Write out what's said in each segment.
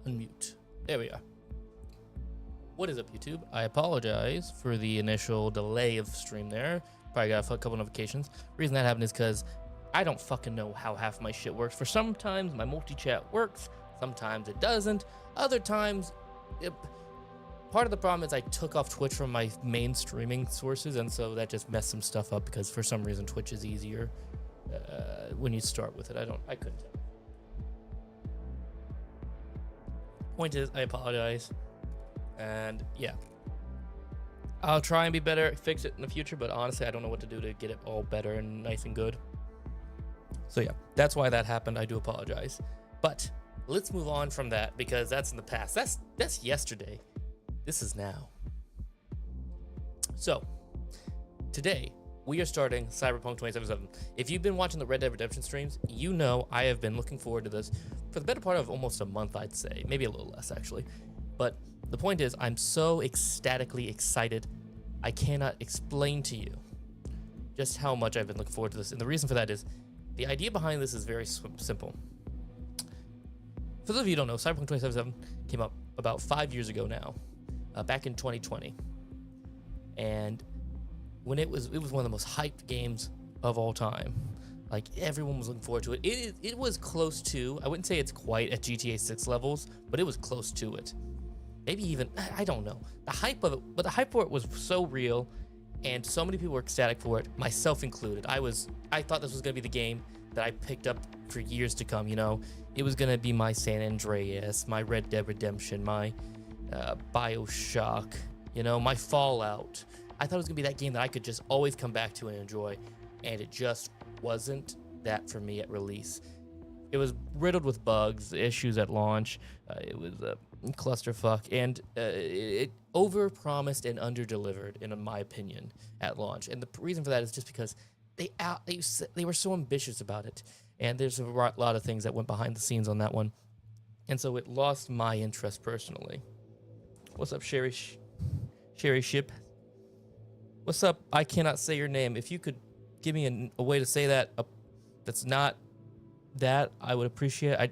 Unmute. There we are. What is up, YouTube? I apologize for the initial delay of stream there. Probably got a couple notifications. Reason that happened is because I don't fucking know how half my shit works. For sometimes my multi-chat works, sometimes it doesn't. Other times, part of the problem is I took off Twitch from my main streaming sources, and so that just messed some stuff up because for some reason Twitch is easier when you start with it. I couldn't tell. Point is, I apologize. And yeah, I'll try and be better, fix it in the future, but honestly, I don't know what to do to get it all better and nice and good. So yeah, that's why that happened. I do apologize. But let's move on from that because that's in the past. That's yesterday. This is now. So today we are starting Cyberpunk 2077. If you've been watching the Red Dead Redemption streams, you know I have been looking forward to this for the better part of almost a month, I'd say. Maybe a little less, actually. But the point is, I'm so ecstatically excited, I cannot explain to you just how much I've been looking forward to this. And the reason for that is, the idea behind this is very simple. For those of you who don't know, Cyberpunk 2077 came up about 5 years ago now, back in 2020. And when it was one of the most hyped games of all time. Like, everyone was looking forward to it. It was close to, I wouldn't say it's quite at GTA 6 levels, but it was close to it. Maybe even, I don't know. The hype of it, but the hype for it was so real, and so many people were ecstatic for it, myself included. I thought this was gonna be the game that I picked up for years to come, you know? It was gonna be my San Andreas, my Red Dead Redemption, my BioShock, you know, my Fallout. I thought it was gonna be that game that I could just always come back to and enjoy, and it just wasn't that for me at release. It was riddled with bugs, issues at launch. It was a clusterfuck, and it overpromised and underdelivered, in my opinion, at launch. And the reason for that is just because they were so ambitious about it, and there's a lot of things that went behind the scenes on that one, and so it lost my interest personally. What's up, Sherry Ship? What's up? I cannot say your name. If you could give me a way to say that that's not that, I would appreciate it.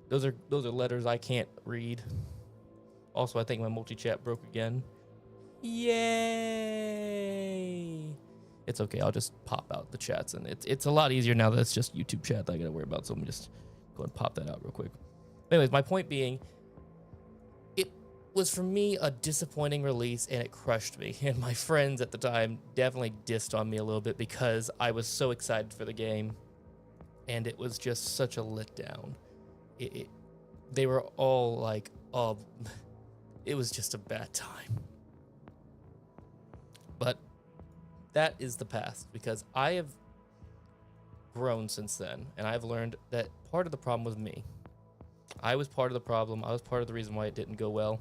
Those are letters I can't read. Also, I think my multi-chat broke again. Yay! It's okay. I'll just pop out the chats, and it's a lot easier now that it's just YouTube chat that I gotta worry about. So let me just go and pop that out real quick. Anyways, my point being, it was for me a disappointing release, and it crushed me. And my friends at the time definitely dissed on me a little bit because I was so excited for the game, and it was just such a letdown. They were all like, oh, it was just a bad time. But that is the past, because I have grown since then, and I've learned that part of the problem was me. I was part of the problem. I was part of the reason why it didn't go well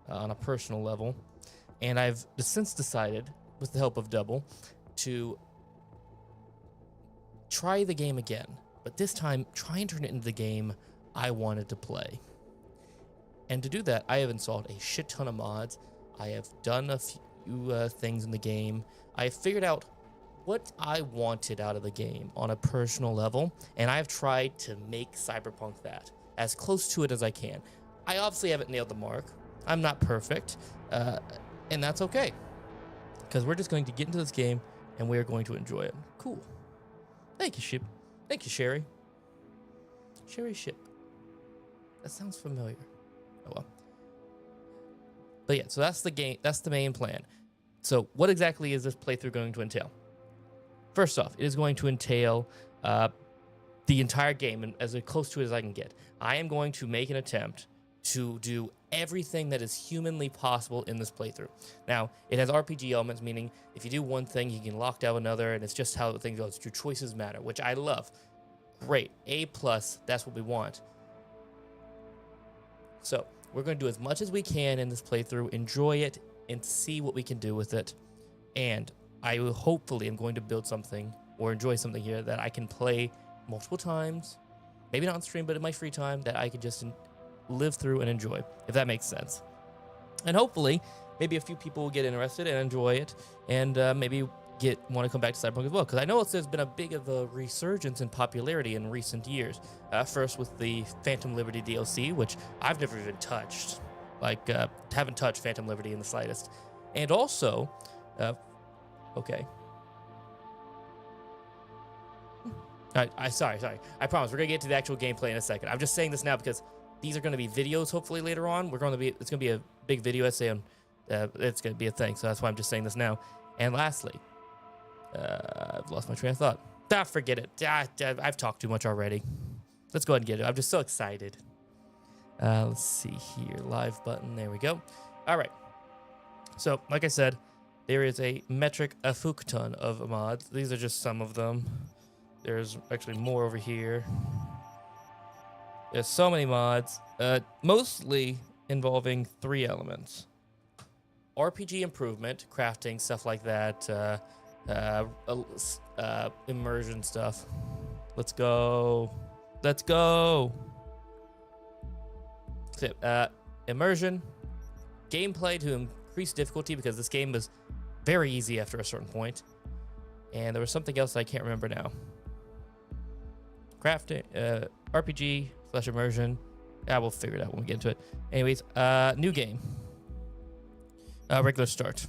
on a personal level. And I've since decided, with the help of Double, to try the game again. But this time, try and turn it into the game I wanted to play. And to do that, I have installed a shit ton of mods. I have done a few things in the game. I have figured out what I wanted out of the game on a personal level, and I've tried to make Cyberpunk that, as close to it as I can. I obviously haven't nailed the mark. I'm not perfect, and that's okay, because we're just going to get into this game, and we are going to enjoy it. Cool. Thank you, Ship. Thank you, Sherry. Sherry Ship. That sounds familiar. Oh well. But yeah, so that's the game. That's the main plan. So what exactly is this playthrough going to entail? First off, it is going to entail the entire game, and as close to it as I can get. I am going to make an attempt to do everything that is humanly possible in this playthrough. Now, it has RPG elements, meaning if you do one thing, you can lock down another, and it's just how the thing goes. Your choices matter, which I love. Great. A+, that's what we want. So, we're going to do as much as we can in this playthrough, enjoy it, and see what we can do with it. And I will hopefully am going to build something or enjoy something here that I can play multiple times, maybe not on stream, but in my free time, that I can just live through and enjoy, if that makes sense. And hopefully, maybe a few people will get interested and enjoy it, and maybe want to come back to Cyberpunk as well, because I know there's been a big of a resurgence in popularity in recent years. First with the Phantom Liberty DLC, which I've never even touched, haven't touched Phantom Liberty in the slightest, and also, okay. Sorry. I promise we're gonna get to the actual gameplay in a second. I'm just saying this now because these are gonna be videos. Hopefully later on, it's gonna be a big video essay on. It's gonna be a thing, so that's why I'm just saying this now. And lastly, I've lost my train of thought. Forget it. I've talked too much already. Let's go ahead and get it. I'm just so excited. Let's see here. Live button. There we go. All right. So, like I said, there is a fuck ton of mods. These are just some of them. There's actually more over here. There's so many mods, mostly involving 3 elements. RPG improvement, crafting, stuff like that, immersion stuff. Let's go. So, immersion, gameplay to increase difficulty because this game was very easy after a certain point. And there was something else I can't remember now. Crafting, RPG/immersion. We'll figure it out when we get into it. Anyways, new game. Regular start.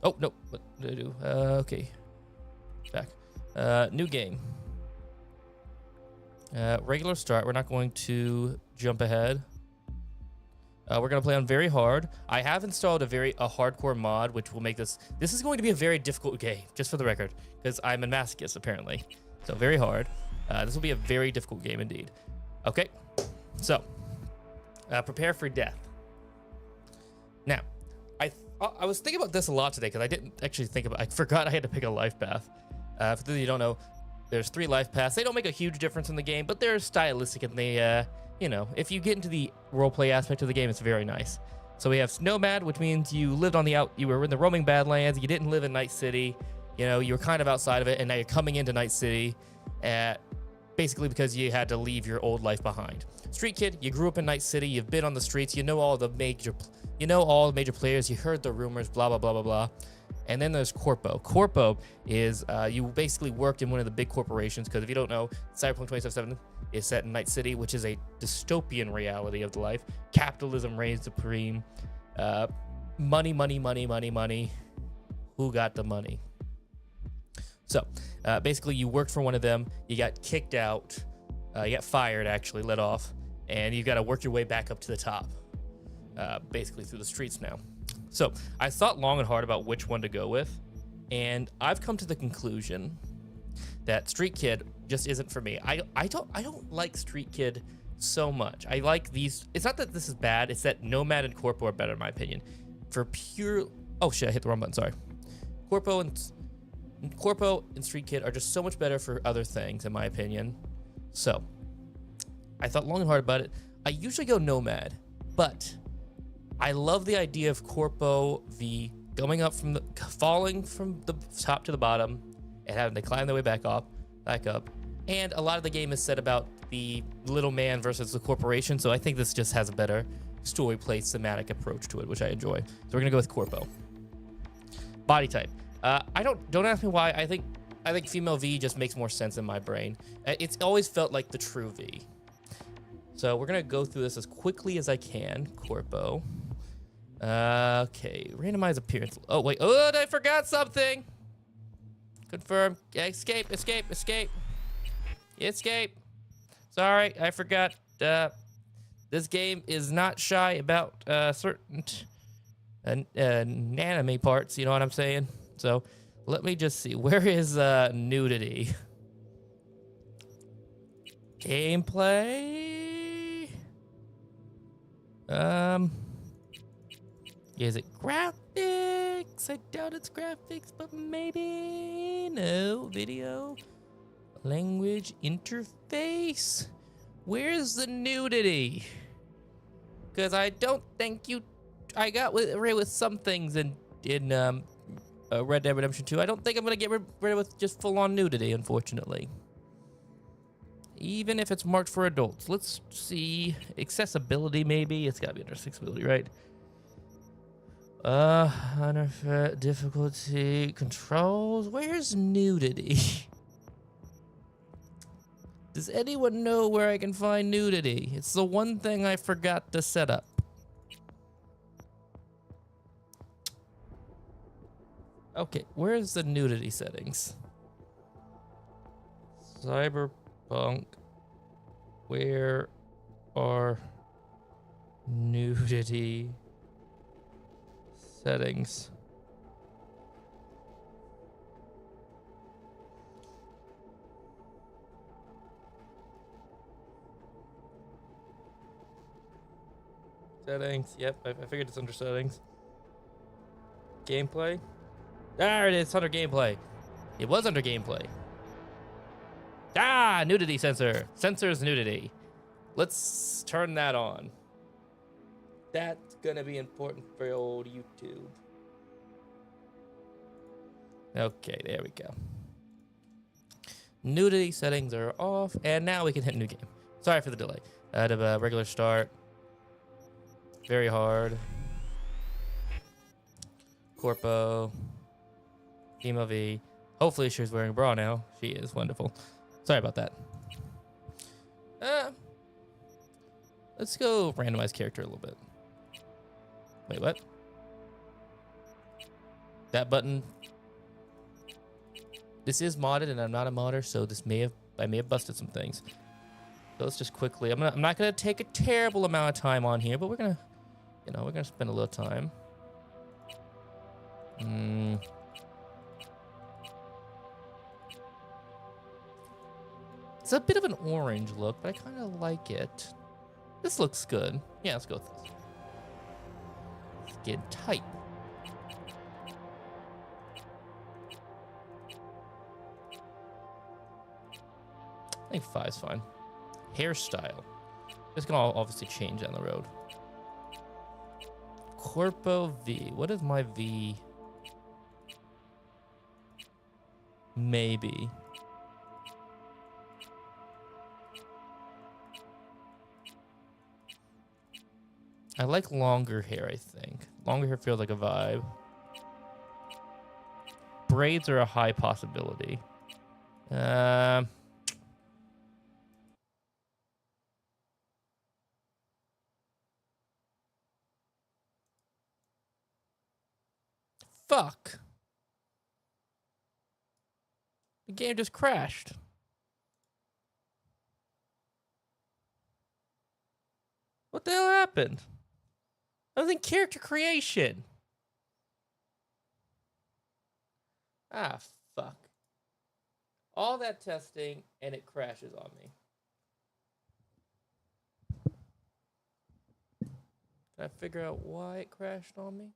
Oh, no. What did I do? Okay. Back. New game. Regular start. We're not going to jump ahead. We're going to play on very hard. I have installed a hardcore mod, which will make this is going to be a very difficult game, just for the record, because I'm a masochist, apparently. So very hard. This will be a very difficult game indeed. Okay. So, prepare for death. Now, I was thinking about this a lot today because I didn't actually think about. I forgot I had to pick a life path. For those of you who don't know, there's 3 life paths. They don't make a huge difference in the game, but they're stylistic and they, if you get into the roleplay aspect of the game, it's very nice. So we have Nomad, which means you lived you were in the roaming Badlands. You didn't live in Night City. You were kind of outside of it, and now you're coming into Night City, basically because you had to leave your old life behind. Street Kid, you grew up in Night City. You've been on the streets. You know all the major players. You heard the rumors, blah, blah, blah, blah, blah. And then there's Corpo. Corpo is, you basically worked in one of the big corporations, because if you don't know, Cyberpunk 2077 is set in Night City, which is a dystopian reality of the life. Capitalism reigns supreme. Money, money, money, money, money. Who got the money? So, basically, you worked for one of them. You got kicked out. You got fired, actually, let off. And you got to work your way back up to the top. Basically through the streets now. So I thought long and hard about which one to go with, and I've come to the conclusion that Street Kid just isn't for me. I don't like Street Kid so much. I like these. It's not that this is bad. It's that Nomad and Corpo are better in my opinion. For pure. Oh shit! I hit the wrong button. Sorry. Corpo and Street Kid are just so much better for other things in my opinion. So I thought long and hard about it. I usually go Nomad, but I love the idea of Corpo V falling from the top to the bottom and having to climb their way back up. And a lot of the game is said about the little man versus the corporation, so I think this just has a better story play thematic approach to it, which I enjoy. So we're gonna go with Corpo. Body type. Don't ask me why. I think female V just makes more sense in my brain. It's always felt like the true V. So we're gonna go through this as quickly as I can. Corpo. Okay, randomize appearance. Oh, wait. Oh, I forgot something. Confirm. Escape. Sorry, I forgot. This game is not shy about certain anime parts, you know what I'm saying? So let me just see. Where is nudity? Gameplay? Is it graphics? I doubt it's graphics, but maybe. No. Video. Language interface. Where's the nudity? Because I don't think I got with some things in Red Dead Redemption 2. I don't think I'm going to get rid of just full-on nudity, unfortunately. Even if it's marked for adults. Let's see. Accessibility, maybe. It's got to be under accessibility, right? Unfit difficulty controls. Where's nudity? Does anyone know where I can find nudity? It's the one thing I forgot to set up. Okay, where's the nudity settings? Cyberpunk. Where are nudity settings? Settings. Yep, I figured it's under settings. Gameplay. There it is. It's under gameplay. It was under gameplay. Ah, nudity sensor. Sensors nudity. Let's turn that on. That's gonna be important for old YouTube. Okay, there we go. Nudity settings are off, and now we can hit new game. Sorry for the delay. Out of a regular start. Very hard. Corpo. Team of E. Hopefully she's wearing a bra now. She is wonderful. Sorry about that. Let's go randomize character a little bit. Wait, what? That button. This is modded, and I'm not a modder, so I may have busted some things. So let's just quickly. I'm not gonna take a terrible amount of time on here, but we're gonna spend a little time. It's a bit of an orange look, but I kind of like it. This looks good. Yeah, let's go with this. Skin type. I think 5's fine. Hairstyle. It's gonna obviously change down the road. Corpo V. What is my V? Maybe. I like longer hair, I think. Longer hair feels like a vibe. Braids are a high possibility. Fuck. The game just crashed. What the hell happened? I was in character creation. Ah, fuck. All that testing and it crashes on me. Can I figure out why it crashed on me?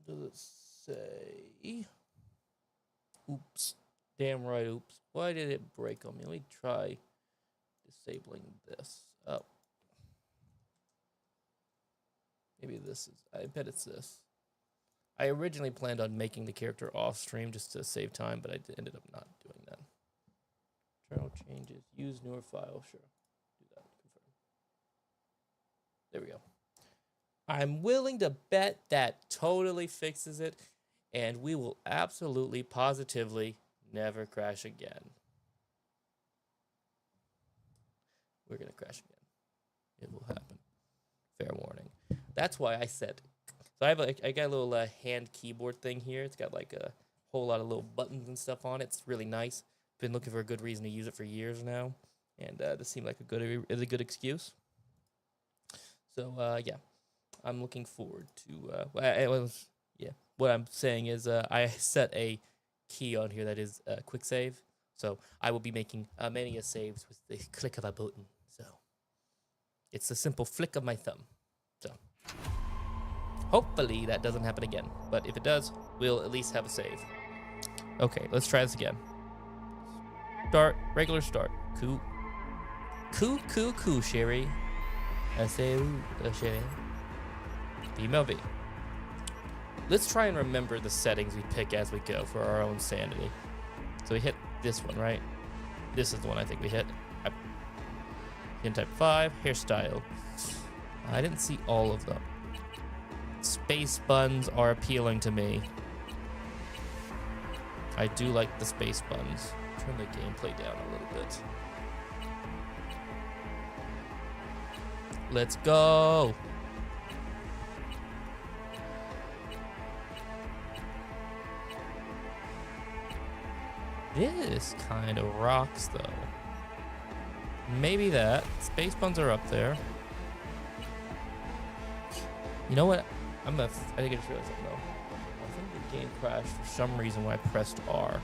Does it say? Oops. Damn right, oops. Why did it break on me? Let me try disabling this. Oh. Maybe this is, I bet it's this. I originally planned on making the character off stream just to save time, but I ended up not doing that. Journal changes, use newer file, sure. Do that, confirm. There we go. I'm willing to bet that totally fixes it, and we will absolutely, positively never crash again. We're going to crash again. It will happen. Fair warning. That's why I said. So I got a little hand keyboard thing here. It's got like a whole lot of little buttons and stuff on it. It's really nice. Been looking for a good reason to use it for years now, and this seemed like a good excuse. So yeah. I'm looking forward to, what I'm saying is I set a key on here that is quick save. So I will be making many a saves with the click of a button. So it's a simple flick of my thumb. So hopefully that doesn't happen again. But if it does, we'll at least have a save. Okay, let's try this again. Start, regular start. Cool, Sherry. I say, Sherry. Female V. Let's try and remember the settings we pick as we go for our own sanity. So we hit this one, right? This is the one I think we hit. In type 5, hairstyle. I didn't see all of them. Space buns are appealing to me. I do like the space buns. Turn the gameplay down a little bit. Let's go. This kind of rocks, though. Maybe that. Space buns are up there. You know what? I think I just realized something, though. I think the game crashed for some reason when I pressed R.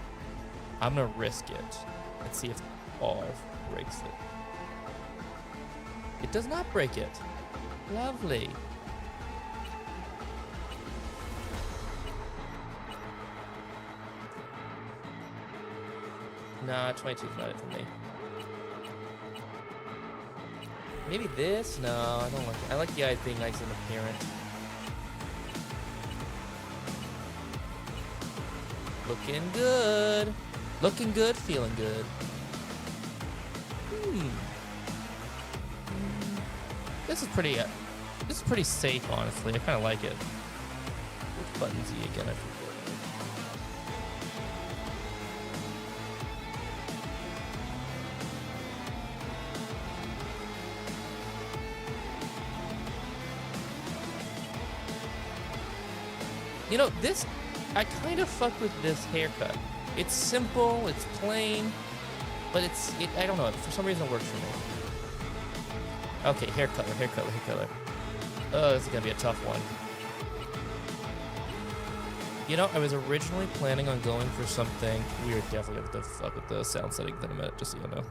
I'm gonna risk it and see if R breaks it. It does not break it. Lovely. Nah, 22 is not it for me. Maybe this? No, I don't like it. I like the eyes being nice and apparent. Looking good. Looking good, feeling good. This is pretty safe, honestly. I kind of like it. Which button Z again? I forget. You know, I kind of fuck with this haircut. It's simple, it's plain, but I don't know, for some reason it works for me. Okay, hair color. Oh, this is gonna be a tough one. You know, I was originally planning on going for something. We are definitely gonna have to fuck with the sound settings in a minute, just so you know.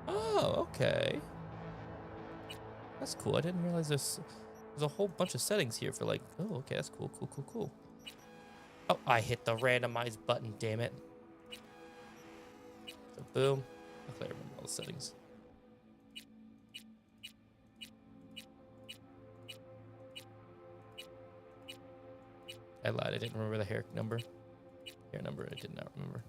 Oh, okay. That's cool. I didn't realize there's a whole bunch of settings here for like, oh, okay, that's cool. Oh, I hit the randomize button, damn it. So boom. I remember all the settings. I lied, I didn't remember the hair number. Hair number, I did not remember.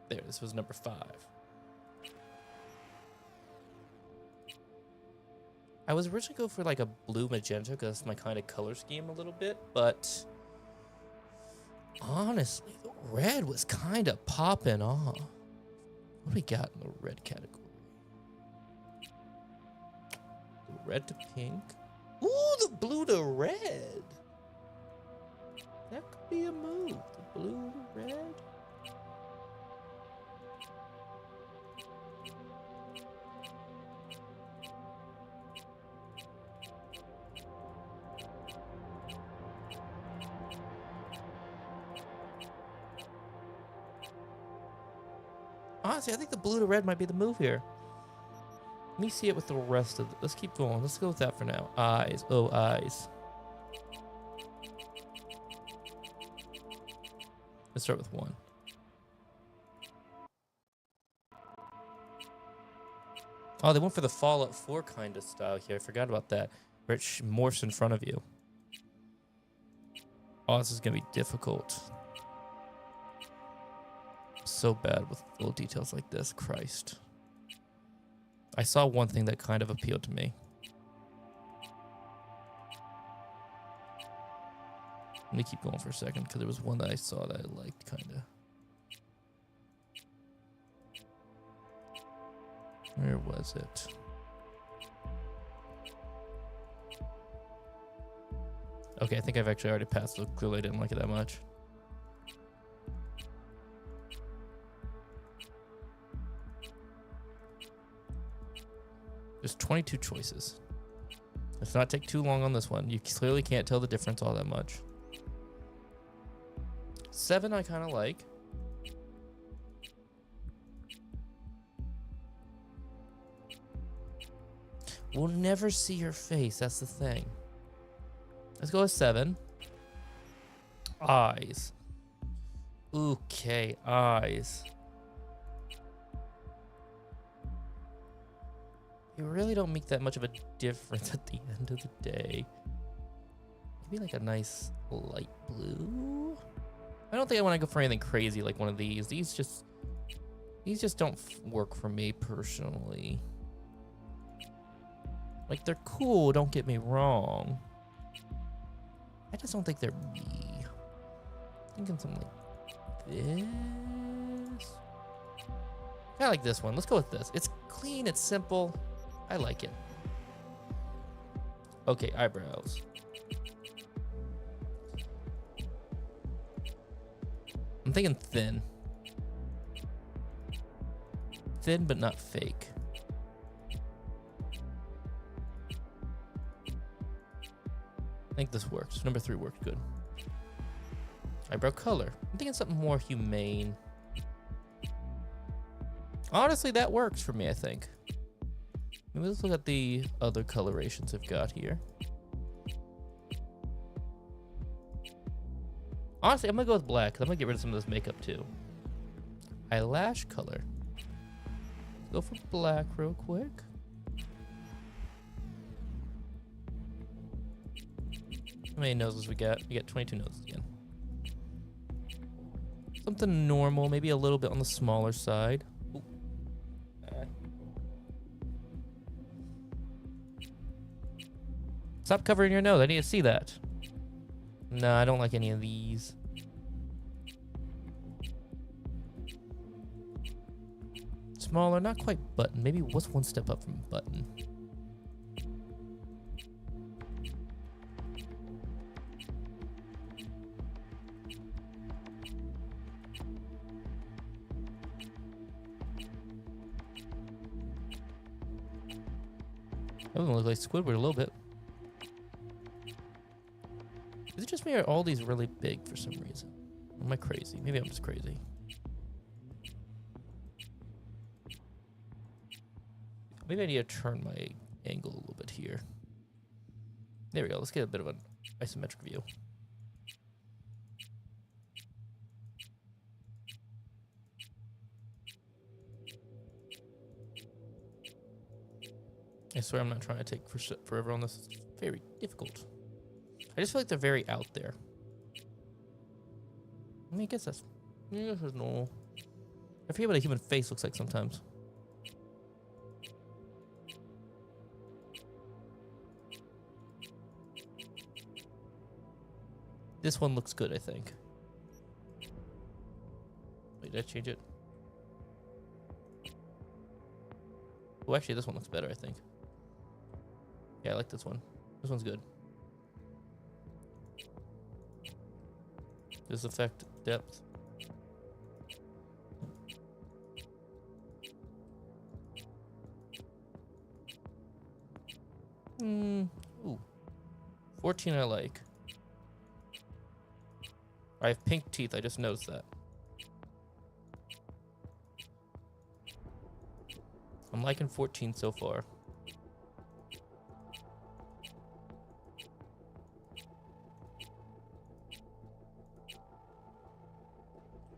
There, this was number 5. I was originally going for like a blue magenta because that's my kind of color scheme a little bit, but honestly, the red was kind of popping off. What do we got in the red category? The red to pink. Ooh, the blue to red. That could be a move. The blue to red. Honestly, I think the blue to red might be the move here. Let me see it with the rest of let's keep going. Let's go with that for now. Eyes. Oh, eyes. Let's start with 1. Oh, they went for the Fallout 4 kind of style here. I forgot about that. Where it morphs in front of you. Oh, this is going to be difficult. So bad with little details like this. Christ. I saw one thing that kind of appealed to me. Let me keep going for a second because there was one that I saw that I liked kind of. Where was it? Okay, I think I've actually already passed it. Clearly I didn't like it that much. There's 22 choices. Let's not take too long on this one. You clearly can't tell the difference all that much. 7 I kind of like. We'll never see her face. That's the thing. Let's go with 7. Eyes. Okay, eyes. It they really don't make that much of a difference at the end of the day. Maybe like a nice light blue. I don't think I want to go for anything crazy like one of these. These just don't work for me personally. Like, they're cool, don't get me wrong. I just don't think they're me. Thinking something like this. I like this one. Let's go with this. It's clean, it's simple. I like it. Okay, eyebrows. I'm thinking thin. Thin, but not fake. I think this works. Number 3 worked good. Eyebrow color. I'm thinking something more humane. Honestly, that works for me, I think. Maybe let's look at the other colorations I've got here. Honestly, I'm gonna go with black, because I'm gonna get rid of some of this makeup too. Eyelash color. Go for black real quick. How many noses we got? We got 22 noses again. Something normal, maybe a little bit on the smaller side. Stop covering your nose. I need to see that. No, I don't like any of these. Smaller, not quite button. Maybe what's one step up from button? That doesn't look like Squidward a little bit. Is it just me or are all these really big for some reason? Or am I crazy? Maybe I'm just crazy. Maybe I need to turn my angle a little bit here. There we go. Let's get a bit of an isometric view. I swear I'm not trying to take forever on this. It's very difficult. I just feel like they're very out there. I mean, I guess that's normal. I forget what a human face looks like sometimes. This one looks good, I think. Wait, did I change it? Oh, actually, this one looks better, I think. Yeah, I like this one. This one's good. This effect depth. Ooh. 14 I like. I have pink teeth, I just noticed that. I'm liking 14 so far.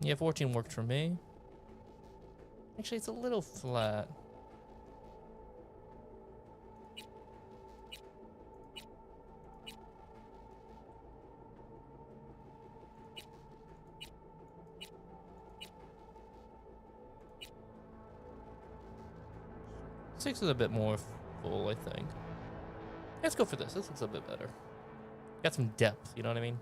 Yeah, 14 worked for me. Actually, it's a little flat. Six is a bit more full, I think. Let's go for this. This looks a bit better. Got some depth, you know what I mean?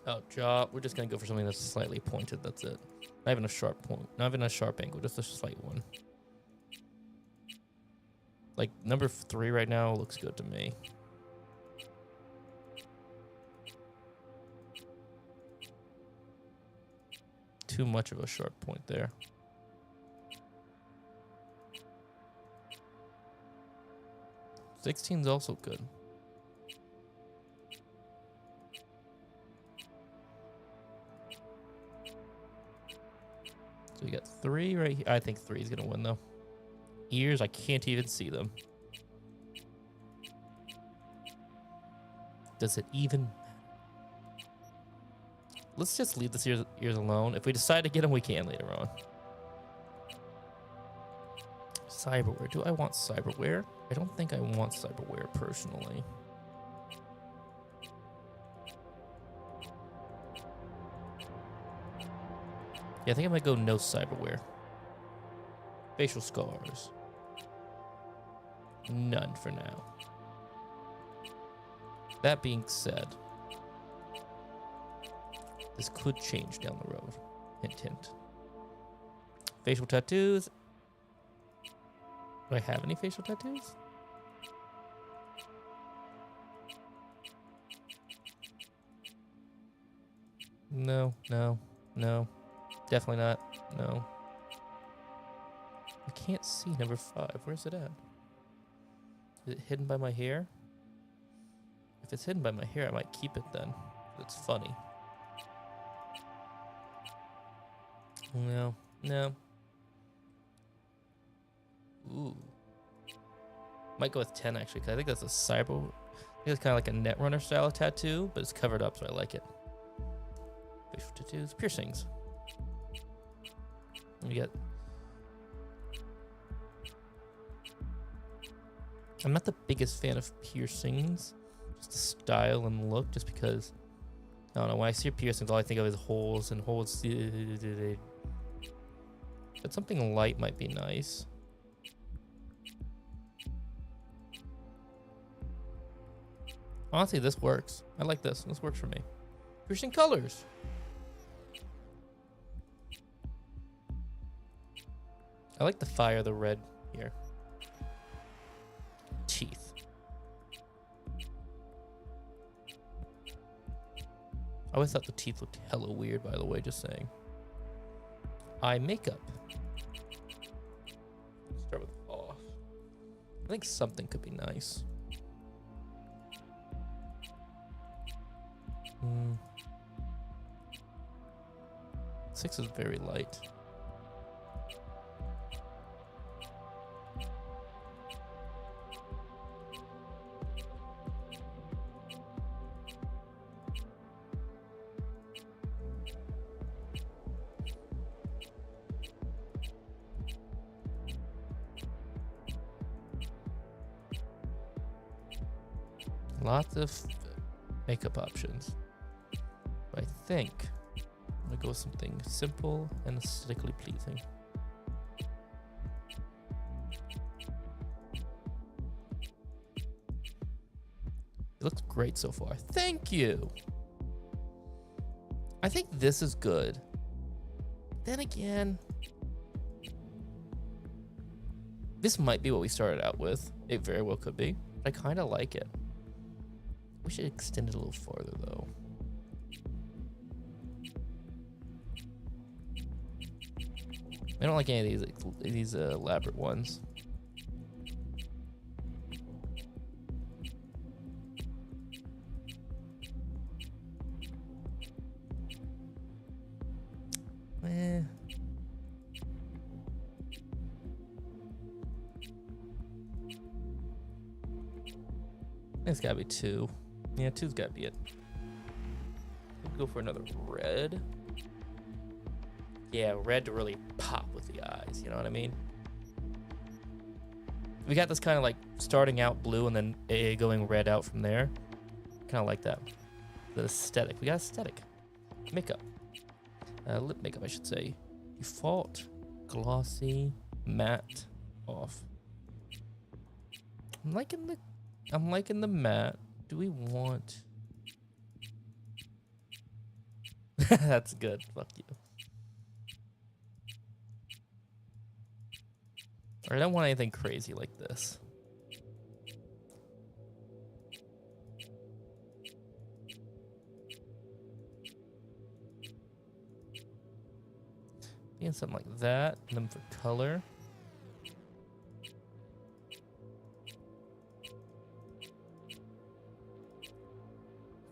Oh, jaw. We're just gonna go for something that's slightly pointed. That's it. Not even a sharp point. Not even a sharp angle. Just a slight one. Like number 3 right now looks good to me. Too much of a sharp point there. Sixteen's also good. So we got 3 right here. I think 3 is gonna win though. Ears, I can't even see them. Does it even matter? Let's just leave the ears alone. If we decide to get them, we can later on. Cyberware. Do I want cyberware? I don't think I want cyberware personally. Yeah, I think I might go no cyberware. Facial scars. None for now. That being said, this could change down the road. Hint, hint. Facial tattoos. Do I have any facial tattoos? No, no, no. Definitely not. No. I can't see number 5. Where's it at? Is it hidden by my hair? If it's hidden by my hair, I might keep it then. It's funny. No, no. Ooh. Might go with 10 actually, because I think that's a cyber. I think it's kind of like a Netrunner style tattoo, but it's covered up, so I like it. Facial tattoos, piercings. We got. I'm not the biggest fan of piercings, just the style and look, just because I don't know. When I see piercings, all I think of is holes and holes. But something light might be nice. Honestly, this works. I like this. This works for me. Piercing colors. I like the fire, the red here. Teeth. I always thought the teeth looked hella weird, by the way, just saying. Eye makeup. Start with off. I think something could be nice. 6 is very light. Lots of makeup options. But I think I'm gonna go with something simple and aesthetically pleasing. It looks great so far. Thank you. I think this is good. Then again, this might be what we started out with. It very well could be. I kind of like it. We should extend it a little farther, though. I don't like any of these elaborate ones. It's gotta be 2. Yeah, 2's gotta be it. We'll go for another red. Yeah, red to really pop with the eyes, you know what I mean? We got this kind of like starting out blue and then going red out from there. Kind of like that. The aesthetic. We got aesthetic. Makeup. Lip makeup, I should say. Default. Glossy. Matte. Off. I'm liking the matte. Do we want... That's good. Fuck you. I don't want anything crazy like this. Being something like that. And then for color.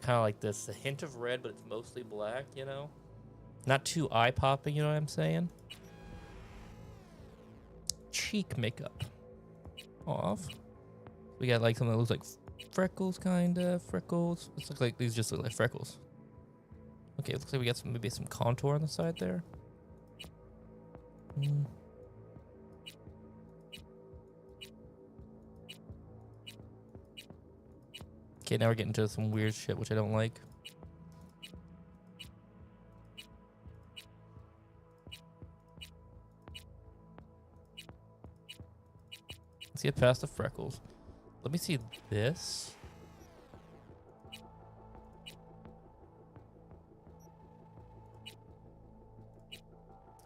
Kind of like this. A hint of red, but it's mostly black, you know? Not too eye-popping, you know what I'm saying? Cheek makeup. Off. We got like something that looks like freckles, kind of. Freckles. This looks like these just look like freckles. Okay, it looks like we got maybe some contour on the side there. Okay, now we're getting into some weird shit, which I don't like. Let's get past the freckles. Let me see this.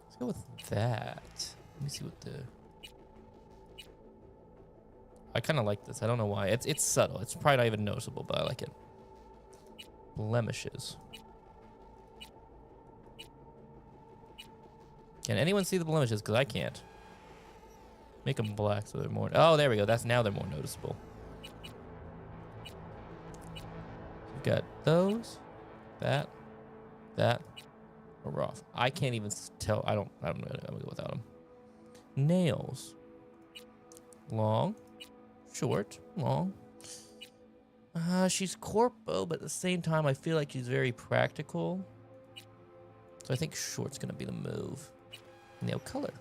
Let's go with that. Let me see what the... I kind of like this. I don't know why. It's subtle. It's probably not even noticeable, but I like it. Blemishes. Can anyone see the blemishes? Because I can't. Make them black so they're more... Oh, there we go. Now they're more noticeable. We've got those. That. We're off. I can't even tell. I'm gonna go without them. Nails. Long. Short. Long. She's corpo, but at the same time, I feel like she's very practical. So I think short's gonna be the move. Nail color.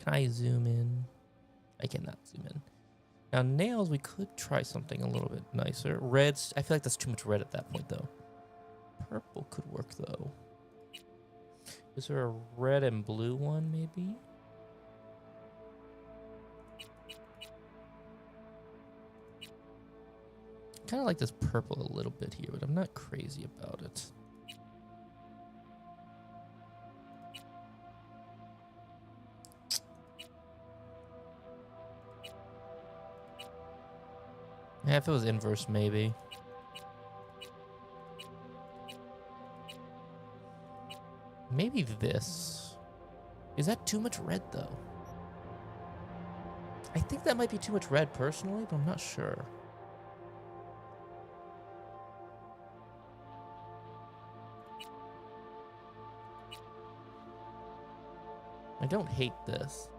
Can I zoom in? I cannot zoom in. Now nails, we could try something a little bit nicer. Reds, I feel like that's too much red at that point though. Purple could work though. Is there a red and blue one maybe? Kind of like this purple a little bit here, but I'm not crazy about it. Yeah, if it was inverse, maybe. Maybe this. Is that too much red, though? I think that might be too much red, personally, but I'm not sure. I don't hate this.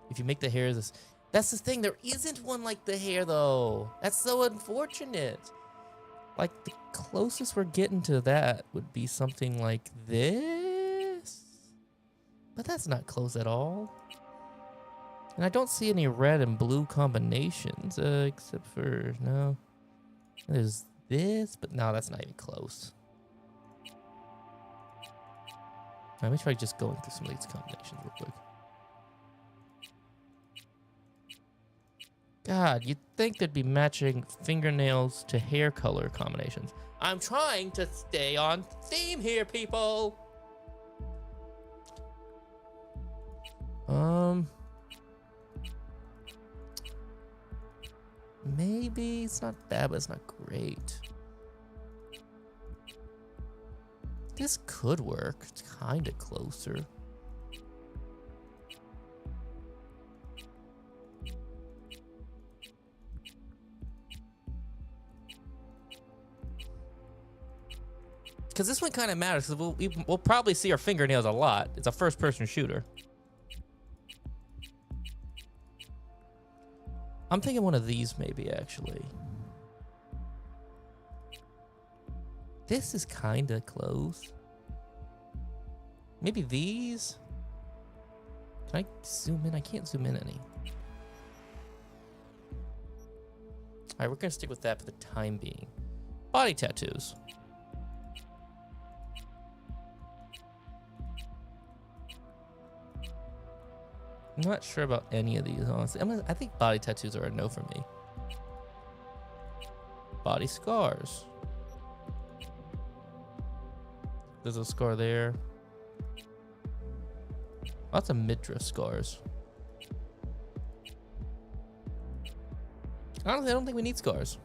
If you make the hair this... That's the thing, there isn't one like the hair, though. That's so unfortunate. Like, the closest we're getting to that would be something like this. But that's not close at all. And I don't see any red and blue combinations, except for, no. There's this, but no, that's not even close. Let me try just going through some of these combinations real quick. God, you'd think they'd be matching fingernails to hair color combinations. I'm trying to stay on theme here, people. Maybe it's not bad, but it's not great. This could work. It's kind of closer. Because this one kind of matters, because we'll probably see our fingernails a lot. It's a first-person shooter. I'm thinking one of these, maybe, actually. This is kind of close. Maybe these? Can I zoom in? I can't zoom in any. Alright, we're going to stick with that for the time being. Body tattoos. I'm not sure about any of these, honestly. I think body tattoos are a no for me. Body scars. There's a scar there. Lots of midriff scars. Honestly, I don't think we need scars.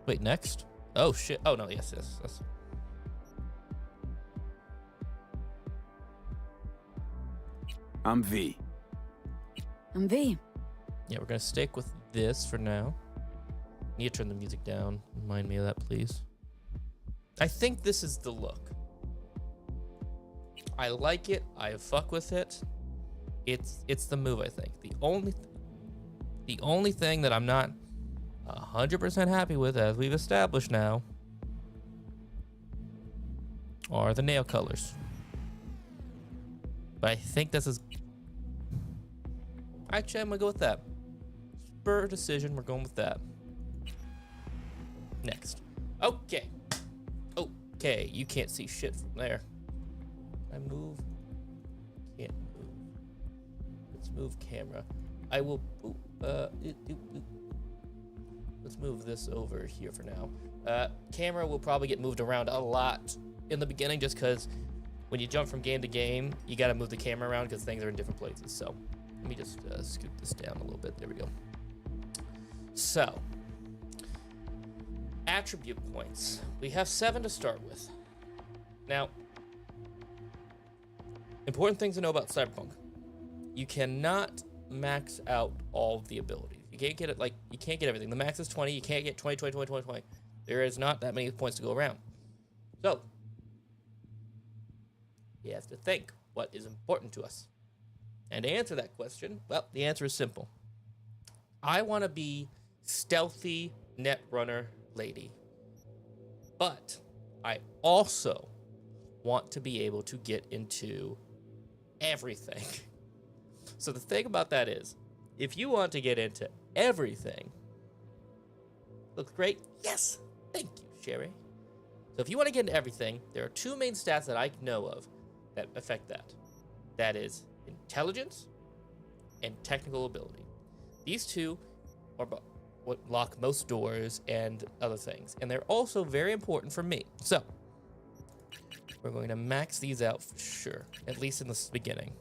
Wait, next? Oh, shit. Oh, no, yes. I'm V. I'm V. Yeah, we're gonna stick with this for now. Need to turn the music down. Remind me of that, please. I think this is the look. I like it. I fuck with it. It's the move, I think. The only thing that I'm not 100% happy with, as we've established now, are the nail colors. But I think this is... Actually, I'm gonna go with that. Sniper decision. We're going with that. Next. Okay. Okay. You can't see shit from there. Can I move? Can't move. Let's move camera. I will. Let's move this over here for now. Camera will probably get moved around a lot in the beginning just because when you jump from game to game, you got to move the camera around because things are in different places. So let me just scoot this down a little bit. There we go. So, attribute points. We have 7 to start with. Now, important things to know about Cyberpunk. You cannot max out all of the abilities. You can't get it, like, you can't get everything. The max is 20. You can't get 20, 20, 20, 20, 20. There is not that many points to go around. So, you have to think, what is important to us? And to answer that question, well, the answer is simple. I want to be stealthy netrunner lady. But I also want to be able to get into everything. So the thing about that is, if you want to get into everything, looks great. Yes, thank you, Sherry. So if you want to get into everything, there are 2 main stats that I know of that affect that. That is intelligence and technical ability. These 2 are what lock most doors and other things. And they're also very important for me. So we're going to max these out for sure, at least in the beginning.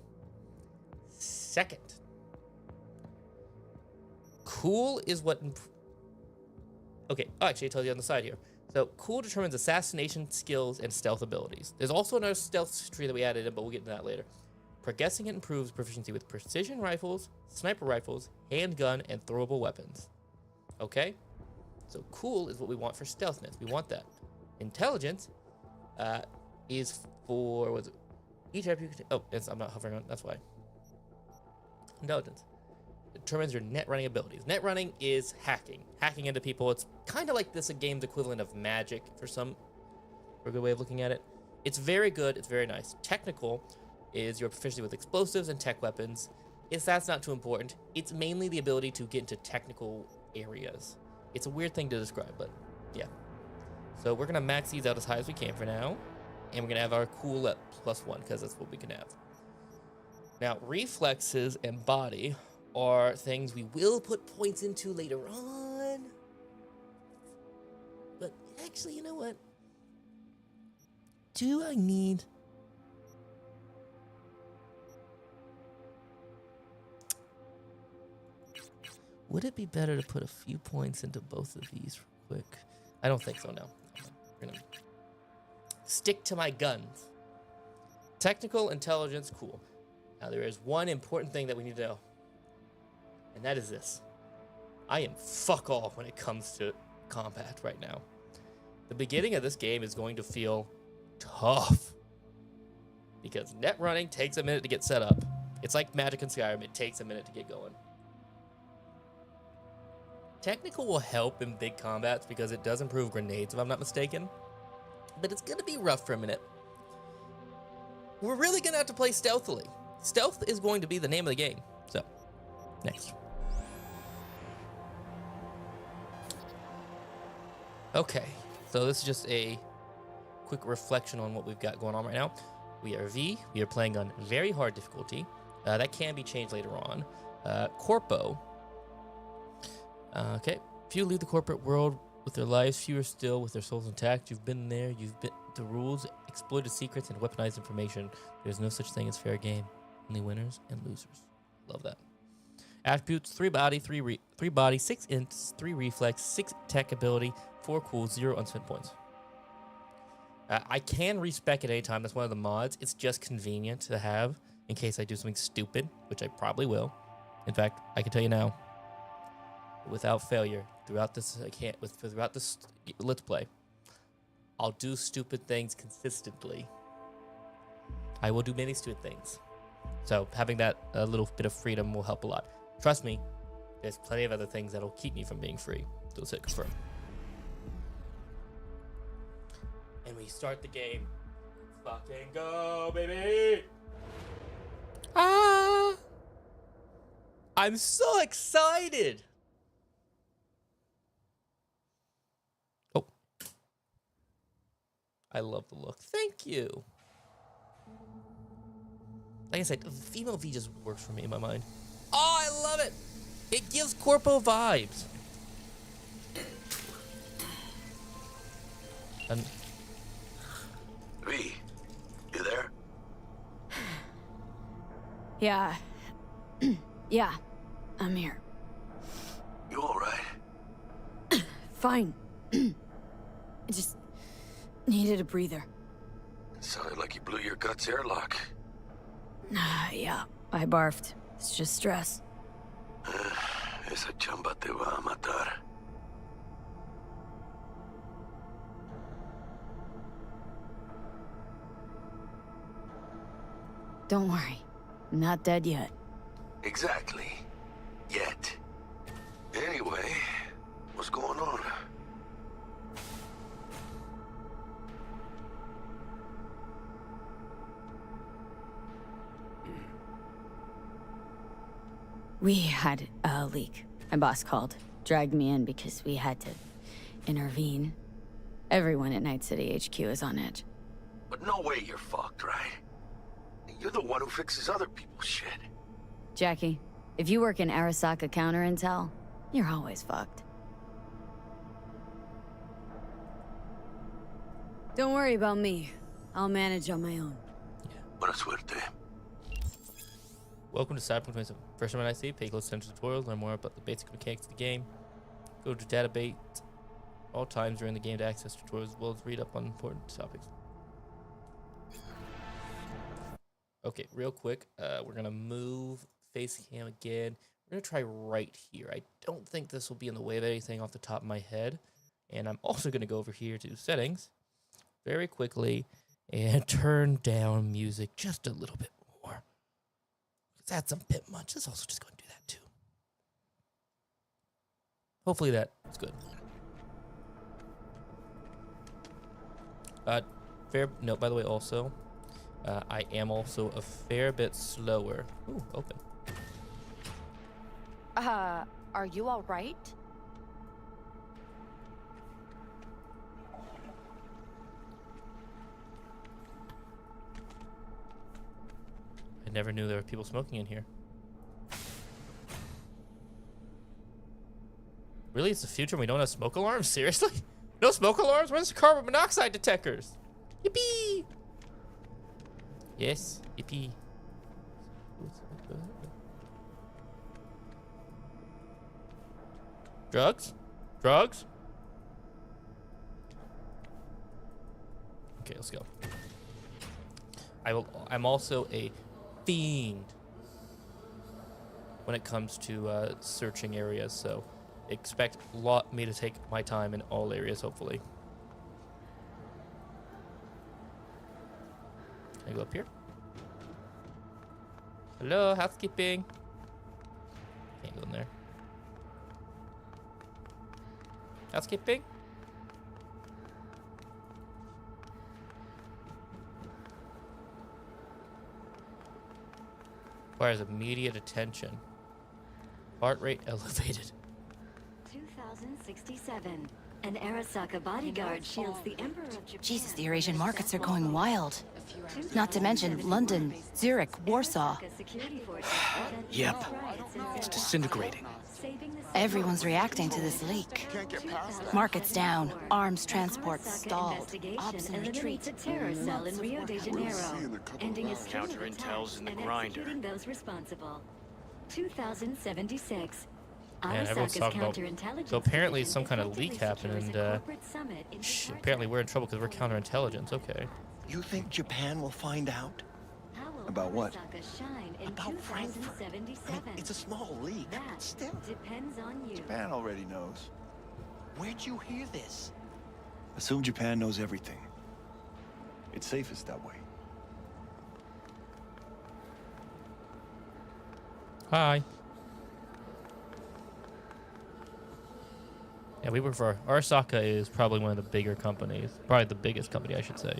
Second, cool is what... Okay, actually, I told you on the side here. So, cool determines assassination skills and stealth abilities. There's also another stealth tree that we added in, but we'll get into that later. Progressing it improves proficiency with precision rifles, sniper rifles, handgun, and throwable weapons. Okay? So, cool is what we want for stealthness. We want that. Intelligence is for... What's it? Each attribute... Oh, I'm not hovering on... That's why. Intelligence determines your net running abilities. Net running is hacking into people. It's kind of like a game's equivalent of magic for a good way of looking at it. It's very good. It's very nice. Technical is your proficiency with explosives and tech weapons. That's not too important. It's mainly the ability to get into technical areas. It's a weird thing to describe, but yeah. So we're gonna max these out as high as we can for now, and we're gonna have our cool at +1 because that's what we can have. Now, reflexes and body are things we will put points into later on. But actually, you know what? Do I need... Would it be better to put a few points into both of these real quick? I don't think so, no. I'm gonna stick to my guns. Technical intelligence, cool. Now, there is one important thing that we need to know, and that is this. I am fuck all when it comes to combat right now. The beginning of this game is going to feel tough because net running takes a minute to get set up. It's like Magic and Skyrim. It takes a minute to get going. Technical will help in big combats because it does improve grenades, if I'm not mistaken. But it's going to be rough for a minute. We're really going to have to play stealthily. Stealth is going to be the name of the game. So, next. Okay, so this is just a quick reflection on what we've got going on right now. We are V. We are playing on very hard difficulty. That can be changed later on. Corpo. Okay, few leave the corporate world with their lives, fewer still with their souls intact. You've been there, you've been the rules, exploited secrets, and weaponized information. There's no such thing as fair game. Only winners and losers. Love that. Attributes: 3 body, 6 int, 3 reflex, 6 tech ability, 4 cool, 0 unspent points. I can respec at any time. That's one of the mods. It's just convenient to have in case I do something stupid, which I probably will. In fact, I can tell you now, without failure, throughout this Let's Play, I'll do stupid things consistently. I will do many stupid things. So having that little bit of freedom will help a lot. Trust me, there's plenty of other things that'll keep me from being free. So let's hit confirm. And we start the game. Fucking go, baby! Ah! I'm so excited! I love the look. Thank you. Like I said, female V just works for me in my mind. Oh, I love it. It gives corpo vibes. And V, you there? Yeah. Yeah. I'm here. You all right? Fine. I just needed a breather. It sounded like you blew your guts airlock. Yeah, I barfed. It's just stress. Esa chamba te va a matar. Don't worry. I'm not dead yet. Exactly. Yet. Anyway, what's going on? We had a leak. My boss called, dragged me in because we had to intervene. Everyone at Night City HQ is on edge. But no way you're fucked, right? You're the one who fixes other people's shit. Jackie, if you work in Arasaka counter intel, you're always fucked. Don't worry about me. I'll manage on my own. Buena suerte. welcome to Cyberpunk 27. First time I see, pay close attention to tutorials, learn more about the basic mechanics of the game. Go to database all times during the game to access tutorials as well as read up on important topics. Okay, real quick, we're gonna move face cam again. We're gonna try right here. I don't think this will be in the way of anything off the top of my head. And I'm also gonna go over here to settings very quickly and turn down music just a little bit more. That's a bit much. It's also just gonna do that too. Hopefully that's good. Fair note, by the way, also, I am also a fair bit slower. Ooh, open. Are you all right? I never knew there were people smoking in here. Really? It's the future and we don't have smoke alarms? Seriously? No smoke alarms? Where's the carbon monoxide detectors? Yippee! Yes, yippee. Drugs? Drugs? Okay, let's go. I'm also a fiend when it comes to searching areas, so expect me to take my time in all areas, hopefully. Can I go up here? Hello, housekeeping. Can't go in there. Housekeeping? Requires immediate attention. Heart rate elevated. 2067. An Arasaka bodyguard shields the Emperor of Japan. Jesus, the Eurasian markets are going wild. Not to mention London, Zurich, Warsaw. Yep. It's disintegrating. Everyone's reacting to this leak. Markets down, arms transports stalled, ops in retreat. A terror cell in Rio de Janeiro, ending a string of Counterintel's in the attacks and grinder. executing those responsible. 2076. Man, everyone's talking about. So apparently some kind of leak happened, and apparently we're in trouble because we're counterintelligence. Okay. You think Japan will find out? About what? About Frankfurt. I mean, it's a small leak, but still. Depends on you. Japan already knows. Where'd you hear this? Assume Japan knows everything. It's safest that way. Hi. Yeah, we work for Arasaka is probably one of the bigger companies. Probably the biggest company, I should say.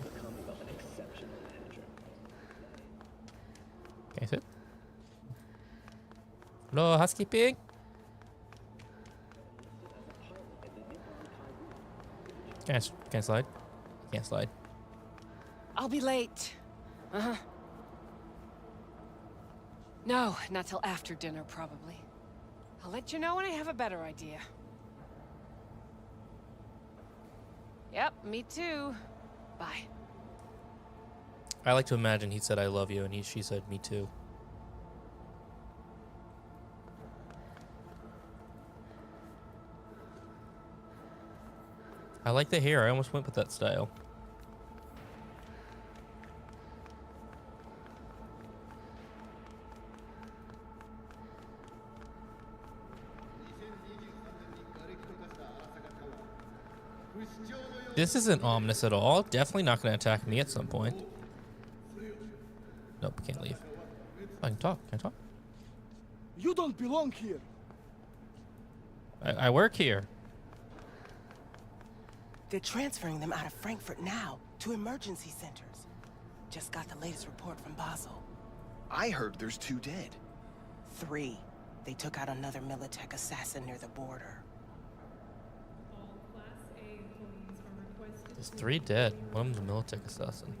Can I sit? Hello, housekeeping? Can I slide? Can't slide. I'll be late. Uh-huh. No, not till after dinner, probably. I'll let you know when I have a better idea. Yep, me too. Bye. I like to imagine he said, "I love you," and she said, "Me too." I like the hair. I almost went with that style. This isn't ominous at all. Definitely not going to attack me at some point. Nope, can't leave. I can talk. Can I talk? You don't belong here. I work here. They're transferring them out of Frankfurt now to emergency centers. Just got the latest report from Basel. I heard there's 2 dead. 3. They took out another Militech assassin near the border. There's 3 dead. One of them's a Militech assassin.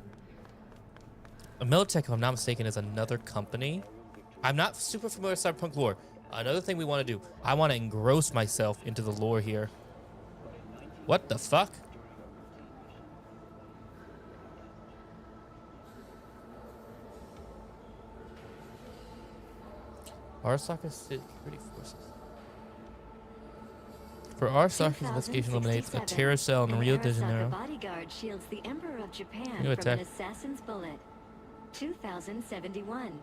A Militech, if I'm not mistaken, is another company. I'm not super familiar with Cyberpunk lore. Another thing we want to do, I want to engross myself into the lore here. What the fuck? Arasaka Security Forces. For Arasaki's investigation eliminates a terror cell in Rio de Janeiro. Bodyguard shields the Emperor of Japan You from an assassin's bullet. 2071.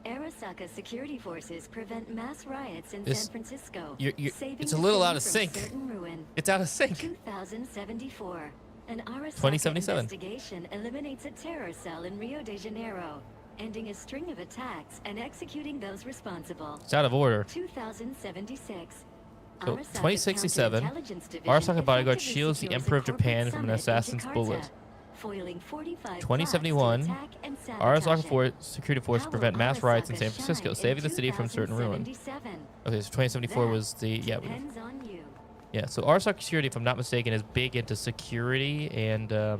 Arasaka security forces prevent mass riots in San Francisco. It's a little out of sync. It's out of sync. 2074. An Arasaka 2077. investigation eliminates a terror cell in Rio de Janeiro, ending a string of attacks and executing those responsible. It's out of order. 2076. So, 2067, Arasaka Bodyguard shields the Emperor of Japan from an assassin's bullet. 2071, Arasaka Security Force prevent mass riots in San Francisco, saving the city from certain ruin. Okay, so 2074 was the, yeah, so Arasaka Security, if I'm not mistaken, is big into security and, yeah,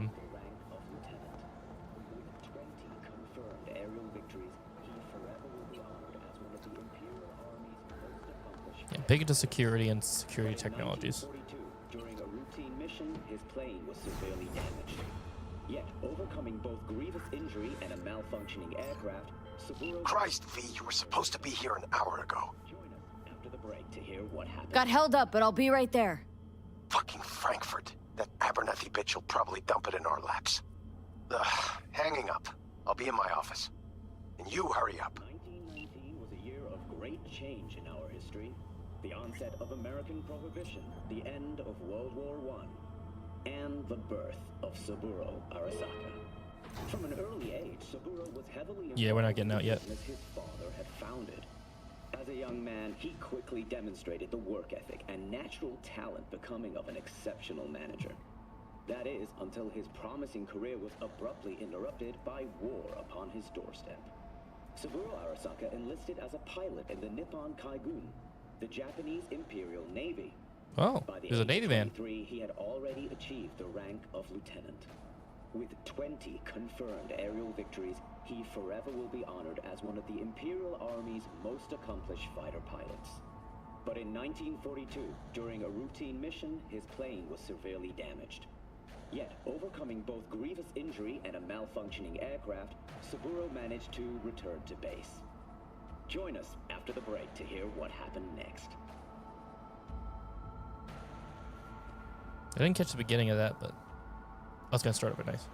big into security and security technologies. During a routine mission, his plane was severely damaged. Yet, overcoming both grievous injury and a malfunctioning aircraft, Saburo... Christ, V, you were supposed to be here an hour ago. Join us after the break to hear what happened. Got held up, but I'll be right there. Fucking Frankfurt. That Abernathy bitch will probably dump it in our laps. Hanging up. I'll be in my office. And you hurry up. 1919 was a year of great change in our history. The onset of American Prohibition, the end of World War I, and the birth of Saburo Arasaka. From an early age, Saburo was heavily Yeah, we're not getting out yet. His father had founded. As a young man, he quickly demonstrated the work ethic and natural talent becoming of an exceptional manager. That is, until his promising career was abruptly interrupted by war upon his doorstep. Saburo Arasaka enlisted as a pilot in the Nippon Kaigun, the Japanese Imperial Navy. Oh, he's a Navy man. He had already achieved the rank of lieutenant. With 20 confirmed aerial victories, he forever will be honored as one of the Imperial Army's most accomplished fighter pilots. But in 1942, during a routine mission, his plane was severely damaged. Yet, overcoming both grievous injury and a malfunctioning aircraft, Saburo managed to return to base. Join us after the break to hear what happened next. I didn't catch the beginning of that, but I was going to start over nice.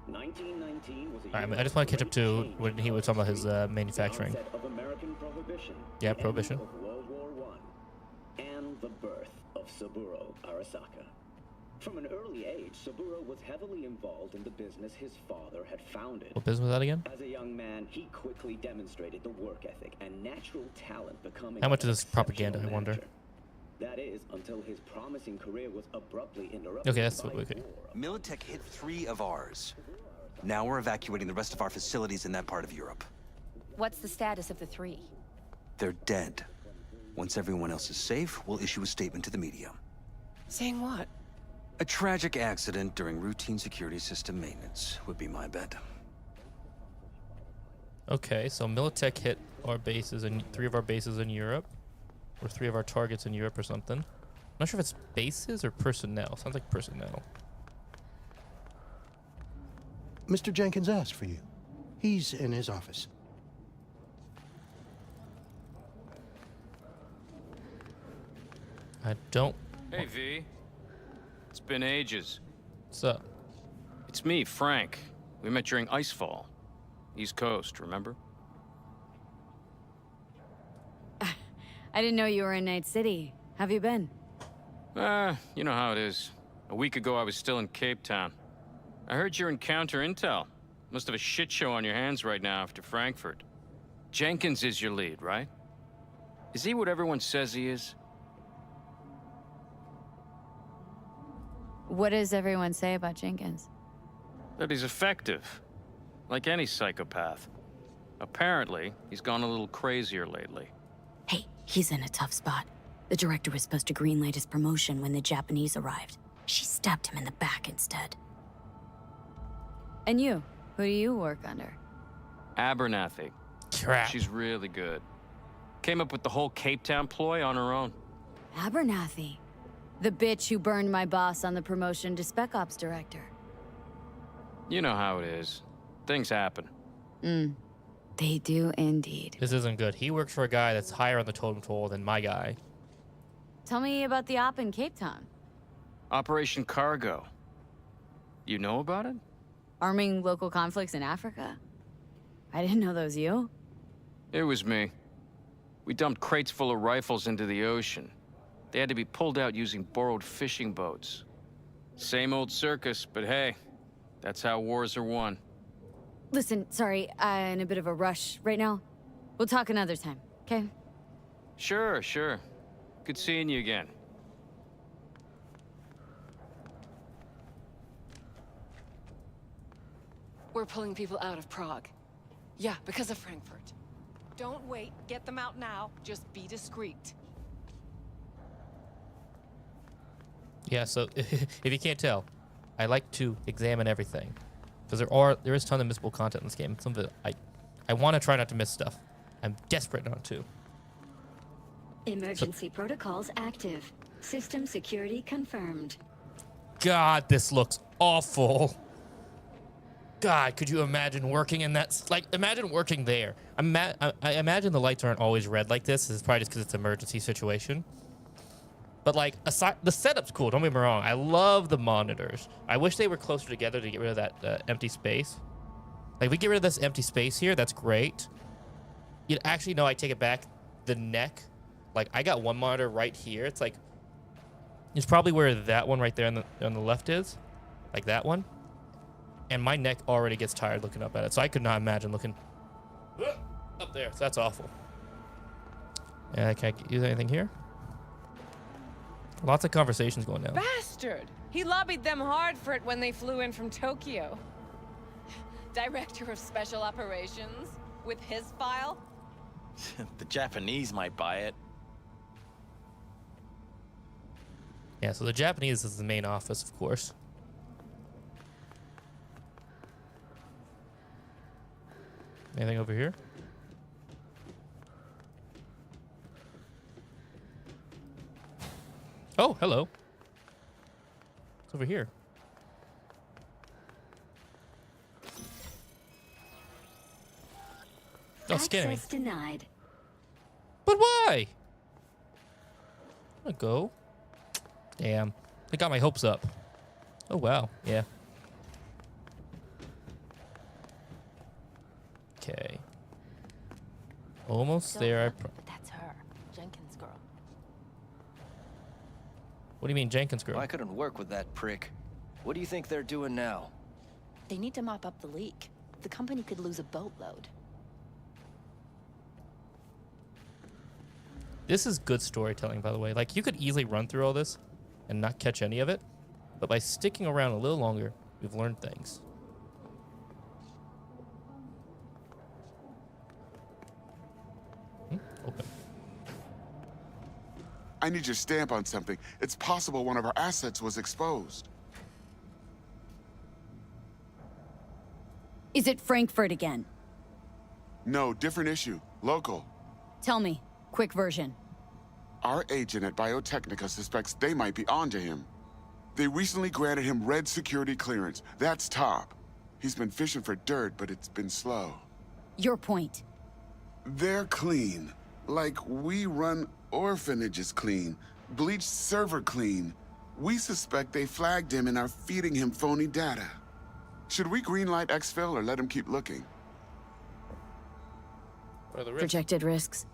1919 was a Alright, I just want to catch up to when he was talking about his manufacturing. The onset of American Prohibition, Yeah, the Prohibition. end of World War I, and the birth of Saburo Arasaka. From an early age, Saburo was heavily involved in the business his father had founded. What business was that again? As a young man, he quickly demonstrated the work ethic and natural talent becoming How much an is this propaganda, I exceptional wonder? manager. That is, until his promising career was abruptly interrupted. Okay, that's by what we war. Militech hit 3 of ours. Now we're evacuating the rest of our facilities in that part of Europe. What's the status of the 3? They're dead. Once everyone else is safe, we'll issue a statement to the media. Saying what? A tragic accident during routine security system maintenance would be my bet. Okay, so Militech hit our bases and 3 of our bases in Europe, or 3 of our targets in Europe or something. I'm not sure if it's bases or personnel. Sounds like personnel. Mr. Jenkins asked for you. He's in his office. I don't... Hey, V. It's been ages. What's up? It's me, Frank. We met during Icefall. East Coast, remember? I didn't know you were in Night City. Have you been? You know how it is. A week ago, I was still in Cape Town. I heard you're in counter intel. Must have a shit show on your hands right now after Frankfurt. Jenkins is your lead, right? Is he what everyone says he is? What does everyone say about Jenkins? That he's effective. Like any psychopath. Apparently, he's gone a little crazier lately. Hey, he's in a tough spot. The director was supposed to greenlight his promotion when the Japanese arrived. She stabbed him in the back instead. And you? Who do you work under? Abernathy. Crap. She's really good. Came up with the whole Cape Town ploy on her own. Abernathy. The bitch who burned my boss on the promotion to Spec Ops director. You know how it is. Things happen. They do indeed. This isn't good. He works for a guy that's higher on the totem pole than my guy. Tell me about the op in Cape Town. Operation Cargo. You know about it? Arming local conflicts in Africa? I didn't know that was you. It was me. We dumped crates full of rifles into the ocean. They had to be pulled out using borrowed fishing boats. Same old circus, but hey, that's how wars are won. Listen, sorry, I'm in a bit of a rush right now. We'll talk another time, okay? Sure, sure. Good seeing you again. We're pulling people out of Prague. Yeah, because of Frankfurt. Don't wait. Get them out now. Just be discreet. Yeah, so if you can't tell, I like to examine everything. Because there is a ton of missable content in this game. Some of it, I want to try not to miss stuff. I'm desperate not to. Emergency protocols active. System security confirmed. God, this looks awful. God, could you imagine working in that? Like, imagine working there. I imagine the lights aren't always red like this. This is probably just because it's an emergency situation. But like, aside, the setup's cool. Don't get me wrong. I love the monitors. I wish they were closer together to get rid of that empty space. Like, if we get rid of this empty space here, that's great. You'd actually know. I take it back. The neck, like, I got one monitor right here. It's like, it's probably where that one right there on the left is, like that one. And my neck already gets tired looking up at it, so I could not imagine looking up there. So that's awful. Yeah, I can't use anything here. Lots of conversations going down. Bastard! He lobbied them hard for it when they flew in from Tokyo. Director of Special Operations? With his file? The Japanese might buy it. Yeah, so the Japanese is the main office, of course. Anything over here? Oh, hello. It's over here. Oh, scanning me. Access denied. But why? I'm gonna go. Damn. I got my hopes up. Oh, wow. Yeah. Okay. Almost there. That's her. Jenkins' girl. What do you mean, Jenkins' girl? I couldn't work with that prick. What do you think they're doing now? They need to mop up the leak. The company could lose a boatload. This is good storytelling, by the way. Like, you could easily run through all this and not catch any of it. But by sticking around a little longer, we've learned things. Open. I need your stamp on something. It's possible one of our assets was exposed. Is it Frankfurt again? No, different issue. Local. Tell me. Quick version. Our agent at Biotechnica suspects they might be onto him. They recently granted him red security clearance. That's top. He's been fishing for dirt, but it's been slow. Your point. They're clean. Like we run orphanages clean. Bleached server clean. We suspect they flagged him and are feeding him phony data. Should we greenlight exfil or let him keep looking? What are the risks? Projected risks.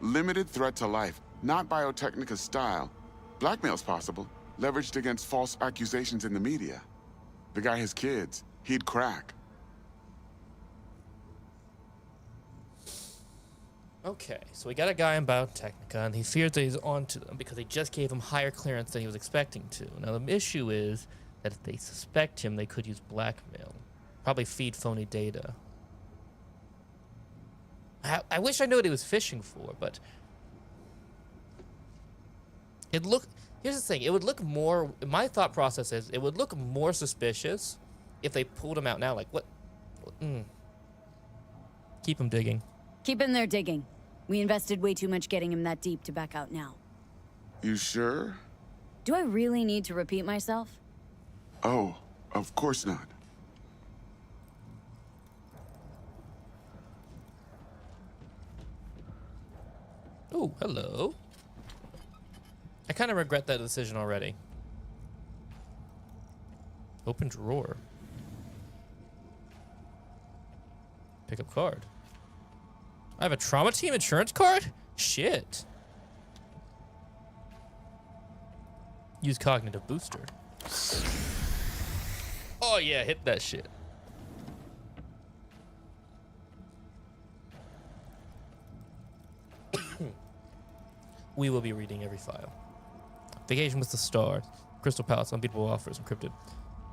Limited threat to life. Not Biotechnica's style. Blackmail's possible. Leveraged against false accusations in the media. The guy has kids. He'd crack. Okay, so we got a guy in Biotechnica, and he fears that he's onto them because they just gave him higher clearance than he was expecting to. Now, the issue is that if they suspect him, they could use blackmail. Probably feed phony data. I wish I knew what he was fishing for, but... Here's the thing, it would look more... My thought process is, it would look more suspicious if they pulled him out now. Like, what? Keep him digging. Keep him there digging. We invested way too much getting him that deep to back out now. You sure? Do I really need to repeat myself? Oh, of course not. Oh, hello. I kind of regret that decision already. Open drawer. Pick up card. I have a trauma team insurance card? Shit. Use cognitive booster. Oh yeah, hit that shit. We will be reading every file. Vacation with the Stars. Crystal Palace. Unbeatable offers. Encrypted.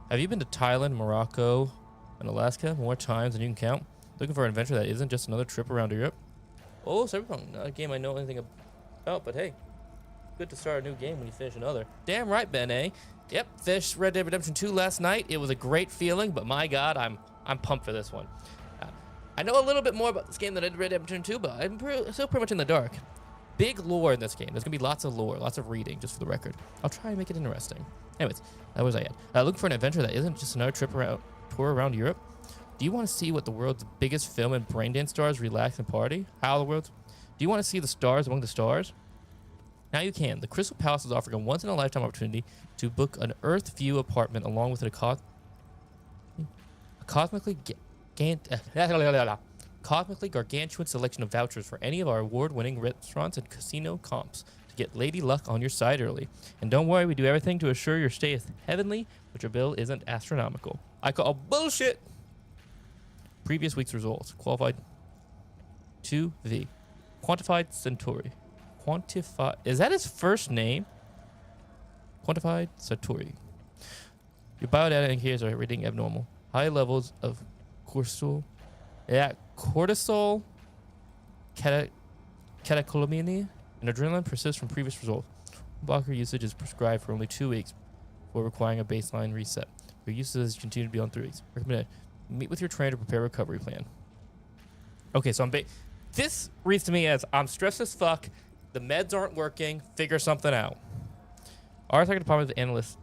Have you been to Thailand, Morocco, and Alaska more times than you can count? Looking for an adventure that isn't just another trip around Europe? Oh, Cyberpunk. Not a game I know anything about, but hey. Good to start a new game when you finish another. Damn right, Ben, eh? Yep, finished Red Dead Redemption 2 last night. It was a great feeling, but my God, I'm pumped for this one. I know a little bit more about this game than I did Red Dead Redemption 2, but I'm still pretty much in the dark. Big lore in this game. There's gonna be lots of lore, lots of reading, just for the record. I'll try and make it interesting. Anyways, that was I at. Looking for an adventure that isn't just another tour around Europe. Do you want to see what the world's biggest film and braindance stars relax and party? How the world? Do you want to see the stars among the stars? Now you can. The Crystal Palace is offering a once-in-a-lifetime opportunity to book an Earth View apartment along with a cosmically gargantuan selection of vouchers for any of our award-winning restaurants and casino comps to get Lady Luck on your side early. And don't worry, we do everything to assure your stay is heavenly, but your bill isn't astronomical. I call bullshit. Previous week's results. Qualified 2V. Quantified Centauri. Is that his first name? Quantified Centauri. Your biodata indicators are reading abnormal. High levels of cortisol, catecholamine, and adrenaline persist from previous results. Blocker usage is prescribed for only 2 weeks before requiring a baseline reset. Your usage has continued beyond 3 weeks. Recommended. Meet with your trainer to prepare a recovery plan. Okay, so this reads to me as I'm stressed as fuck. The meds aren't working. Figure something out. Our second department of analysts.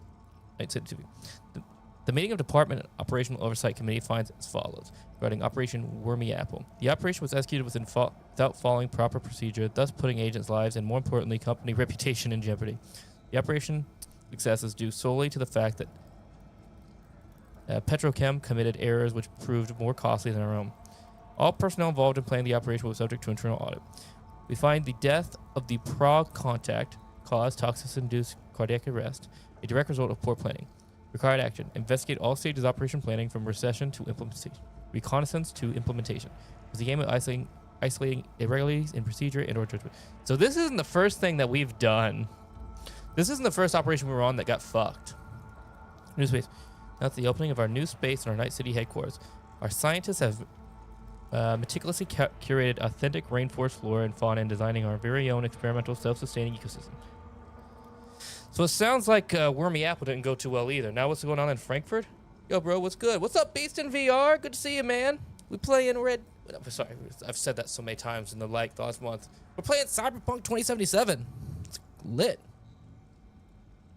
The meeting of Department Operational Oversight Committee finds as follows regarding Operation Wormy Apple. The operation was executed without following proper procedure, thus putting agents' lives and, more importantly, company reputation in jeopardy. The operation success is due solely to the fact that Petrochem committed errors which proved more costly than our own. All personnel involved in planning the operation were subject to internal audit. We find the death of the Prague contact caused toxicity-induced cardiac arrest, a direct result of poor planning. Required action. Investigate all stages of operation planning from recession to implementation. Reconnaissance to implementation. It was a game of isolating irregularities in procedure and or judgment. So this isn't the first thing that we've done. This isn't the first operation we were on that got fucked. New space. Now, at the opening of our new space in our Night City headquarters, our scientists have Meticulously curated authentic rainforest flora and fauna and designing our very own experimental self-sustaining ecosystem. So it sounds like Wormy Apple didn't go too well either. Now what's going on in Frankfurt? Yo, bro, what's good? What's up, Beast in VR? Good to see you, man. We playing sorry, I've said that so many times in the last month. We're playing Cyberpunk 2077. It's lit.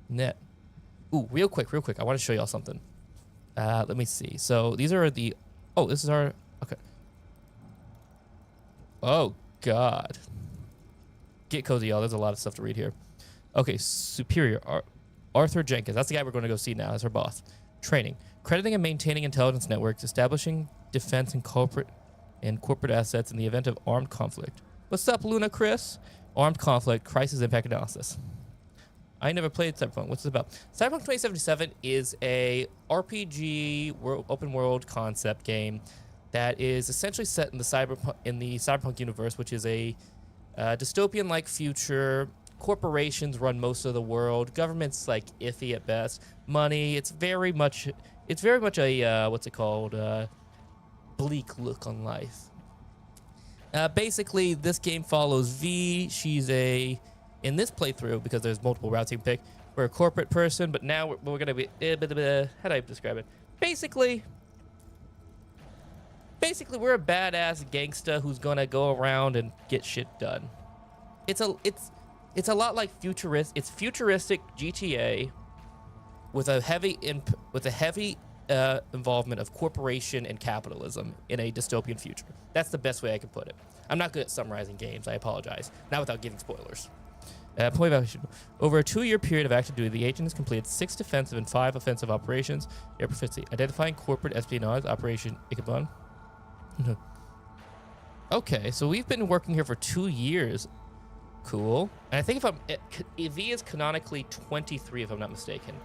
Net. Ooh, real quick. I want to show y'all something. Let me see. So these are the... Oh, this is our... Okay. Oh, God. Get cozy, y'all. There's a lot of stuff to read here. Okay, Superior. Arthur Jenkins. That's the guy we're going to go see now. That's our boss. Training. Crediting and maintaining intelligence networks. Establishing defense and corporate assets in the event of armed conflict. What's up, Luna Chris? Armed conflict. Crisis impact analysis. I never played Cyberpunk. What's it about? Cyberpunk 2077 is a RPG open world concept game that is essentially set in the Cyberpunk universe, which is a dystopian-like future. Corporations run most of the world. Government's like iffy at best. Money. It's very much a what's it called? Bleak look on life. Basically, this game follows V. She's in this playthrough, because there's multiple routes you can pick, we're a corporate person, but now we're gonna be how do I describe it? Basically, we're a badass gangsta who's gonna go around and get shit done. It's a lot like futuristic GTA with a heavy involvement of corporation and capitalism in a dystopian future. That's the best way I can put it. I'm not good at summarizing games. I apologize. Not without giving spoilers. Point evaluation. Over a 2-year period of active duty, the agent has completed 6 defensive and 5 offensive operations. Air proficiency. Identifying corporate espionage. Operation Ichabod. Okay, so we've been working here for 2 years. Cool. And I think V is canonically 23, if I'm not mistaken.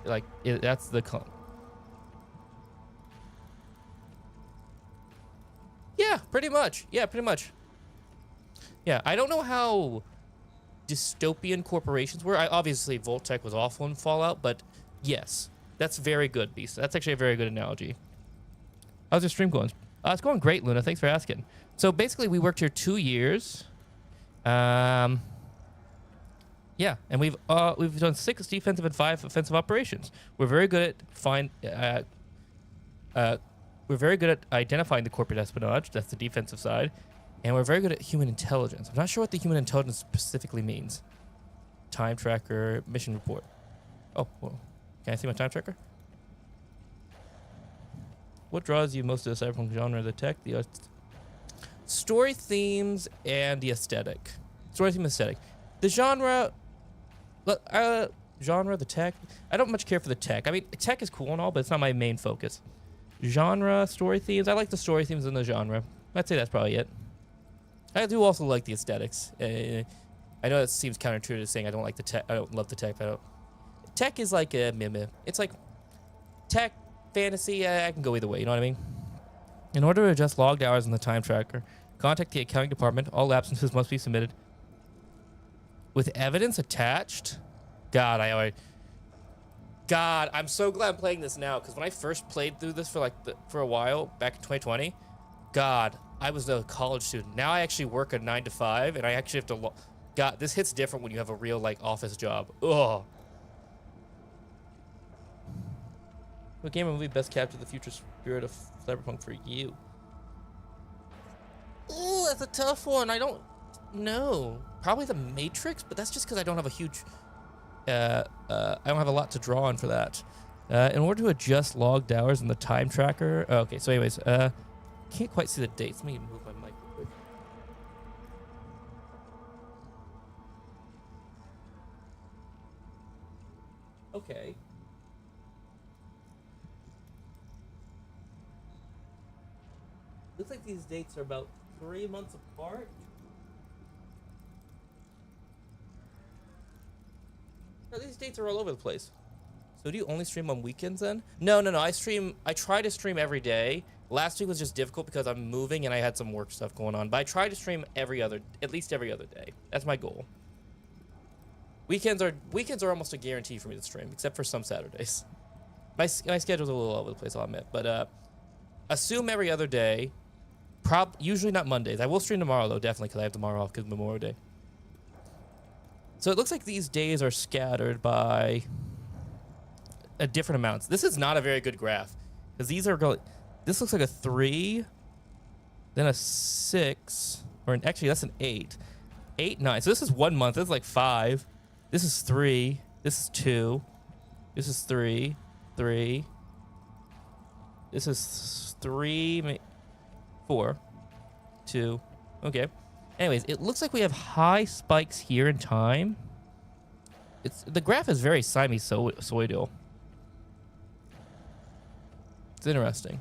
That's the Yeah, pretty much. Yeah, I don't know how dystopian corporations were. Obviously, Voltec was awful in Fallout, but yes, that's very good, Beast. That's actually a very good analogy. How's your stream going? It's going great, Luna. Thanks for asking. So basically, we worked here 2 years. Yeah, and we've done 6 defensive and 5 offensive operations. We're very good at identifying the corporate espionage. That's the defensive side. And we're very good at human intelligence. I'm not sure what the human intelligence specifically means. Time tracker, mission report. Oh, well, can I see my time tracker? What draws you most to the Cyberpunk genre? The tech, the story themes, and the aesthetic. Story theme, aesthetic. The genre, the tech. I don't much care for the tech. I mean, tech is cool and all, but it's not my main focus. Genre, story themes. I like the story themes in the genre. I'd say that's probably it. I do also like the aesthetics. I know that seems counterintuitive to saying I don't like the tech. I don't love the tech. Tech is like a meh. It's like tech, fantasy. I can go either way. You know what I mean? In order to adjust logged hours in the time tracker, contact the accounting department. All absences must be submitted with evidence attached. God, I'm so glad I'm playing this now, because when I first played through this for a while back in 2020, God, I was a college student. Now I actually work a 9 to 5, and I actually have to. God, this hits different when you have a real office job. Ugh. What game or movie best captured the future spirit of Cyberpunk for you? Ooh, that's a tough one. I don't know. Probably The Matrix, but that's just because I don't have a huge. I don't have a lot to draw on for that. In order to adjust logged hours in the time tracker. Okay, so anyways, can't quite see the dates. Let me move my mic real quick. Okay. Looks like these dates are about 3 months apart. No, these dates are all over the place. So do you only stream on weekends then? No. I try to stream every day. Last week was just difficult because I'm moving and I had some work stuff going on. But I try to stream at least every other day. That's my goal. Weekends are almost a guarantee for me to stream, except for some Saturdays. My schedule's a little all over the place, I'll admit. But assume every other day. Usually not Mondays. I will stream tomorrow though, definitely, because I have tomorrow off because Memorial Day. So it looks like these days are scattered by different amounts. This is not a very good graph because these are going. This looks like a 3, then a 6, or actually that's an 8, 8, 9. So this is 1 month. This is like 5. This is 3. This is 2. This is 3, 3. This is 3, 4, 2. Okay. Anyways, it looks like we have high spikes here in time. The graph is very sinusoidal. It's interesting.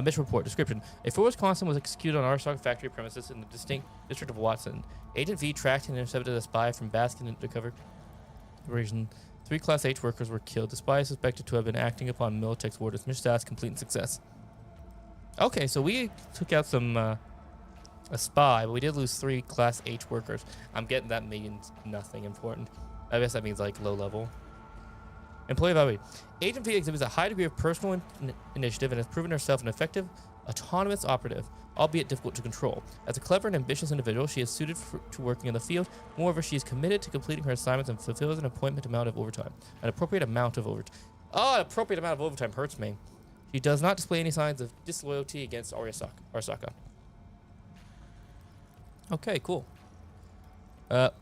Mission report description: a full Wisconsin was executed on Arstock factory premises in the distinct district of Watson. Agent V tracked and intercepted a spy from Baskin undercover region. 3 Class H workers were killed. The spy is suspected to have been acting upon Militech's orders. Mission task complete and success. Okay, so we took out a spy, but we did lose 3 Class H workers. I'm getting that means nothing important. I guess that means like low level. Employee evaluation. Agent V exhibits a high degree of personal initiative and has proven herself an effective, autonomous operative, albeit difficult to control. As a clever and ambitious individual, she is suited to working in the field. Moreover, she is committed to completing her assignments and fulfills an appointment amount of overtime. An appropriate amount of overtime. Oh, an appropriate amount of overtime hurts me. She does not display any signs of disloyalty against Arasaka. Okay, cool.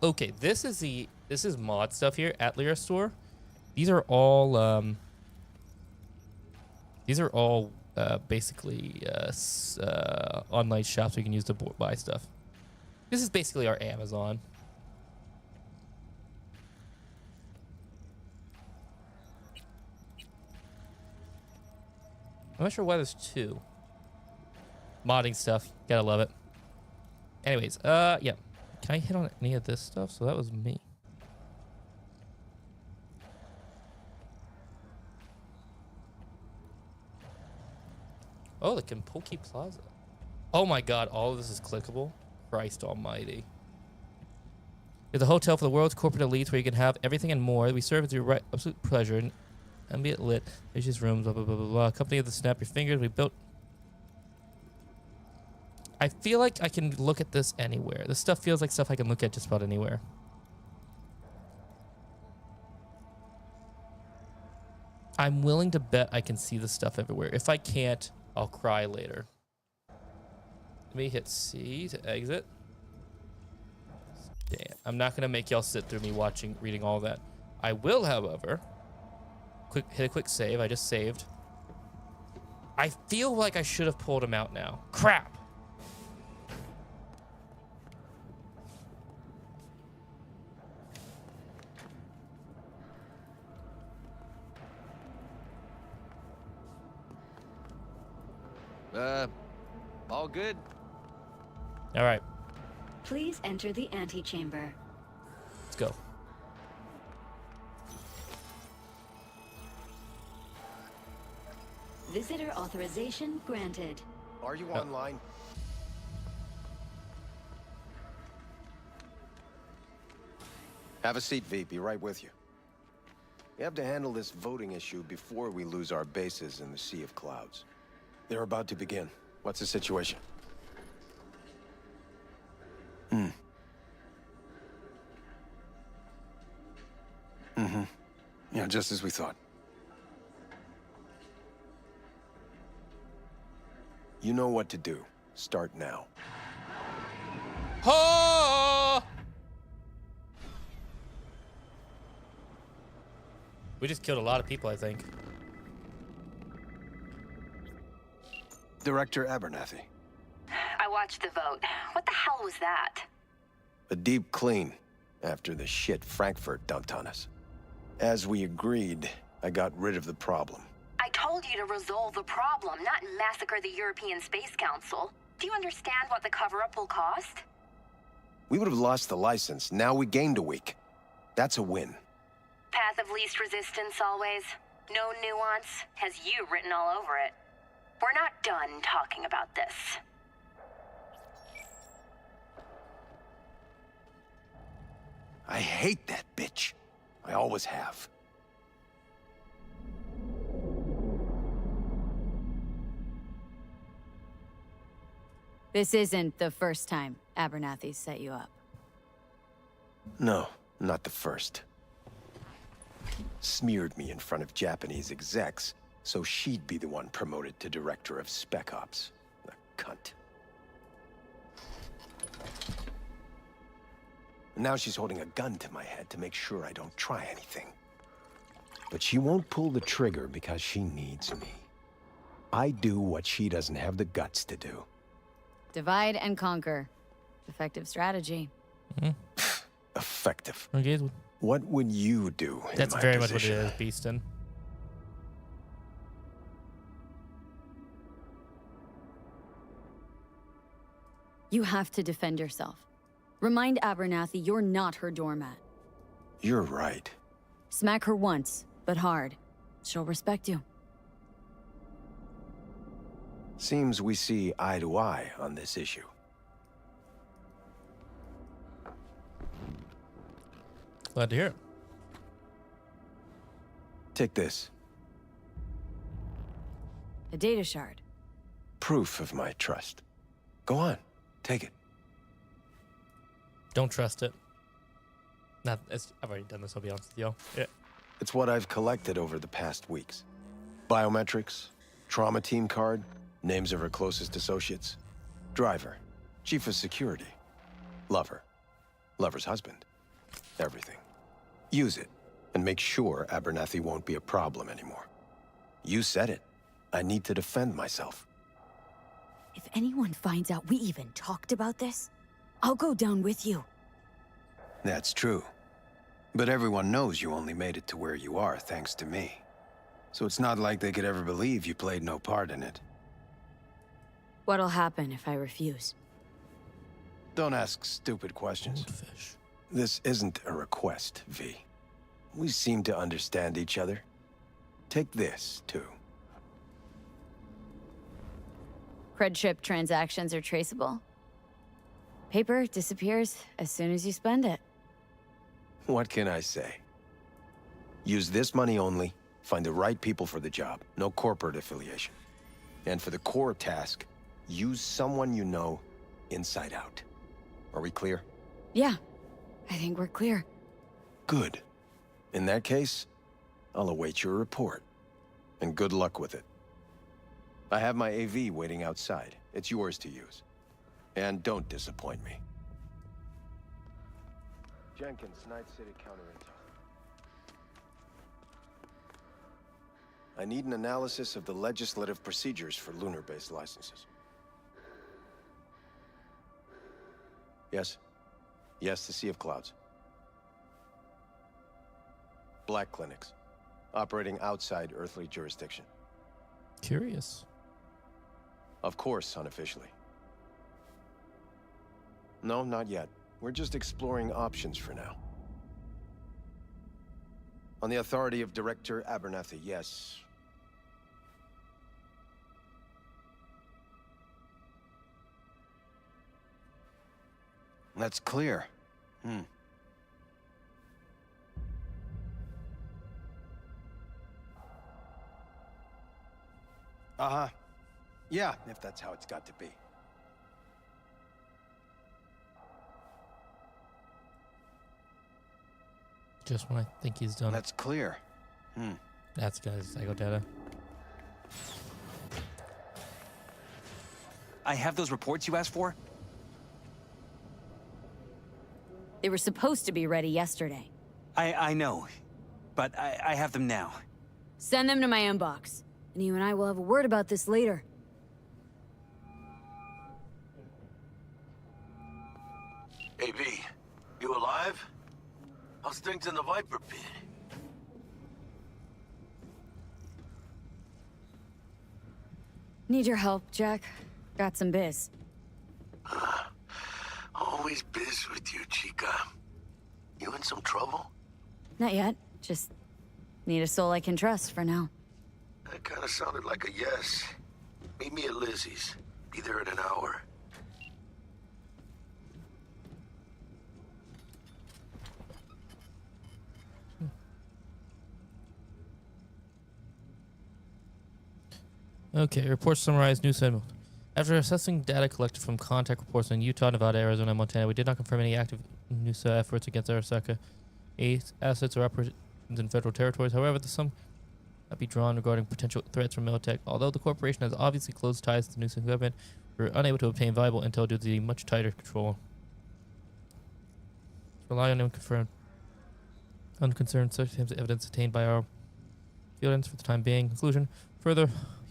Okay, this is mod stuff here at Lyra store. These are all basically online shops we can use to buy stuff. This is basically our Amazon. I'm not sure why there's 2. Modding stuff, gotta love it. Anyways, yeah. Can I hit on any of this stuff? So that was me. Oh, the Kentucky Plaza. Oh my god, all of this is clickable? Christ almighty. It's a hotel for the world's corporate elites where you can have everything and more. We serve at your right absolute pleasure and be it lit. There's just rooms, blah, blah, blah, blah, blah. Company of the snap your fingers. We built... I feel like I can look at this anywhere. This stuff feels like stuff I can look at just about anywhere. I'm willing to bet I can see the stuff everywhere. If I can't, I'll cry later. Let me hit C to exit. Damn, I'm not gonna make y'all sit through me reading all that. I will, however, hit a quick save. I just saved. I feel like I should have pulled him out now. Crap. All good? All right. Please enter the antechamber. Let's go. Visitor authorization granted. Are you online? Have a seat, V. Be right with you. We have to handle this voting issue before we lose our bases in the Sea of Clouds. They're about to begin. What's the situation? Yeah, just as we thought. You know what to do. Start now. Oh! We just killed a lot of people, I think. Director Abernathy. I watched the vote. What the hell was that? A deep clean after the shit Frankfurt dumped on us. As we agreed, I got rid of the problem. I told you to resolve the problem, not massacre the European Space Council. Do you understand what the cover-up will cost? We would have lost the license. Now we gained a week. That's a win. Path of least resistance always. No nuance. Has you written all over it. We're not done talking about this. I hate that bitch. I always have. This isn't the first time Abernathy set you up. No, not the first. Smeared me in front of Japanese execs, so she'd be the one promoted to director of Spec Ops. The cunt. Now she's holding a gun to my head to make sure I don't try anything. But she won't pull the trigger because she needs me. I do what she doesn't have the guts to do. Divide and conquer. Effective strategy. Effective. Okay. What would you do in That's my very position? much what it is, Beaston. You have to defend yourself. Remind Abernathy you're not her doormat. You're right. Smack her once, but hard. She'll respect you. Seems we see eye to eye on this issue. Glad to hear it. Take this. A data shard. Proof of my trust. Go on, take it. Don't trust it. I've already done this, I'll be honest with you. Yeah. It's what I've collected over the past weeks. Biometrics, trauma team card, names of her closest associates, driver, chief of security, lover, lover's husband, everything. Use it, and make sure Abernathy won't be a problem anymore. You said it. I need to defend myself. If anyone finds out we even talked about this, I'll go down with you. That's true. But everyone knows you only made it to where you are thanks to me. So it's not like they could ever believe you played no part in it. What'll happen if I refuse? Don't ask stupid questions. Goldfish. This isn't a request, V. We seem to understand each other. Take this, too. Cred ship transactions are traceable. Paper disappears as soon as you spend it. What can I say? Use this money only, find the right people for the job, no corporate affiliation. And for the core task, use someone you know inside out. Are we clear? Yeah, I think we're clear. Good. In that case, I'll await your report. And good luck with it. I have my AV waiting outside. It's yours to use. And don't disappoint me. Jenkins, Night City Counterintel. I need an analysis of the legislative procedures for lunar-based licenses. Yes? Yes, the Sea of Clouds. Black clinics. Operating outside earthly jurisdiction. Curious. Of course, unofficially. No, not yet. We're just exploring options for now. On the authority of Director Abernathy, yes. That's clear. Uh-huh. Yeah, if that's how it's got to be. Just when I think he's done. That's clear. That's gonna psycho data. I have those reports you asked for? They were supposed to be ready yesterday. I know, but I have them now. Send them to my inbox, and you and I will have a word about this later. Hey, V, you alive? How's things in the Viper pit? Need your help, Jack. Got some biz. Always biz with you, Chica. You in some trouble? Not yet. Just need a soul I can trust for now. That kind of sounded like a yes. Meet me at Lizzie's. Be there in an hour. Okay, reports summarize new segment. After assessing data collected from contact reports in Utah, Nevada, Arizona, and Montana, we did not confirm any active NUSA efforts against Arasaka assets or operations in federal territories. However, the sum not be drawn regarding potential threats from Militech. Although the corporation has obviously close ties to the NUSA government, we were unable to obtain viable intel due to the much tighter control. Rely on unconcerned circumstances evidence attained by our field for the time being. Conclusion: further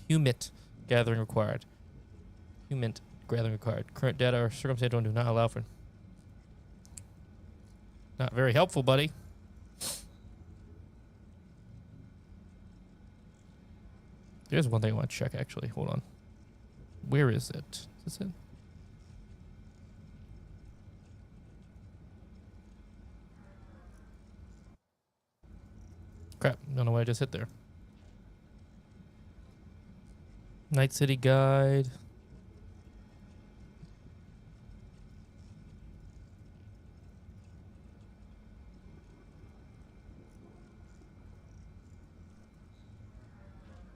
HUMINT gathering required. HUMINT gathering required. Current data or circumstantial do not allow for. Not very helpful, buddy. There's one thing I want to check, actually. Hold on. Where is it? Is this it? Crap. Don't know why I just hit there. Night City Guide.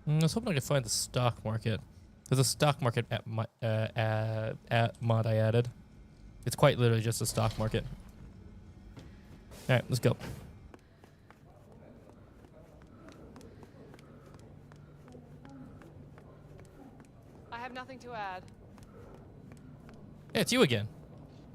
I was hoping I could find the stock market. There's a stock market at mod I added. It's quite literally just a stock market. All right, let's go. I have nothing to add. Hey, it's you again.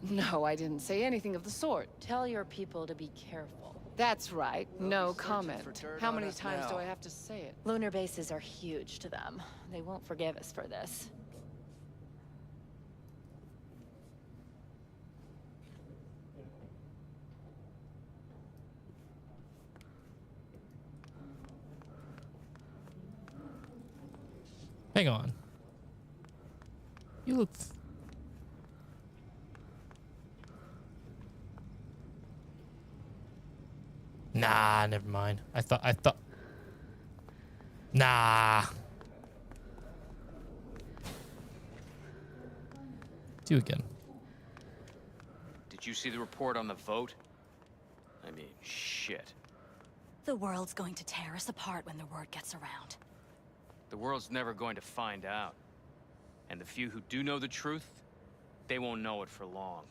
No, I didn't say anything of the sort. Tell your people to be careful. That's right. No comment. How many times do I have to say it? Lunar bases are huge to them. They won't forgive us for this. Hang on. You look... Nah, never mind. I thought... Nah. It's you again. Did you see the report on the vote? I mean, shit. The world's going to tear us apart when the word gets around. The world's never going to find out. And the few who do know the truth, they won't know it for long.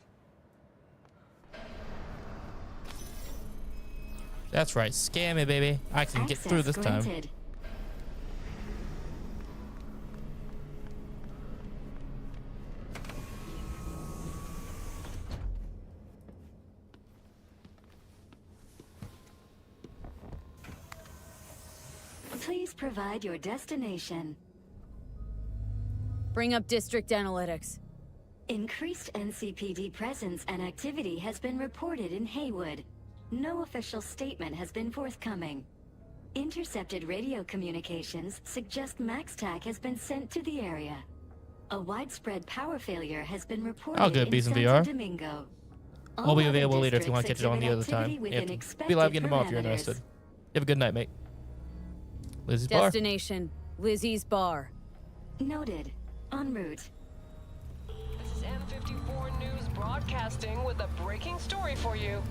That's right. Scam me, baby. I can get through this time. Please provide your destination. Bring up district analytics. Increased NCPD presence and activity has been reported in Haywood. No official statement has been forthcoming. Intercepted radio communications suggest MaxTac has been sent to the area. A widespread power failure has been reported in Santo Domingo. I'll be available later if you want to catch it on the other time. Be live again tomorrow if you're interested. Have a good night, mate. Lizzie's Bar. Destination, Lizzie's Bar. Noted. En route. This is N54 News broadcasting with a breaking story for you.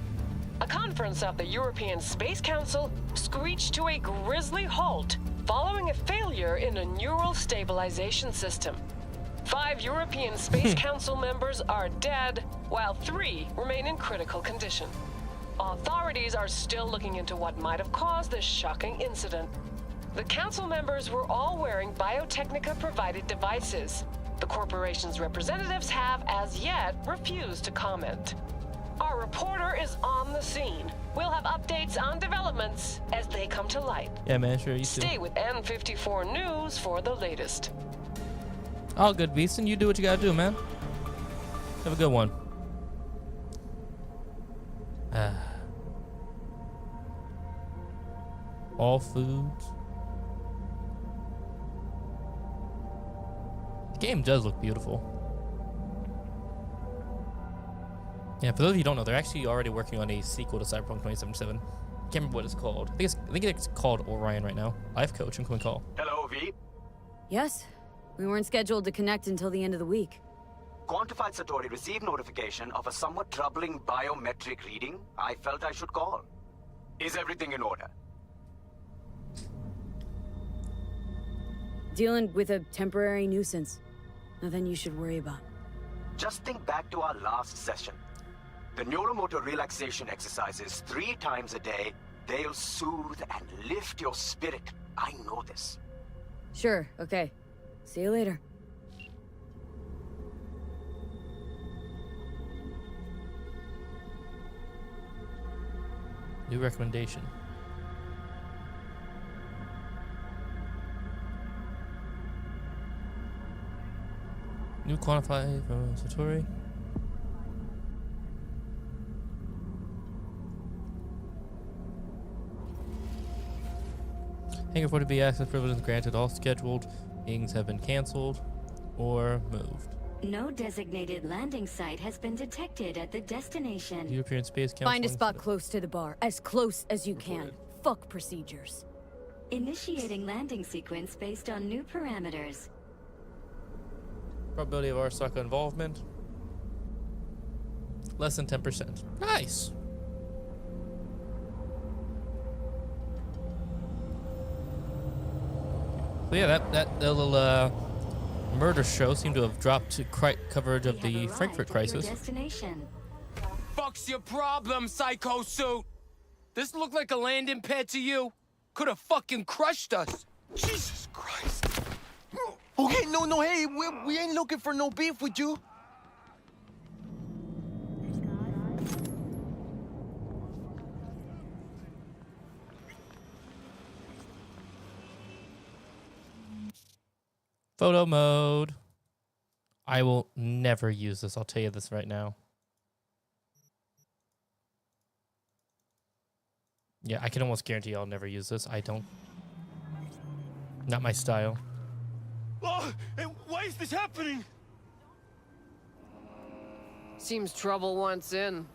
A conference of the European Space Council screeched to a grisly halt following a failure in a neural stabilization system. 5 European Space Council members are dead, while 3 remain in critical condition. Authorities are still looking into what might have caused this shocking incident. The council members were all wearing Biotechnica-provided devices. The corporation's representatives have, as yet, refused to comment. Our reporter is on the scene. We'll have updates on developments as they come to light. Yeah, man, sure, you Stay too. with N54 News for the latest. All good, Beeston. You do what you gotta do, man. Have a good one. All foods. The game does look beautiful. Yeah, for those of you who don't know, they're actually already working on a sequel to Cyberpunk 2077. Can't remember what it's called. I think it's called Orion right now. Life Coach, incoming call. Hello, V. Yes. We weren't scheduled to connect until the end of the week. Quantified Satori received notification of a somewhat troubling biometric reading. I felt I should call. Is everything in order? Dealing with a temporary nuisance. Nothing you should worry about. Just think back to our last session. The neuromotor relaxation exercises 3 times a day. They'll soothe and lift your spirit. I know this. Sure, okay. See you later. New recommendation. New quantify from Satori. Hangar 40B access privileges granted. All scheduled meetings have been canceled or moved. No designated landing site has been detected at the destination. European Space Council. Find a spot close to the bar. As close as you can. Fuck procedures. Initiating landing sequence based on new parameters. Probability of Arasaka involvement. Less than 10%. Nice. So yeah, that little murder show seemed to have dropped to coverage of the Frankfurt crisis. Fuck's your problem, Psycho Suit? This looked like a landing pad to you? Could have fucking crushed us. Jesus Christ. Okay, no, hey, we ain't looking for no beef with you. Photo mode. I will never use this. I'll tell you this right now. Yeah, I can almost guarantee I'll never use this. I don't. Not my style. Oh, and why is this happening? Seems trouble wants in.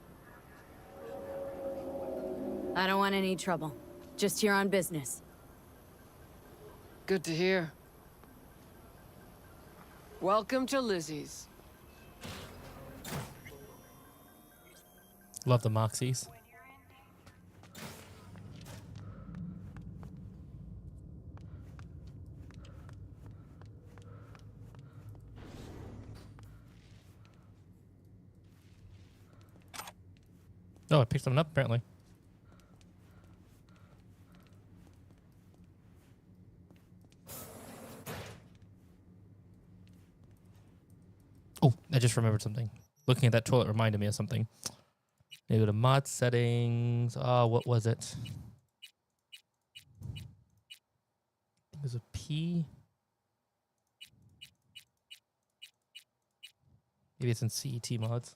I don't want any trouble. Just here on business. Good to hear. Welcome to Lizzie's. Love the Moxies. Oh, I picked something up apparently. Oh, I just remembered something. Looking at that toilet reminded me of something. Maybe go to mod settings. Oh, what was it? It was a P. Maybe it's in CET mods.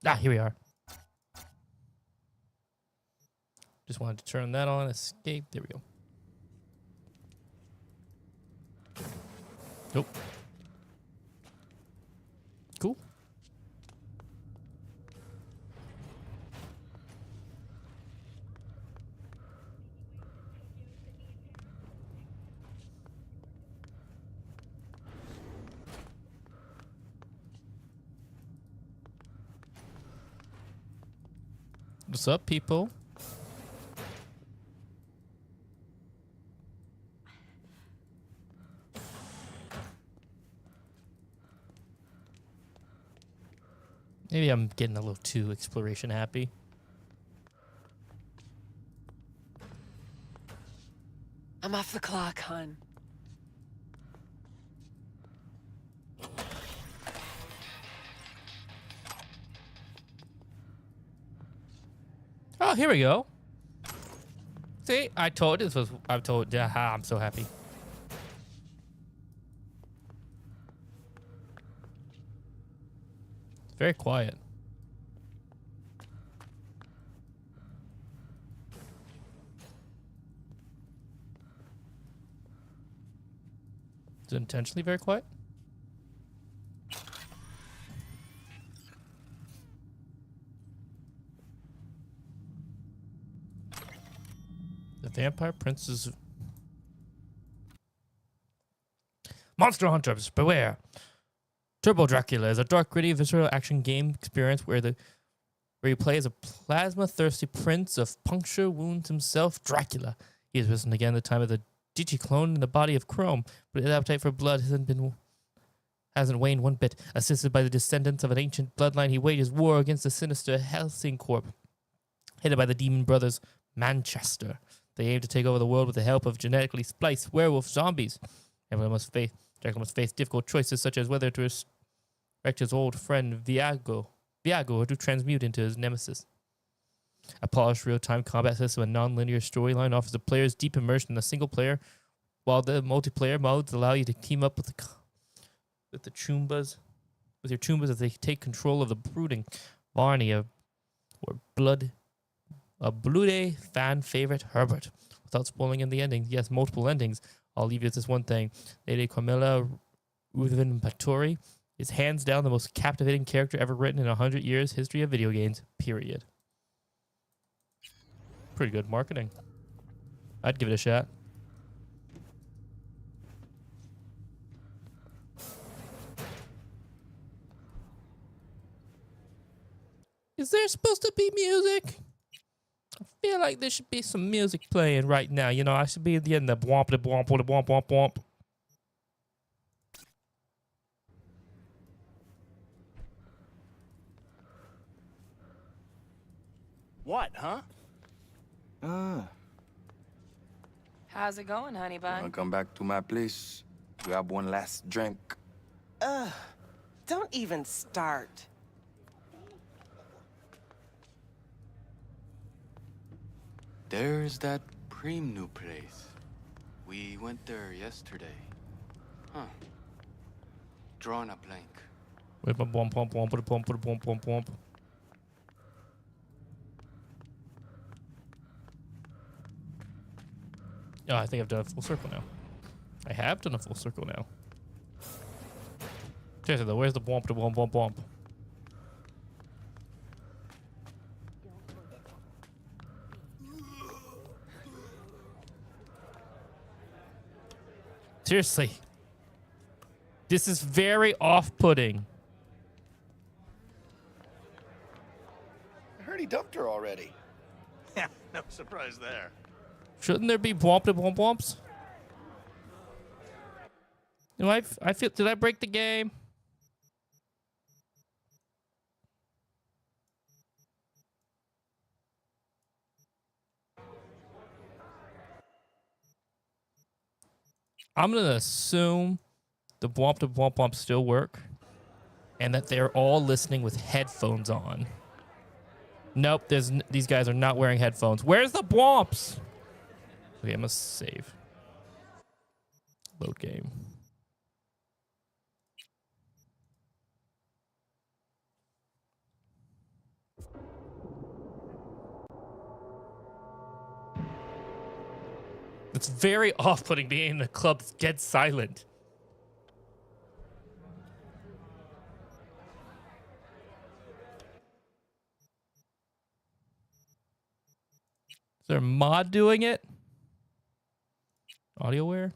Ah, here we are. Just wanted to turn that on. Escape. There we go. Nope. Cool. What's up, people? Maybe I'm getting a little too exploration happy. I'm off the clock, hon. Oh, here we go. See, I told you this was. I told. Yeah, I'm so happy. It's very quiet. Is it intentionally very quiet? The Vampire Prince's Monster Hunters, beware! Turbo Dracula is a dark, gritty, visceral action game experience where where he plays a plasma-thirsty prince of puncture wounds himself, Dracula. He has risen again at the time of the digiclone in the body of Chrome, but his appetite for blood hasn't waned one bit. Assisted by the descendants of an ancient bloodline, he wages war against the sinister Helsing Corp, headed by the demon brothers Manchester. They aim to take over the world with the help of genetically spliced werewolf zombies. Dracula must face difficult choices such as whether to resurrect his old friend Viago or to transmute into his nemesis. A polished real-time combat system and non-linear storyline offers the players deep immersion in the single player, while the multiplayer modes allow you to team up with your Chumbas as they take control of the brooding Barney a bloody fan favorite Herbert. Without spoiling in the ending, yes, multiple endings. I'll leave you with this one thing: Lady Carmilla Ruthven Patori is hands down the most captivating character ever written in 100 years history of video games. Period. Pretty good marketing. I'd give it a shot. Is there supposed to be music? I feel like there should be some music playing right now. You know, I should be at the end of womp de womp de womp womp womp. What, huh? How's it going, honey bun? Wanna come back to my place? Grab one last drink. Don't even start. There's that Preem new place. We went there yesterday. Huh. Drawing a blank. Wait, womp womp womp womp womp womp womp womp. Oh, I think I've done a full circle now. I have done a full circle now. Seriously though, where's the womp to womp womp womp? Seriously. This is very off-putting. I heard he dumped her already. Yeah, no surprise there. Shouldn't there be womp to womp womps? No, I feel. Did I break the game? I'm gonna assume the womp to womp womps still work, and that they're all listening with headphones on. Nope, these guys are not wearing headphones. Where's the womps? Okay, I must save. Load game. It's very off-putting being in the club dead silent. Is there a mod doing it? AudioWare?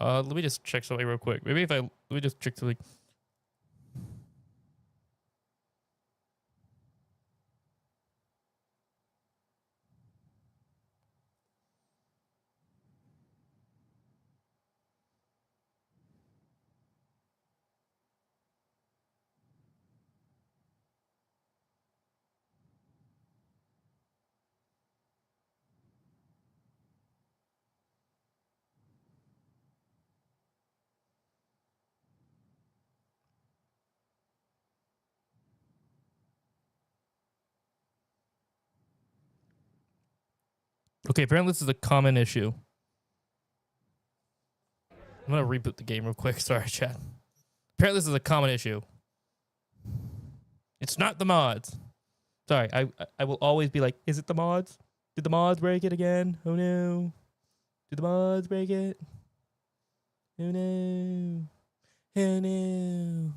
Let me just check something real quick. Let me just check something. Okay, apparently this is a common issue. I'm gonna reboot the game real quick. Sorry, chat. Apparently this is a common issue. It's not the mods. Sorry, I will always be like, is it the mods? Did the mods break it again? Oh no. Did the mods break it? Oh no. Oh no.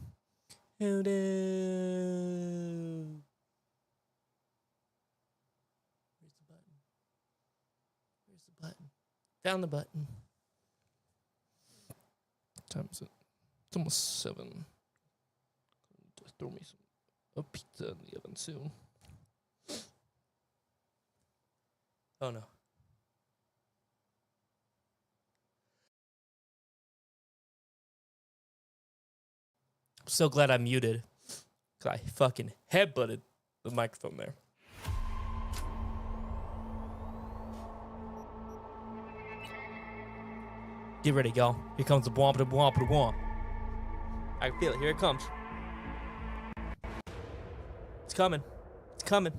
Oh no. Found the button. What time is it? It's almost 7. Just throw me a pizza in the oven soon. Oh no. I'm so glad I muted. 'Cause I fucking headbutted the microphone there. Get ready, y'all. Here comes the womp da womp da womp. I can feel it. Here it comes. It's coming. It's coming.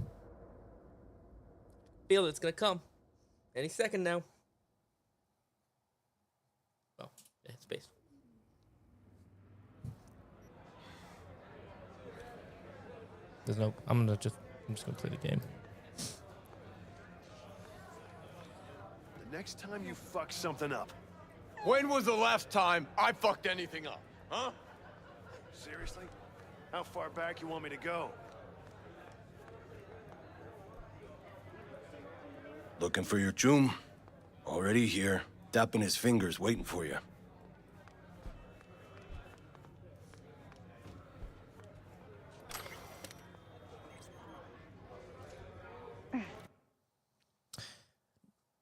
Feel it. It's gonna come. Any second now. Oh, yeah, space. There's no. I'm just gonna play the game. The next time you fuck something up. When was the last time I fucked anything up, huh? Seriously? How far back you want me to go? Looking for your chum? Already here. Tapping his fingers, waiting for you.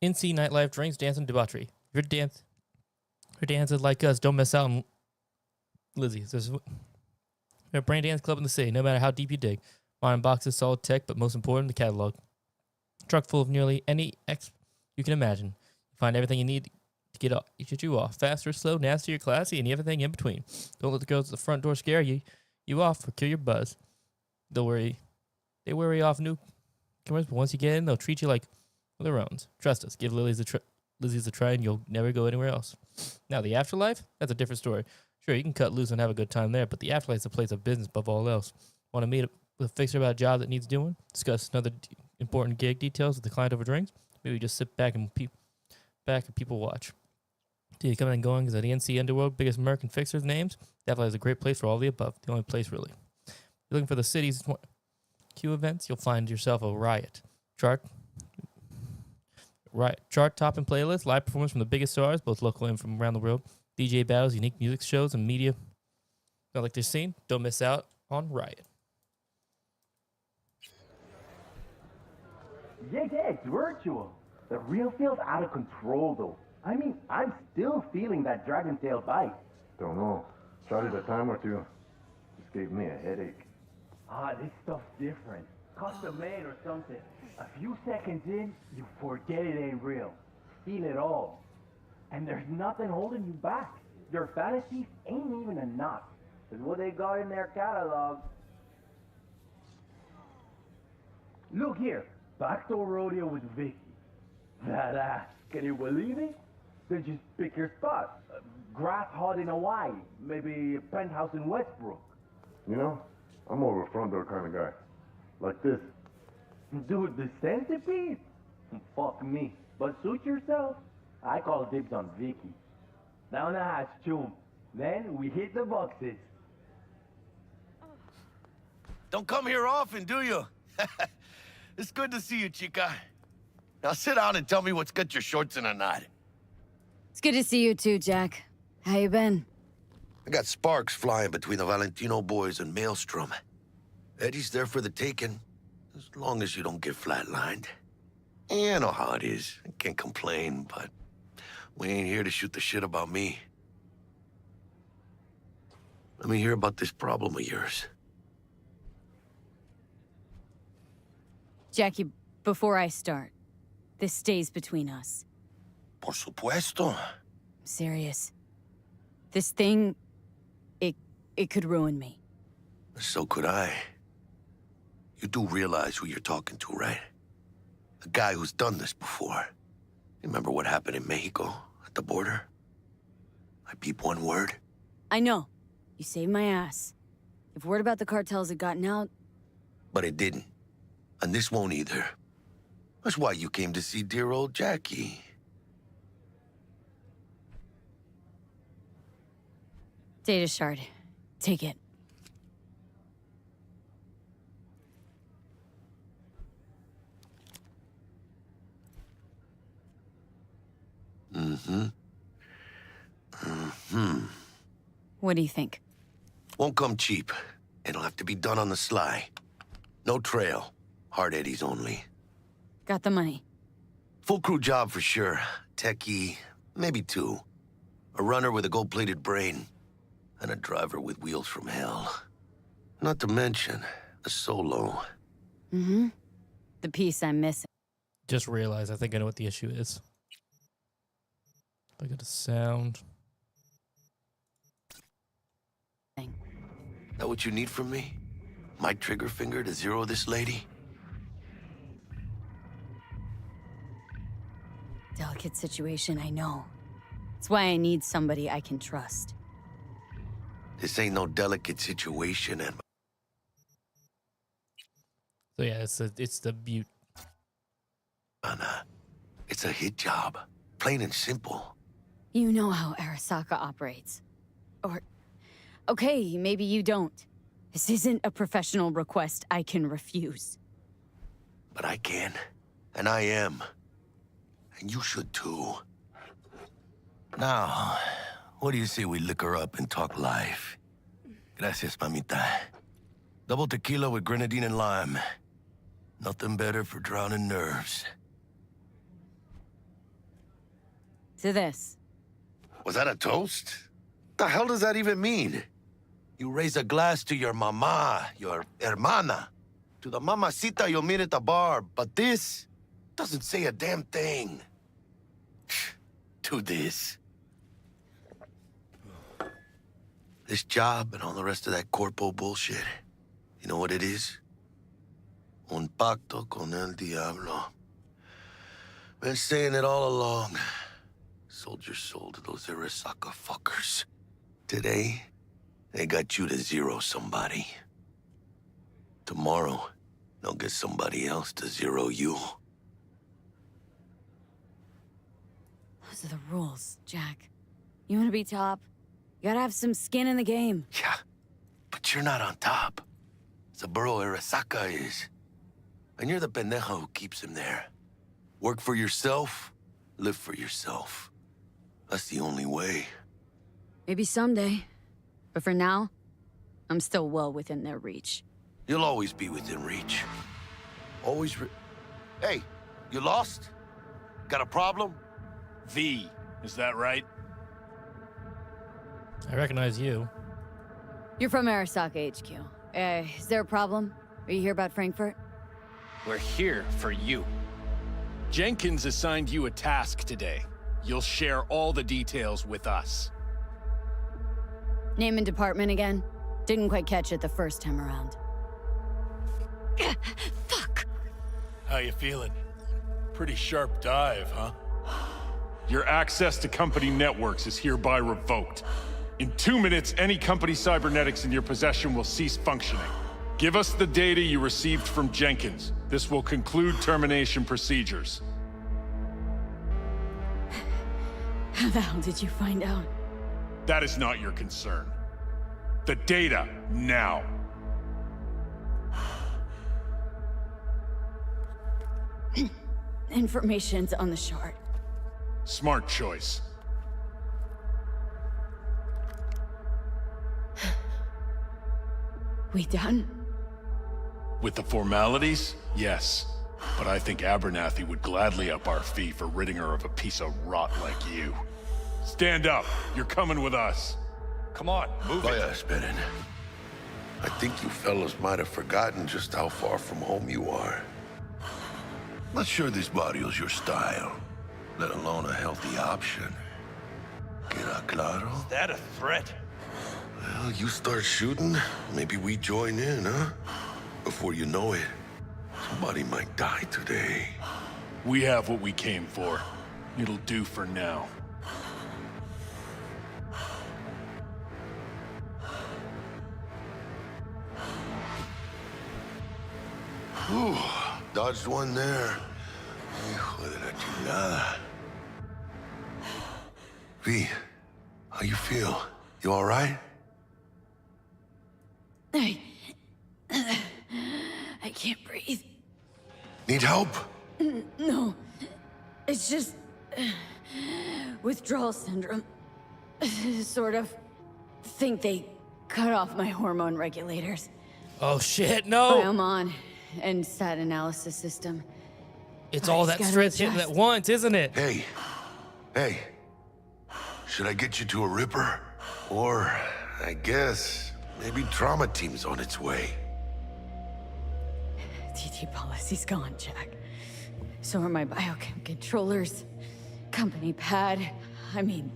NC nightlife, drinks, dance, and debauchery. Your dance is like us. Don't miss out on Lizzie. There's a brand dance club in the city. No matter how deep you dig, modern boxes, solid tech, but most important, the catalog. Truck full of nearly any you can imagine. You find everything you need to get you off. Fast or slow, nasty or classy, and everything in between. Don't let the girls at the front door scare you off or kill your buzz. They worry off newcomers, but once you get in, they'll treat you like their own. Trust us. Give Lizzie's a try, and you'll never go anywhere else. Now, the afterlife? That's a different story. Sure, you can cut loose and have a good time there, but the afterlife is a place of business above all else. Want to meet with a fixer about a job that needs doing? Discuss another important gig details with the client over drinks? Maybe just sit back and people watch. Do you coming and going because at the NC Underworld, biggest merc and fixers names? Definitely is a great place for all the above. The only place, really. If you're looking for the city's Q events, you'll find yourself a riot. Chart topping playlist, live performance from the biggest stars, both local and from around the world. DJ battles, unique music shows, and media. Not like this scene? Don't miss out on Riot. Yeah, it's virtual. The real feel's out of control, though. I mean, I'm still feeling that dragon tail bite. Don't know. Tried it a time or two. Just gave me a headache. This stuff's different. Custom made or something. A few seconds in, you forget it ain't real. Feel it all. And there's nothing holding you back. Your fantasies ain't even a knot. It's what they got in their catalog. Look here. Backdoor rodeo with Vicky. That ass. Can you believe it? Then just pick your spot. Grass hut in Hawaii. Maybe a penthouse in Westbrook. You know, I'm more of a front door kind of guy. Like this. Dude, the centipede? Fuck me. But suit yourself. I call dibs on Vicky. Down the hatch, chum. Then we hit the boxes. Don't come here often, do you? It's good to see you, chica. Now sit down and tell me what's got your shorts in a knot. It's good to see you too, Jack. How you been? I got sparks flying between the Valentino boys and Maelstrom. Eddie's there for the taking, as long as you don't get flatlined. Yeah, I know how it is. I can't complain, but we ain't here to shoot the shit about me. Let me hear about this problem of yours. Jackie, before I start, this stays between us. Por supuesto. I'm serious. This thing, it could ruin me. So could I. You do realize who you're talking to, right? A guy who's done this before. Remember what happened in Mexico, at the border? I peep one word. I know. You saved my ass. If word about the cartels had gotten out... But it didn't. And this won't either. That's why you came to see dear old Jackie. Data shard. Take it. What do you think? Won't come cheap. It'll have to be done on the sly. No trail. Hard eddies only. Got the money. Full crew job for sure. Techie, maybe two. A runner with a gold-plated brain. And a driver with wheels from hell. Not to mention, a solo. Mm-hmm. The piece I'm missing. Just realized I think I know what the issue is. Look at the sound. That what you need from me? My trigger finger to zero this lady? Delicate situation, I know. That's why I need somebody I can trust. This ain't no delicate situation, and So yeah, it's the Butte. Anna, it's a hit job. Plain and simple. You know how Arasaka operates. Or... okay, maybe you don't. This isn't a professional request I can refuse. But I can. And I am. And you should too. Now, what do you say we liquor up and talk life? Gracias, mamita. Double tequila with grenadine and lime. Nothing better for drowning nerves. To this. Was that a toast? The hell does that even mean? You raise a glass to your mama, your hermana, to the mamacita you'll meet at the bar, but this doesn't say a damn thing. To this. This job and all the rest of that corpo bullshit, you know what it is? Un pacto con el diablo. Been saying it all along. Sold your soul to those Arasaka fuckers. Today, they got you to zero somebody. Tomorrow, they'll get somebody else to zero you. Those are the rules, Jack. You want to be top? You gotta have some skin in the game. Yeah, but you're not on top. Saburo Arasaka is. And you're the pendejo who keeps him there. Work for yourself, live for yourself. That's the only way. Maybe someday. But for now, I'm still well within their reach. You'll always be within reach. Always Hey, you lost? Got a problem? V, is that right? I recognize you. You're from Arasaka HQ. Is there a problem? Are you here about Frankfurt? We're here for you. Jenkins assigned you a task today. You'll share all the details with us. Name and department again? Didn't quite catch it the first time around. Fuck! How you feeling? Pretty sharp dive, huh? Your access to company networks is hereby revoked. In 2 minutes, any company cybernetics in your possession will cease functioning. Give us the data you received from Jenkins. This will conclude termination procedures. How the hell did you find out? That is not your concern. The data, now. Information's on the shard. Smart choice. We done? With the formalities, yes. But I think Abernathy would gladly up our fee for ridding her of a piece of rot like you. Stand up. You're coming with us. Come on, move it. Vaya, Spirit. I think you fellas might have forgotten just how far from home you are. Not sure this barrio's your style, let alone a healthy option. Queda claro? Is that a threat? Well, you start shooting, maybe we join in, huh? Before you know it, somebody might die today. We have what we came for. It'll do for now. Whew, dodged one there. Hijo de la chingada. V, how you feel? You all right? I can't breathe. Need help? No. It's just... withdrawal syndrome. Sort of. Think they cut off my hormone regulators. Oh shit, no! I'm on and stat analysis system. It's all that stress hitting at once, isn't it? Hey. Should I get you to a Ripper? Or, I guess, maybe trauma team's on its way. TT policy's gone, Jack. So are my biochem controllers. Company pad. I mean,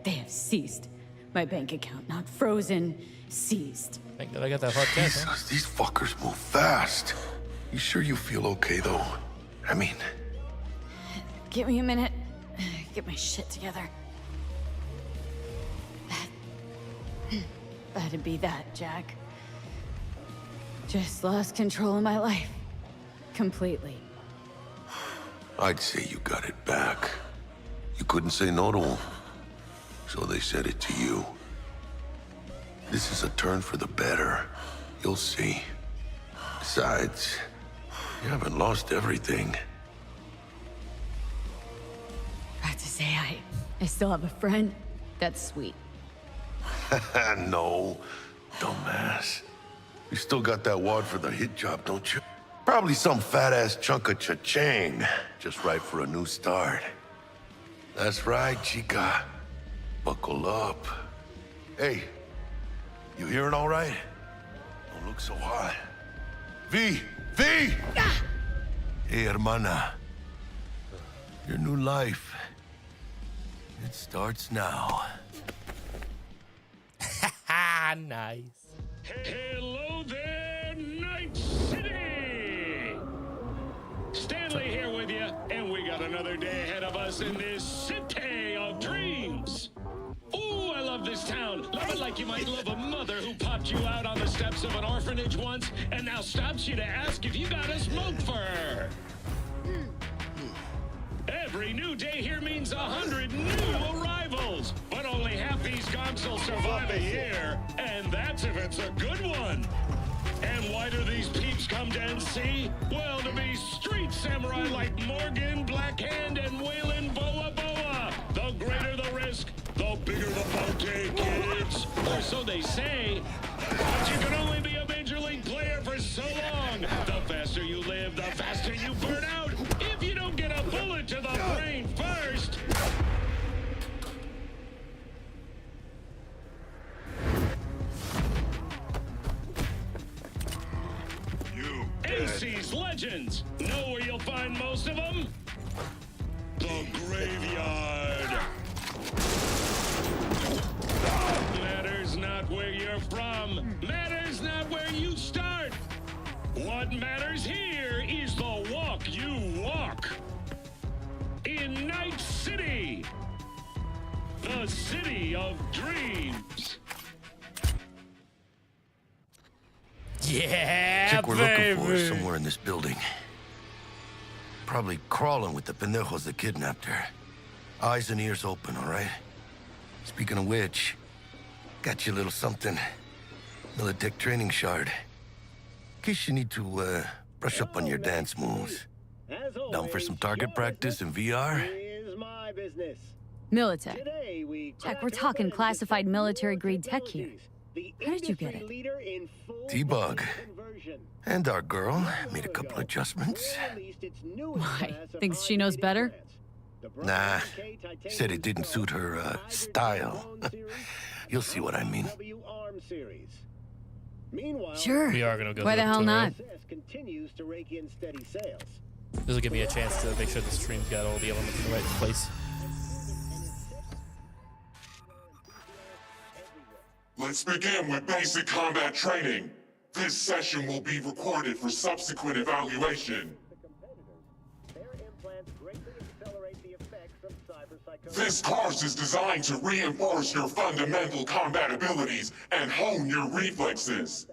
they have ceased. My bank account not frozen, seized. Thank God I got that hot cash. Jesus, these fuckers move fast. You sure you feel okay, though? I mean... Give me a minute. Get my shit together. That'd be that, Jack. Just lost control of my life. Completely. I'd say you got it back. You couldn't say no to them. So they said it to you. This is a turn for the better. You'll see. Besides, you haven't lost everything. About to say I still have a friend. That's sweet. No, dumbass. You still got that wad for the hit job, don't you? Probably some fat-ass chunk of cha-ching. Just right for a new start. That's right, chica. Buckle up. Hey, you hearing all right? Don't look so hot. V! V! Hey, hermana. Your new life. It starts now. Ha! Nice. Hello there, Night City! Stanley here with you, and we got another day ahead of us in this city of dreams. Ooh, I love this town. Love it like you might love a mother who popped you out on the steps of an orphanage once and now stops you to ask if you got a smoke for her. Every new day here means 100 new arrivals, but only half these gonks will survive a year, and that's if it's a good one. And why do these peeps come to NC? Well, to be street samurai like Morgan, Blackhand, and Waylon Boa Boa. The greater the risk, the bigger the bounty, kids. Or so they say. But you can only be a major league player for so long. The faster you live, the faster you burn out. If you don't get a bullet to the brain first. NC's legends. Know where you'll find most of them? The graveyard. Matters not where you're from. Matters not where you start. What matters here is the walk you walk. In Night City. The city of dreams. Yeah, Chick we're looking for is somewhere in this building. Probably crawling with the pendejos that kidnapped her. Eyes and ears open, all right? Speaking of which, got you a little something. Militech training shard. In case you need to, brush up on your dance moves. Down for some target practice in VR? Militech. Jack, we're talking classified military-grade tech here. How did you get it? T-Bug. And our girl made a couple adjustments. Why? Thinks she knows better? Nah. Said it didn't suit her, style. You'll see what I mean. Sure. We are gonna go. Why the hell not? This will give me a chance to make sure the stream's got all the elements in the right place. Let's begin with basic combat training. This session will be recorded for subsequent evaluation. This course is designed to reinforce your fundamental combat abilities and hone your reflexes.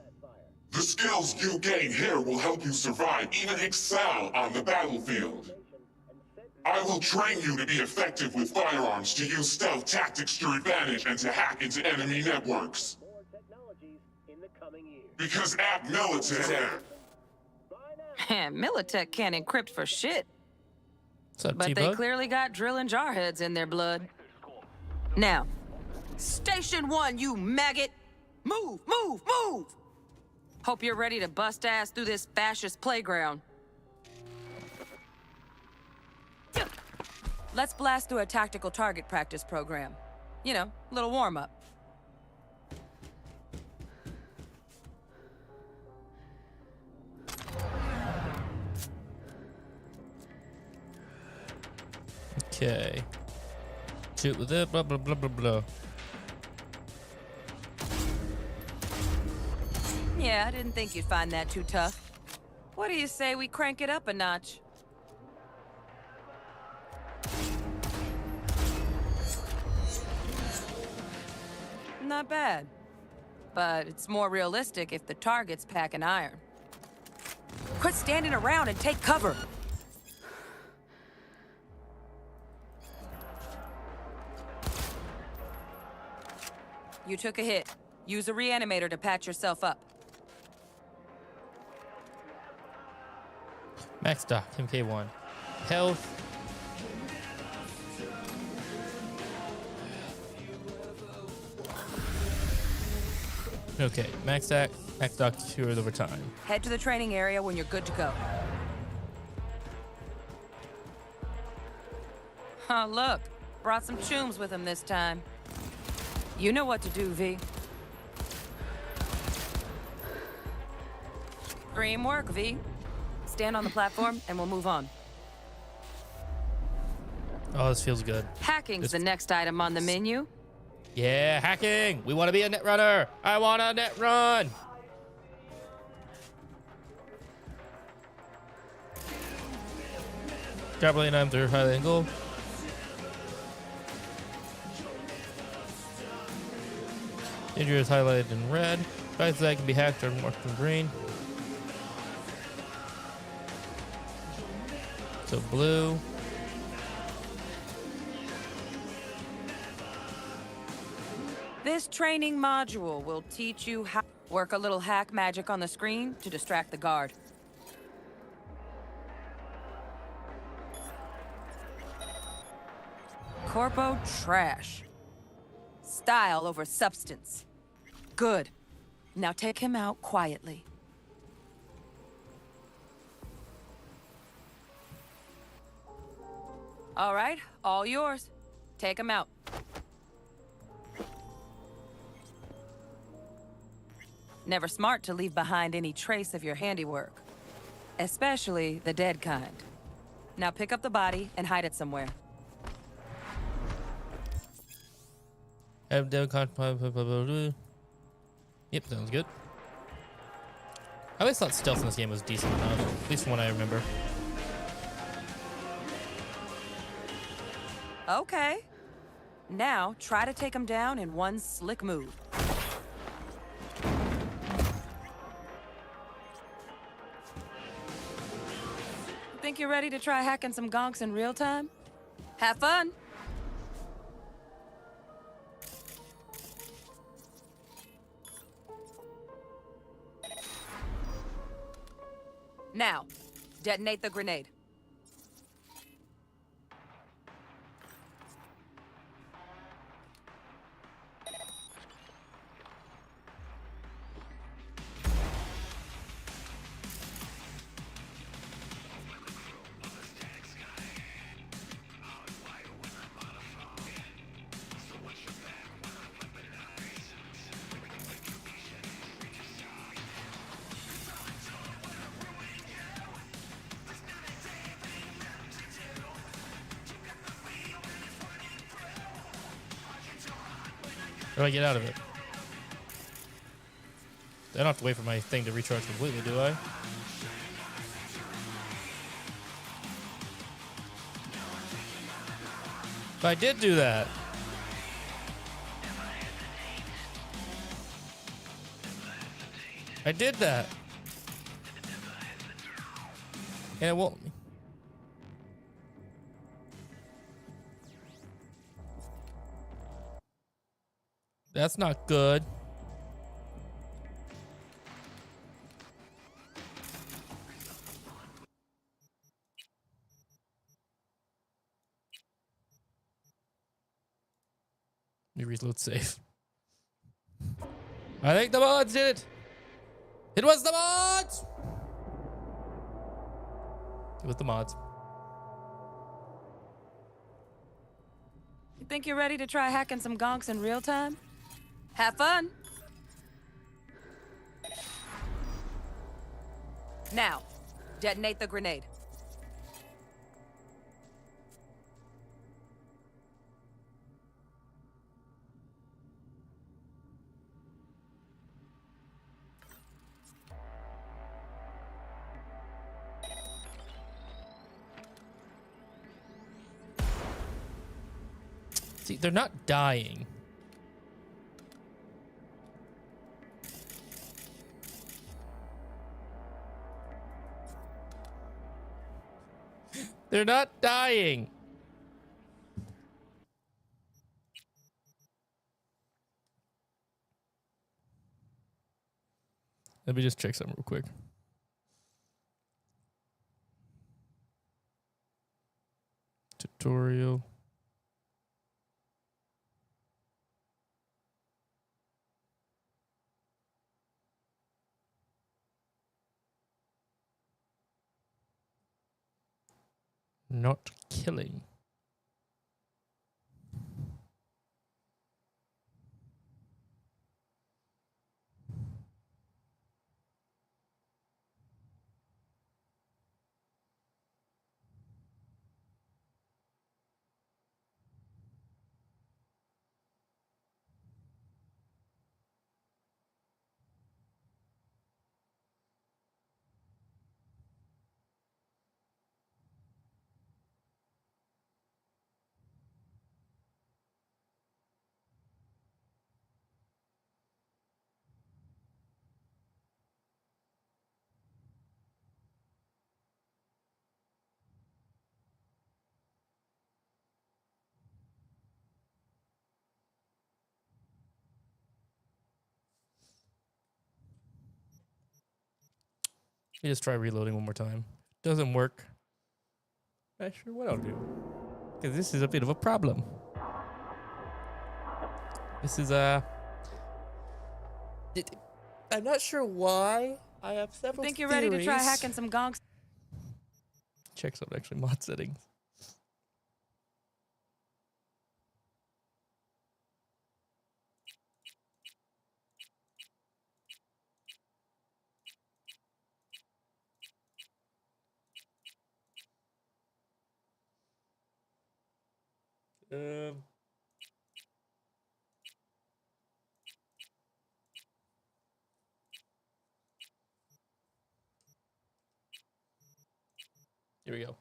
The skills you gain here will help you survive, even excel on the battlefield. I will train you to be effective with firearms, to use stealth tactics to your advantage, and to hack into enemy networks. Because at Militech... Militech can't encrypt for shit. What's up, But T-Bug? they clearly got drill and jar heads in their blood. Now, Station 1, you maggot! Move, move, move! Hope you're ready to bust ass through this fascist playground. Let's blast through a tactical target practice program. You know, little warm-up. Okay. Shoot with it, blah, blah, blah, blah, blah. Yeah, I didn't think you'd find that too tough. What do you say we crank it up a notch? Not bad. But it's more realistic if the target's packing iron. Quit standing around and take cover! You took a hit. Use a reanimator to patch yourself up. Max Doc, MK1. Health. Okay, Max Doc cured over time. Head to the training area when you're good to go. Oh, look. Brought some chooms with him this time. You know what to do, V. Dream work, V. Stand on the platform and we'll move on. Oh, this feels good. Hacking's the next item on the menu. Yeah, hacking! We want to be a net runner! I want a net run! Grappling arm through high angle. Injury is highlighted in red. Guys that can be hacked are marked in green. So blue. This training module will teach you how to work a little hack magic on the screen to distract the guard. Corpo trash. Style over substance. Good. Now take him out quietly. All right, all yours. Take him out. Never smart to leave behind any trace of your handiwork. Especially the dead kind. Now pick up the body and hide it somewhere. Yep, sounds good. I always thought stealth in this game was decent enough, at least from what I remember. Okay. Now, try to take him down in one slick move. Think you're ready to try hacking some gonks in real time? Have fun! Now, detonate the grenade. How do I get out of it? I don't have to wait for my thing to recharge completely, do I? If I did do that. I did that. And it won't. That's not good. You reload safe. I think the mods did it. It was the mods. It was the mods. You think you're ready to try hacking some gonks in real time? Have fun. Now, detonate the grenade. See, they're not dying. They're not dying. Let me just check something real quick. Tutorial. Not killing. You just try reloading one more time. Doesn't work. Not sure what I'll do. Because this is a bit of a problem. This is a... I'm not sure why. I have several Think you're ready to try hacking some gonks? Check some actually mod settings. Here we go.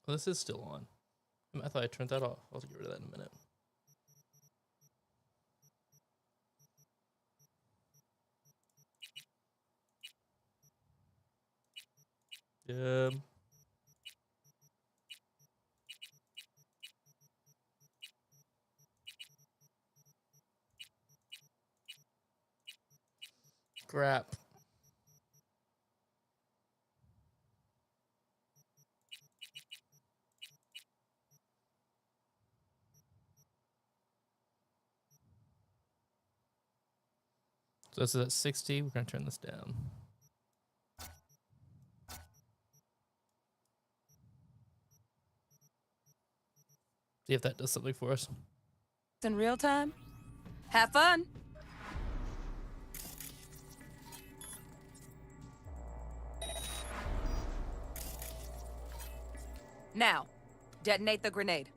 Well, this is still on. I thought I turned that off. I'll get rid of that in a minute. Crap. So this is at 60. We're going to turn this down. See if that does something for us. In real time? Have fun. Now, detonate the grenade.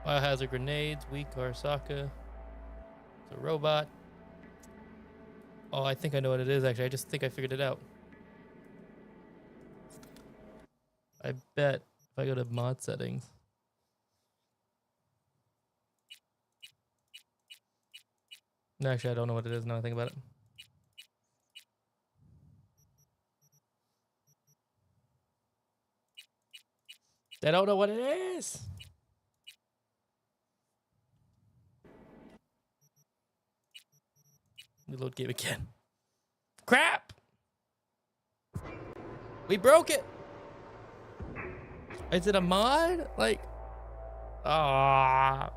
Biohazard grenades, weak Arasaka. It's a robot. Oh, I think I know what it is, actually. I just think I figured it out. I bet if I go to mod settings. No, actually, I don't know what it is now I think about it. I don't know what it is. Reload game again. Crap! We broke it! Is it a mod? Like, I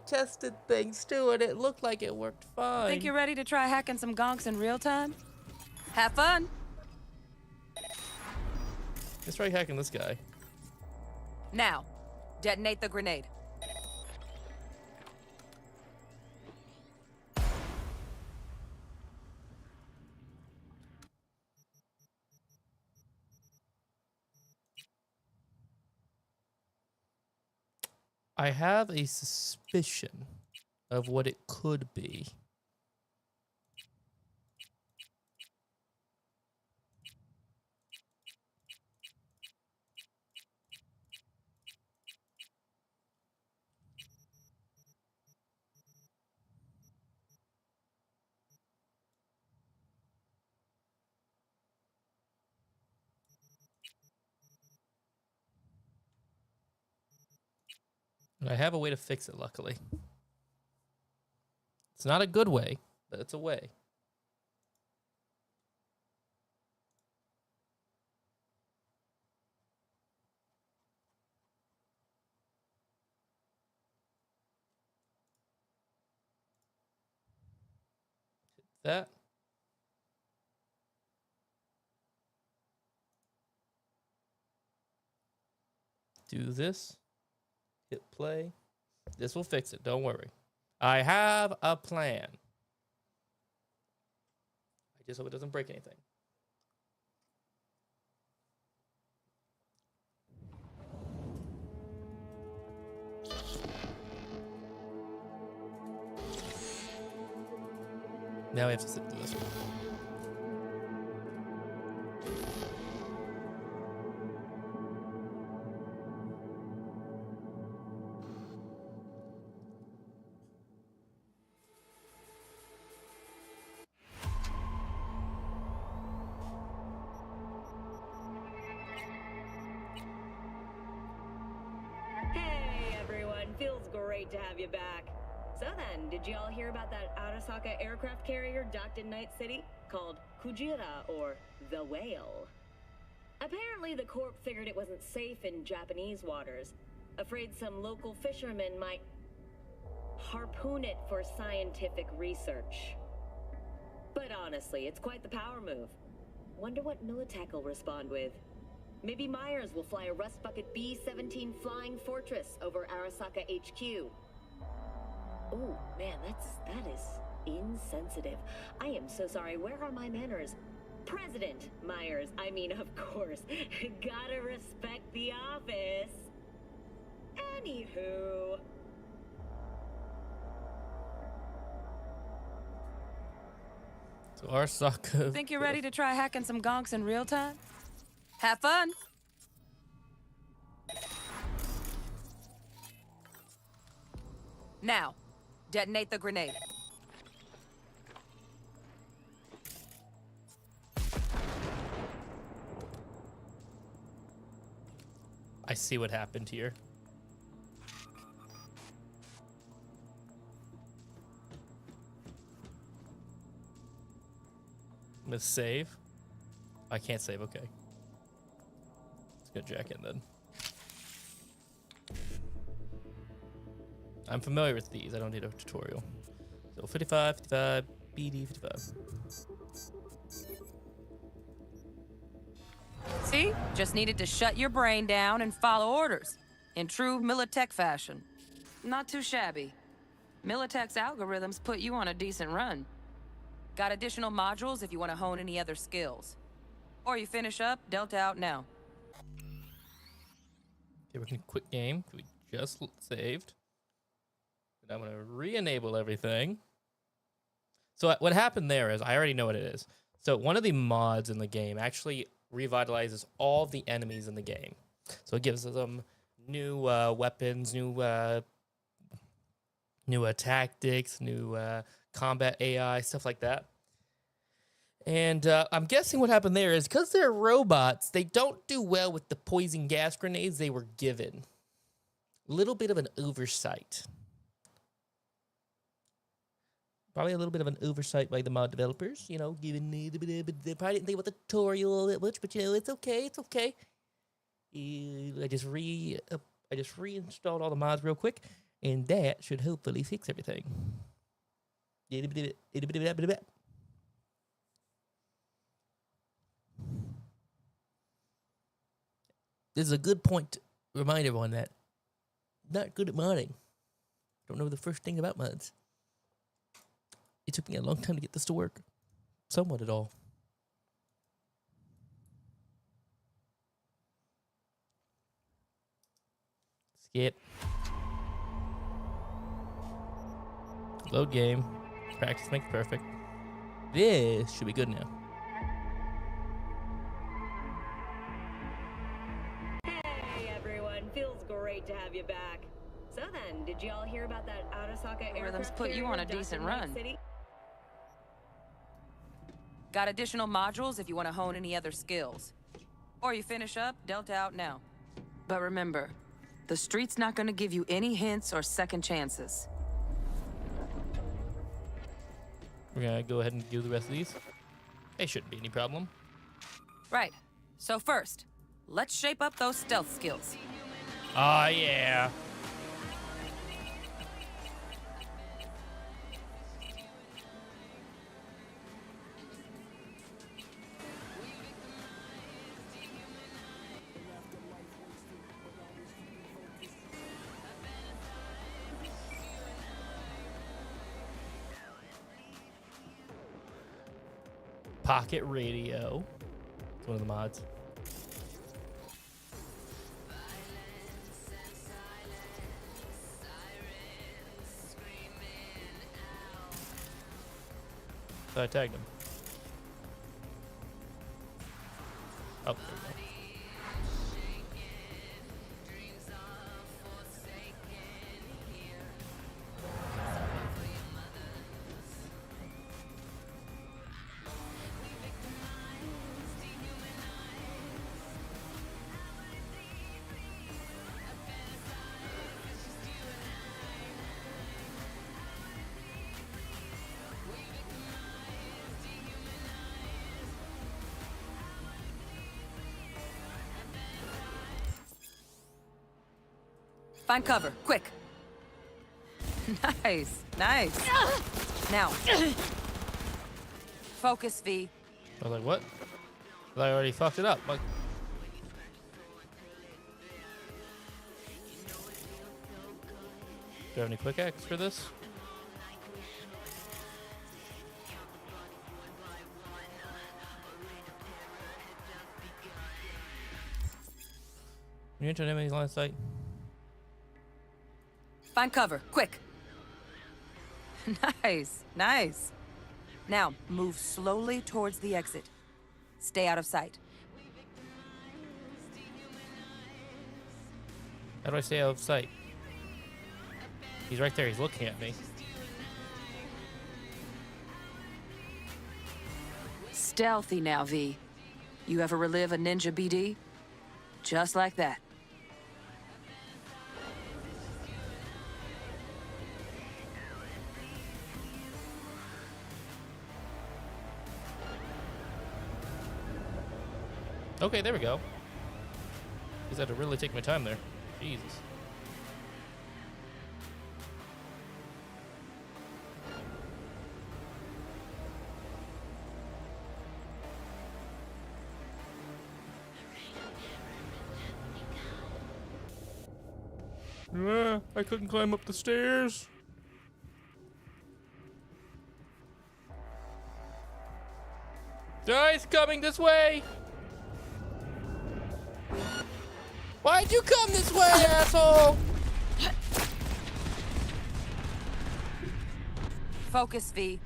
tested things too and it looked like it worked fine. Think you're ready to try hacking some gonks in real time? Have fun! Let's try hacking this guy. Now, detonate the grenade. I have a suspicion of what it could be. I have a way to fix it, luckily. It's not a good way, but it's a way. Hit that. Do this. Hit play. This will fix it, don't worry. I have a plan. I just hope it doesn't break anything. Now we have to sit through this one. Hey everyone, feels great to have you back. So then, did you all hear about that Arasaka aircraft carrier docked in Night City? Called Kujira, or the Whale. Apparently the Corp figured it wasn't safe in Japanese waters. Afraid some local fishermen might harpoon it for scientific research. But honestly, it's quite the power move. Wonder what Militech will respond with. Maybe Myers will fly a Rust Bucket B-17 Flying Fortress over Arasaka HQ. Oh, man, that is insensitive. I am so sorry. Where are my manners? President Myers, I mean, of course. Gotta respect the office. Anywho. So Arasaka. Think you're ready to try hacking some gonks in real time? Have fun! Now, detonate the grenade. I see what happened here. I'm gonna save. I can't save, okay. Let's go jack in then. I'm familiar with these, I don't need a tutorial. So 55, 55, BD 55. See? Just needed to shut your brain down and follow orders. In true Militech fashion. Not too shabby. Militech's algorithms put you on a decent run. Got additional modules if you want to hone any other skills. Or you finish up, Delta out now. Okay, we can quit game. We just saved. And I'm gonna re-enable everything. So what happened there is, I already know what it is. So one of the mods in the game actually revitalizes all the enemies in the game. So it gives them new weapons, new tactics, new combat AI, stuff like that. And I'm guessing what happened there is because they're robots, they don't do well with the poison gas grenades they were given. A little bit of an oversight. Probably a little bit of an oversight by the mod developers, you know, giving me they probably didn't think about the tutorial that much, but you know, it's okay, it's okay. I just reinstalled all the mods real quick, and that should hopefully fix everything. This is a good point to remind everyone that I'm not good at modding. Don't know the first thing about mods. It took me a long time to get this to work. Somewhat at all. Skip. Load game. Practice makes perfect. This should be good now. Hey everyone, feels great to have you back. So then, did y'all hear about that Arasaka aircraft Put you on a decent run. Got additional modules if you want to hone any other skills. Or you finish up, Delta out now. But remember, the street's not going to give you any hints or second chances. We're going to go ahead and do the rest of these. They shouldn't be any problem. Right. So first, let's shape up those stealth skills. Oh, yeah. Pocket radio. It's one of the mods. So I tagged him. Oh, there we go. Find cover, quick. Nice, nice. Now, focus, V. I was like, what? I already fucked it up. Like, do you have any quick X for this? You enter an enemy's line of sight. Find cover, quick. Nice, nice. Now, move slowly towards the exit. Stay out of sight. How do I stay out of sight? He's right there, he's looking at me. Stealthy now, V. You ever relive a ninja BD? Just like that. Okay, there we go. Just had to really take my time there. Jesus. I couldn't climb up the stairs. Guys, coming this way. Why'd you come this way, asshole? Focus, V.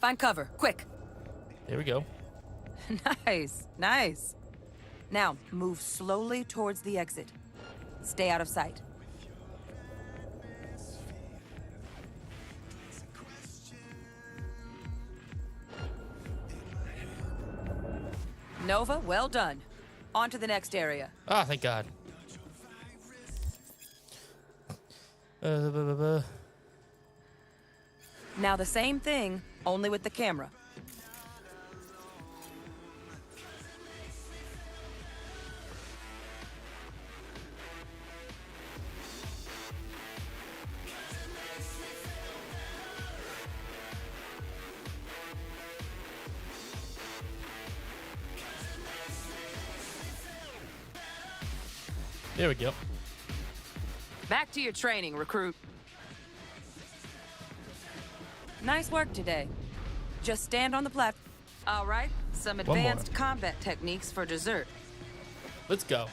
Find cover, quick. There we go. Nice, nice. Now, move slowly towards the exit. Stay out of sight. Nova, well done. On to the next area. Ah, thank God. Now the same thing, only with the camera. There we go. Back to your training, recruit. Nice work today. Just stand on the platform. All right, some advanced combat techniques for dessert. Let's go.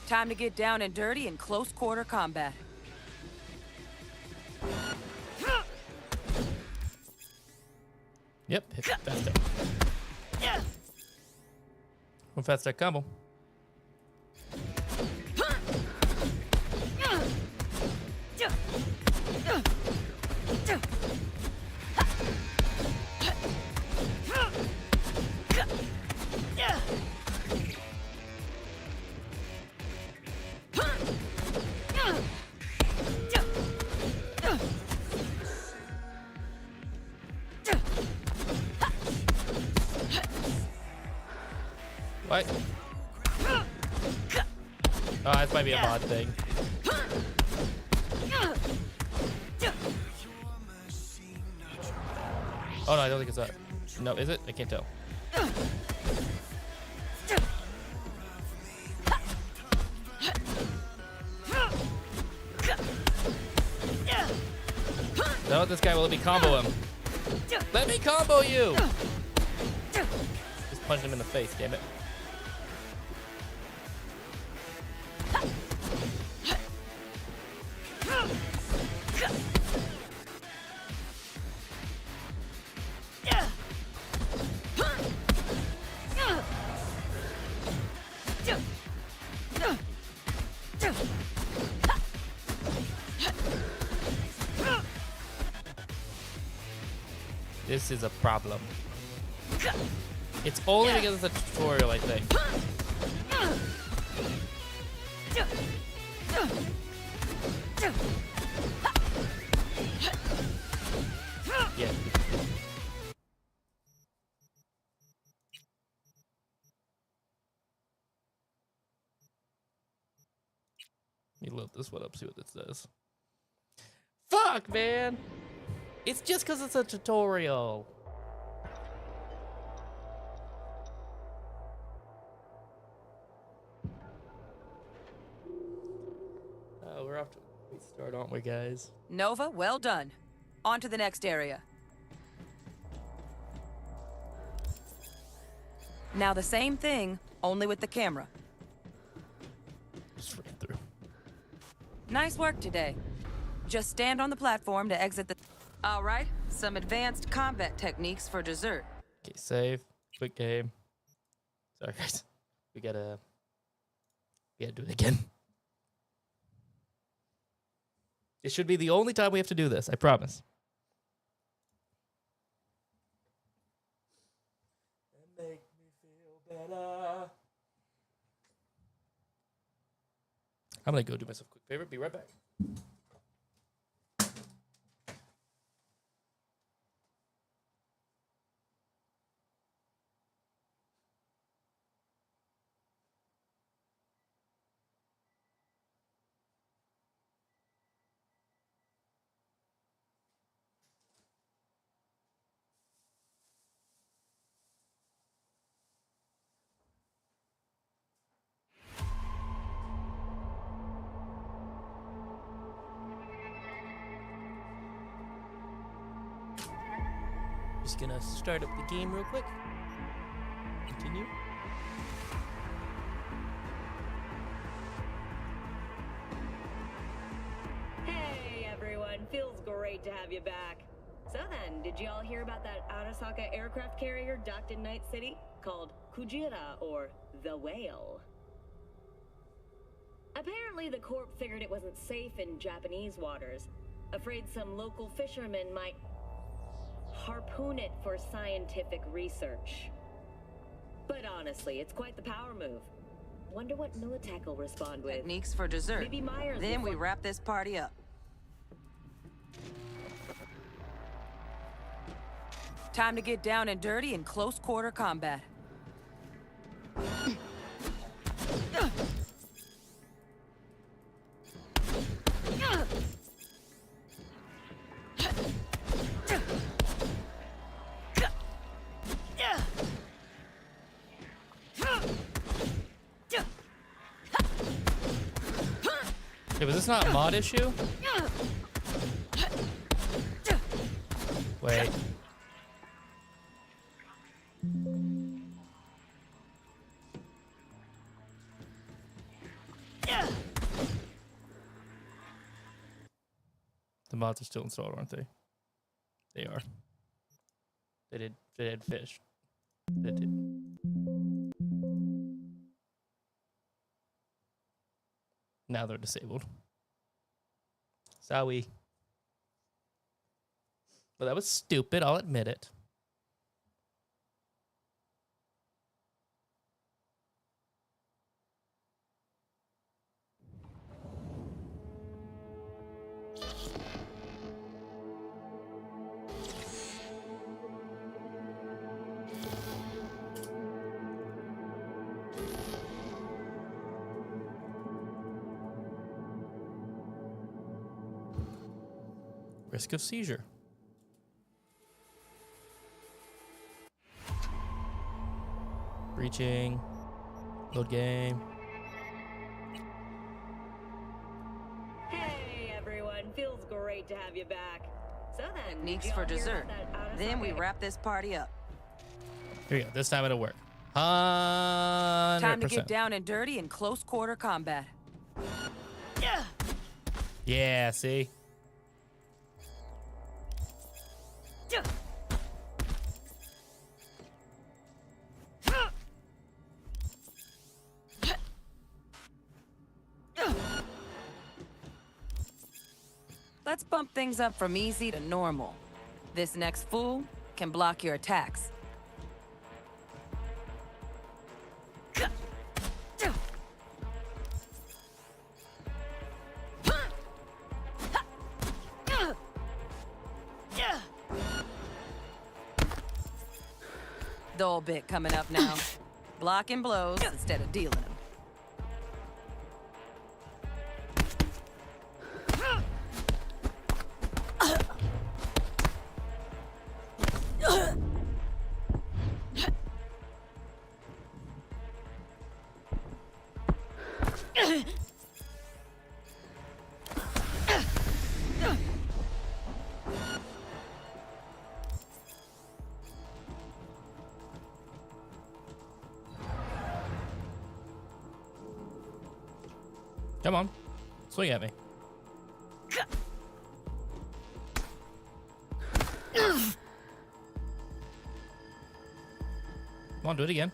Time to get down and dirty in close quarter combat. Yep, hit fast tech. One fast tech combo. What? Oh, this might be a mod thing. Oh no, I don't think it's that. No, is it? I can't tell. No, this guy will let me combo him. Let me combo you! Just punched him in the face, damn it. This is a problem. It's only because it's a tutorial, I think. Yeah. Let me load this one up, see what this says. Fuck, man! It's just because it's a tutorial. Oh, we're off to a great start, aren't we, guys? Nova, well done. On to the next area. Now the same thing, only with the camera. Just ran through. Nice work today. Just stand on the platform to exit the... All right, some advanced combat techniques for dessert. Okay, save. Quick game. Sorry, guys. We gotta do it again. It should be the only time we have to do this, I promise. Make me feel better. I'm gonna go do myself a quick favor. Be right back. Just gonna start up the game real quick. Continue. Hey everyone, feels great to have you back. So then, did y'all hear about that Arasaka aircraft carrier docked in Night City? Called Kujira, or the Whale. Apparently, the Corp figured it wasn't safe in Japanese waters. Afraid some local fishermen might harpoon it for scientific research. But honestly, it's quite the power move. Wonder what Militech will respond with. Techniques for dessert. Maybe Myers Then will we wrap this party up. Time to get down and dirty in close quarter combat. Hey, was this not a mod issue? Wait. The mods are still installed, aren't they? They are. They did fish. They did. Now they're disabled. Sorry. Well, that was stupid, I'll admit it. Risk of seizure. Breaching. Load game. Hey everyone, feels great to have you back. So then, Techniques for dessert. Then we wrap this party up. Here we go. This time it'll work. 100%. Time to get down and dirty in close quarter combat. Yeah, see? Let's bump things up from easy to normal. This next fool can block your attacks. Dull bit coming up now. Blocking blows instead of dealing them. Come on. Swing at me. Come on, do it again.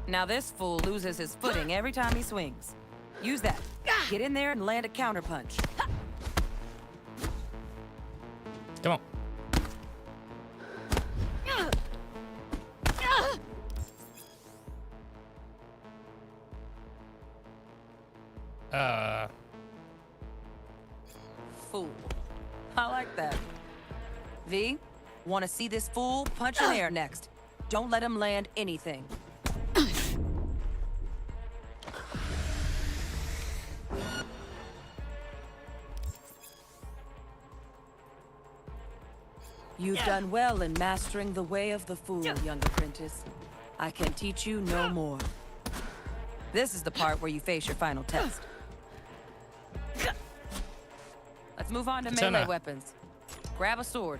Now this fool loses his footing every time he swings. Use that. Get in there and land a counterpunch. Come on. Fool. I like that. V, want to see this fool punch in air next. Don't let him land anything. You've done well in mastering the way of the fool, young apprentice. I can teach you no more. This is the part where you face your final test. Let's move on to melee weapons. Grab a sword.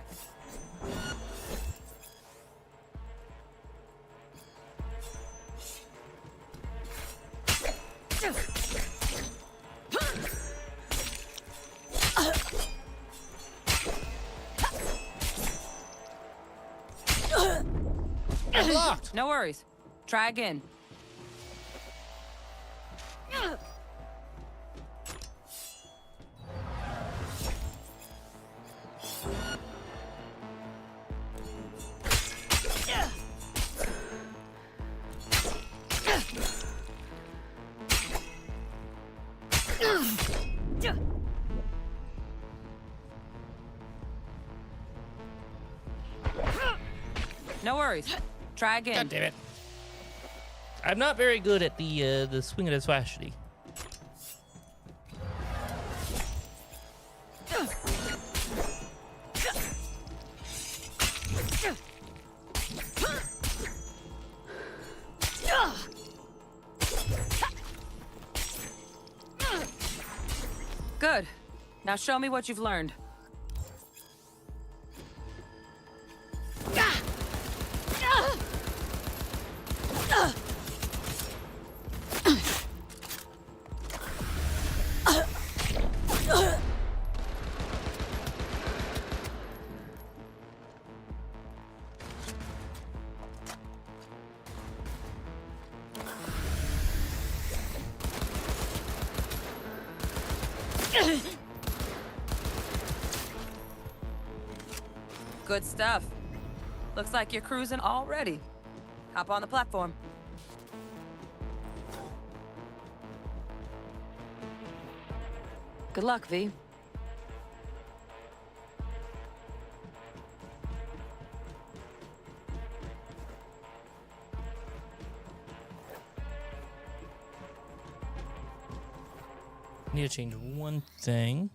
Blocked. No worries. Try again. No worries. Try again. God damn it. I'm not very good at the swing of the swashity. Good. Now show me what you've learned. Good stuff. Looks like you're cruising already. Hop on the platform. Good luck, V. Need to change one thing.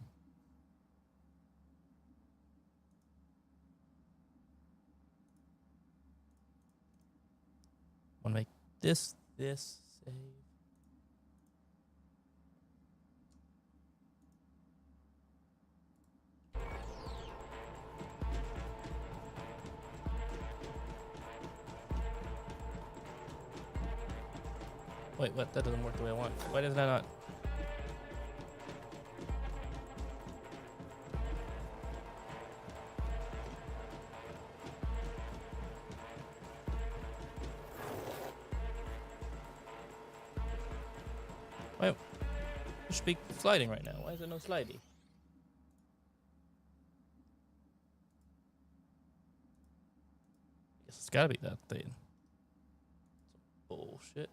Want to make this save. Wait, what? That doesn't work the way I want. Why does that not? Why? It should be sliding right now. Why is there no slidey? Guess it's gotta be that thing. Bullshit.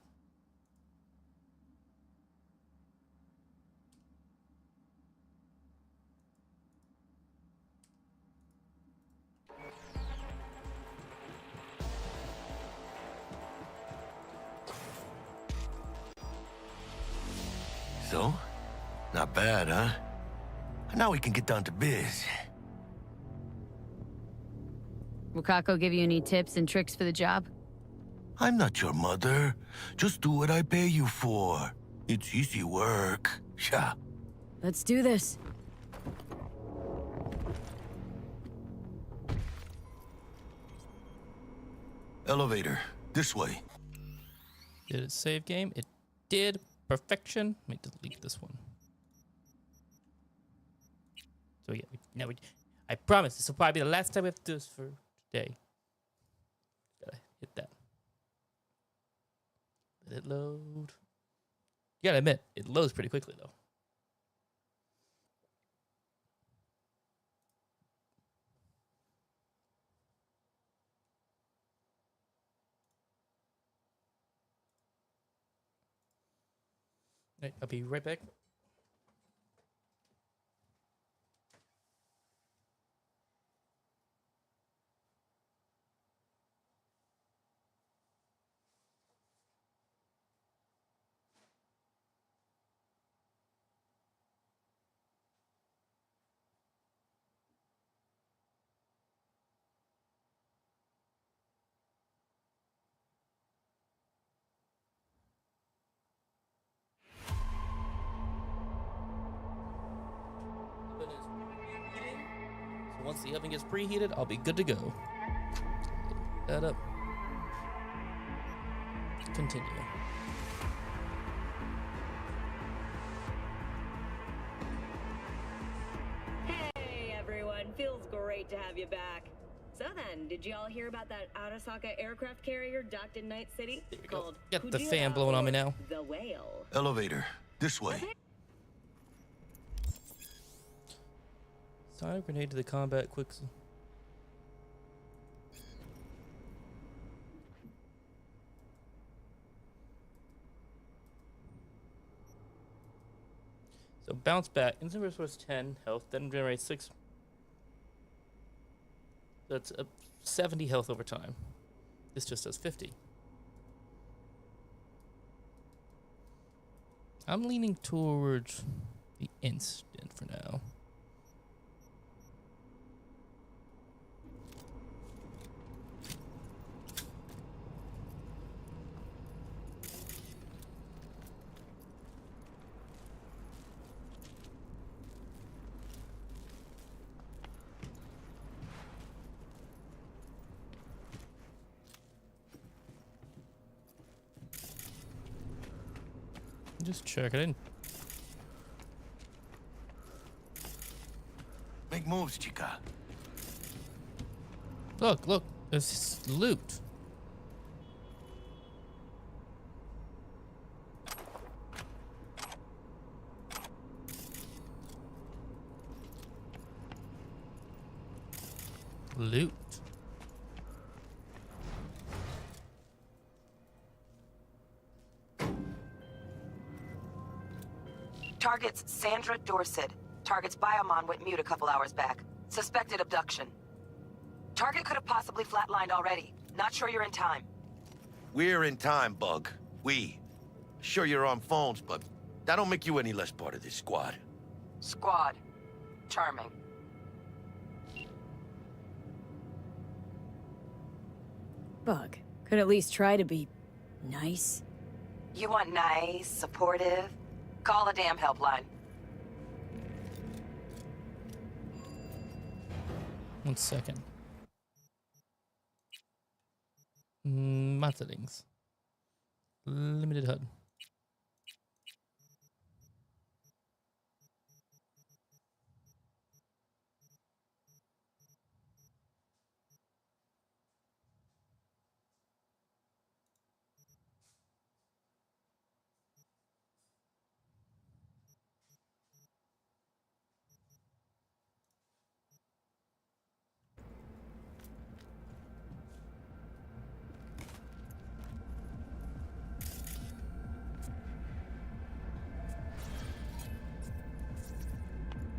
So, not bad, huh? Now we can get down to biz. Will Kako give you any tips and tricks for the job? I'm not your mother. Just do what I pay you for. It's easy work. Yeah. Let's do this. Elevator. This way. Did it save game? It did. Perfection. Let me delete this one. So yeah, I promise this will probably be the last time we have to do this for today. Gotta hit that. Let it load. You gotta admit, it loads pretty quickly though. Right, I'll be right back. So once the oven gets preheated, I'll be good to go. Load that up. Continue. have you back. So then, did you all hear about that Arasaka aircraft carrier docked in Night City? Called Got the fan blowing on me now. The Whale. Elevator. This way. Sonic grenade to the combat quick. So bounce back. Instant resource 10 health, then generate 6. That's 70 health over time. This just does 50. I'm leaning towards the instant for now. Just check it in. Make moves, chica. Look, there's loot. Loot. Target's Sandra Dorset. Target's biomon went mute a couple hours back. Suspected abduction. Target could have possibly flatlined already. Not sure you're in time. We're in time, Bug. We. Sure you're on phones, but that don't make you any less part of this squad. Squad. Charming. Bug, could at least try to be nice. You want nice, supportive? Call a damn helpline. 1 second. My settings. Limited HUD.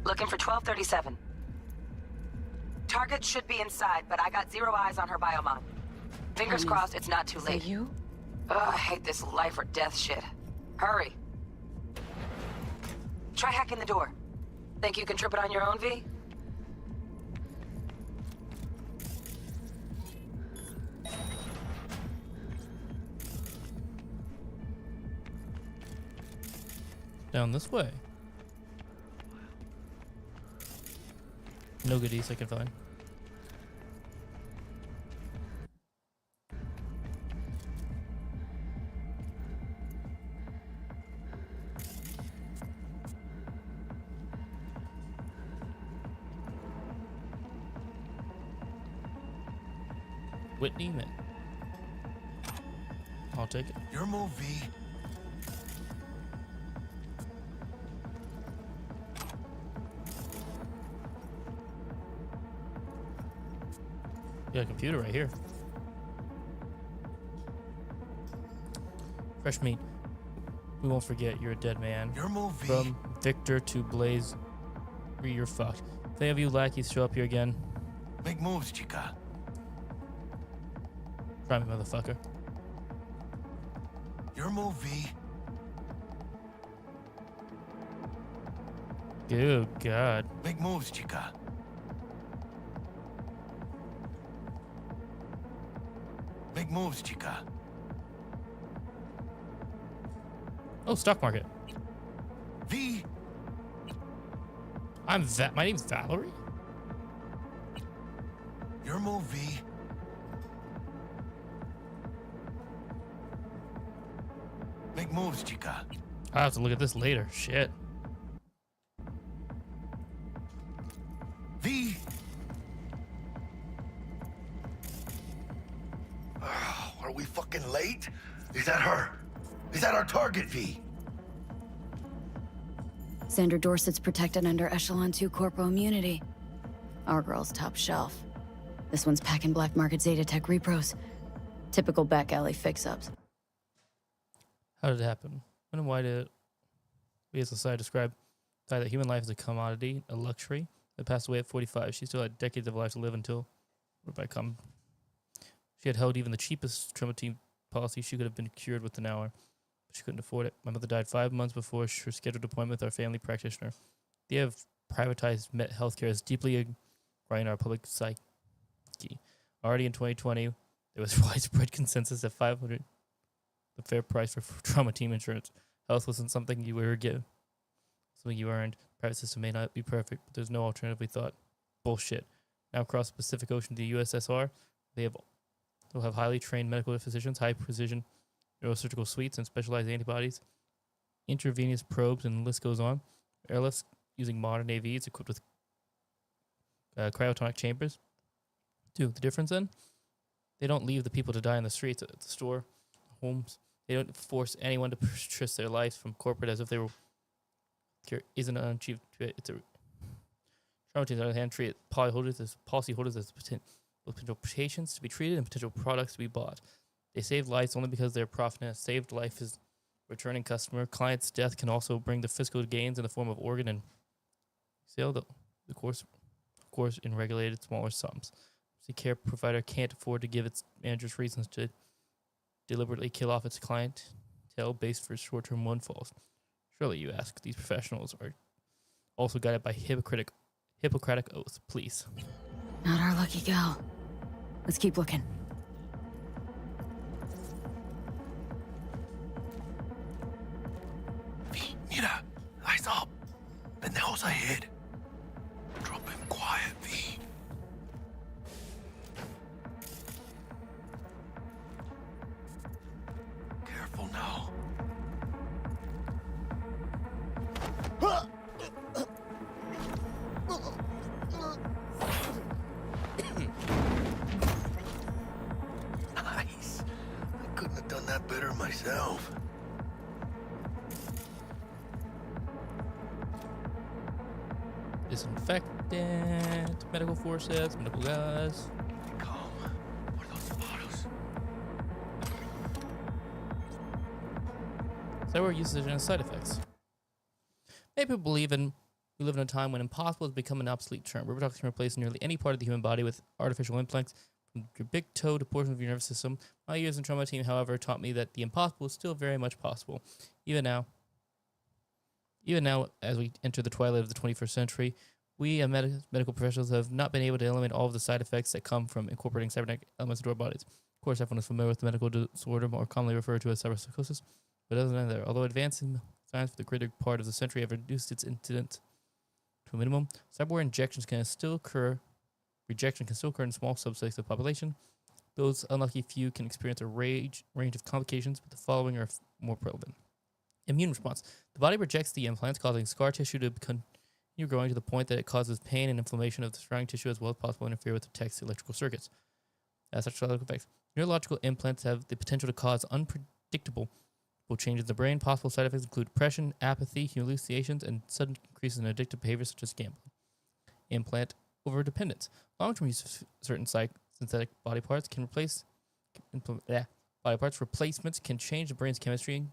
Looking for 1237. Target should be inside, but I got 0 eyes on her biomon. Fingers crossed it's not too late. You? Ugh, I hate this life or death shit. Hurry. Try hacking the door. Think you can trip it on your own, V? Down this way. No goodies I can find. Whitney Mint. I'll take it. Your move, V. Got a computer right here. Fresh meat. We won't forget you're a dead man. Your move, V. From Victor to Blaze, you're fucked. If any of you lackeys show up here again, Make moves, chica. try me, motherfucker. Your move, V. Good God. Make moves, chica. Make moves, chica. Oh, stock market. V. My name's Valerie. Your move, V. Make moves, chica. I'll have to look at this later. Shit. V. Is that her? Is that our target, V? Sandra Dorset's protected under Echelon 2 Corpo immunity. Our girl's top shelf. This one's packing black market Zetatech repros. Typical back alley fix-ups. How did it happen? When and why did we as a society describe that human life is a commodity, a luxury? That passed away at 45. She still had decades of life to live until she had held even the cheapest trauma team policy. She could have been cured within an hour, but she couldn't afford it. My mother died 5 months before her scheduled appointment with our family practitioner. The idea of privatized healthcare is deeply ingrained in our public psyche. Already in 2020, there was widespread consensus that $500, the fair price for trauma team insurance. Health wasn't something you were given, something you earned. The private system may not be perfect, but there's no alternative, we thought. Bullshit. Now across the Pacific Ocean to the USSR, they'll have highly trained medical physicians, high precision neurosurgical suites, and specialized antibodies, intravenous probes, and the list goes on. Airlifts using modern AVs equipped with cryotonic chambers. Dude, the difference then? They don't leave the people to die in the streets, at the store, homes. They don't force anyone to purchase their lives from corporate as if they were isn't an unachieved. It's a trauma teams on the other hand treat policyholders as potential patients to be treated and potential products to be bought. They save lives only because their profit and a saved life is returning customer. Client's death can also bring the fiscal gains in the form of organ and sale, of course, in regulated smaller sums. The care provider can't afford to give its managers reasons to deliberately kill off its clientele based for short-term windfalls. Surely, you ask, these professionals are also guided by Hippocratic oath, please. Not our lucky gal. Let's keep looking. Mira, eyes up. Pendejos ahead. Drop him quiet, V. Careful now. Nice. I couldn't have done that better myself. Disinfectant, medical forceps, medical guys. Cyber usage and side effects. Many people believe we live in a time when impossible has become an obsolete term. Robotics can replace nearly any part of the human body with artificial implants, from your big toe to portions of your nervous system. My years in trauma team, however, taught me that the impossible is still very much possible. Even now, as we enter the twilight of the 21st century, we medical professionals have not been able to eliminate all of the side effects that come from incorporating cybernetic elements into our bodies. Of course, everyone is familiar with the medical disorder more commonly referred to as cyberpsychosis, but other than that, although advances in science for the greater part of the century have reduced its incidence to a minimum, cyberware rejection can still occur in small subsets of the population. Those unlucky few can experience a range of complications, but the following are more prevalent. Immune response. The body rejects the implants, causing scar tissue to continue growing to the point that it causes pain and inflammation of the surrounding tissue, as well as possible interfere with the text electrical circuits. As such effects. Neurological implants have the potential to cause unpredictable changes in the brain. Possible side effects include depression, apathy, hallucinations, and sudden increases in addictive behaviors such as gambling. Implant overdependence. Long-term use of certain synthetic body parts can replacements can change the brain's chemistry and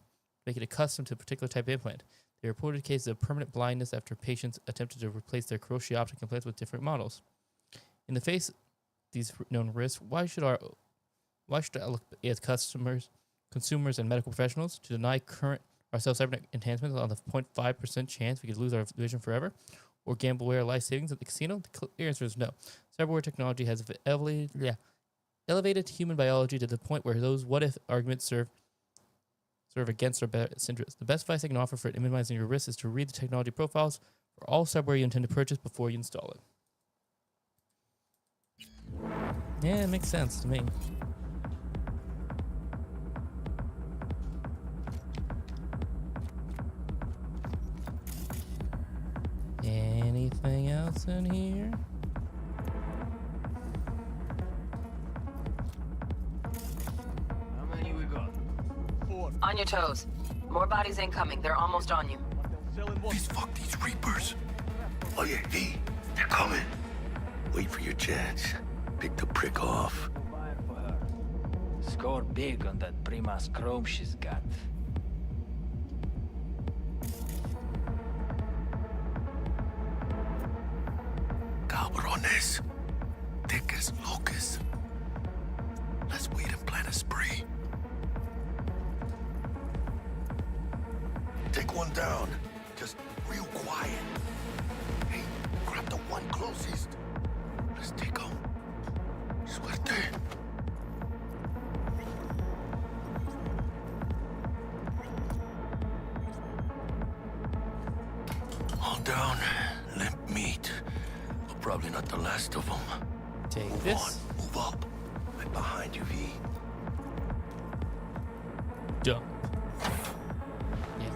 make it accustomed to a particular type of implant. They reported cases of permanent blindness after patients attempted to replace their crochet-optic implants with different models. In the face of these known risks, why should I look as consumers, and medical professionals to deny ourselves cybernetic enhancements on the 0.5% chance we could lose our vision forever, or gamble away our life savings at the casino? The clear answer is no. Cyberware technology has elevated human biology to the point where those what-if arguments serve against our best interests. The best advice I can offer for minimizing your risk is to read the technology profiles for all cyberware you intend to purchase before you install it. Yeah, it makes sense to me. Anything else in here? How many we got? On your toes. More bodies incoming. They're almost on you. Fuck these Reapers. Oh yeah, V, they're coming. Wait for your chance. Pick the prick off. Score big on that Primas chrome she's got. Cabrones. Thick as locusts. Let's wait and plan a spree. Take one down. Just real quiet. Hey, grab the one closest. Let's take him. Suerte. All down. Limp meat. But probably not the last of them. Take move this. On, move up. Right behind you, V. Jump. Yeah.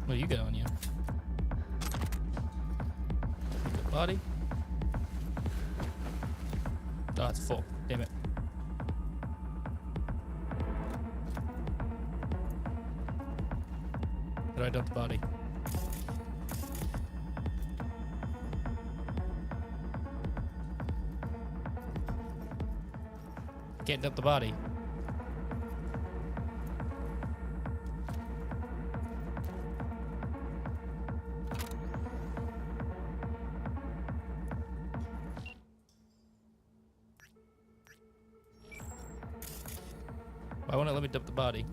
What do you got on you? Good body. Oh, it's full. Damn it. How do I dump the body? Can't dump the body. Why won't it let me dump the body?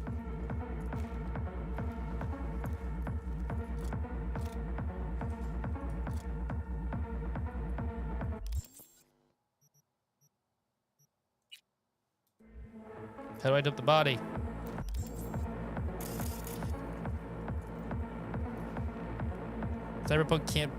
How do I dump the body? Cyberpunk can't.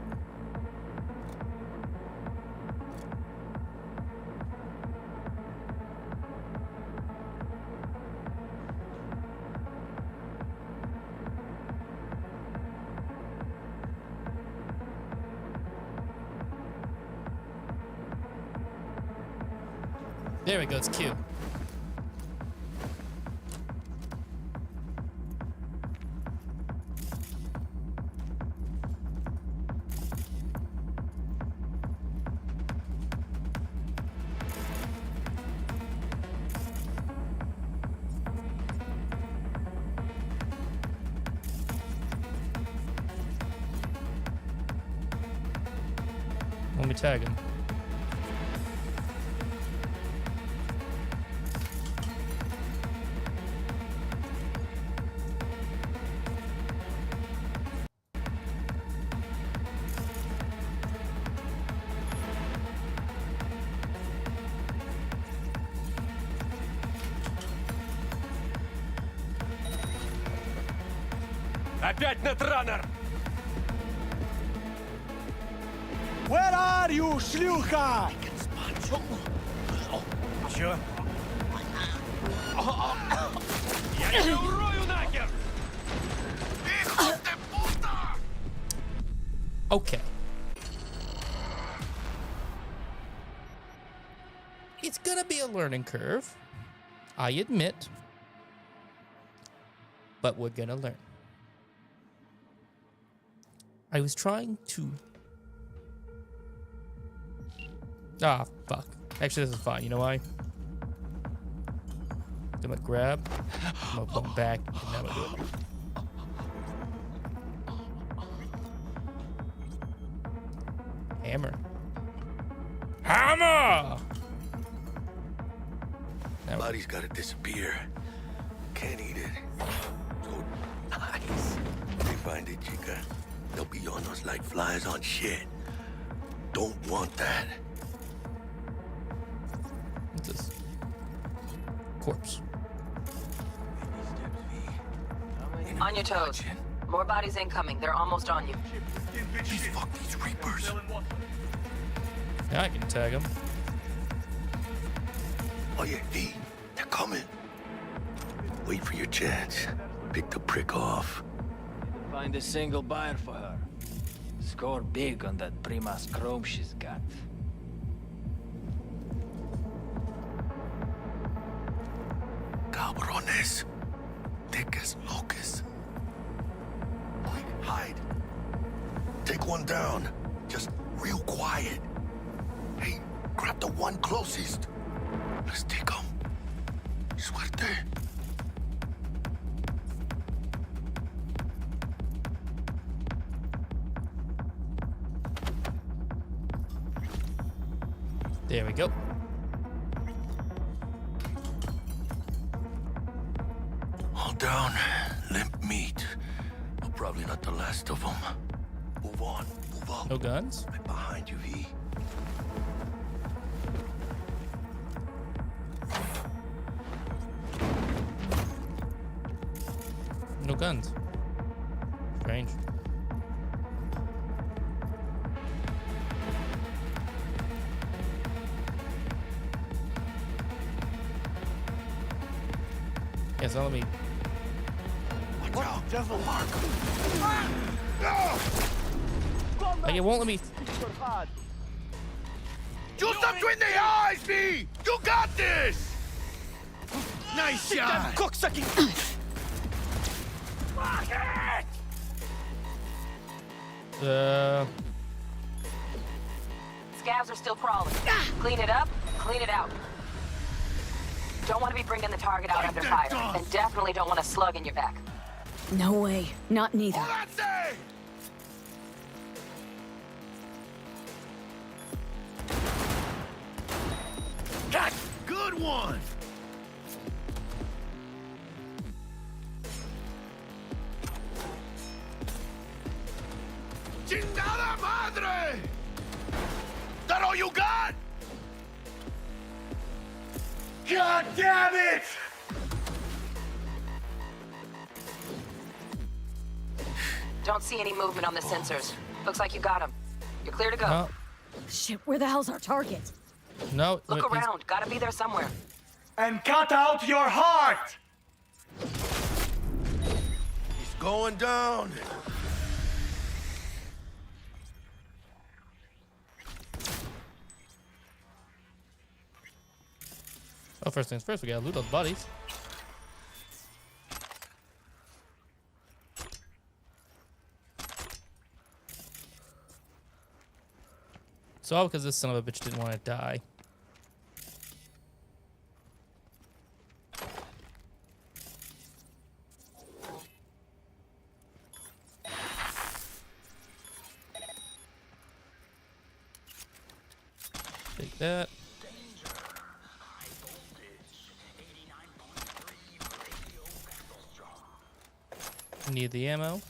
There we go, it's Q. Let me tag him. Опять нетранер! Where are you, шлюха? Чё? Я тебя урою нахер! Okay. It's gonna be a learning curve, I admit, but we're gonna learn. I was trying to... Ah, fuck. Actually, this is fine. You know why? I'm gonna grab, I'm gonna come back, and now I'm gonna do it. Hammer. Hammer! Body's gotta disappear. Can't eat it. So nice. They find it, chica. They'll be on us like flies on shit. Don't want that. What's this? Corpse. On your toes. More bodies incoming. They're almost on you. Fuck these Reapers. Yeah, I can tag him. Oh yeah, V, they're coming. Wait for your chance. Pick the prick off. Find a single buyer for her. Score big on that Primas chrome she's got. this. Thick as locusts. Quick, hide. Take one down. Just real quiet. Hey, grab the one closest. Let's take him. Suerte. There we go. All down. Limp meat. But probably not the last of them. Move on. Move up. No guns? Right behind you, V. No guns. Strange. Yeah, so let me. Watch out. Devil Mark. Like, it won't let me. Shoot them between the eyes, V! You got this! Nice shot! Cocksucking. Scavs are still crawling. Clean it up, clean it out. Don't want to be bringing the target out under fire. And definitely don't want a slug in your back. No way. Not neither. Good one! Chingada madre! That all you got? God damn it! Don't see any movement on the sensors. Looks like you got him. You're clear to go. No. Shit, where the hell's our target? No. Look around. Gotta be there somewhere. And cut out your heart! He's going down. Oh, first things first, we gotta loot those bodies. So all because this son of a bitch didn't want to die. Take that. Need the ammo.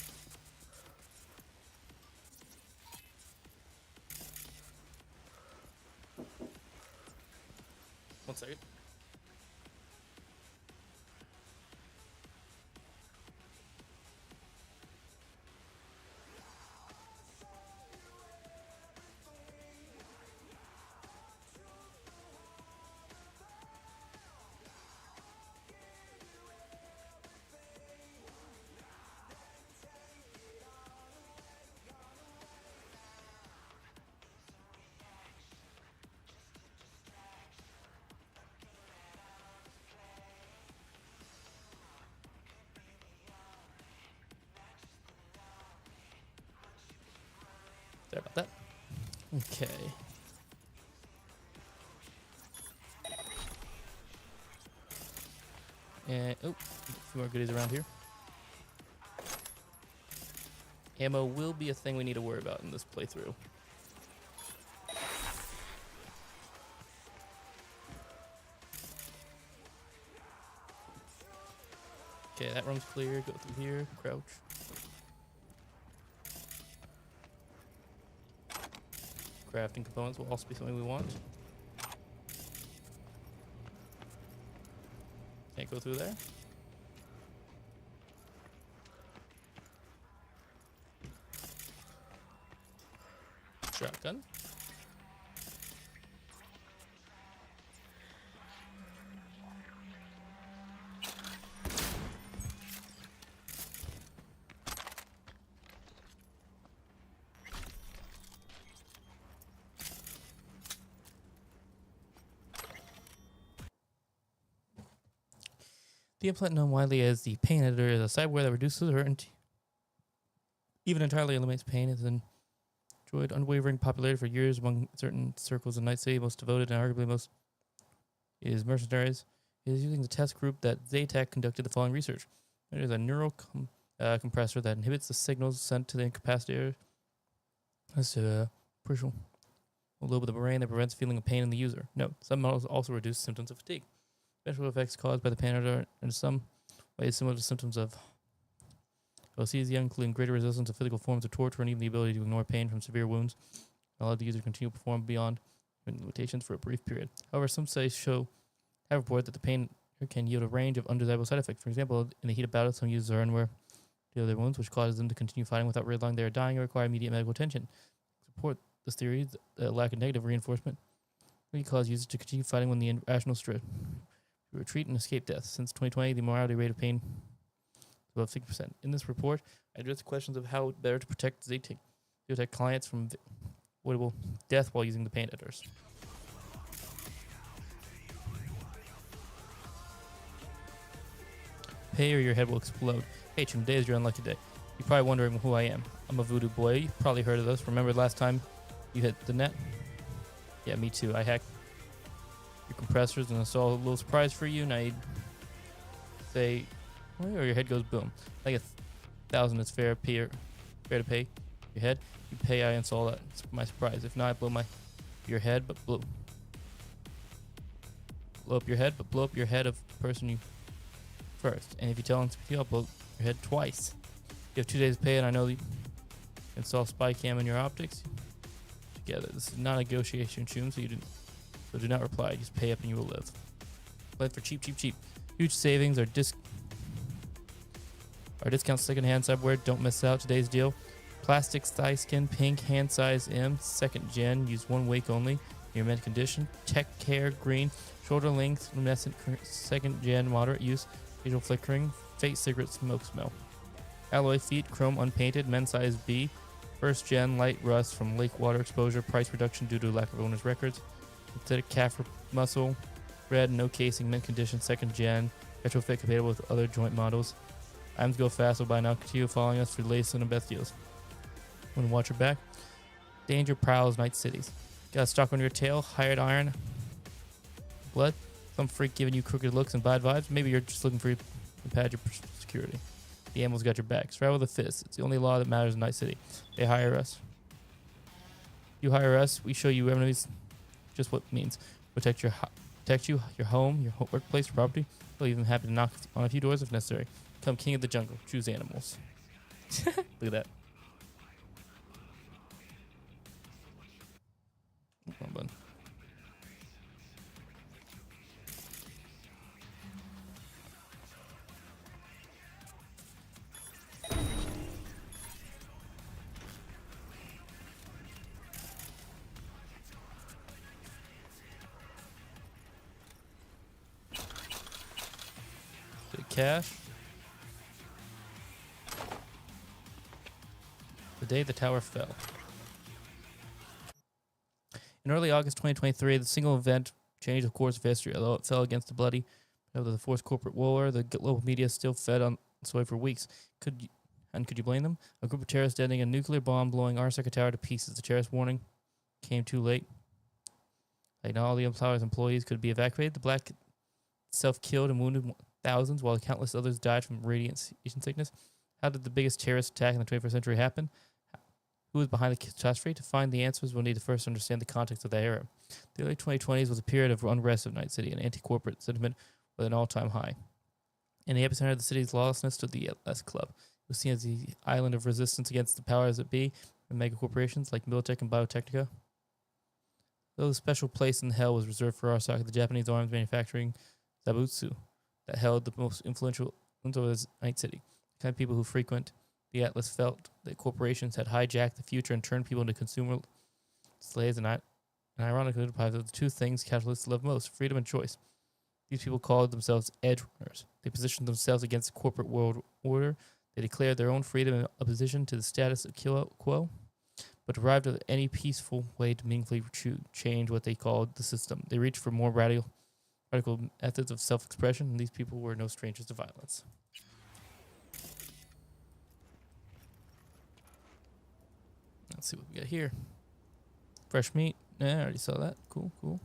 One second. Sorry about that. Okay. And oh, a few more goodies around here. Ammo will be a thing we need to worry about in this playthrough. Okay, that room's clear. Go through here. Crouch. Crafting components will also be something we want. Can't go through there. Shotgun. The implant known widely as the pain editor is a cyberware that reduces or even entirely eliminates pain. It has enjoyed unwavering popularity for years among certain circles in Night City. Most devoted and arguably most is mercenaries. It is using the test group that Zaytech conducted the following research. It is a neural compressor that inhibits the signals sent to the incapacitator. That's a crucial lobe of the brain that prevents feeling of pain in the user. Note, some models also reduce symptoms of fatigue. Special effects caused by the pain are in some ways similar to symptoms of anesthesia, including greater resistance to physical forms of torture and even the ability to ignore pain from severe wounds, and allow the user to continue to perform beyond limitations for a brief period. However, some studies have reported that the pain can yield a range of undesirable side effects. For example, in the heat of battle, some users are unaware of their wounds, which causes them to continue fighting without realizing they are dying or require immediate medical attention. To support this theory, the lack of negative reinforcement may cause users to continue fighting when the irrational stress retreat and escape death. Since 2020, the mortality rate of pain is above 60%. In this report, I addressed questions of how better to protect Zaytech clients from avoidable death while using the pain editors. Pay or your head will explode. Hey, Chum, today is your unlucky day. You're probably wondering who I am. I'm a voodoo boy. You've probably heard of this. Remember last time you hit the net? Yeah, me too. I hacked your compressors and I saw a little surprise for you, and I'd say, or your head goes boom. Like 1,000 is fair to pay your head. You pay, I install that. It's my surprise. If not, I blow your head, but blow up your head, but blow up your head of the person you first. And if you tell them to I'll blow your head twice. You have 2 days to pay, and I know you install spy cam in your optics together. This is not a negotiation, Chum, so do not reply. Just pay up and you will live. Play for cheap. Huge savings are discount secondhand cyberware. Don't miss out. Today's deal: plastic thigh skin, pink, hand size M, 2nd gen, use 1 week only. Your mint condition. Tech care, green, shoulder length, luminescent, 2nd gen, moderate use, visual flickering, fake cigarette smoke smell. Alloy feet, chrome unpainted, men's size B, 1st gen, light rust from lake water exposure, price reduction due to lack of owner's records. Synthetic calf muscle, red, no casing, mint condition, 2nd gen, retrofit compatible with other joint models. Items go fast, so buy now. Continue following us for the latest and best deals. Want to watch your back? Danger prowls Night Cities. Got a stock on your tail, hired iron, blood, some freak giving you crooked looks and bad vibes. Maybe you're just looking for to pad your security. The animal's got your back. Survival with a fist. It's the only law that matters in Night City. They hire us. You hire us, we show you remedies. Just what it means. Protect you, your home, your workplace, your property. We'll even happy to knock on a few doors if necessary. Become king of the jungle. Choose animals. Look at that. Come on, bud. Cash. The day the tower fell. In early August 2023, the single event changed the course of history. Although it fell against the bloody of the forced corporate war, the global media still fed on its way for weeks. Could you blame them? A group of terrorists detonating a nuclear bomb, blowing our second tower to pieces. The terrorist warning came too late. Like not all the tower's employees could be evacuated. The black itself killed and wounded thousands, while countless others died from radiation sickness. How did the biggest terrorist attack in the 21st century happen? Who was behind the catastrophe? To find the answers, we'll need to first understand the context of that era. The early 2020s was a period of unrest of Night City, and anti-corporate sentiment was an all-time high. In the epicenter of the city's lawlessness stood the S Club. It was seen as the island of resistance against the powers that be and mega corporations like Militech and Biotechnica. Though the special place in hell was reserved for Arasaka, the Japanese arms manufacturing Zabutsu, that held the most influential over Night City. The kind of people who frequent the Atlas felt that corporations had hijacked the future and turned people into consumer slaves, and ironically deprived of the two things capitalists love most: freedom and choice. These people called themselves edge runners. They positioned themselves against the corporate world order. They declared their own freedom in opposition to the status quo, but derived of any peaceful way to meaningfully change what they called the system. They reached for more radical Radical methods of self-expression, and these people were no strangers to violence. Let's see what we got here. Fresh meat. Yeah, I already saw that. Cool, cool.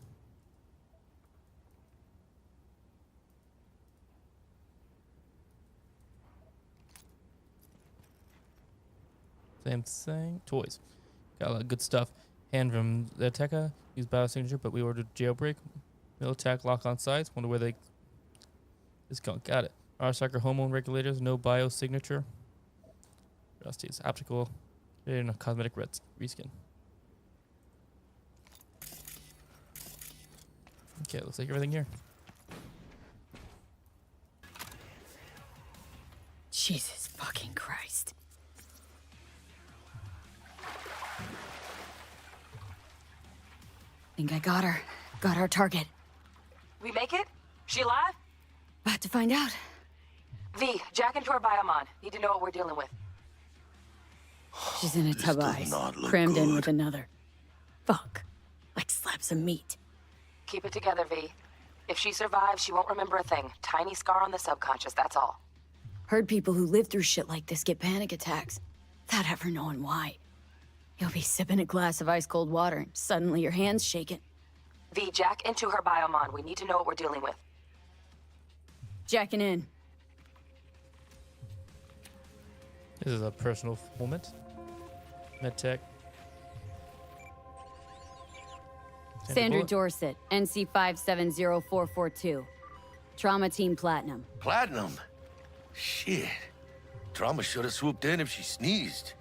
Same thing. Toys. Got a lot of good stuff. Hand from Zeteca. Use biosignature, but we ordered jailbreak. Militech lock on sites. Wonder where they... It's gone. Got it. Arasaka hormone regulators. No biosignature. Rusty's optical. And a cosmetic reskin. Okay, looks like everything here. Jesus fucking Christ. Think I got her. Got our target. We make it? She alive? About to find out. V, jack into her biomon. Need to know what we're dealing with. She's in a tub of ice, crammed in with another. Fuck. Like slabs of meat. Keep it together, V. If she survives, she won't remember a thing. Tiny scar on the subconscious, that's all. Heard people who live through shit like this get panic attacks, without ever knowing why. You'll be sipping a glass of ice-cold water, and suddenly your hand's shaking. V, jack into her biomon. We need to know what we're dealing with. Jacking in. This is a personal moment. MedTech. Sandra Dorset, NC 570442. Trauma Team Platinum. Platinum? Shit. Trauma should have swooped in if she sneezed.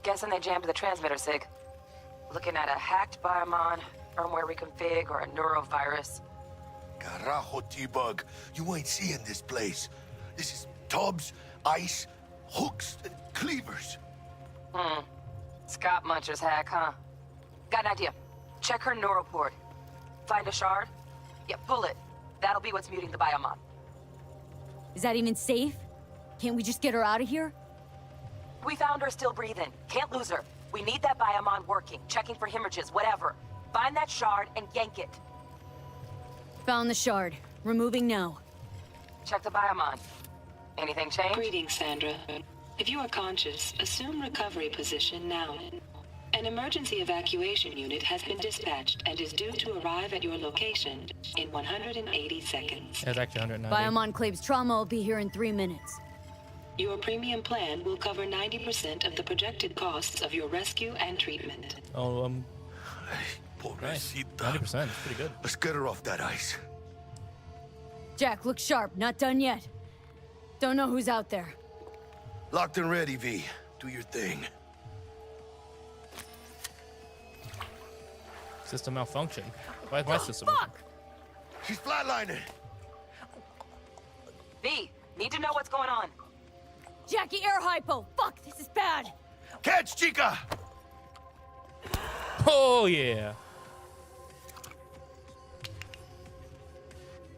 Guessing they jammed the transmitter, Sig. Looking at a hacked biomon, firmware reconfig, or a neurovirus. Carajo, T-Bug. You ain't seeing this place. This is tubs, ice, hooks, and cleavers. Scott Muncher's hack, huh? Got an idea. Check her neural port. Find a shard? Yeah, pull it. That'll be what's muting the biomon. Is that even safe? Can't we just get her out of here? We found her still breathing. Can't lose her. We need that biomon working, checking for hemorrhages, whatever. Find that shard and yank it. Found the shard. Removing now. Check the biomon. Anything change? Greetings, Sandra. If you are conscious, assume recovery position now. An emergency evacuation unit has been dispatched and is due to arrive at your location in 180 seconds. That's actually 190. Biomon claims trauma will be here in 3 minutes. Your premium plan will cover 90% of the projected costs of your rescue and treatment. Oh, nice. 90%, that's pretty good. Let's get her off that ice. Jack, look sharp. Not done yet. Don't know who's out there. Locked and ready, V. Do your thing. System malfunction. Why is my system? Fuck! She's flatlining. V, need to know what's going on. Jackie, air hypo. Fuck, this is bad. Catch, Chica! Oh, yeah.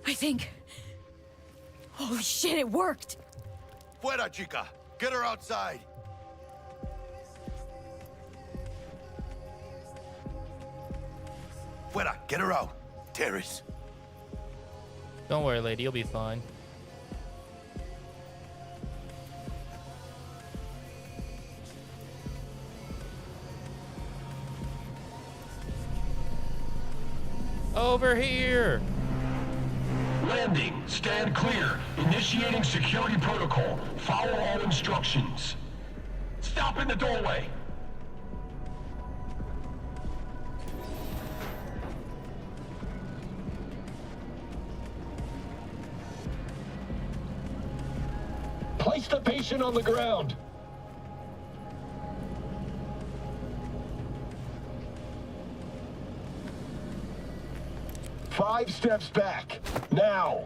I think... Holy shit, it worked. Fuera, Chica. Get her outside. Fuera, get her out. Terrace. Don't worry, lady. You'll be fine. Over here. Landing. Stand clear. Initiating security protocol. Follow all instructions. Stop in the doorway. Place the patient on the ground. Five steps back. Now.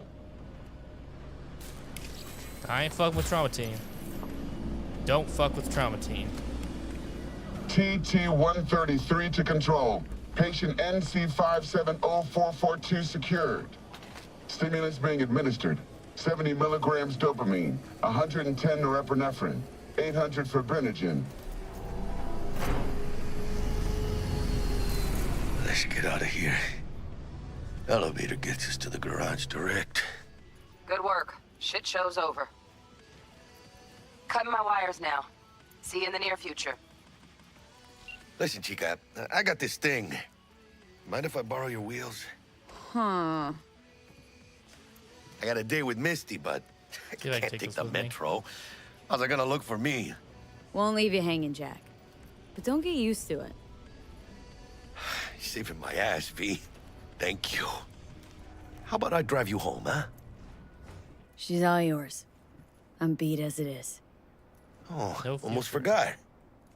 I ain't fucking with Trauma Team. Don't fuck with Trauma Team. TT-133 to control. Patient NC570442 secured. Stimulants being administered. 70 milligrams dopamine, 110 norepinephrine, 800 fibrinogen. Let's get out of here. Elevator gets us to the garage direct. Good work. Shit show's over. Cutting my wires now. See you in the near future. Listen, Chica, I got this thing. Mind if I borrow your wheels? Huh. I got a date with Misty, but I See if I can can't take take this the with me. metro. How's it gonna look for me? Won't leave you hanging, Jack. But don't get used to it. You're saving my ass, V. Thank you. How about I drive you home, huh? She's all yours. I'm beat as it is. Oh, No almost forgot.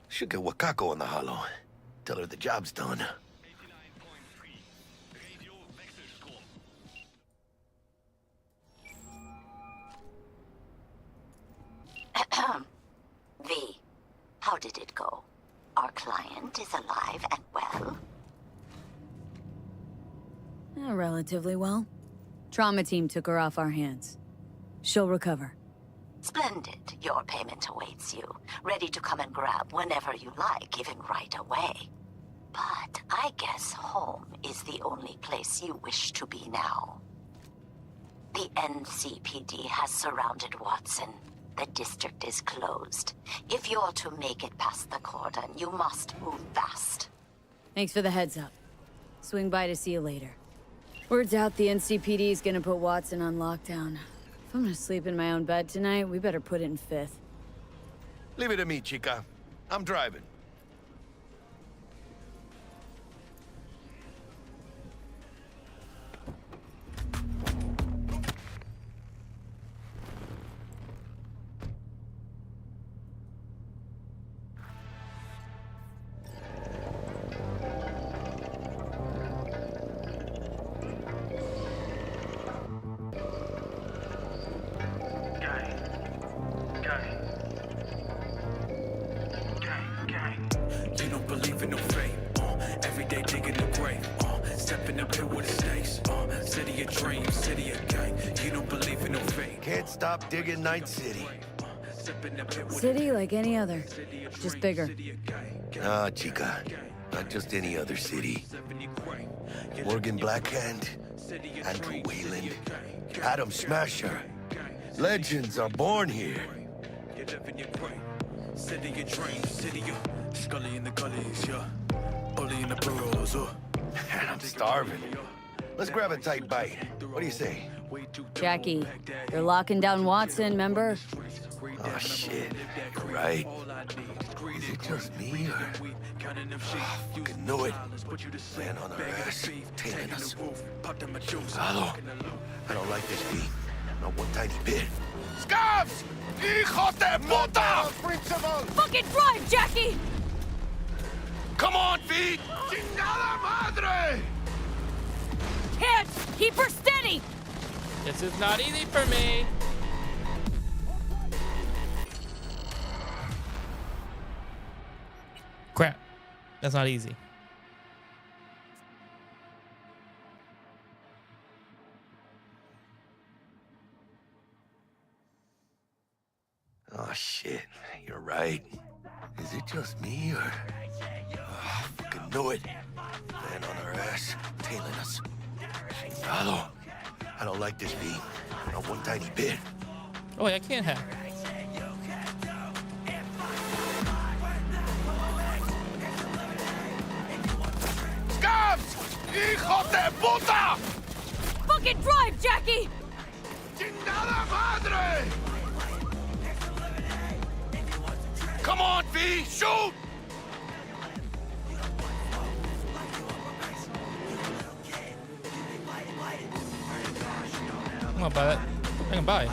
Should get Wakako on the hollow. Tell her the job's done. V, how did it go? Our client is alive and well? Relatively well. Trauma team took her off our hands. She'll recover. Splendid. Your payment awaits you. Ready to come and grab whenever you like, even right away. But I guess home is the only place you wish to be now. The NCPD has surrounded Watson. The district is closed. If you're to make it past the cordon, you must move fast. Thanks for the heads up. Swing by to see you later. Word's out the NCPD is gonna put Watson on lockdown. If I'm gonna sleep in my own bed tonight, we better put it in 5th. Leave it to me, Chica. I'm driving. You don't believe in no fate. Every day digging the grave. Stepping up here with the stakes. City of dreams, city of gang. You don't believe in no fate. Can't stop digging Night City. City like any other, just bigger. Ah, Chica. Not just any other city. Morgan Blackhand, Andrew Wayland, Adam Smasher. Legends are born here. City of dreams, city of Scully in the gullies, yeah. Bully in the burrows, Man, I'm starving. Let's grab a tight bite. What do you say? Jackie, you're locking down Watson, remember? Oh, shit. You're right. Is it just me, or... Oh, fucking knew it. Man on our ass, tailing us. Hello. I don't like this beat. Not one tiny bit. Scabs! Hijos de puta! Fucking drive, Jackie! Come on, V! Chingada madre! Hands! Keep her steady! This is not easy for me. Crap. That's not easy. Oh, shit. You're right. Is it just me, or... Oh, fucking knew it. Man on our ass, tailing us. Chingado. I don't like this beat. Not one tiny bit. Oh, wait, I can't have. Scabs! Hijos de puta! Fucking drive, Jackie! Chingada madre! Come on, V! Shoot! I'm gonna buy that. I can buy.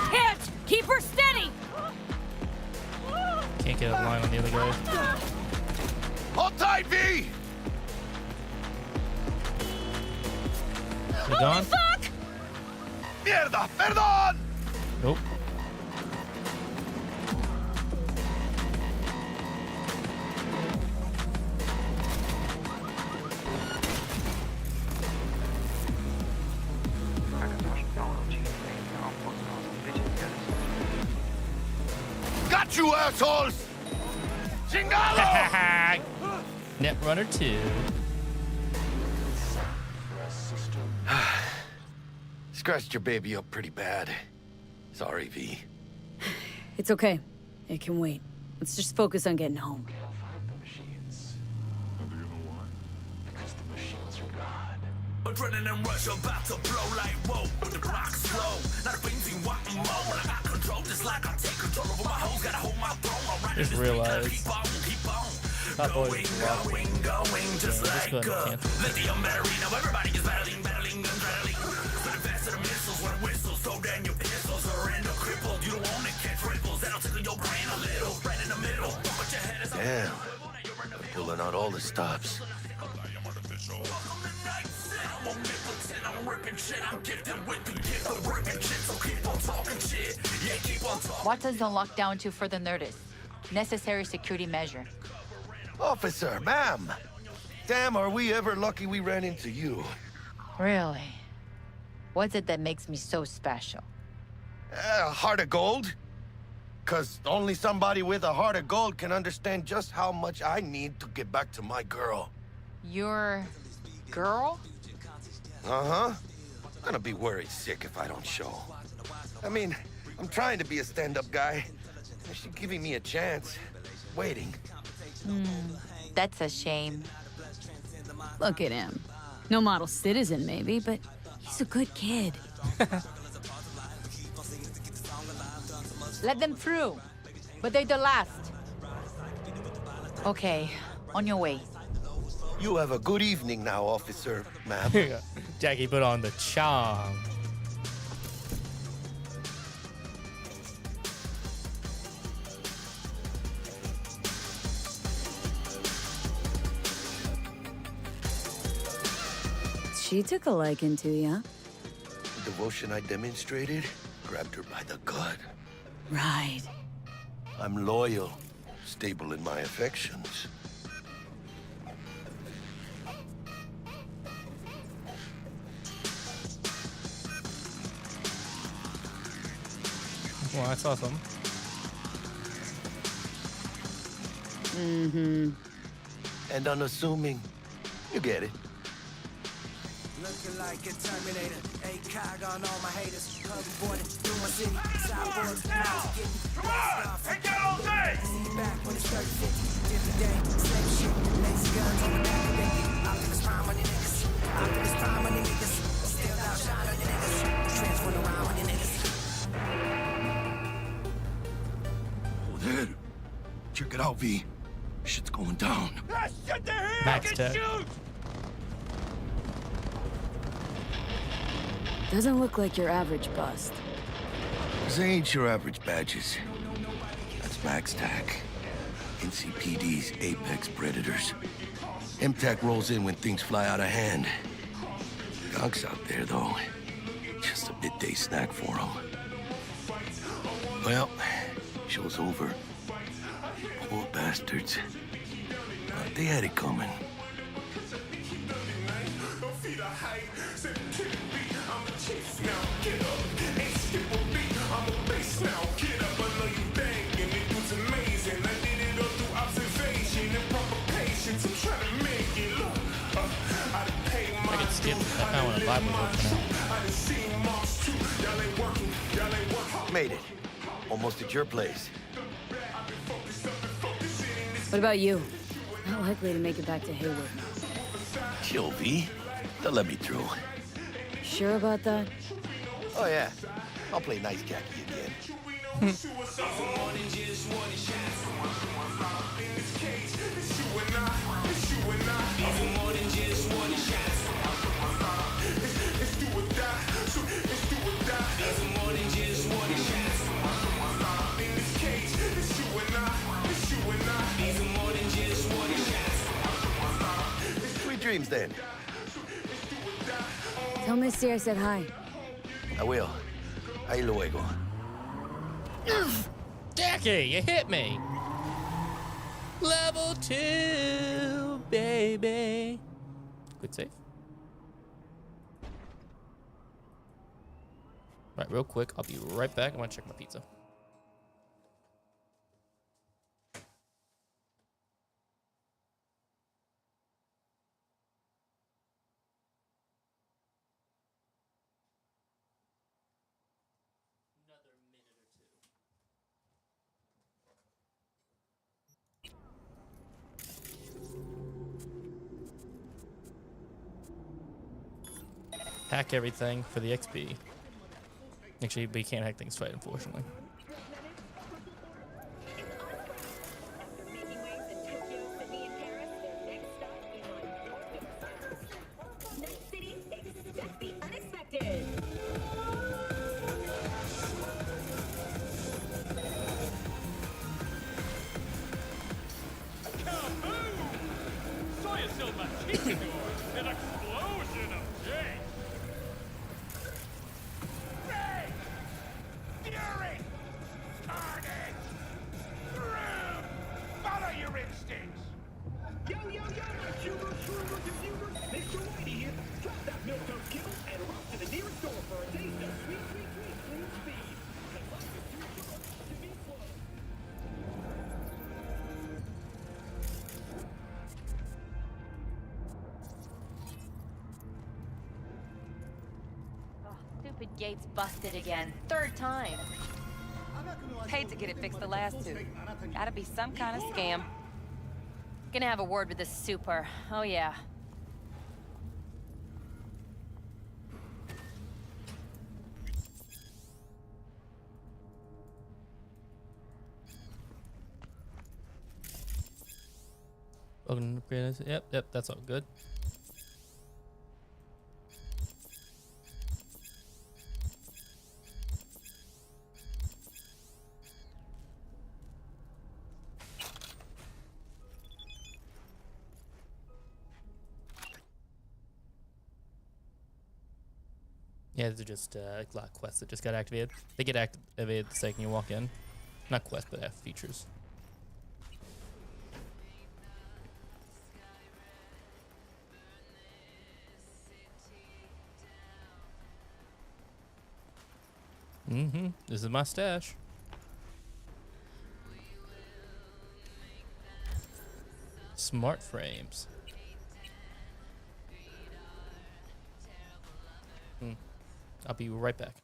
Hands! Keep her steady! Can't get a line on the other guy. Hold tight, V! You gone? Mierda! Perdón! Nope. got you, assholes! Chingado! Netrunner 2. Scratched your baby up pretty bad. Sorry, V. It's okay. It can wait. Let's just focus on getting home. Adrenaline rush about to blow like whoa. With the block slow. Not a things you want more. When I got control, just like I take control over my hoes. Gotta hold my throne. Just realized. Keep on. Top boys Going, just like lithium battery. Now everybody is battling, and battling. Spinning faster than missiles when it whistles. So then your pistols are in the crippled. You don't want to catch ripples. That'll tickle your brain a little. Right in the middle. But your head is Damn. Pulling out all the stops. What does the lockdown do for the Nerdist? Necessary security measure. Officer, ma'am. Damn, are we ever lucky we ran into you. Really? What's it that makes me so special? Heart of gold? Cause only somebody with a heart of gold can understand just how much I need to get back to my girl. Your girl? Uh-huh. I'm gonna be worried sick if I don't show. I mean, I'm trying to be a stand-up guy. She's giving me a chance. Waiting. That's a shame. Look at him. No model citizen, maybe, but he's a good kid. Let them through. But they're the last. Okay, on your way. You have a good evening now, officer, ma'am. Jackie put on the charm. She took a liking to you. The devotion I demonstrated grabbed her by the gut. Right. I'm loyal, stable in my affections. Well, that's awesome. Mm-hmm. And unassuming. You get it. Looking like a Terminator. ACOG on all my haters. Hoverboarding through my city. Cyborgs, now getting stuff. Hey, get all day! See you back when it's 30, 50. Different day, same shit. Lazy guns on the back of it. Optimus Prime on your niggas. Optimus Prime on your niggas. Still outshine on your niggas. Transform around on your niggas. Joder. Check it out, V. Shit's going down. Max Tech. Doesn't look like your average bust. They ain't your average badges. That's Max Tac. NCPD's apex predators. MTAC rolls in when things fly out of hand. Gonks out there, though. Just a midday snack for them. Well, show's over. Poor bastards. But they had it coming. I could skip. I found when the Bible was open. Made it. Almost at your place. What about you? Not likely to make it back to Haywood. Chill, V. They'll let me through. Sure about that? Oh, yeah. I'll play nice Jackie again. Sweet dreams, then. Tell Misty I said hi. I will. Ahí luego. Jackie, you hit me. Level 2, baby. Good save. All right, real quick. I'll be right back. I'm gonna check my pizza. Hack everything for the XP. Actually, we can't hack things right, unfortunately. Stupid gate's busted again. Third time. Paid to get it fixed the last two. Gotta be some kind of scam. Gonna have a word with this super. Oh yeah. Yep, that's all good. Yeah, these are just a lot of quests that just got activated. They get activated the second you walk in. Not quests, but have features. This is my stash. Smart frames. I'll be right back.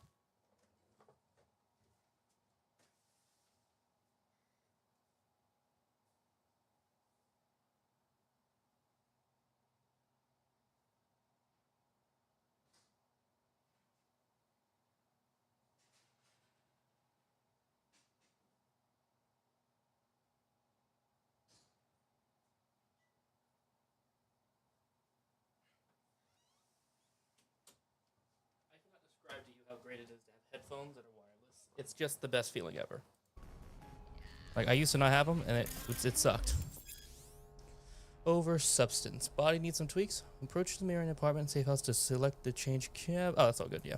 Describe to you how great it is to have headphones that are wireless. It's just the best feeling ever. Like, I used to not have them, and it sucked. Over substance. Body needs some tweaks. Approach the mirror in the apartment. Safe house to select the change cab. Oh, that's all good, yeah.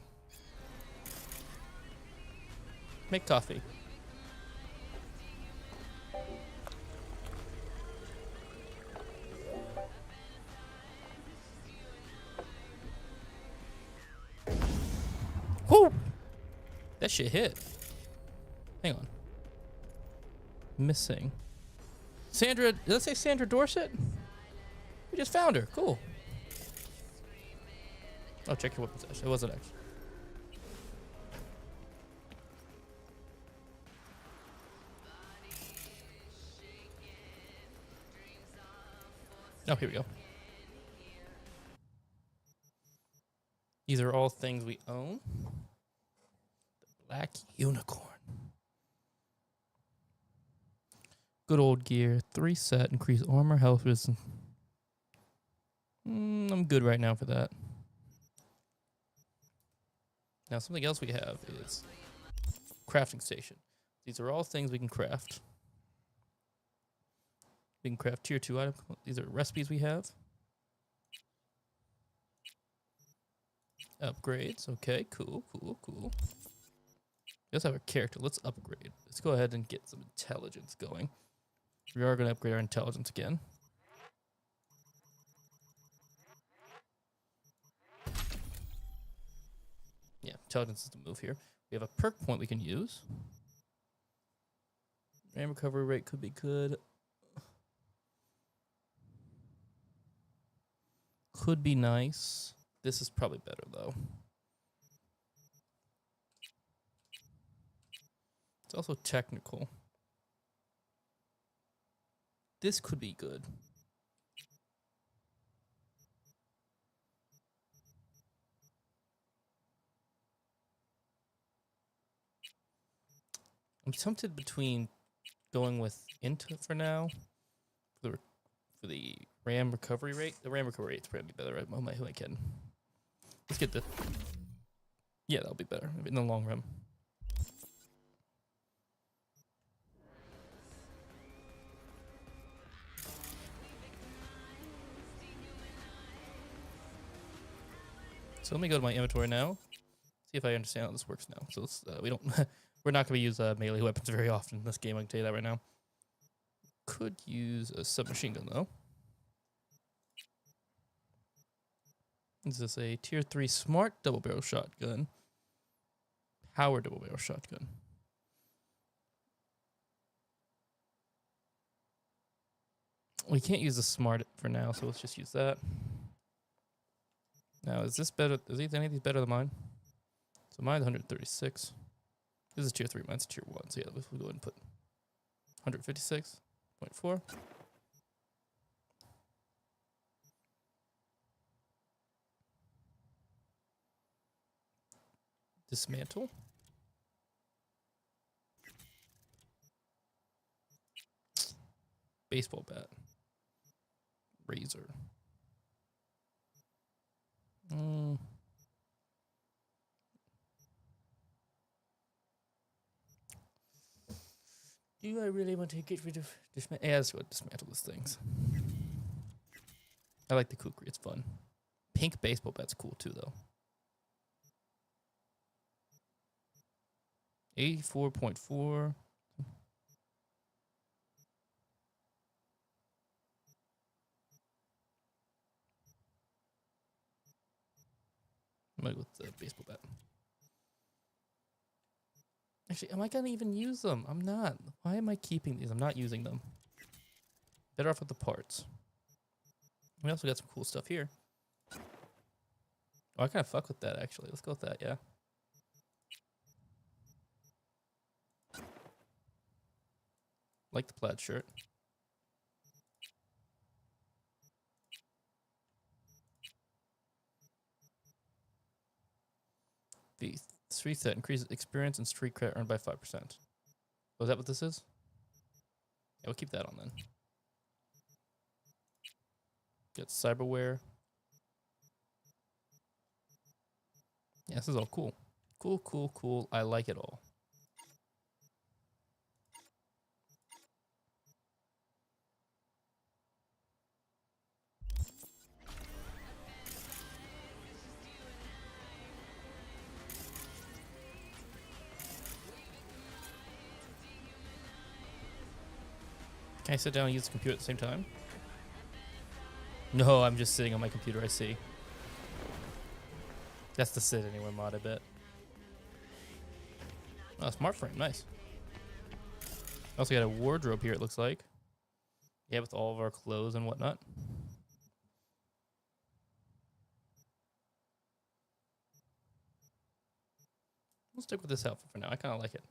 Make coffee. Whoo! That shit hit. Hang on. Missing. Sandra, did I say Sandra Dorset? We just found her. Cool. Oh, check your weapon stash. It wasn't actually. Oh, here we go. These are all things we own. The Black Unicorn. Good old gear. 3 set. Increase armor, health, resistance. I'm good right now for that. Now, something else we have is crafting station. These are all things we can craft. We can craft tier 2 items. These are recipes we have. Upgrades. Okay, cool. Let's have a character. Let's upgrade. Let's go ahead and get some intelligence going. We are going to upgrade our intelligence again. Yeah, intelligence is the move here. We have a perk point we can use. And recovery rate could be good. Could be nice. This is probably better, though. It's also technical. This could be good. I'm tempted between going with int for now for the RAM recovery rate. The RAM recovery rate's probably better. Right? Oh my, who am I kidding? Let's get the. Yeah, that'll be better in the long run. So let me go to my inventory now. See if I understand how this works now. So let's, we don't. We're not going to use melee weapons very often in this game. I can tell you that right now. Could use a submachine gun though. Is this a tier 3 smart double barrel shotgun? Power double barrel shotgun. We can't use the smart for now, so let's just use that. Now, is this better? Is any of these better than mine? So mine's 136. This is tier 3, mine's tier 1. So yeah, we'll go ahead and put 156.4. Dismantle. Baseball bat. Razor. Do I really want to get rid of dismantle? Yeah, let's go dismantle these things. I like the kukri, it's fun. Pink baseball bat's cool too, though. 84.4. I'm gonna go with the baseball bat. Actually, am I gonna even use them? I'm not. Why am I keeping these? I'm not using them. Better off with the parts. We also got some cool stuff here. Oh, I kind of fuck with that, actually. Let's go with that, yeah. Like the plaid shirt. The street set increases experience and street credit earned by 5%. Oh, is that what this is? Yeah, we'll keep that on then. Get cyberware. Yeah, this is all cool. Cool, cool, cool. I like it all. Can I sit down and use the computer at the same time? No, I'm just sitting on my computer, I see. That's the sit anywhere mod, I bet. Oh, smart frame, nice. Also got a wardrobe here, it looks like. Yeah, with all of our clothes and whatnot. We'll stick with this outfit for now, I kind of like it.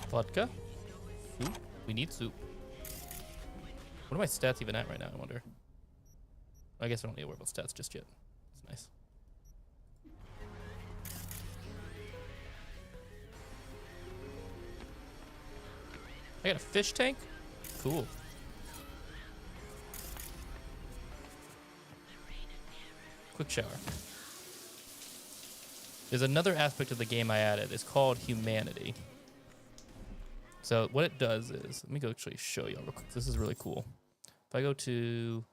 Vodka. Soup. We need soup. What are my stats even at right now, I wonder? I guess I don't need to worry about stats just yet. It's nice. I got a fish tank? Cool. Quick shower. There's another aspect of the game I added. It's called humanity. So what it does is, let me go actually show you real quick. This is really cool. If I go to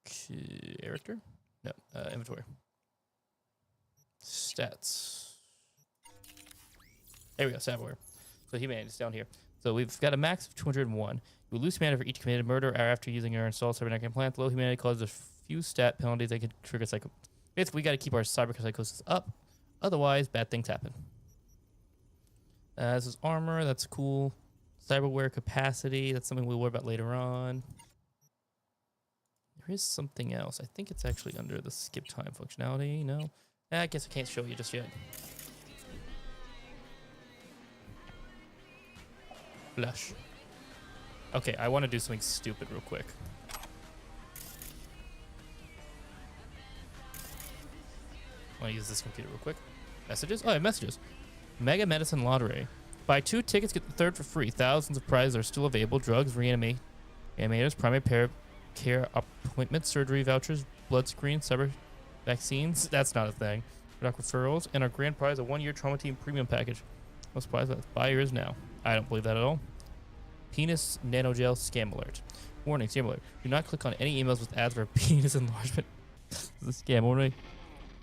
character, no, inventory, stats. There we go, cyberware. So humanity is down here. So we've got a max of 201. You lose humanity for each committed murder after using your installed cybernetic implant. Low humanity causes a few stat penalties that can trigger psycho. Basically, we got to keep our cyberpsychosis up. Otherwise, bad things happen. This is armor. That's cool. Cyberware capacity. That's something we'll worry about later on. There is something else. I think it's actually under the skip time functionality. No? I guess I can't show you just yet. Flush. Okay, I want to do something stupid real quick. I want to use this computer real quick. Messages? Oh, I have messages. Mega Medicine Lottery. Buy 2 tickets, get the third for free. Thousands of prizes are still available. Drugs, animators, primary care appointments, surgery vouchers, blood screens, cyber vaccines. That's not a thing. Doctor referrals, and our grand prize, a 1-year trauma team premium package. No surprise, buy yours now. I don't believe that at all. Penis nanogel scam alert. Warning, scam alert. Do not click on any emails with ads for penis enlargement. This is a scam. Warning.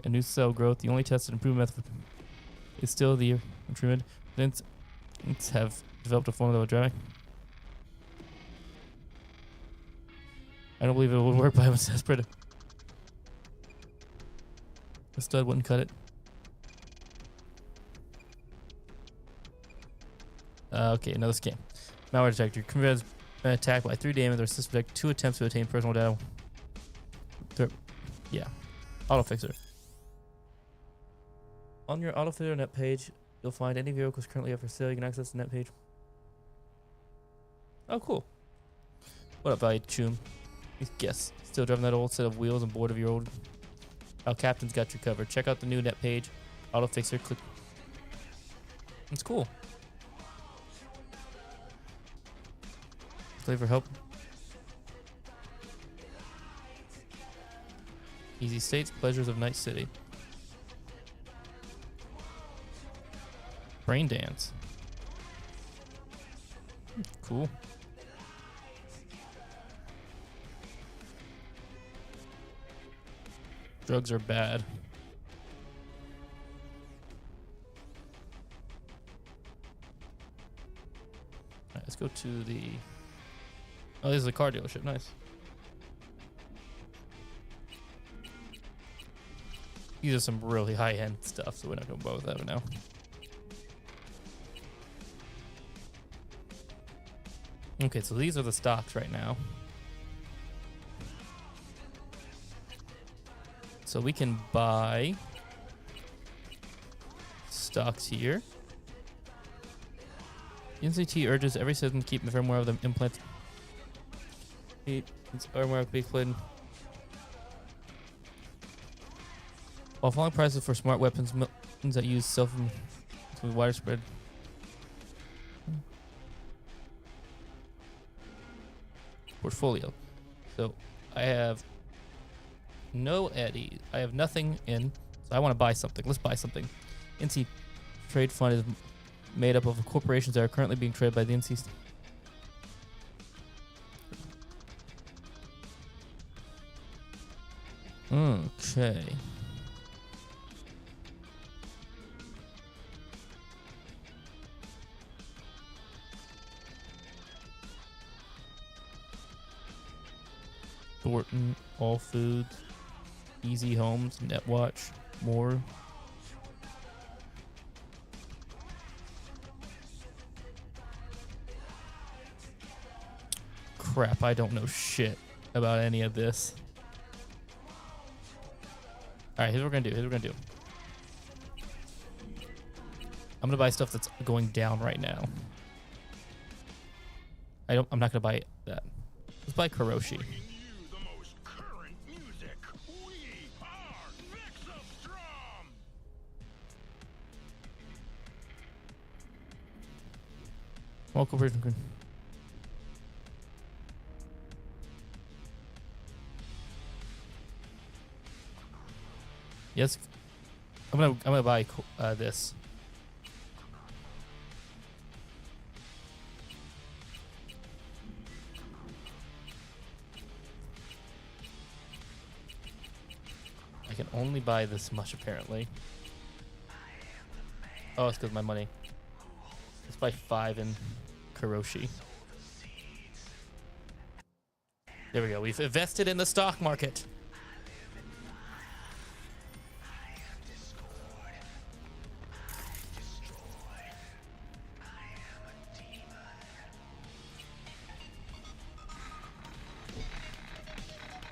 A new cell growth. The only tested improvement method is still the treatment. Let's have developed a formula of driving. I don't believe it would work, but I'm desperate. The stud wouldn't cut it. Okay, another scam. Malware detector. Commits an attack by 3 damage or system detect 2 attempts to obtain personal data. Yeah. Auto fixer. On your auto fixer net page, you'll find any vehicles currently up for sale. You can access the net page. Oh, cool. What up, valued Choom? Guess. Still driving that old set of wheels and bored of your old... Our captain's got you covered. Check out the new net page. Auto fixer. Click. It's cool. Play for help. Easy states, pleasures of Night City. Brain dance. Cool. Drugs are bad. Alright, let's go to the... Oh, this is a car dealership. Nice. These are some really high-end stuff, so we're not going to bother with that now. Okay, so these are the stocks right now. So we can buy stocks here. NCT urges every citizen to keep the firmware of the implant. It's firmware of big plane. While falling prices for smart weapons that use widespread. Portfolio. So I have no Eddie. I have nothing in. So I want to buy something. Let's buy something. NC Trade Fund is made up of corporations that are currently being traded by the NC. Okay. Thornton, All Foods, Easy Homes, Netwatch, more. Crap, I don't know shit about any of this. Alright, here's what we're gonna do. I'm gonna buy stuff that's going down right now. I'm not gonna buy that. Let's buy Kuroshi. Small corporation. Yes, I'm gonna buy this. I can only buy this much apparently. Oh, it's because of my money. Let's buy 5 in Kuroshi. There we go. We've invested in the stock market.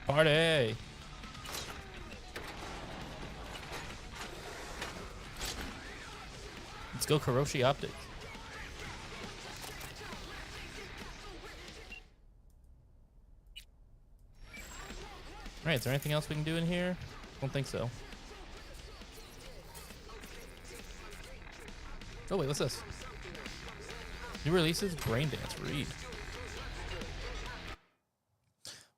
Party! Let's go Kuroshi Optics. Alright, is there anything else we can do in here? I don't think so. Oh wait, what's this? New releases, Braindance, read.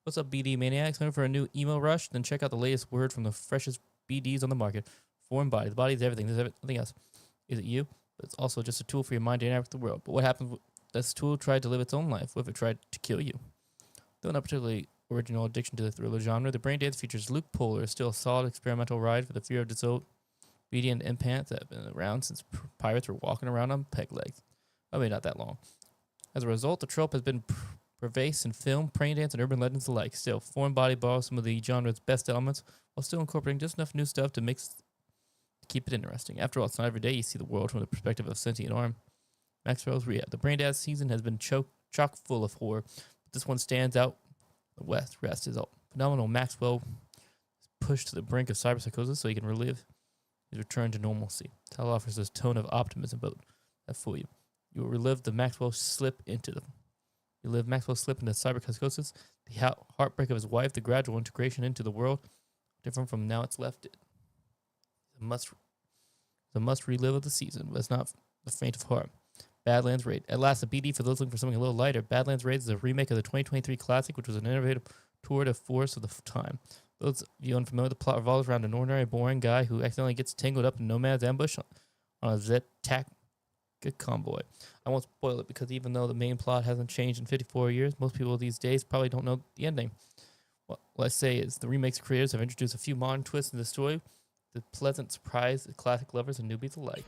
What's up, BD Maniacs? Looking for a new emo rush? Then check out the latest word from the freshest BDs on the market. Foreign body. The body is everything. There's nothing else. Is it you? But it's also just a tool for your mind to interact with the world. But what happens if this tool tried to live its own life? What if it tried to kill you? Though not particularly original addiction to the thriller genre, the Braindance features Luke Polar, still a solid experimental ride for the fear of disobedient impants that have been around since pirates were walking around on peg legs. I mean, not that long. As a result, the trope has been pervasive in film, Braindance, and urban legends alike. Still, Foreign Body borrows some of the genre's best elements while still incorporating just enough new stuff to keep it interesting. After all, it's not every day you see the world from the perspective of a sentient arm. Maxwell's Rehab. The Braindance season has been chock full of horror, but this one stands out. The rest is all phenomenal. Maxwell is pushed to the brink of cyberpsychosis so he can relive his return to normalcy. Tell offers this tone of optimism, but that fool you. You will relive the Maxwell slip into cyberpsychosis, the heartbreak of his wife, the gradual integration into the world, different from now it's left. It's a must relive of the season, but it's not the faint of heart. Badlands Raid. At last, a BD for those looking for something a little lighter. Badlands Raid is a remake of the 2023 classic, which was an innovative tour de force of the time. Those of you unfamiliar, the plot revolves around an ordinary, boring guy who accidentally gets tangled up in Nomad's ambush on a Z-Tac convoy. I won't spoil it because even though the main plot hasn't changed in 54 years, most people these days probably don't know the ending. What I say is the remake's creators have introduced a few modern twists in the story, the pleasant surprise of classic lovers and newbies alike.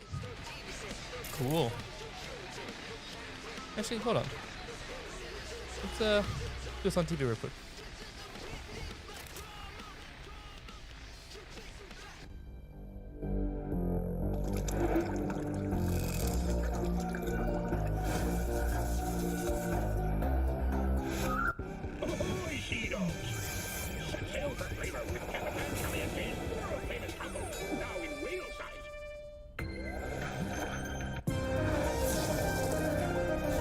Cool. Actually, hold on. Let's do this on TV real quick.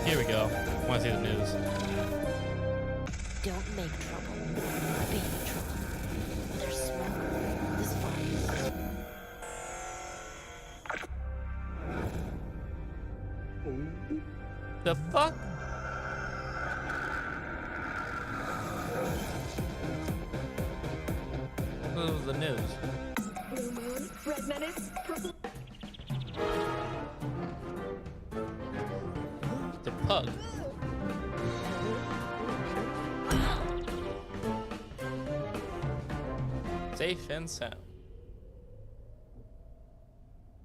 Here we go. Want to see the news? Don't make trouble. Be trouble. There's smoke. There's fire. The fuck? What was the news? Blue Moon, Red Menace, Purple. The pug. Safe and sound.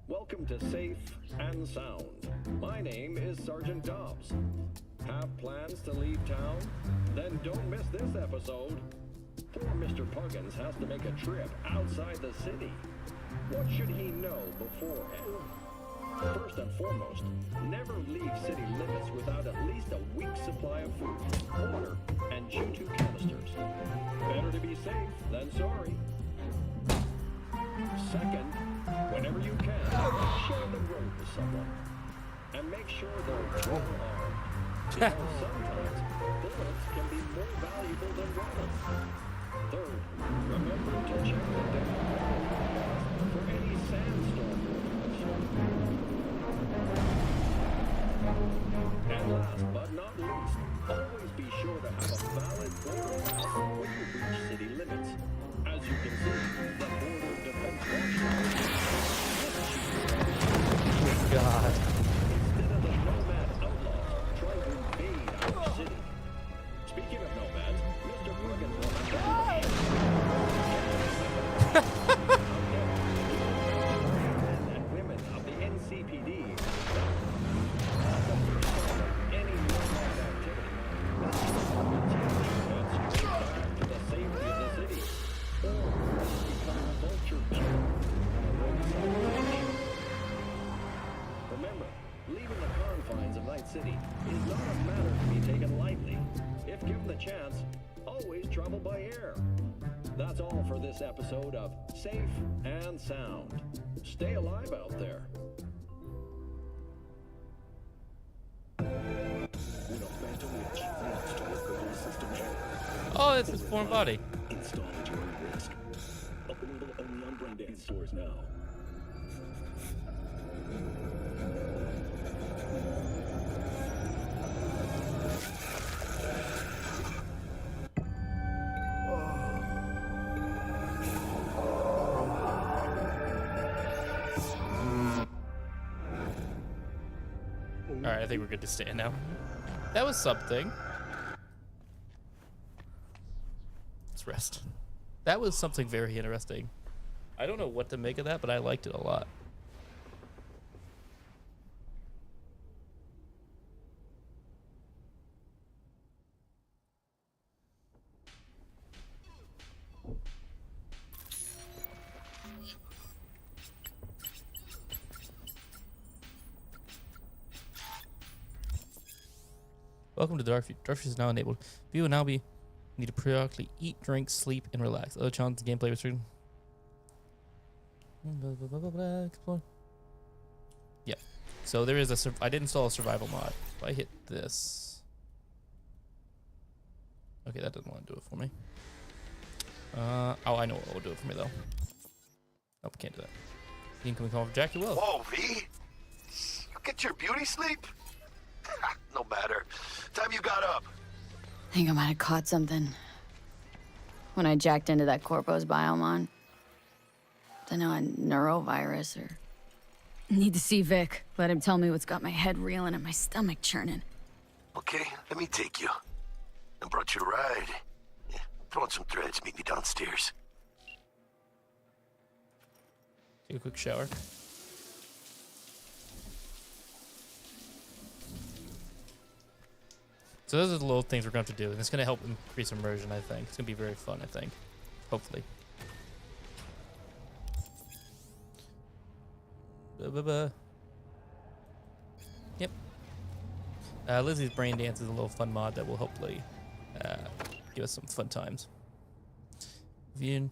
Welcome to Safe and Sound. My name is Sergeant Dobbs. Have plans to leave town? Then don't miss this episode. Poor Mr. Puggins has to make a trip outside the city. What should he know beforehand? First and foremost, never leave city limits without at least a week's supply of food, water, and G2 canisters. Better to be safe than sorry. Second, whenever you can, share the road with someone. And make sure they're well armed. Because sometimes bullets can be more valuable than rockets. Third, remember to check the depth for any sandstorm warnings. And last but not least, always be sure to have a valid border pass when you reach city limits. As you can see, the Border Defense Watchdog. God. Instead of the nomad outlaws trying to invade our city. Speaking of nomads, Mr. Puggins will have men and women of the NCPD. Any nomad activity. To the safety of the city. Or become vulture kill. Remember, leaving the confines of Night City is not a matter to be taken lightly. If given the chance, always travel by air. That's all for this episode of Safe and Sound. Stay alive out there. Oh, it's his foreign body. Install at your own risk. Openable only on Braindance stores now. All right, I think we're good to stand now. That was something. Let's rest. That was something very interesting. I don't know what to make of that, but I liked it a lot. Welcome to Darkview. Darkview is now enabled. View will now be need to periodically eat, drink, sleep, and relax. Other challenges, gameplay restriction. Explore. Yeah. So there is a. I did install a survival mod. If I hit this. Okay, that doesn't want to do it for me. Oh, I know what will do it for me though. Nope, can't do that. Incoming call from Jackie Wells. Whoa, V. You get your beauty sleep? No matter. Time you got up. I think I might have caught something when I jacked into that Corpo's biomon. I know a neurovirus or... Need to see Vic. Let him tell me what's got my head reeling and my stomach churning. Okay, let me take you. I brought you a ride. Yeah, throw on some threads, meet me downstairs. Take a quick shower. So those are the little things we're going to have to do, and it's going to help increase immersion, I think. It's going to be very fun, I think. Hopefully. Yep. Lizzie's Brain Dance is a little fun mod that will hopefully give us some fun times. If you...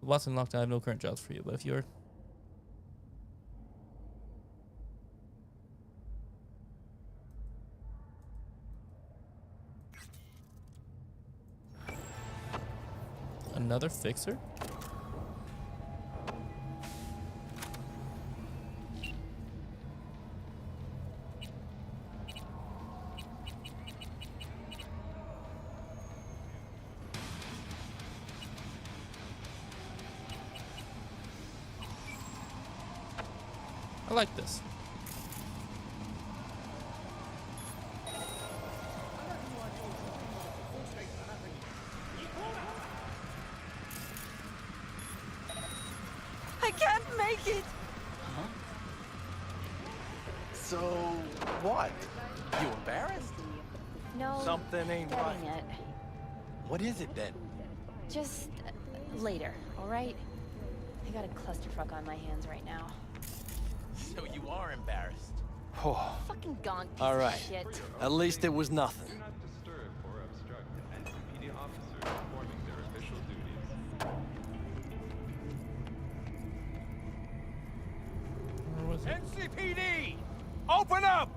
Watson locked, I have no current jobs for you, but if you're... Another fixer? I like this. I can't make it. Huh? So, what? You embarrassed? No. Something ain't right. Getting it. What is it then? Just later, all right? I got a clusterfuck on my hands right now. So you are embarrassed. Oh. Fucking gone piece All right. of shit. At least it was nothing. Do not disturb or obstruct NCPD officers performing their official duties. NCPD! Open up!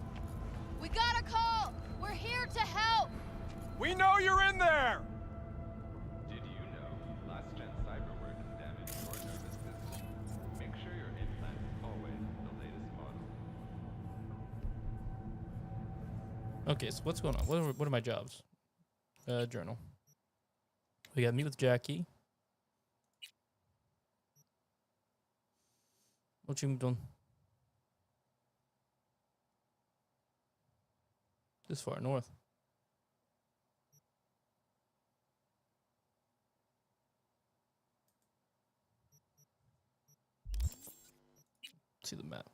We got a call! We're here to help! We know you're in there! Did you know last-gen cyberware can damage your nervous system? Make sure your implant is always the latest model. Okay, so what's going on? What are my jobs? Journal. We got meet with Jackie. What you doing? This far north. See the map.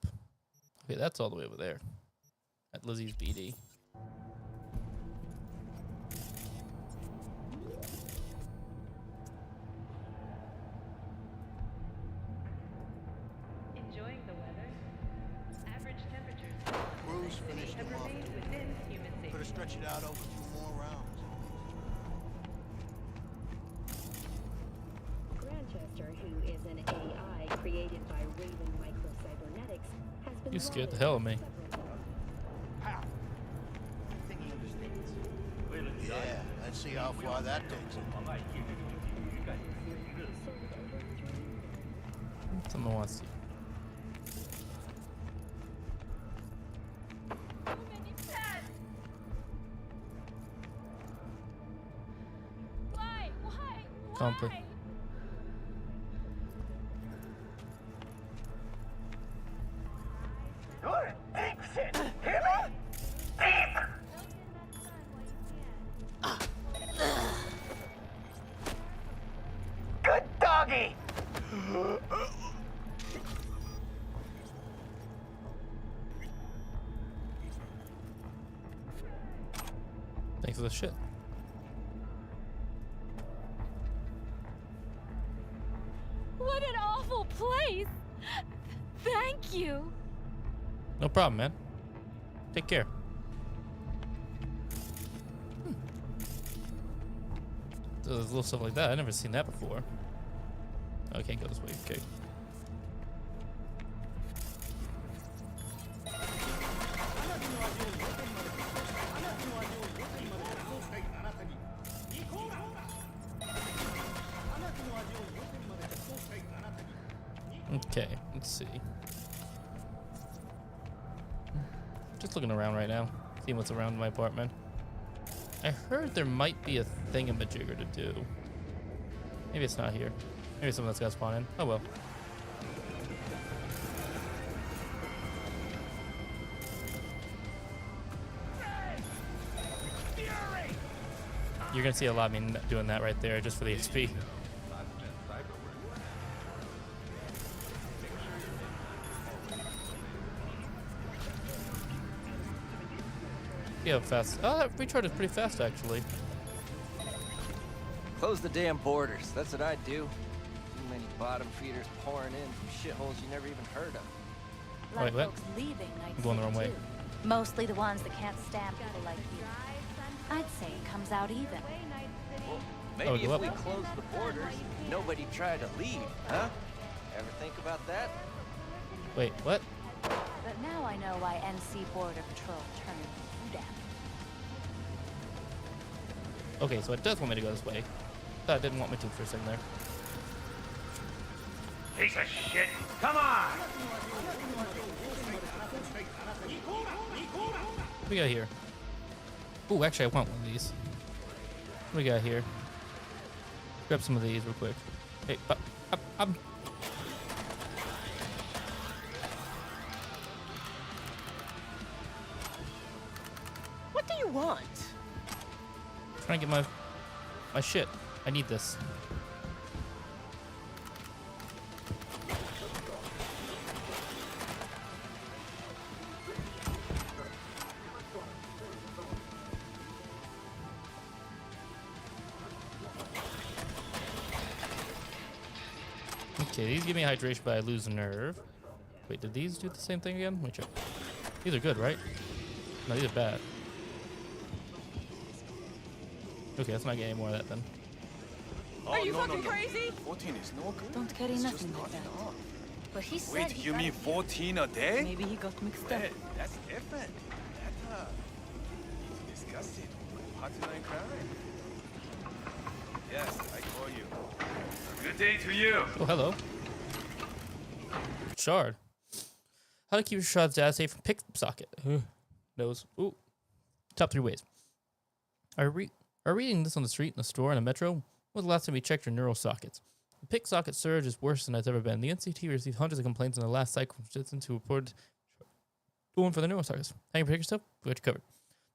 Okay, that's all the way over there. At Lizzie's BD. Enjoying the weather? Average temperatures. Crew's finished have him off. remained within human safety. Could have stretched it out over 2 more rounds. Grantchester, who is an AI created by Raven Microcybernetics, has been... You scared the hell of me. Yeah, let's see how far that takes him. Someone wants to. Compli. You're an ape shit, hear me? Thanks for the shit. What an awful place! Thank you! No problem, man. Take care. So there's little stuff like that. I've never seen that before. Oh, I can't go this way. Okay. Okay, let's see. Just looking around right now, seeing what's around my apartment. I heard there might be a thingamajigger to do. Maybe it's not here. Maybe someone that's got spawned in. Oh well. You're gonna see a lot of me doing that right there just for the XP. Yeah, fast. Oh, that recharges pretty fast, actually. Close the damn borders. That's what I'd do. Too many bottom feeders pouring in from shitholes you never even heard of. A lot Wait, of what? folks leaving Night I'm going the City, wrong way. too. Mostly the ones that can't stand people like you. I'd say it comes out even. Maybe Oh, if go up. we close the borders, nobody tried to leave, huh? Ever think about that? Wait, what? But now I know why NC Border Patrol turned you down. Okay, so it does want me to go this way. Thought it didn't want me to for a second there. Piece of shit! Come on! What do we got here? Ooh, actually, I want one of these. What do we got here? Grab some of these real quick. Hey, What do you want? trying to get my shit. I need this. Okay, these give me hydration, but I lose nerve. Wait, did these do the same thing again? Let me check. These are good, right? No, these are bad. Okay, let's not get any more of that then. Are you fucking crazy? 14 is no good. Don't carry It's nothing just like not that. enough. But he said Wait, he you got mean it. 14 a day? Maybe he got mixed up. Wait, that's different. That, disgusting. Hotline crime. Yes, I call you. Good day to you. Oh, hello. Shard. How to keep your shard's data safe from picksocket? Nose. Ooh. Top 3 ways. Are reading this on the street, in a store, in a metro? When was the last time you checked your neural sockets? The picksocket surge is worse than it's ever been. The NCT received hundreds of complaints in the last cycle from citizens who reported going for the neural sockets. How you protect yourself? We got you covered.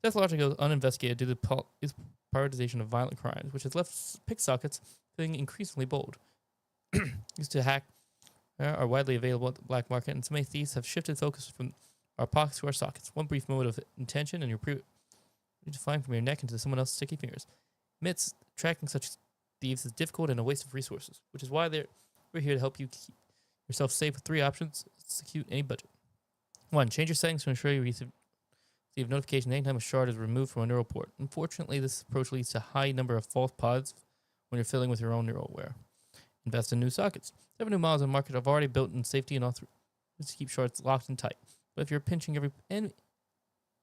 Death logic goes uninvestigated due to the prioritization of violent crimes, which has left picksockets feeling increasingly bold. Used to hack are widely available at the black market, and so many thieves have shifted focus from our pockets to our sockets. One brief moment of intention, and you're defined from your neck into someone else's sticky fingers. Admits tracking such thieves is difficult and a waste of resources, which is why we're here to help you keep yourself safe with 3 options to execute any budget. 1. Change your settings to ensure you receive notification anytime a shard is removed from a neural port. Unfortunately, this approach leads to a high number of false pods when you're filling with your own neural-ware. Invest in new sockets. 7 new models on the market have already built in safety and all to keep shards locked and tight. But if you're pinching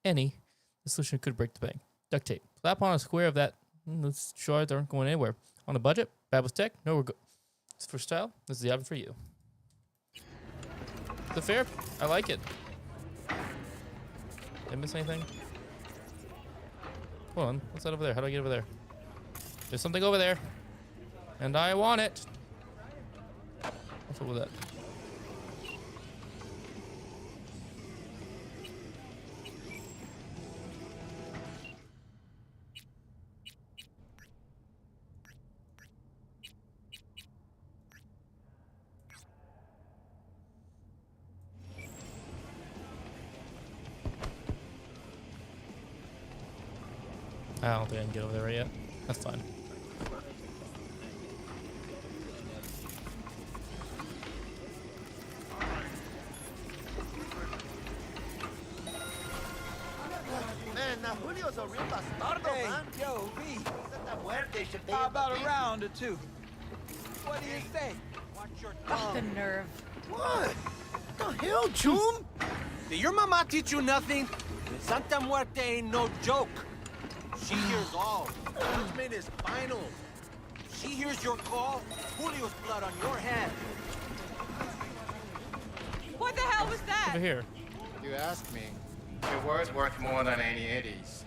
any, the solution could break the bank. Duct tape. Slap on a square of that. Those shards aren't going anywhere. On a budget, bad with tech, no regret. For style, this is the option for you. Is it fair? I like it. Did I miss anything? Hold on. What's that over there? How do I get over there? There's something over there. And I want it. What's up with that? I don't think I can get over there right yet. That's fine. Man, now Julio's a real bastardo, Hey, man. yo, V. Muerte should pay How him the about a beat. round or two? What do you say? Watch your tongue. The nerve. What? The hell, Chum? Did your mama teach you nothing? Santa Muerte ain't no joke. She hears all. Judgment is final. She hears your call. Julio's blood on your hand. What the hell was that? Over here. You asked me. Your word's worth more than any eddies.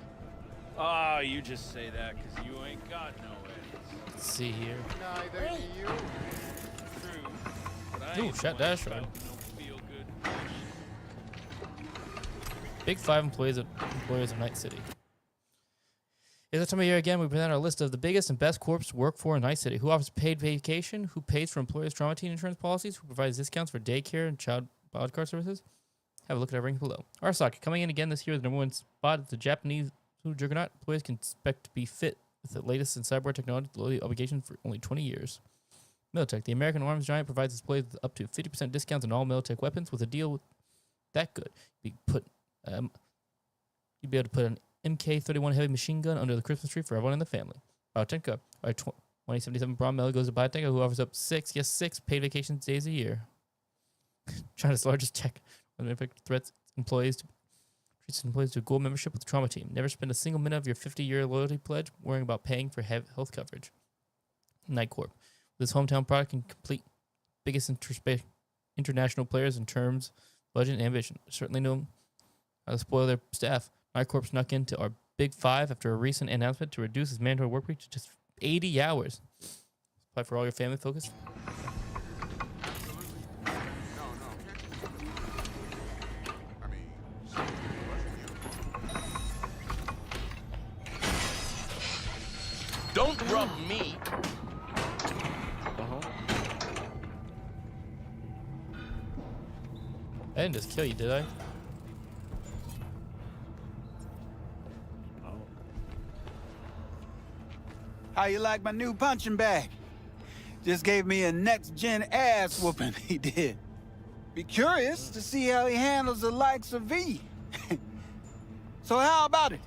Oh, you just say that because you ain't got no eddies. Let's see here. Neither do you. True. But I Ooh, ain't shot one dash run. about no feel-good Big 5 employers of Night City. It's that time of year again. We present our list of the biggest and best corps to work for in Night City. Who offers paid vacation? Who pays for employers' trauma team insurance policies? Who provides discounts for daycare and child bodyguard services? Have a look at our ranking below. Arasaka coming in again this year with the #1 spot at the Japanese food juggernaut. Employees can expect to be fit with the latest in cyber technology, below the obligation for only 20 years. Militech, the American arms giant, provides its employees with up to 50% discounts on all Militech weapons. With a deal that good, you'd be able to put an MK-31 heavy machine gun under the Christmas tree for everyone in the family. Biotenka, our 2077 bronze medal goes to Biotenka, who offers up 6 paid vacation days a year. China's largest tech threats employees treats employees to a gold membership with the trauma team. Never spend a single minute of your 50-year loyalty pledge worrying about paying for health coverage. Night Corp, with its hometown product and complete biggest international players in terms, budget, and ambition. Certainly know how to spoil their staff. Night Corp snuck into our Big 5 after a recent announcement to reduce its mandatory work week to just 80 hours. Apply for all your family focus. Don't rub me. I didn't just kill you, did I? How you like my new punching bag? Just gave me a next-gen ass whooping, he did. Be curious to see how he handles the likes of V. So how about it?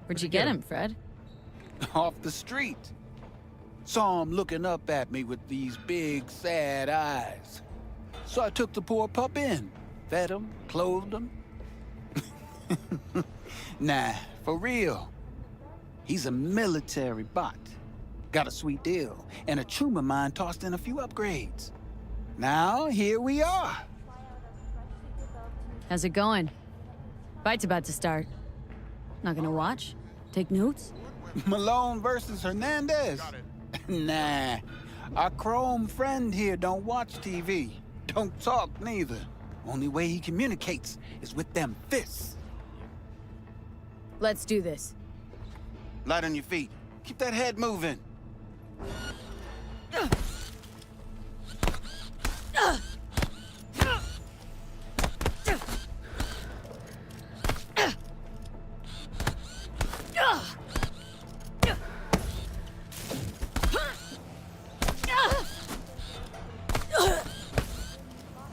Where'd you get him, Fred? Off the street. Saw him looking up at me with these big, sad eyes. So I took the poor pup in. Fed him, clothed him. Nah, for real. He's a military bot. Got a sweet deal, and a Truma mine tossed in a few upgrades. Now, here we are. How's it going? Fight's about to start. Not gonna watch? Take notes? Malone versus Hernandez? Nah. Our Chrome friend here don't watch TV. Don't talk neither. Only way he communicates is with them fists. Let's do this. Light on your feet. Keep that head moving.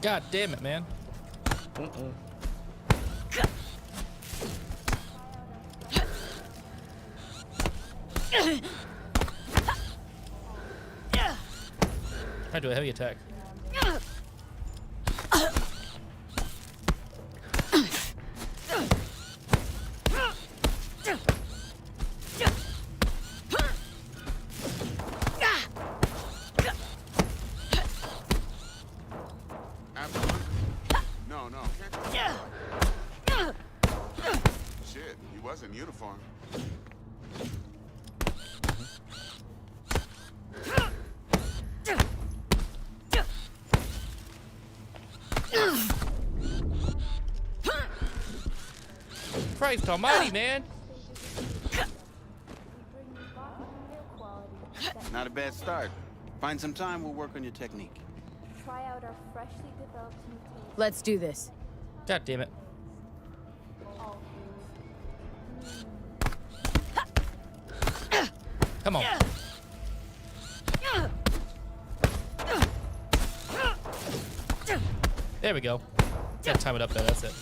God damn it, man. Try to do a heavy attack. Absolutely. No, can't you? Shit, he was in uniform. Christ almighty, man. Not a bad start. Find some time, we'll work on your technique. Try out our freshly developed mutation. Let's do this. God damn it. Come on. There we go. Gotta time it up there, that's it.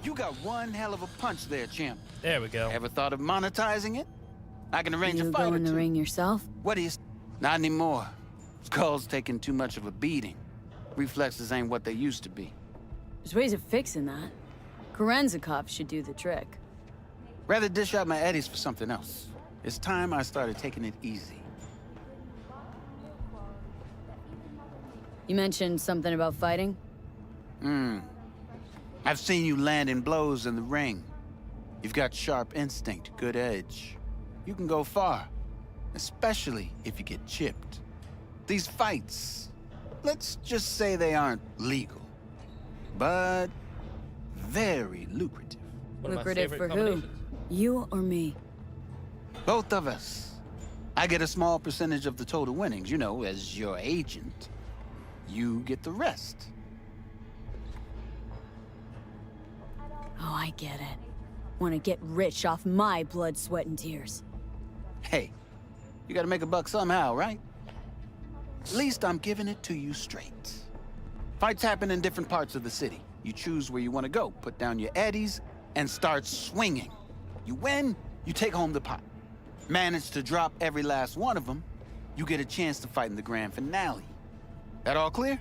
You got one hell of a punch there, champ. There we go. Ever thought of monetizing it? I can arrange a You fight go or in the two. ring yourself? What is? Not anymore. Skull's taking too much of a beating. Reflexes ain't what they used to be. There's ways of fixing that. Korenzikov should do the trick. Rather dish out my eddies for something else. It's time I started taking it easy. You mentioned something about fighting? I've seen you landing blows in the ring. You've got sharp instinct, good edge. You can go far, especially if you get chipped. These fights, let's just say they aren't legal, but very lucrative. Lucrative for who? You or me? Both of us. I get a small percentage of the total winnings, you know, as your agent. You get the rest. Oh, I get it. Want to get rich off my blood, sweat, and tears. Hey, you gotta make a buck somehow, right? At least I'm giving it to you straight. Fights happen in different parts of the city. You choose where you want to go, put down your eddies, and start swinging. You win, you take home the pot. Manage to drop every last one of them, you get a chance to fight in the grand finale. That all clear?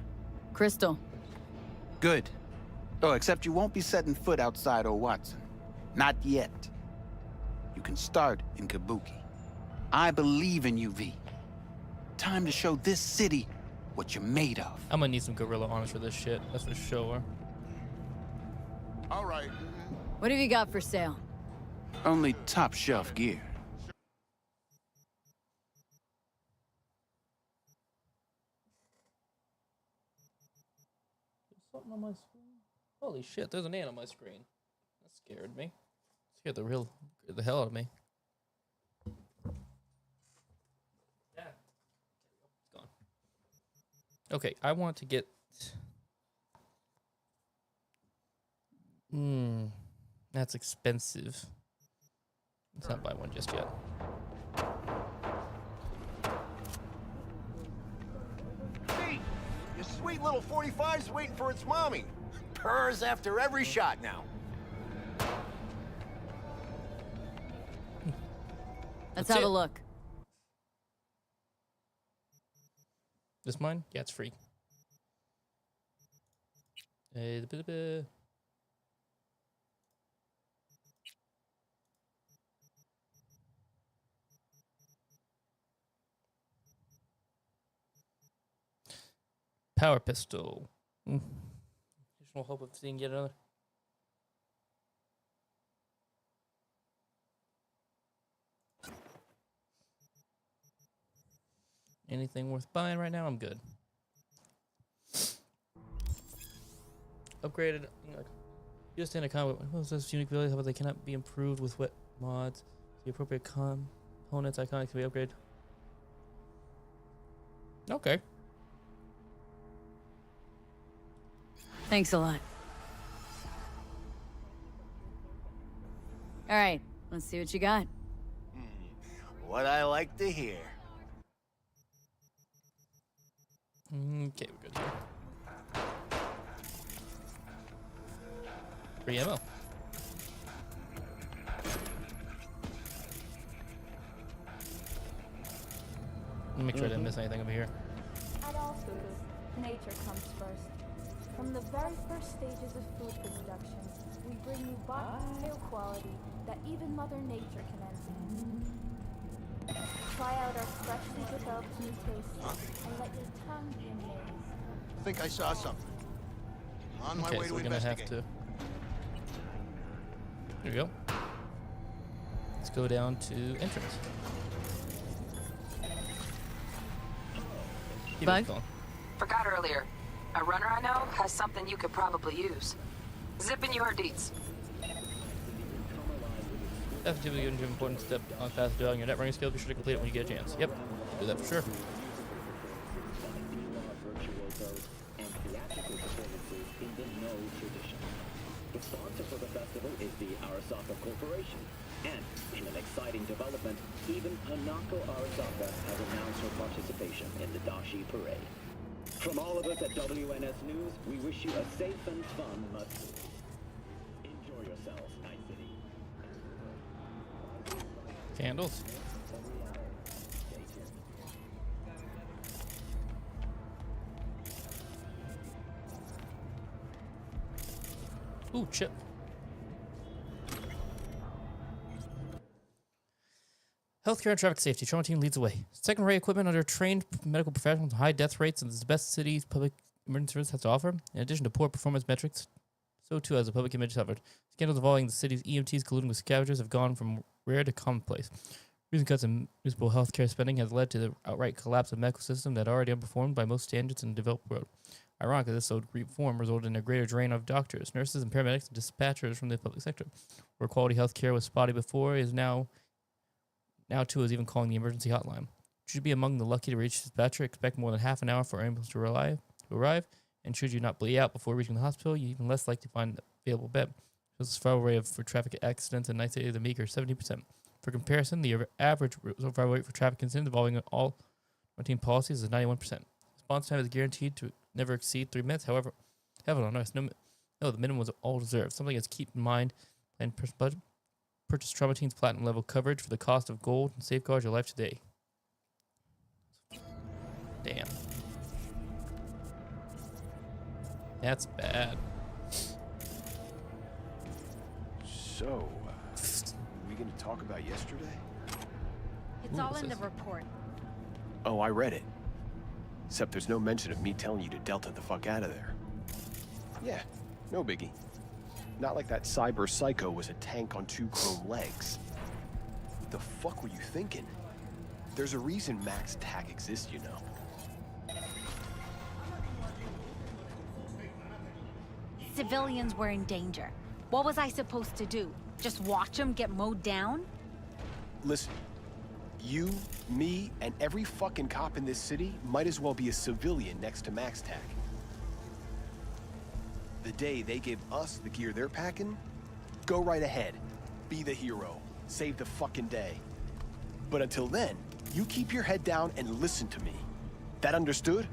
Crystal. Good. Oh, except you won't be setting foot outside O. Watson. Not yet. You can start in Kabuki. I believe in you, V. Time to show this city what you're made of. I'm gonna need some gorilla honors for this shit. That's for sure. All right. What have you got for sale? Only top shelf gear. There's something on my screen. Holy shit, there's an ant on my screen. That scared me. Scared the hell out of me. Yeah. It's gone. Okay, I want to get... That's expensive. Let's not buy one just yet. See, your sweet little 45's waiting for its mommy. Purrs after every shot now. Let's have a look. This mine? Yeah, it's free. Power pistol. Additional hope of seeing yet another. Anything worth buying right now? I'm good. Upgraded. Just in a comment. What was this unique ability? How they cannot be improved with what mods? The appropriate components iconic can be upgraded. Okay. Thanks a lot. All right, let's see what you got. What I like to hear. Okay, we're good here. Free ammo. Make sure I didn't miss anything over here. At all foods, nature comes first. From the very first stages of food production, we bring you bio-quality that even Mother Nature can envy. Try out our freshly developed new tastes and let your tongue be amazed. I think I saw something. On my Okay, way so to we're gonna have investigate. to. There we go. Let's go down to entrance. Keep Bug? it going. Forgot earlier. A runner I know has something you could probably use. Zip in your deets. After you get into an important step on fast developing your networking skill, be sure to complete it when you get a chance. Yep, do that for sure. And theatrical performances in the No tradition. The sponsor for the festival is the Arasaka Corporation. And in an exciting development, even Hanako Arasaka has announced her participation in the Dashi Parade. From all of us at WNS News, we wish you a safe and fun enjoy yourselves, Night City. Candles. Ooh, chip. Healthcare and traffic safety. Trauma team leads the way. Second-rate equipment under trained medical professionals, high death rates, and the best city's public emergency service has to offer. In addition to poor performance metrics, so too has the public image suffered. Scandals involving the city's EMTs colluding with scavengers have gone from rare to commonplace. Recent cuts in municipal healthcare spending has led to the outright collapse of a medical system that already underperformed by most standards in the developed world. Ironically, this slow reform resulted in a greater drain of doctors, nurses, and paramedics and dispatchers from the public sector. Where quality healthcare was spotty before, is now too is even calling the emergency hotline. Should you be among the lucky to reach dispatcher, expect more than half an hour for an ambulance to arrive, and should you not bleed out before reaching the hospital, you're even less likely to find an available bed. This is far rate for traffic accidents in Night City is a meager 70%. For comparison, the average survival rate for traffic incidents involving all routine policies is 91%. Response time is guaranteed to never exceed 3 minutes. However, heaven on earth, no, the minimum was all deserved. Something is keep in mind and budget. Purchase Trauma Team's platinum level coverage for the cost of gold and safeguard your life today. Damn. That's bad. So, we gonna talk about yesterday? It's all in the report. Oh, I read it. Except there's no mention of me telling you to Delta the fuck out of there. Yeah, no biggie. Not like that cyber psycho was a tank on 2 chrome legs. What the fuck were you thinking? There's a reason Max TAC exists, you know. Civilians were in danger. What was I supposed to do? Just watch them get mowed down? Listen, you, me, and every fucking cop in this city might as well be a civilian next to Max TAC. The day they give us the gear they're packing, go right ahead. Be the hero. Save the fucking day. But until then, you keep your head down and listen to me. That understood?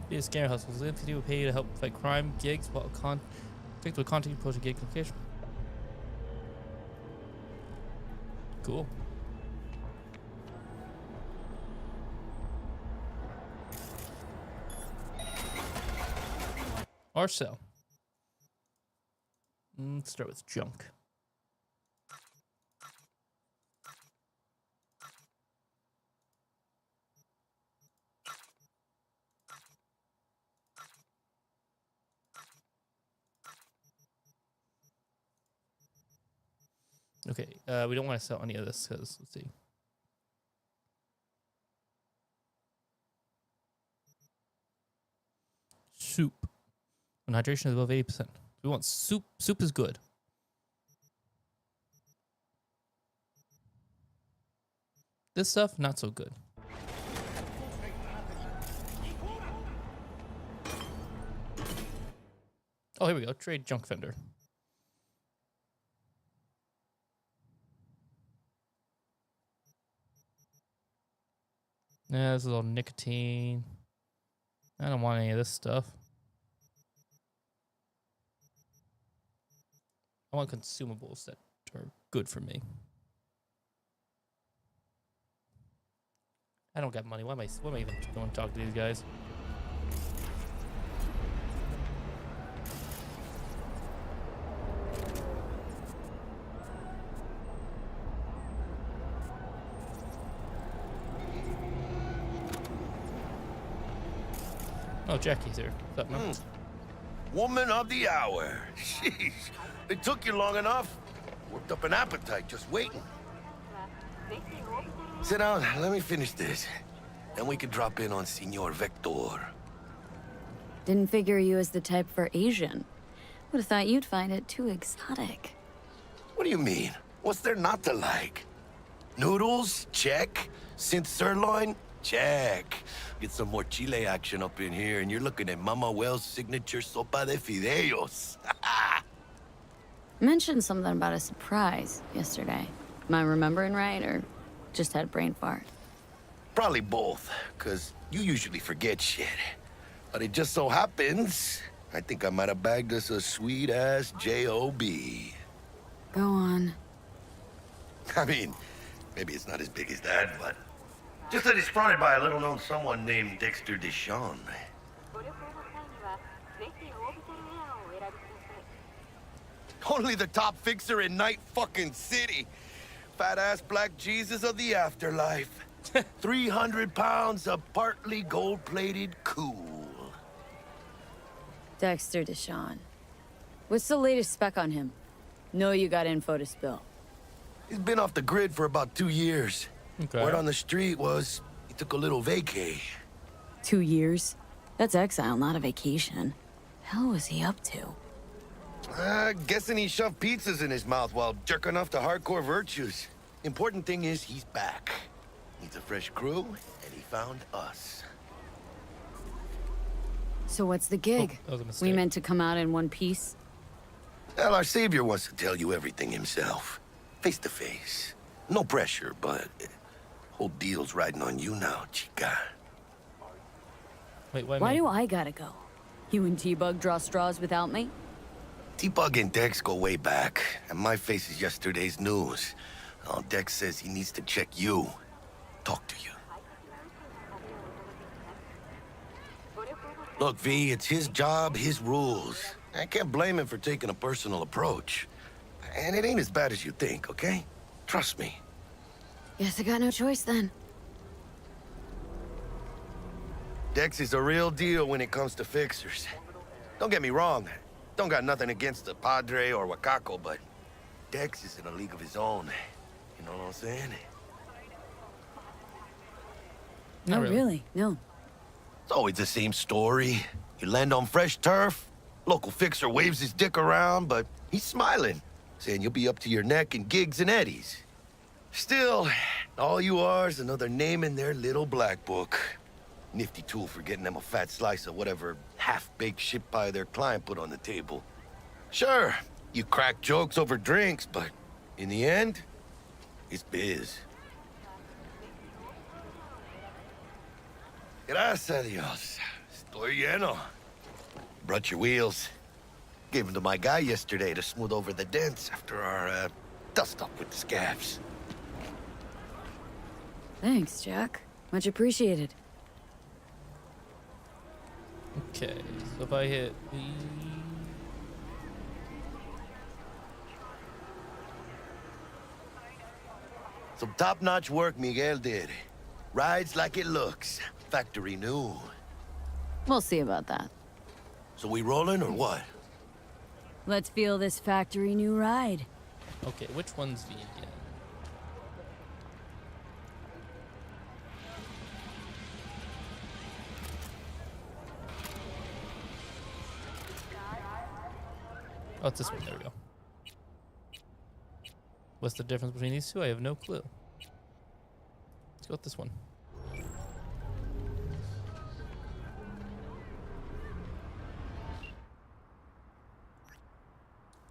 Be a scare hustles. If you will pay you to help fight crime, gigs, while with content approach a gig location. Cool. Or so. Let's start with junk. Okay, we don't want to sell any of this because, let's see. Soup. When hydration is above 80%. We want soup. Soup is good. This stuff, not so good. Oh, here we go. Trade junk vendor. Yeah, this is all nicotine. I don't want any of this stuff. I want consumables that are good for me. I don't got money. Why am I even going to talk to these guys? Oh, Jackie's here. What's up, man? Woman of the hour. Jeez. It took you long enough. Worked up an appetite just waiting. Sit down, let me finish this. Then we can drop in on Senor Vector. Didn't figure you as the type for Asian. Would have thought you'd find it too exotic. What do you mean? What's there not to like? Noodles? Check. Synth sirloin? Check. Get some more Chile action up in here, and you're looking at Mama Wells' signature sopa de fideos. Mentioned something about a surprise yesterday. Am I remembering right, or just had a brain fart? Probably both, because you usually forget shit. But it just so happens, I think I might have bagged us a sweet-ass J.O.B. Go on. I mean, maybe it's not as big as that, but... just that it's fronted by a little-known someone named Dexter Deshawn. Only the top fixer in Night fucking City. Fat-ass black Jesus of the afterlife. 300 pounds of partly gold-plated cool. Dexter Deshawn. What's the latest spec on him? Know you got info to spill. He's been off the grid for about 2 years. Okay. Word on the street was he took a little vacay. 2 years? That's exile, not a vacation. Hell was he up to? Guessing he shoved pizzas in his mouth while jerking off to hardcore virtues. Important thing is he's back. Needs a fresh crew, and he found us. So what's the gig? That was a mistake. We meant to come out in one piece? Well, our savior wants to tell you everything himself. Face to face. No pressure, but whole deal's riding on you now, chica. Wait, why do I gotta go? You and T-Bug draw straws without me? T-Bug and Dex go way back, and my face is yesterday's news. Oh, Dex says he needs to check you. Talk to you. Look, V, it's his job, his rules. I can't blame him for taking a personal approach. And it ain't as bad as you think, okay? Trust me. Guess I got no choice then. Dex is a real deal when it comes to fixers. Don't get me wrong. Don't got nothing against the Padre or Wakako, but Dex is in a league of his own. You know what I'm saying? No, really, no. It's always the same story. You land on fresh turf, local fixer waves his dick around, but he's smiling, saying you'll be up to your neck in gigs and eddies. Still, all you are is another name in their little black book. Nifty tool for getting them a fat slice of whatever half-baked shit pie their client put on the table. Sure, you crack jokes over drinks, but in the end, it's biz. Gracias a Dios. Estoy lleno. Brought your wheels. Gave them to my guy yesterday to smooth over the dents after our, dust-up with the scabs. Thanks, Jack. Much appreciated. Okay, so if I hit the... Some top-notch work Miguel did. Rides like it looks. Factory new. We'll see about that. So we rolling or what? Let's feel this factory new ride. Okay, which one's V again? Oh, it's this one. There we go. What's the difference between these two? I have no clue. Let's go with this one.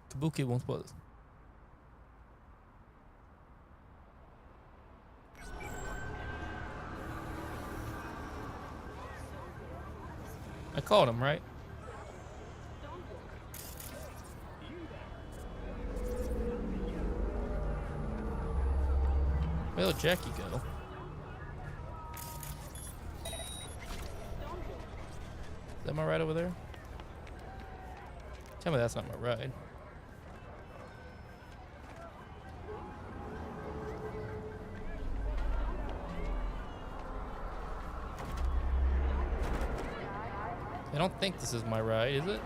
Kabuki won't spoil this. I called him, right? Where did Jackie go? Is that my ride over there? Tell me that's not my ride. I don't think this is my ride, is it?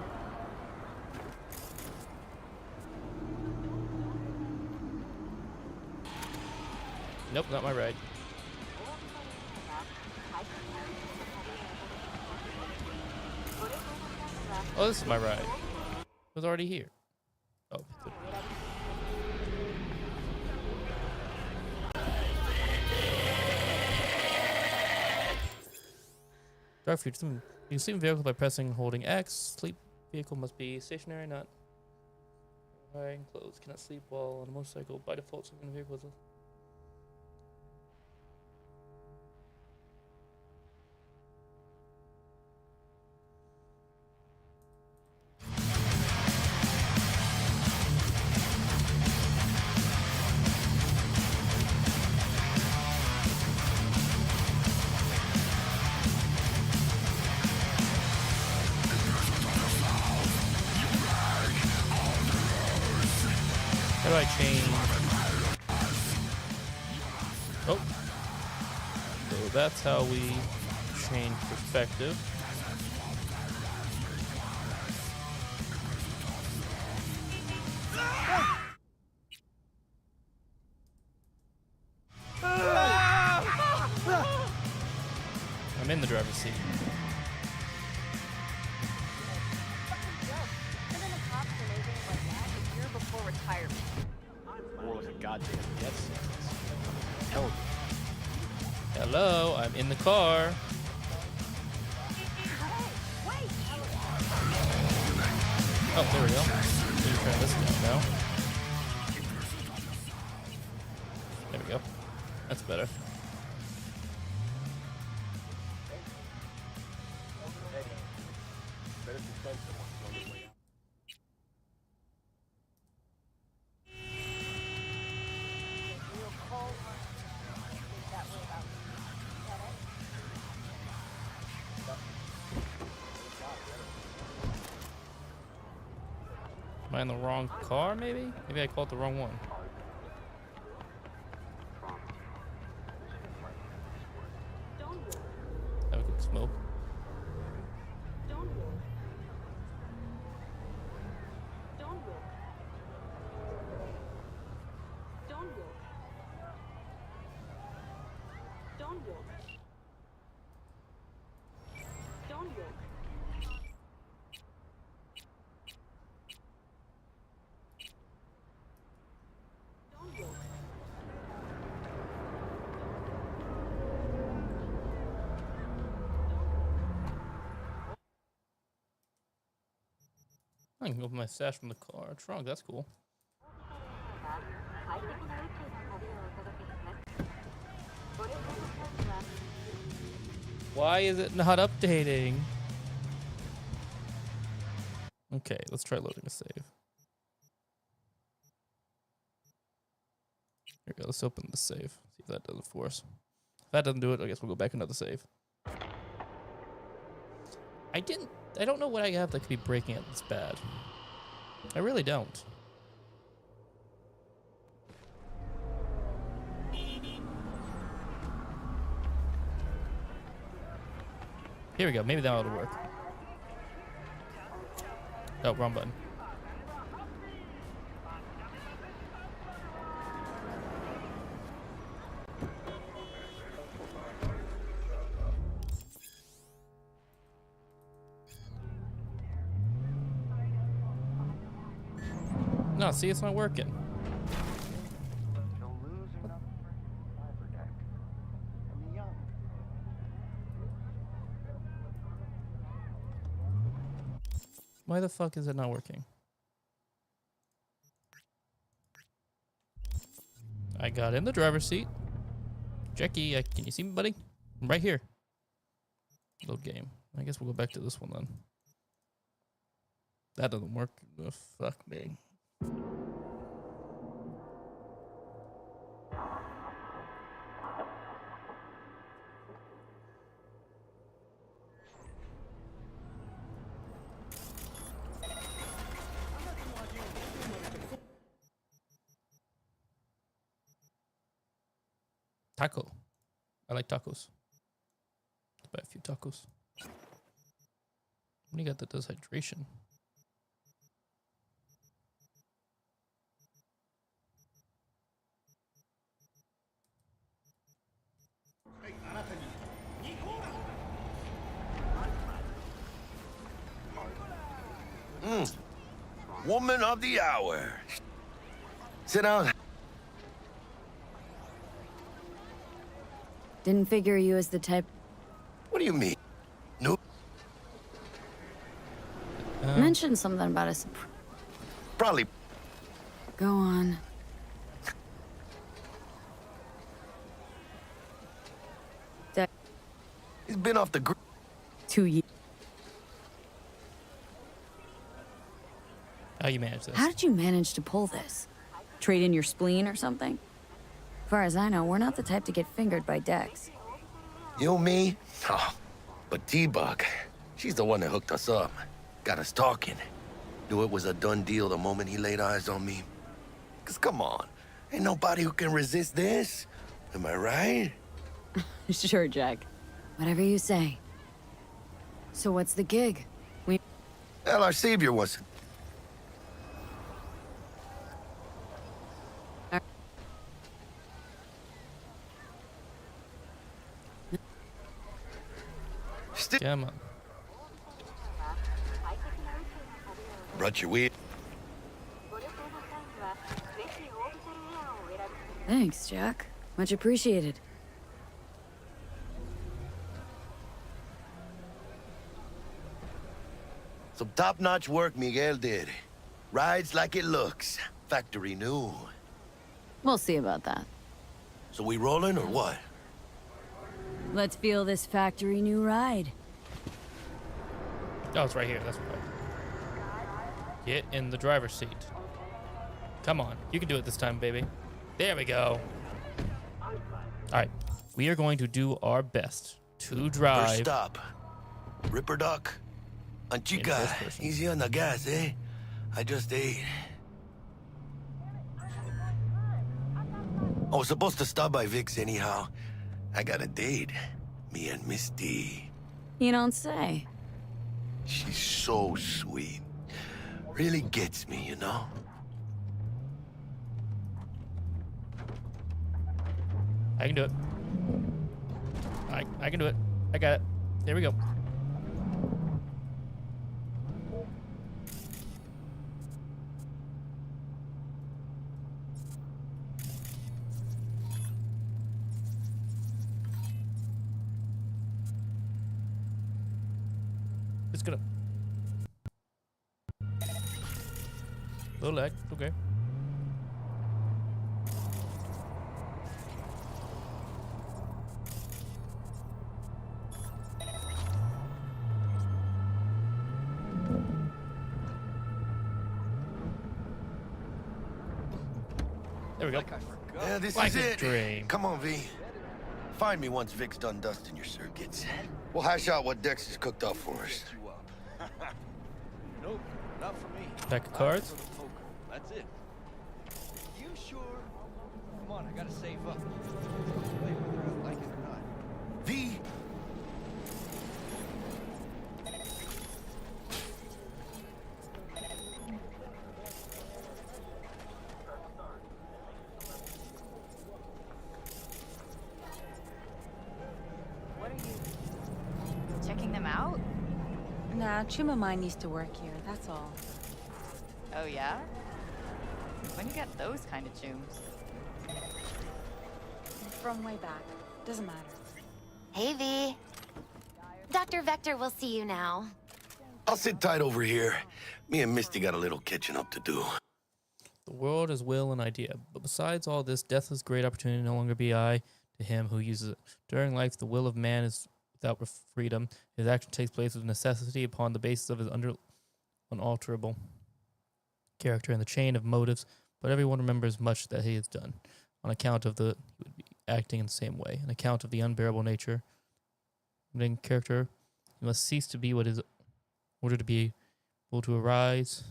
Nope, not my ride. Oh, this is my ride. It was already here. Oh. Dark future. You can sleep in vehicle by pressing and holding X. Sleep vehicle must be stationary, not wearing clothes. Cannot sleep while on a motorcycle. By default, sleeping in vehicles. How do I change? Oh. So that's how we change perspective. I'm in the driver's seat. More like a goddamn death sentence. Hell yeah. Hello, I'm in the car. Oh, there we go. Let me turn this down now. There we go. That's better. Am I in the wrong car, maybe? Maybe I called the wrong one. Have a quick smoke. I can open my stash from the car trunk. That's cool. Why is it not updating? Okay, let's try loading a save. Here we go. Let's open the save. See if that does it for us. If that doesn't do it, I guess we'll go back another save. I don't know what I have that could be breaking it this bad. I really don't. Here we go. Maybe that ought to work. Oh, wrong button. No, see, it's not working. Why the fuck is it not working? I got in the driver's seat. Jackie, can you see me, buddy? I'm right here. Load game. I guess we'll go back to this one then. That doesn't work. Oh, fuck me. Taco. I like tacos. Let's buy a few tacos. What do you got that does hydration? Woman of the hour. Sit down. Didn't figure you as the type. What do you mean? No. Mentioned something about a Probably. Go on. He's been off the grid. 2 years. How you manage this? How did you manage to pull this? Trade in your spleen or something? As far as I know, we're not the type to get fingered by Dex. You, me? Oh, but T-Bug, she's the one that hooked us up. Got us talking. Knew it was a done deal the moment he laid eyes on me. 'Cause come on, ain't nobody who can resist this. Am I right? Sure, Jack. Whatever you say. So what's the gig? Well, our savior was... Come on. Brought your weed. Thanks, Jack. Much appreciated. Some top-notch work Miguel did. Rides like it looks. Factory new. We'll see about that. So we rolling or what? Let's feel this factory new ride. Oh, it's right here. That's right. Get in the driver's seat. Come on. You can do it this time, baby. There we go. All right. We are going to do our best to drive. First stop. Ripper Duck. Anchica. Easy on the gas, eh? I just ate. I was supposed to stop by Vic's anyhow. I got a date. Me and Misty. You don't say. She's so sweet. Really gets me, you know? I can do it. I can do it. I got it. There we go. It's gonna. Little lag. Okay. There we go. Yeah, this Like is a it. dream. Come on, V. Find me once Vic's done dusting your circuits. We'll hash out what Dex has cooked up for us. Nope, not for me. Pack of cards. That's it. You sure? Come on, I gotta save up. Wait, whether I like it or not. V. What are you checking them out? Nah, Chuma mine used to work here, that's all. Oh, yeah? When you get those kind of tunes? From way back. Doesn't matter. Hey, V. Dr. Vector will see you now. I'll sit tight over here. Me and Misty got a little catching up to do. The world is will and idea, but besides all this, death is great opportunity no longer be I to him who uses it. During life, the will of man is without freedom. His action takes place of necessity upon the basis of his unalterable character and the chain of motives, but everyone remembers much that he has done, on account of the he would be acting in the same way, on account of the unbearable nature. In character, he must cease to be what is, in order to be able to arise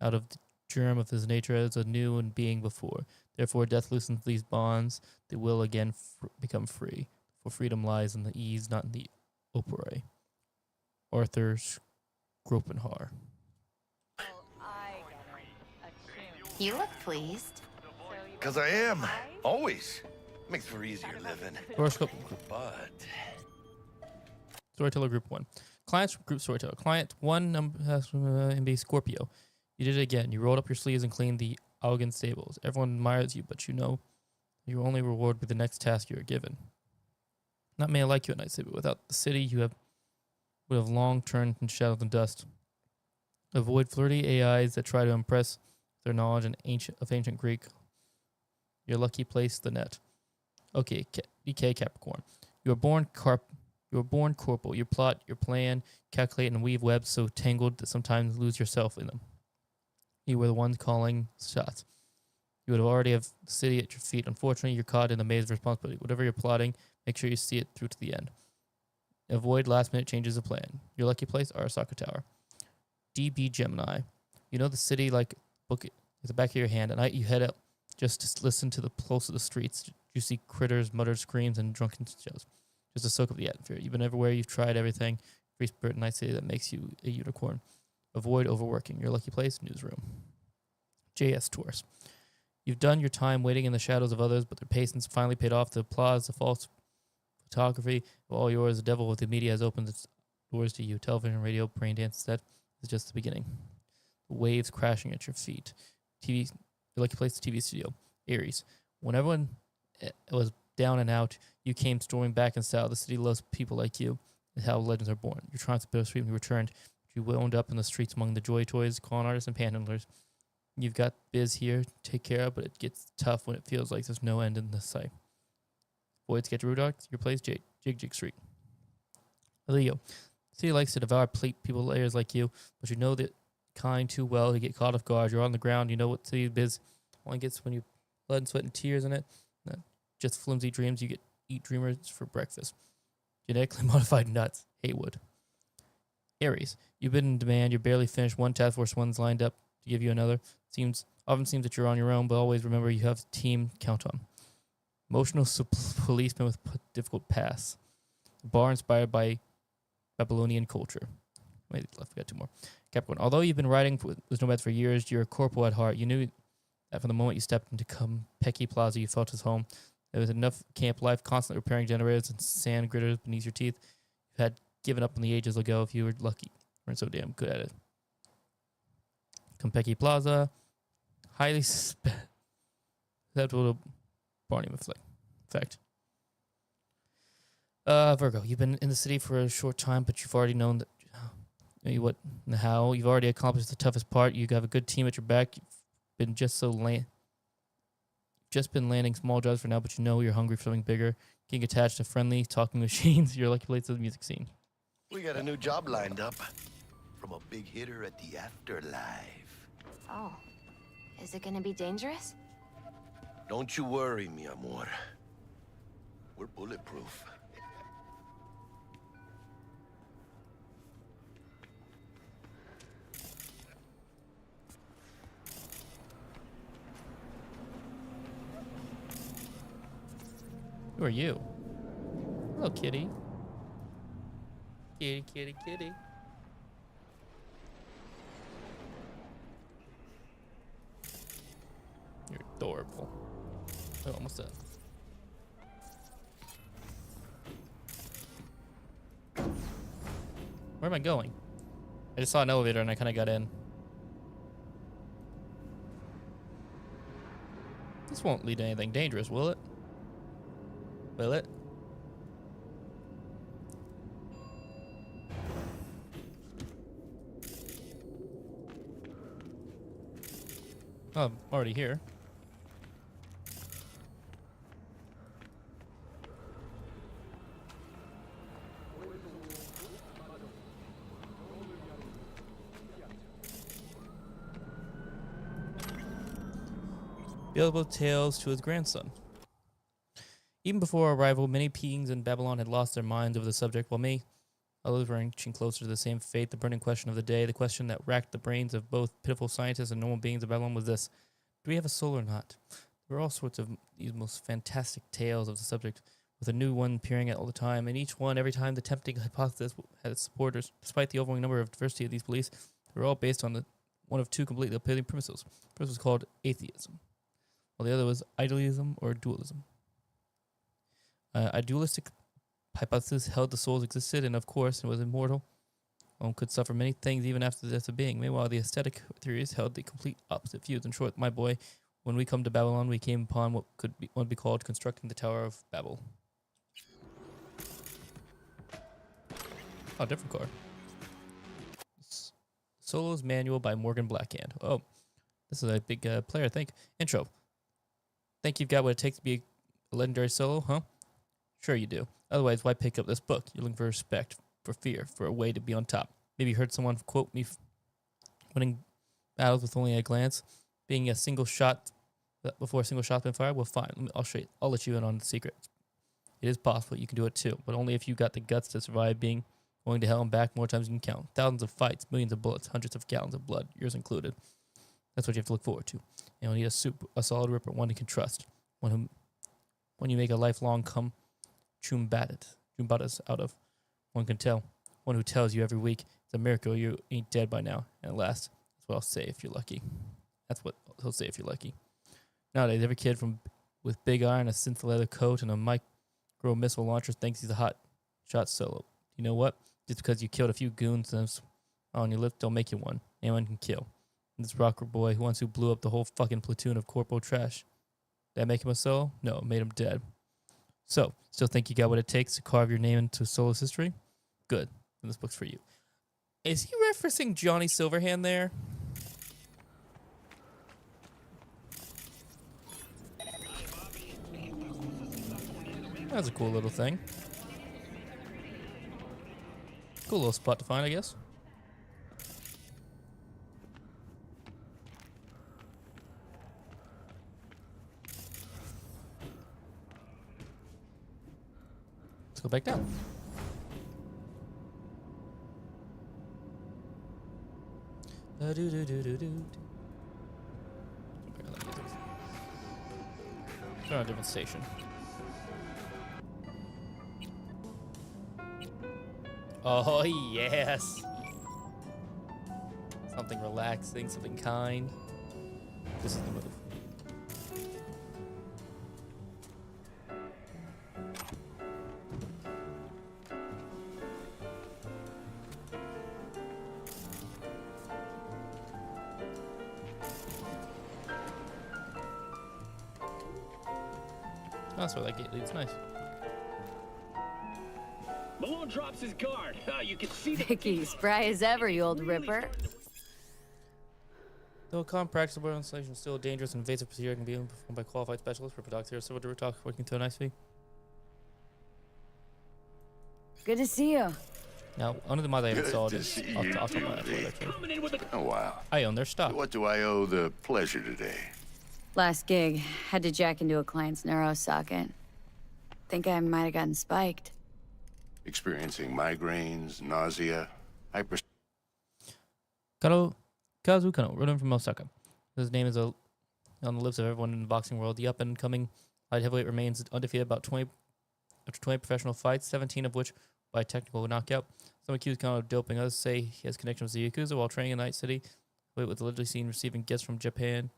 out of the germ of his nature as a new and being before. Therefore, death loosens these bonds. They will again become free. For freedom lies in the ease, not in the opere. Arthur Schopenhauer. You look pleased. 'Cause I am. Always. Makes for easier living. Horoscope. But... Storyteller Group 1. Clients from Group Storyteller. Client 1 number has MB Scorpio. You did it again. You rolled up your sleeves and cleaned the Augen stables. Everyone admires you, but you know you only reward with the next task you are given. Not many like you at Night City, but without the city, would have long turned in shadows and dust. Avoid flirty AIs that try to impress their knowledge of ancient Greek. Your lucky place, the net. Okay, DK Capricorn. You are born corporal. You plot, you plan, calculate, and weave webs so tangled that sometimes lose yourself in them. You were the ones calling shots. You would already have the city at your feet. Unfortunately, you're caught in the maze of responsibility. Whatever you're plotting, make sure you see it through to the end. Avoid last-minute changes of plan. Your lucky place, Arasaka Tower. DB Gemini. You know the city like book it at the back of your hand. At night, you head out just to listen to the pulse of the streets. You see critters, muttered screams, and drunken shows. Just to soak up the atmosphere. You've been everywhere. You've tried everything. Free spirit Night City that makes you a unicorn. Avoid overworking. Your lucky place, newsroom. JS Tours. You've done your time waiting in the shadows of others, but their patience finally paid off. The applause, the false photography, all yours. The devil with the media has opened its doors to you. Television, radio, brain dance, that is just the beginning. The waves crashing at your feet. TV, your lucky place, the TV studio. Aries. When everyone was down and out, you came storming back in style. The city loves people like you, and how legends are born. Your triumphs are bittersweet when you returned. You wound up in the streets among the joy toys, con artists, and panhandlers. You've got biz here to take care of, but it gets tough when it feels like there's no end in the sight. Void Sketch Rudok, your place, Jig Street. Leo. City likes to devour people layers like you, but you know the kind too well to get caught off guard. You're on the ground, you know what city biz only gets when you blood and sweat and tears in it. Not just flimsy dreams, you eat dreamers for breakfast. Genetically modified nuts. Haywood. Aries. You've been in demand, you're barely finished. One task force, one's lined up to give you another. Often seems that you're on your own, but always remember you have a team to count on. Emotional policeman with difficult past. Bar inspired by Babylonian culture. Wait, I forgot two more. Capricorn. Although you've been riding with nomads for years, you're a corporal at heart. You knew that from the moment you stepped into Pecky Plaza, you felt his home. There was enough camp life, constantly repairing generators and sand gritters beneath your teeth. You had given up on the ages ago if you were lucky. You weren't so damn good at it. Compeki Plaza, highly susceptible to Barney effect. Virgo, you've been in the city for a short time, but you've already known that what and how. You've already accomplished the toughest part. You have a good team at your back. You've been just been landing small jobs for now, but you know you're hungry for something bigger. Getting attached to friendly talking machines. You're lucky place of the music scene. We got a new job lined up from a big hitter at the afterlife. Oh. Is it gonna be dangerous? Don't you worry, mi amor. We're bulletproof. Who are you? Hello, kitty. Kitty, kitty, kitty. You're adorable. Oh, almost done. Where am I going? I just saw an elevator and I kind of got in. This won't lead to anything dangerous, will it? Will it? Oh, I'm already here. Beelzebub tales to his grandson. Even before our arrival, many beings in Babylon had lost their minds over the subject, while others were inching closer to the same fate. The burning question of the day, the question that racked the brains of both pitiful scientists and normal beings of Babylon was this: do we have a soul or not? There were all sorts of these most fantastic tales of the subject, with a new one appearing all the time, and each one, every time, the tempting hypothesis had its supporters. Despite the overwhelming number of diversity of these beliefs, they were all based on one of two completely opposing premises. The first was called atheism, while the other was idealism or dualism. Idealistic hypothesis held the souls existed and, of course, it was immortal, One could suffer many things even after the death of being. Meanwhile, the aesthetic theories held the complete opposite views. In short, my boy, when we come to Babylon, we came upon what could be called constructing the Tower of Babel. Oh, different car. Solo's Manual by Morgan Blackhand. Oh, this is a big player, I think. Intro. Think you've got what it takes to be a legendary solo, huh? Sure you do. Otherwise, why pick up this book? You're looking for respect, for fear, for a way to be on top. Maybe you heard someone quote me winning battles with only a glance, being a single shot before a single shot's been fired. Well, fine. I'll show you. I'll let you in on the secret. It is possible you can do it too, but only if you got the guts to survive going to hell and back more times than you can count. Thousands of fights, millions of bullets, hundreds of gallons of blood, yours included. That's what you have to look forward to. You'll need a solid ripper, one you can trust, when you make a lifelong chumbatas out of. One can tell. One who tells you every week it's a miracle you ain't dead by now. And at last, that's what I'll say if you're lucky. That's what he'll say if you're lucky. Nowadays, every kid with big iron, a synth leather coat, and a micro missile launcher thinks he's a hot shot solo. You know what? Just because you killed a few goons on your lip don't make you one. Anyone can kill. And this rocker boy who blew up the whole fucking platoon of corporal trash. Did that make him a solo? No, it made him dead. So, still think you got what it takes to carve your name into solo's history? Good. And this book's for you. Is he referencing Johnny Silverhand there? That's a cool little thing. Cool little spot to find, I guess. Let's go back down. They're on a different station. Oh, yes. Something relaxing, something kind. This is the move. That's where that gate leads. Nice. Malone drops his guard. You can see Vicky, spry as ever, you old ripper. Though a common practice of border installation is still a dangerous and invasive procedure can be performed by qualified specialists for productive civil to talk working to a nice fee. Good to see you. Now, under the mod I haven't installed is I'll talk about that later. Oh, wow. I own their stock. What do I owe the pleasure today? Last gig, had to jack into a client's neuro socket. Think I might have gotten spiked. Experiencing migraines, nausea, Kazu Kano, running from Osaka. His name is on the lips of everyone in the boxing world. The up-and-coming light heavyweight remains undefeated after 20 professional fights, 17 of which by technical knockout. Some accuse Kano of doping. Others say he has connections with the Yakuza while training in Night City. Wait was allegedly seen receiving gifts from Japan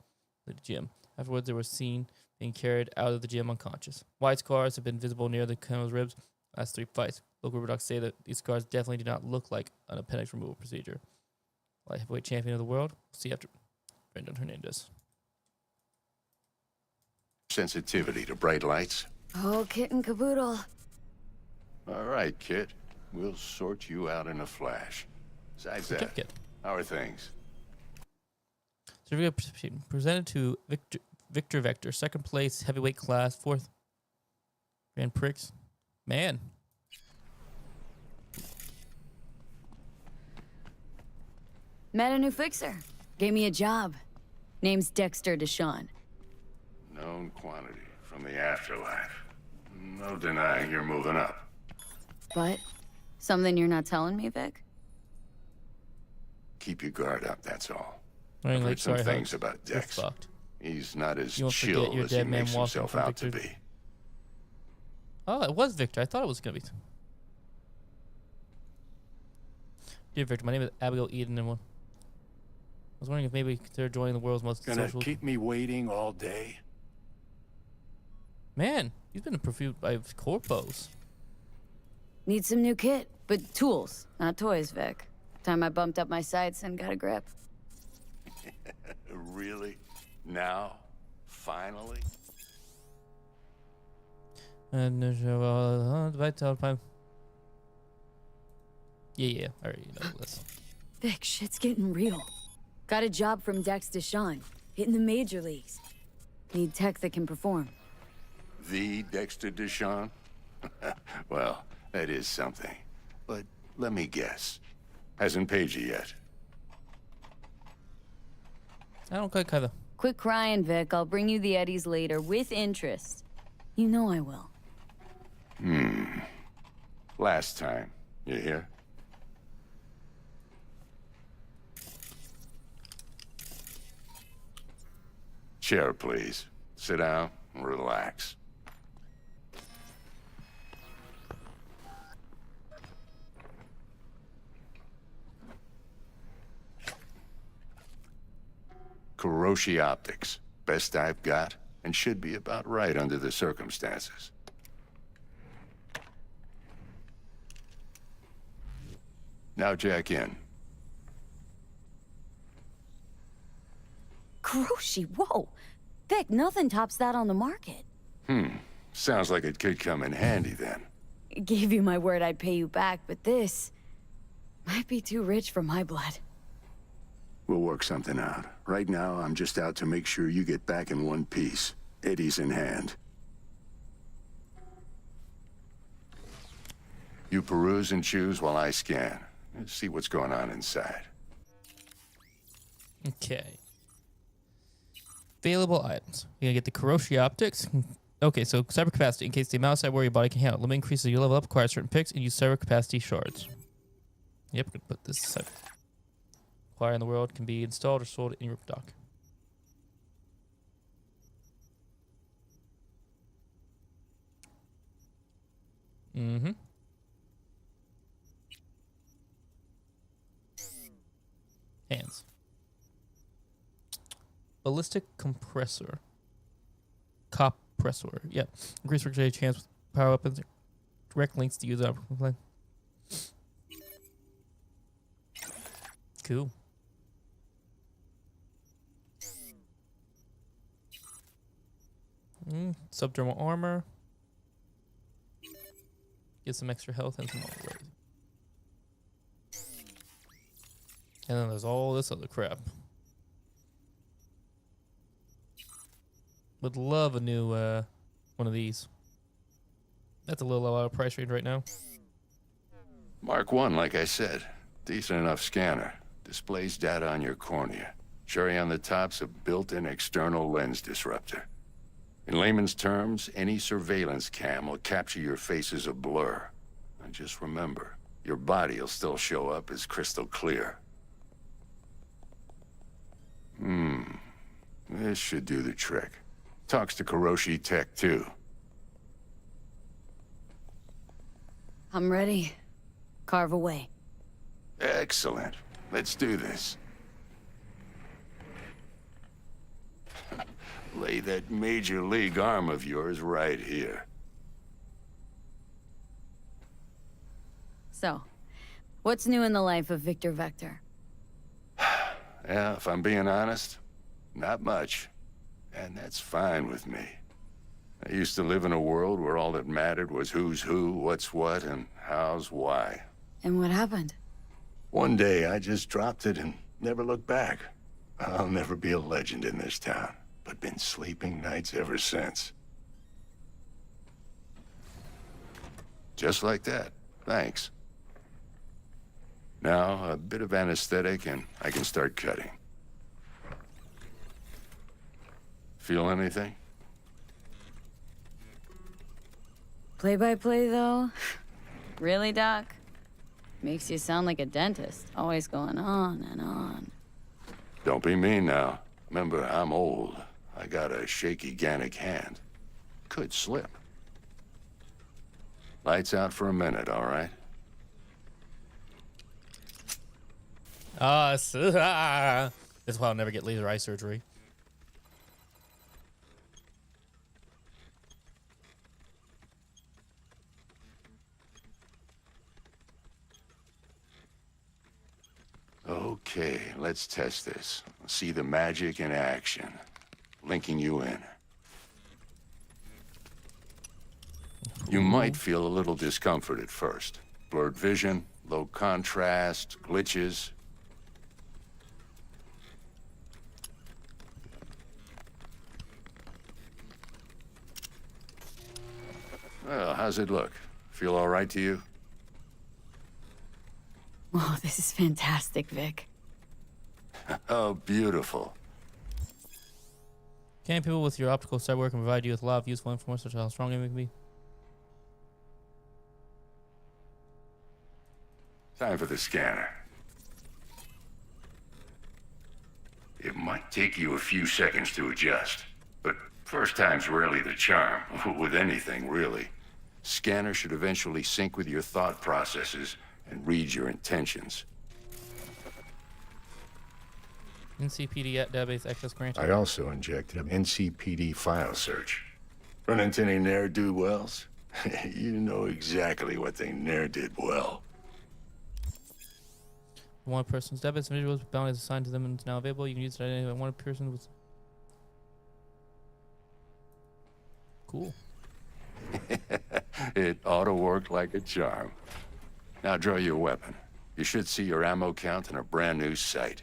to the gym. Afterwards, they were seen being carried out of the gym unconscious. Wide scars have been visible near the Kano's ribs last 3 fights. Local docs say that these scars definitely do not look like an appendix removal procedure. Light heavyweight champion of the world. We'll see after Brendan Hernandez. sensitivity to bright lights. Oh, kit and caboodle. All right, kid. We'll sort you out in a flash. Besides that, how are things? Certificate presented to Victor Vector, second place, heavyweight class, fourth Grand Prix. Man. Met a new fixer. Gave me a job. Name's Dexter Deshawn. Known quantity from the afterlife. No denying you're moving up. But something you're not telling me, Vic? Keep your guard up, that's all. Running I've heard late, some sorry, things Hugs. about You're Dex. fucked. He's not as You won't forget chill your as he dead man makes walking himself from out to Victor's- be. Oh, it was Victor. I thought it was going to be. Dear Victor, my name is Abigail Eden, and I was wondering if maybe you consider joining the world's most Gonna social... keep me waiting all day? Man, he's been pursued by corpos. Need some new kit, but tools, not toys, Vic. Time I bumped up my sights and got a grip. Really? Now? Finally? Yeah, I already know this. Vic, shit's getting real. Got a job from Dex Deshawn, hitting the major leagues. Need tech that can perform. The Dexter Deshawn? Well, that is something. But let me guess. Hasn't paid you yet. I don't quite kinda. Quit crying, Vic. I'll bring you the eddies later, with interest. You know I will. Last time. You hear? Chair, please. Sit down and relax. Kuroshi Optics. Best I've got, and should be about right under the circumstances. Now jack in. Kuroshi, whoa! Vic, nothing tops that on the market. Sounds like it could come in handy then. Gave you my word I'd pay you back, but this might be too rich for my blood. We'll work something out. Right now, I'm just out to make sure you get back in one piece. Eddie's in hand. You peruse and choose while I scan. See what's going on inside. Okay. Available items. You're gonna get the Kuroshi Optics. Okay, so cyber capacity. In case the amount of cyber your body can handle. Limit increases as you level up, acquire certain picks, and use cyber capacity shards. Yep, we're gonna put this cyber. Acquire in the world can be installed or sold in your dock. Hands. Ballistic compressor. Compressor. Yep. Increase recharge chance with power weapons. Direct links to use up. Cool. Subdermal armor. Get some extra health and some more weight. And then there's all this other crap. Would love a new one of these. That's a little out of price range right now. Mark 1, like I said. Decent enough scanner. Displays data on your cornea. Cherry on the top's a built-in external lens disruptor. In layman's terms, any surveillance cam will capture your face as a blur. And just remember, your body will still show up as crystal clear. This should do the trick. Talks to Kuroshi Tech, too. I'm ready. Carve away. Excellent. Let's do this. Lay that major league arm of yours right here. So, what's new in the life of Victor Vector? Yeah, if I'm being honest, not much. And that's fine with me. I used to live in a world where all that mattered was who's who, what's what, and how's why. And what happened? One day, I just dropped it and never looked back. I'll never be a legend in this town, but been sleeping nights ever since. Just like that. Thanks. Now, a bit of anesthetic and I can start cutting. Feel anything? Play-by-play, though? Really, Doc? Makes you sound like a dentist, always going on and on. Don't be mean now. Remember, I'm old. I got a shaky Gannic hand. Could slip. Lights out for a minute, all right? That's why I'll never get laser eye surgery. Okay, let's test this. See the magic in action. Linking you in. You might feel a little discomfort at first. Blurred vision, low contrast, glitches. Well, how's it look? Feel all right to you? Oh, this is fantastic, Vic. Oh, beautiful. Can people with your optical cyborg can provide you with a lot of useful information such as how strong it can be? Time for the scanner. It might take you a few seconds to adjust, but first time's rarely the charm, with anything, really. Scanner should eventually sync with your thought processes and read your intentions. NCPD database access granted. I also injected an NCPD file search. Run into any ne'er-do-wells? You know exactly what they ne'er did well. One person's database individuals with bounties assigned to them and is now available. You can use it at any one person with. Cool. It ought to work like a charm. Now draw your weapon. You should see your ammo count in a brand new sight.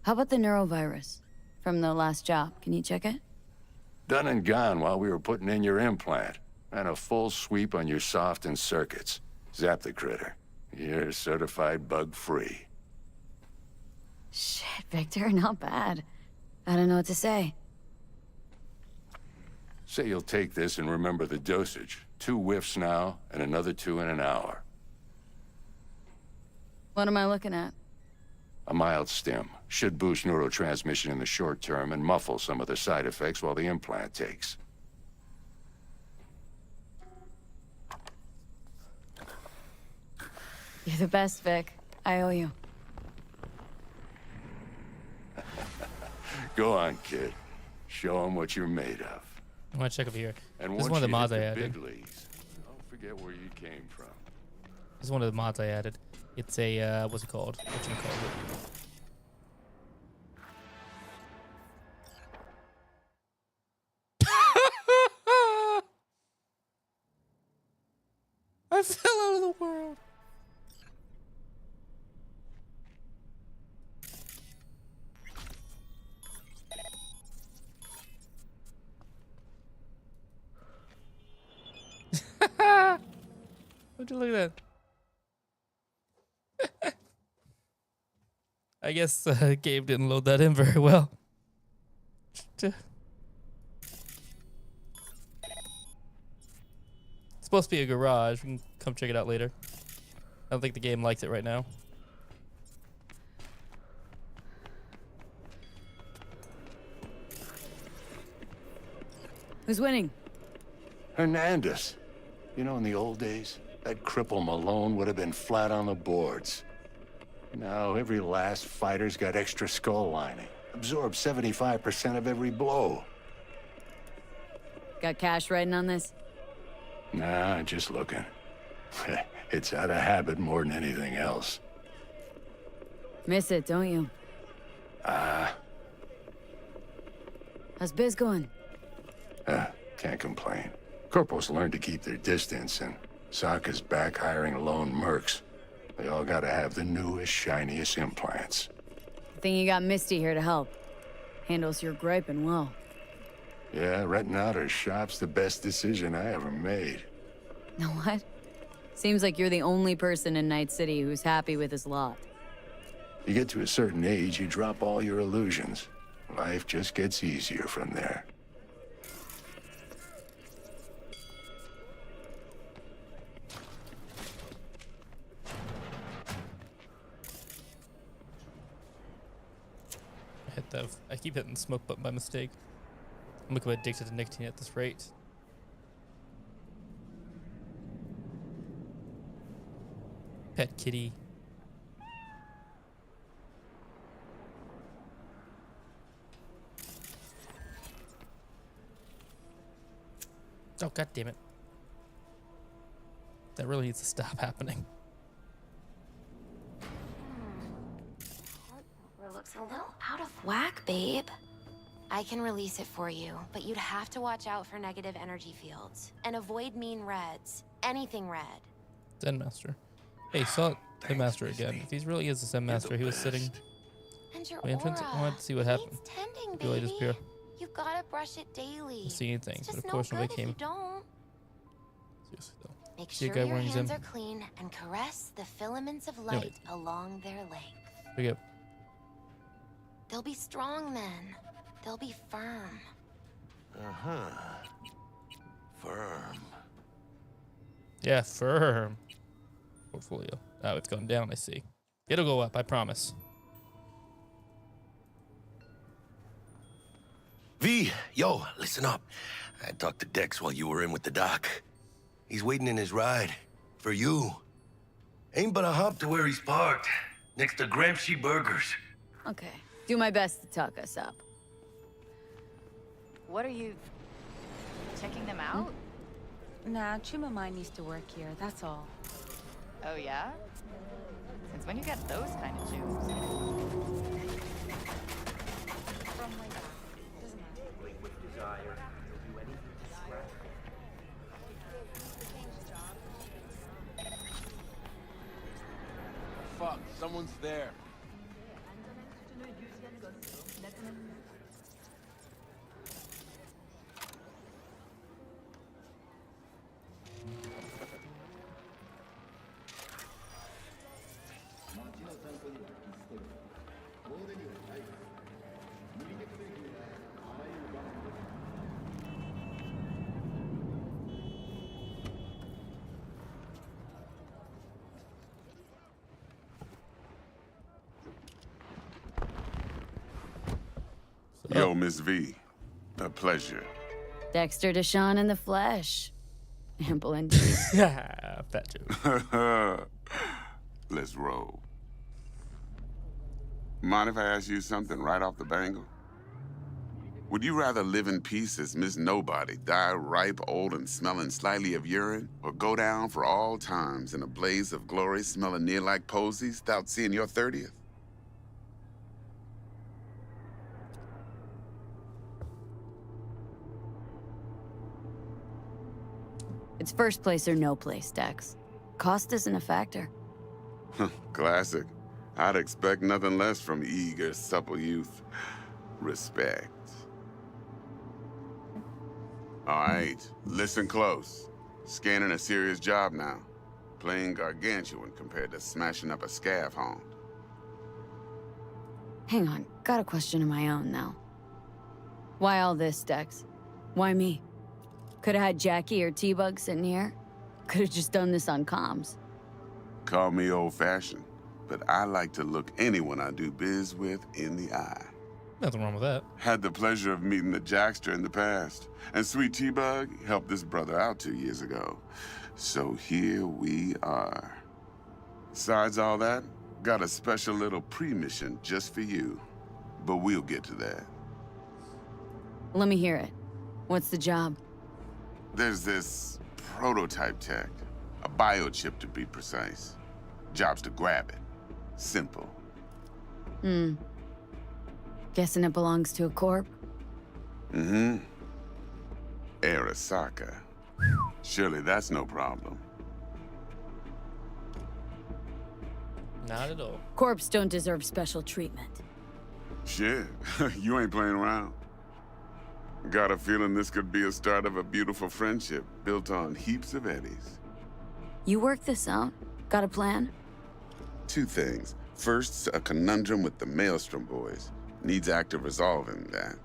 How about the neurovirus from the last job? Can you check it? Done and gone while we were putting in your implant. And a full sweep on your soft and circuits. Zap the critter. You're certified bug-free. Shit, Victor, not bad. I don't know what to say. Say you'll take this and remember the dosage. 2 whiffs now, and another 2 in an hour. What am I looking at? A mild stim. Should boost neurotransmission in the short term and muffle some of the side effects while the implant takes. You're the best, Vic. I owe you. Go on, kid. Show them what you're made of. I want to check over here. And This is once one of the you mods hit I the added. big leagues, don't forget where you came from. This is one of the mods I added. It's a, what's it called? What you call it? I fell out of the world. Would you look at that? I guess Gabe didn't load that in very well. It's supposed to be a garage. We can come check it out later. I don't think the game likes it right now. Who's winning? Hernandez. You know, in the old days, that cripple Malone would have been flat on the boards. Now, every last fighter's got extra skull lining. Absorbs 75% of every blow. Got cash riding on this? Nah, just looking. It's out of habit more than anything else. Miss it, don't you? How's biz going? Can't complain. Corporals learn to keep their distance, and Sokka's back hiring lone mercs. They all gotta have the newest, shiniest implants. I think you got Misty here to help. Handles your griping well. Yeah, renting out her shop's the best decision I ever made. Know what? Seems like you're the only person in Night City who's happy with his lot. You get to a certain age, you drop all your illusions. Life just gets easier from there. I keep hitting the smoke button by mistake. I'm becoming addicted to nicotine at this rate. Pet kitty. Oh, god damn it. That really needs to stop happening. It looks a little out of whack, babe. I can release it for you, but you'd have to watch out for negative energy fields and avoid mean reds. Anything red. Zen Master. Hey, saw Zen Master again. If he really is a Zen Master, he was sitting And your at the entrance. I aura wanted to see what happened. needs tending, Really baby. disappear. You've got to brush it daily. Don't see anything, It's but just of course no nobody good came. if you don't. Seriously though. Make See a sure guy your wearing hands Zen. are clean and caress the filaments of Anyway. light along their length. Here we go. They'll be strong then. They'll be firm. Uh-huh. Firm. Yeah, firm. Portfolio. Oh, it's going down, I see. It'll go up, I promise. V, yo, listen up. I talked to Dex while you were in with the doc. He's waiting in his ride. For you. Ain't but a hop to where he's parked. Next to Gramsci Burgers. Okay. Do my best to talk us up. What are you... checking them out? Nah, Chumamai needs to work here, that's all. Oh, yeah? Since when you get those kind of shoes? From way back. Doesn't matter. With desire, you'll do anything to scratch. Fuck, someone's there. Yo, Miss V. A pleasure. Dexter Deshawn in the flesh. Ample indeed. Fat joke. Let's roll. Mind if I ask you something right off the bangle? Would you rather live in peace as Miss Nobody, die ripe, old, and smelling slightly of urine, or go down for all times in a blaze of glory smelling near like posies without seeing your 30th? It's first place or no place, Dex. Cost isn't a factor. Classic. I'd expect nothing less from eager, supple youth. Respect. All right, listen close. Scanning a serious job now. Playing gargantuan compared to smashing up a scav haunt. Hang on, got a question of my own now. Why all this, Dex? Why me? Could've had Jackie or T-Bug sitting here. Could've just done this on comms. Call me old-fashioned, but I like to look anyone I do biz with in the eye. Nothing wrong with that. Had the pleasure of meeting the Jackster in the past, and Sweet T-Bug helped this brother out 2 years ago. So here we are. Besides all that, got a special little pre-mission just for you. But we'll get to that. Let me hear it. What's the job? There's this prototype tech, a biochip to be precise. Job's to grab it. Simple. Guessing it belongs to a corp? Mm-hmm. Arasaka. Surely that's no problem. Not at all. Corps don't deserve special treatment. Shit, you ain't playing around. Got a feeling this could be a start of a beautiful friendship built on heaps of eddies. You work this out? Got a plan? 2 things. First's a conundrum with the Maelstrom boys. Needs active resolving that.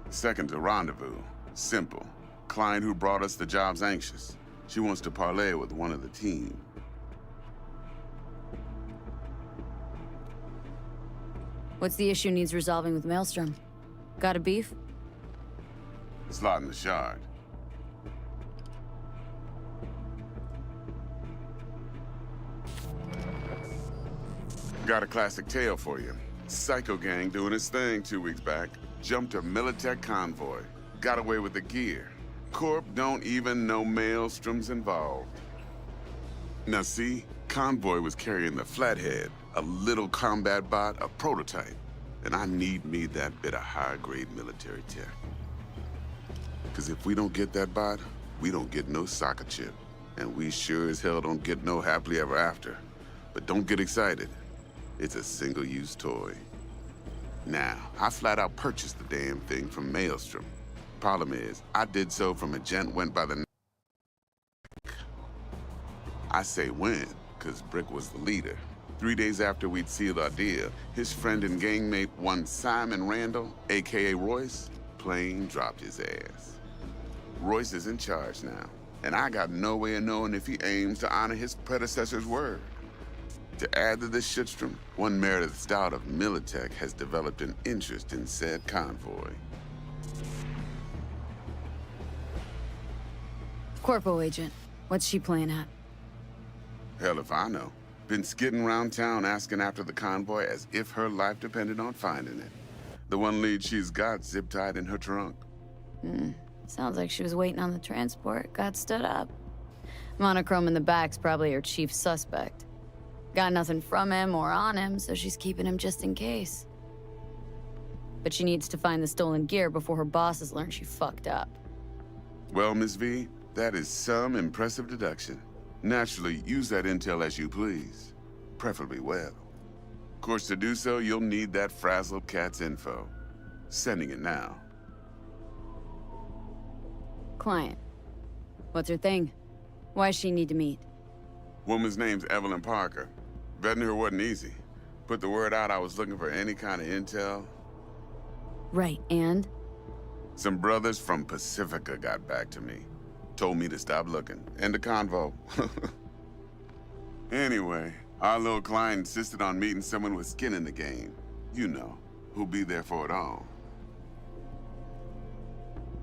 Second's a rendezvous. Simple. Client who brought us the job's anxious. She wants to parlay with one of the team. What's the issue needs resolving with Maelstrom? Got a beef? Slot in the shard. Got a classic tale for you. Psycho gang doing its thing 2 weeks back. Jumped a Militech convoy. Got away with the gear. Corp don't even know Maelstrom's involved. Now see, Convoy was carrying the Flathead, a little combat bot, a prototype. And I need me that bit of high-grade military tech. Because if we don't get that bot, we don't get no soccer chip. And we sure as hell don't get no happily ever after. But don't get excited. It's a single-use toy. Now, I flat out purchased the damn thing from Maelstrom. Problem is, I did so from a gent went by the... I say when, because Brick was the leader. 3 days after we'd sealed our deal, his friend and gangmate, one Simon Randall, a.k.a. Royce, plain dropped his ass. Royce is in charge now, and I got no way of knowing if he aims to honor his predecessor's word. To add to this shitstrom, one Meredith Stout of Militech has developed an interest in said convoy. Corpo agent, what's she playing at? Hell if I know. Been skidding around town asking after the convoy as if her life depended on finding it. The one lead she's got zip-tied in her trunk. Sounds like she was waiting on the transport, got stood up. Monochrome in the back's probably her chief suspect. Got nothing from him or on him, so she's keeping him just in case. But she needs to find the stolen gear before her bosses learn she fucked up. Well, Miss V, that is some impressive deduction. Naturally, use that intel as you please. Preferably well. Of course, to do so, you'll need that frazzled cat's info. Sending it now. Client. What's her thing? Why does she need to meet? Woman's name's Evelyn Parker. Vetting her wasn't easy. Put the word out I was looking for any kind of intel. Right, and? Some brothers from Pacifica got back to me. Told me to stop looking. End of convo. Anyway, our little client insisted on meeting someone with skin in the game. You know, who'll be there for it all.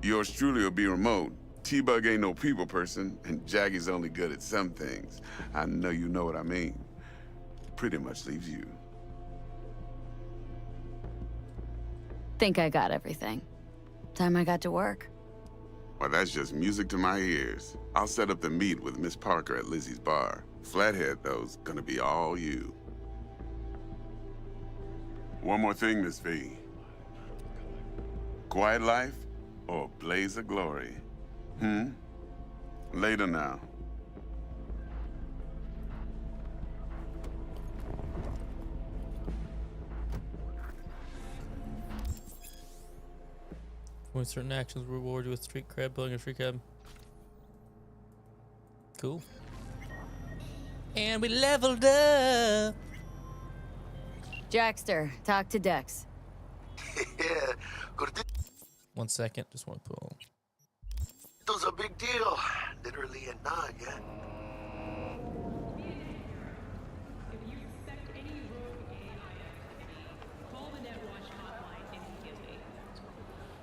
Yours truly will be remote. T-Bug ain't no people person, and Jaggy's only good at some things. I know you know what I mean. Pretty much leaves you. Think I got everything. Time I got to work. Well, that's just music to my ears. I'll set up the meet with Miss Parker at Lizzie's bar. Flathead, though's gonna be all you. One more thing, Miss V. Quiet life or blaze of glory? Later now. When certain actions reward you with street cred, building a free cab. Cool. And we leveled up. Jackster, talk to Dex. Yeah, good. 1 second, just want to pull. It was a big deal. Literally a nod, yeah?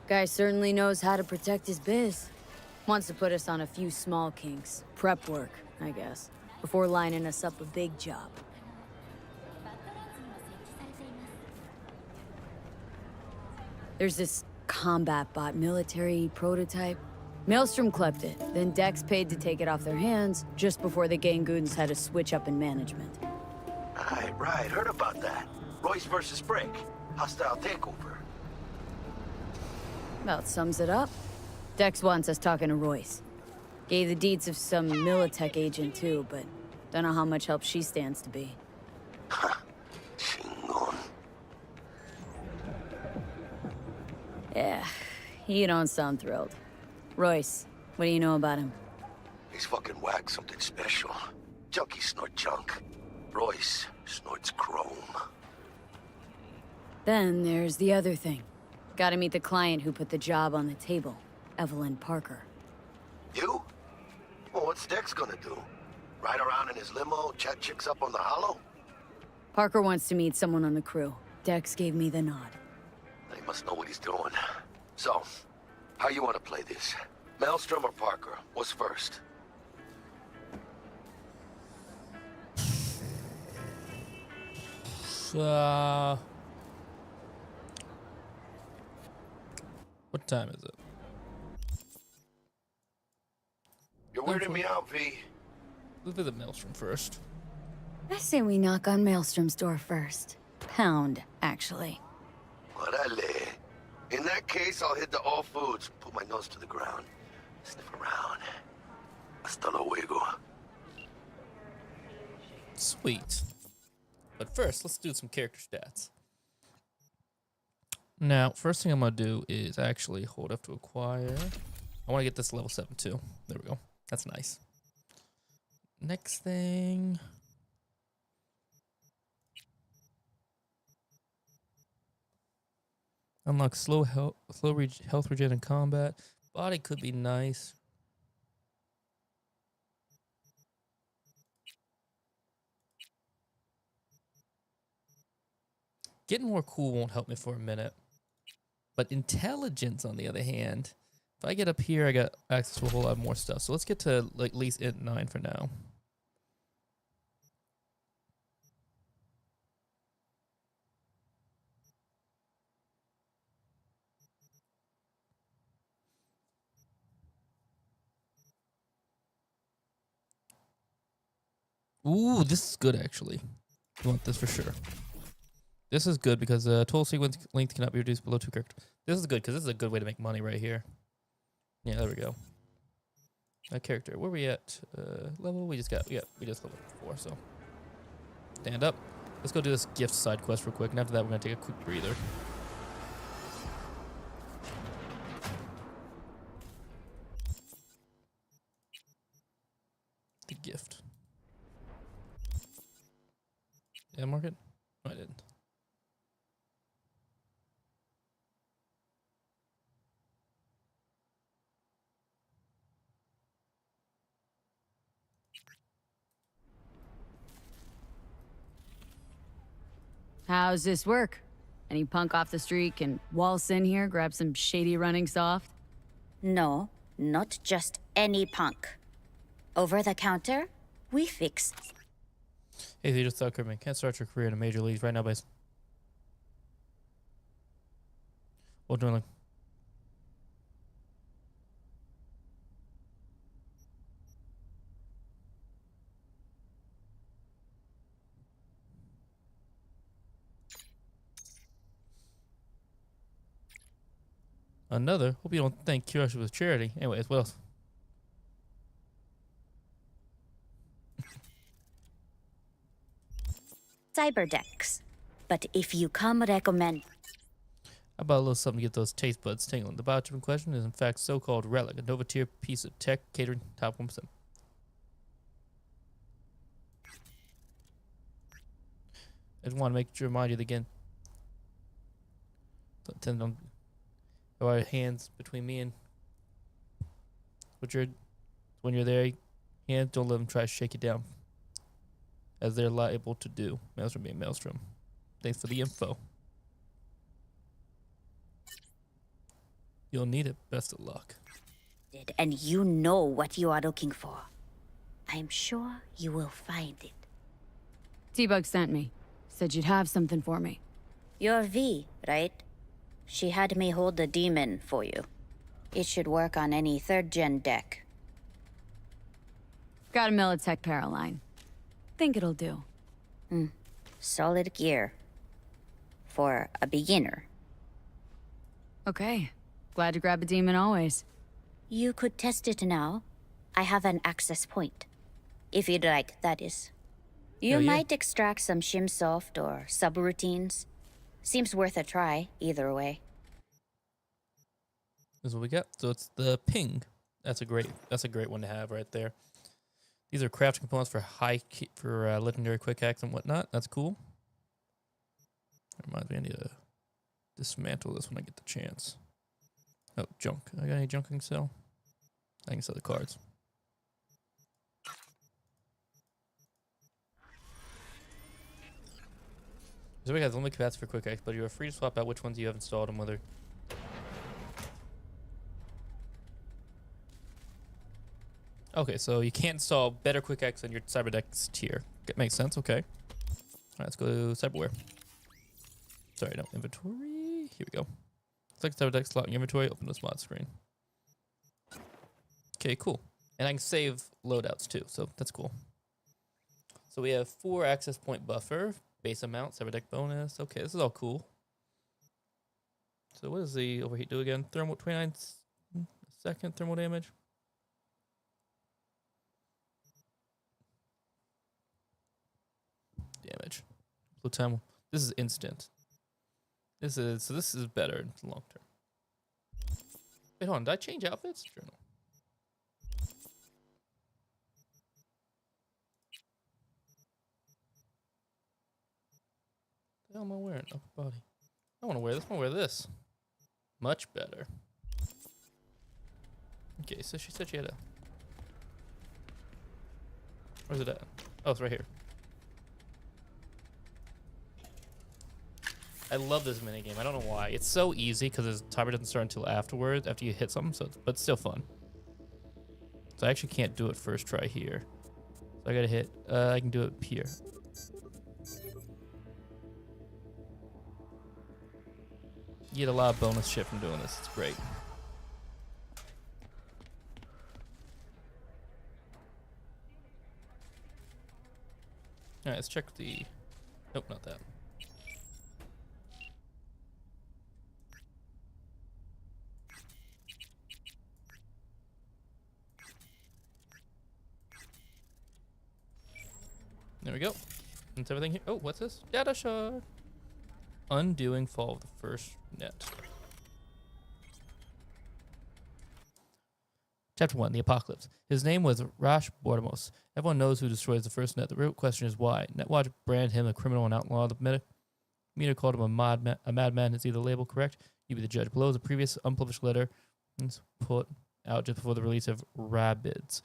Guy certainly knows how to protect his biz. Wants to put us on a few small kinks. Prep work, I guess. Before lining us up a big job. There's this combat bot military prototype. Maelstrom clept it, then Dex paid to take it off their hands just before the Gangoons had a switch up in management. Right, heard about that. Royce versus Brick. Hostile takeover. About sums it up. Dex wants us talking to Royce. Gave the deeds of some Militech agent too, but don't know how much help she stands to be. Yeah, you don't sound thrilled. Royce, what do you know about him? He's fucking whack, something special. Junkies snort junk. Royce snorts chrome. Then there's the other thing. Gotta meet the client who put the job on the table, Evelyn Parker. You? Well, what's Dex gonna do? Ride around in his limo, chat chicks up on the hollow? Parker wants to meet someone on the crew. Dex gave me the nod. He must know what he's doing. So, how you want to play this? Maelstrom or Parker? What's first? What time is it? weirded me out, V. Let's visit Maelstrom first. I say we knock on Maelstrom's door first. Pound, actually. Orale. In that case, I'll hit the All Foods, put my nose to the ground, sniff around. Hasta luego. Sweet. But first, let's do some character stats. Now, first thing I'm going to do is actually hold up to acquire. I want to get this level 7 too. There we go. That's nice. Next thing. Unlock health regen in combat. Body could be nice. Getting more cool won't help me for a minute. But intelligence, on the other hand, if I get up here, I got access to a whole lot more stuff. So let's get to like at least int 9 for now. Ooh, this is good actually. You want this for sure. This is good because total sequence length cannot be reduced below 2 characters. This is good because this is a good way to make money right here. Yeah, there we go. Character, where are we at? Level, we just leveled 4, so. Stand up. Let's go do this gift side quest real quick, and after that we're gonna take a quick breather. The gift. Did I mark it? No, I didn't. How's this work? Any punk off the street can waltz in here, grab some shady running soft? No, not just any punk. Over the counter, we fix. Hey, you just thought, Kermit, can't start your career in a major leagues right now, boys. What doing? Like, another? Hope you don't think Curiosity was charity. Anyways, what else? Cyberdex. But if you come recommend... How about a little something to get those taste buds tingling? The biochip in question is in fact so-called Relic, a Nova tier piece of tech catering top 1%. I just want to remind you that again. Don't our hands between me and when you're there, hands don't let them try to shake you down, as they're liable to do. Maelstrom being Maelstrom. Thanks for the info. You'll need it. Best of luck. And you know what you are looking for. I'm sure you will find it. T-Bug sent me. Said you'd have something for me. You're V, right? She had me hold the demon for you. It should work on any 3rd-gen deck. Got a Militech Paraline. Think it'll do. Solid gear. For a beginner. Okay. Glad to grab a demon always. You could test it now. I have an access point. If you'd like, that is. You might extract some shimsoft or subroutines. Seems worth a try, either way. This is what we got. So it's the ping. That's a great one to have right there. These are crafting components for legendary quick hacks and whatnot. That's cool. That reminds me, I need to dismantle this when I get the chance. Oh, junk. I got any junk I can sell? I can sell the cards. So we have limited capacity for quick hacks, but you are free to swap out which ones you have installed and whether. Okay, so you can't install better quick hacks than your Cyberdex tier. That makes sense. Okay. All right, let's go to Cyberware. Sorry, no inventory. Here we go. Select Cyberdex slot in your inventory. Open this mod screen. Okay, cool. And I can save loadouts too, so that's cool. So we have 4 access point buffer, base amount, cyber deck bonus. Okay, this is all cool. So what does the overheat do again? Thermal 29 second thermal damage. Damage. So time. This is instant. This is better in the long term. Wait, hold on. Did I change outfits? Journal. What the hell am I wearing? Upper body. I want to wear this. I want to wear this. Much better. Okay, so she said she had a... Where's it at? Oh, it's right here. I love this minigame. I don't know why. It's so easy because the timer doesn't start until afterwards, after you hit something, so but it's still fun. So I actually can't do it first try here. So I gotta hit, I can do it here. You get a lot of bonus shit from doing this. It's great. Alright, let's check the... Nope, not that. There we go. That's everything here. Oh, what's this? Data shard. Undoing fall of the first net. Chapter 1, The Apocalypse. His name was Rash Bordomos. Everyone knows who destroys the first net. The real question is why. Netwatch branded him a criminal and outlaw. The meter called him a madman. Is either label correct? You be the judge. Below is a previous unpublished letter. It's put out just before the release of Rabbids.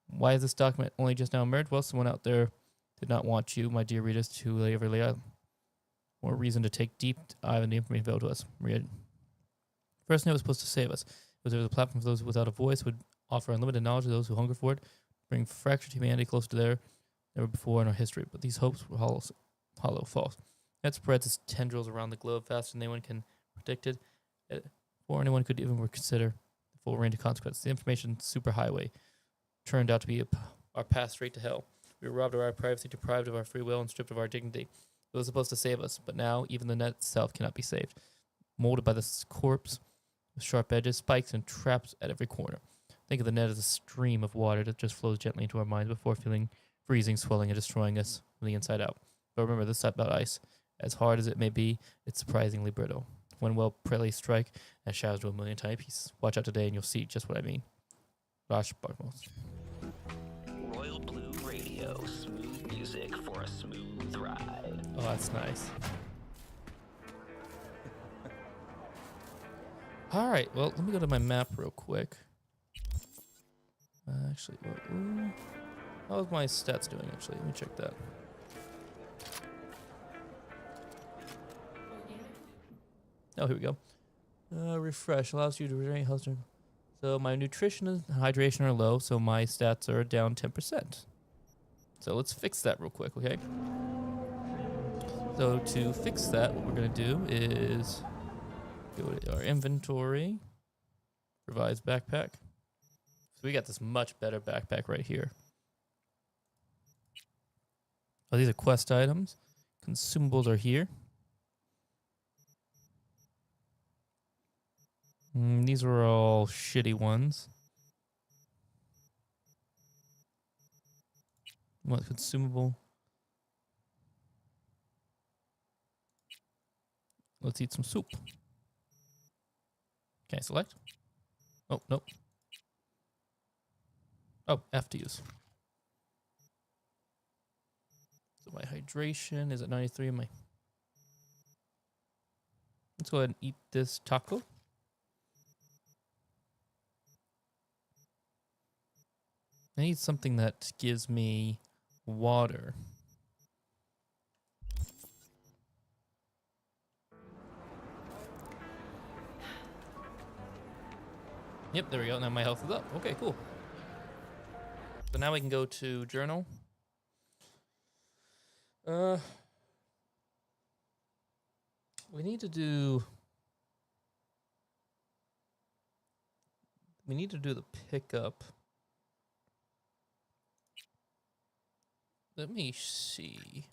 Why is this document only just now emerged? Well, someone out there did not want you, my dear readers, to lay more reason to take deep dive into the information available to us. Read. First net was supposed to save us. It was a platform for those without a voice, would offer unlimited knowledge to those who hunger for it, bring fractured humanity closer to there never before in our history. But these hopes were hollow, false. That spreads its tendrils around the globe faster than anyone can predict it, before anyone could even consider the full range of consequences. The information superhighway turned out to be our path straight to hell. We were robbed of our privacy, deprived of our free will, and stripped of our dignity. It was supposed to save us, but now even the net itself cannot be saved. Molded by this corpse, with sharp edges, spikes, and traps at every corner. Think of the net as a stream of water that just flows gently into our minds before feeling freezing, swelling, and destroying us from the inside out. But remember this about ice. As hard as it may be, it's surprisingly brittle. When well prettily strike, and shatters to a million tiny pieces. Watch out today and you'll see just what I mean. Rash Barkmos. Royal Blue Radio, smooth music for a smooth ride. Oh, that's nice. Alright, well, let me go to my map real quick. Actually, how's my stats doing, actually? Let me check that. Oh, here we go. Refresh allows you to regain health. So my nutrition and hydration are low, so my stats are down 10%. So let's fix that real quick, okay? So to fix that, what we're going to do is go to our inventory, revise backpack. So we got this much better backpack right here. Oh, these are quest items. Consumables are here. These are all shitty ones. What consumable? Let's eat some soup. Can I select? Oh, nope. Oh, F to use. So my hydration is at 93. Let's go ahead and eat this taco. I need something that gives me water. Yep, there we go. Now my health is up. Okay, cool. So now we can go to journal. We need to do the pickup. Let me see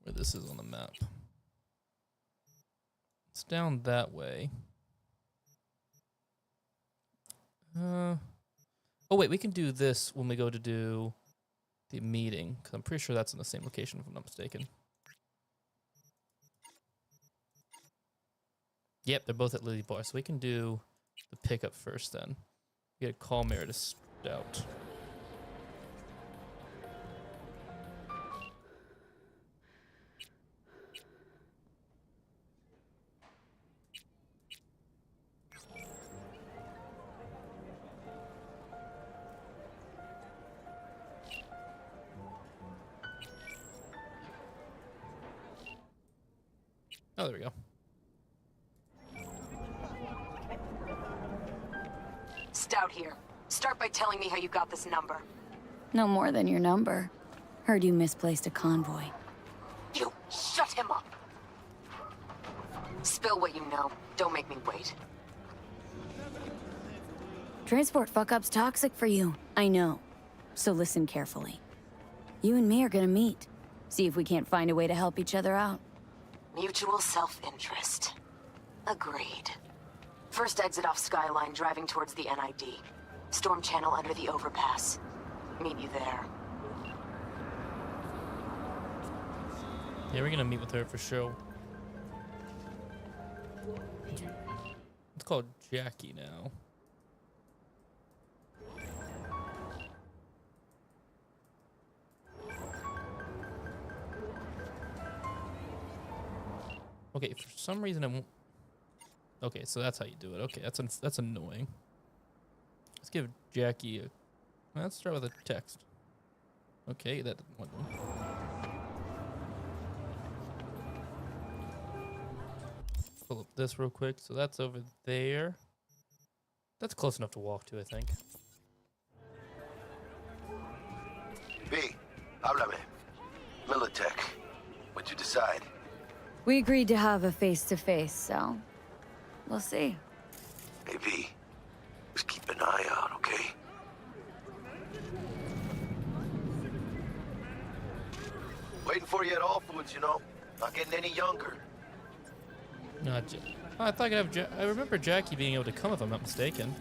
where this is on the map. It's down that way. Oh wait, we can do this when we go to do the meeting, because I'm pretty sure that's in the same location if I'm not mistaken. Yep, they're both at Lily Bar, so we can do the pickup first then. We gotta call Meredith Stout. Oh, there we go. Stout here. Start by telling me how you got this number. No more than your number. Heard you misplaced a convoy. You shut him up. Spill what you know. Don't make me wait. Transport fuck-up's toxic for you. I know. So listen carefully. You and me are gonna meet. See if we can't find a way to help each other out. Mutual self-interest. Agreed. First exit off Skyline, driving towards the NID. Storm channel under the overpass. Meet you there. Yeah, we're gonna meet with her for sure. It's called Jackie now. Okay, for some reason it won't. Okay, so that's how you do it. Okay, that's annoying. Let's give Jackie a. Let's start with a text. Okay, that didn't want to. Pull up this real quick. So that's over there. That's close enough to walk to, I think. B, háblame. Militech. What'd you decide? We agreed to have a face-to-face, so we'll see. Hey, V, just keep an eye out, okay? Waiting for you at All Foods, you know. Not getting any younger. Not I thought I could have. I remember Jackie being able to come if I'm not mistaken.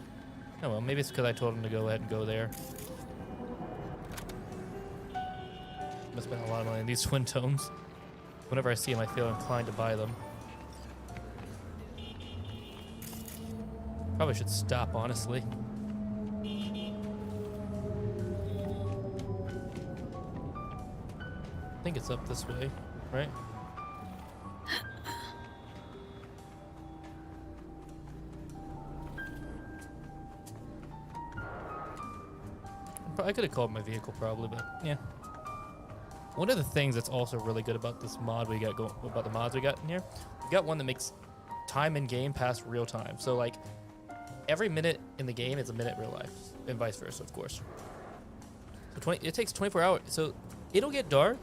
Oh well, maybe it's because I told him to go ahead and go there. Must spend a lot of money on these twin tones. Whenever I see them, I feel inclined to buy them. Probably should stop, honestly. I think it's up this way, right? I could have called my vehicle probably, but yeah. One of the things that's also really good about this mod we got going, about the mods we got in here, we got one that makes time in game pass real time. So like every minute in the game is a minute real life, and vice versa, of course. So it takes 24 hours, so it'll get dark.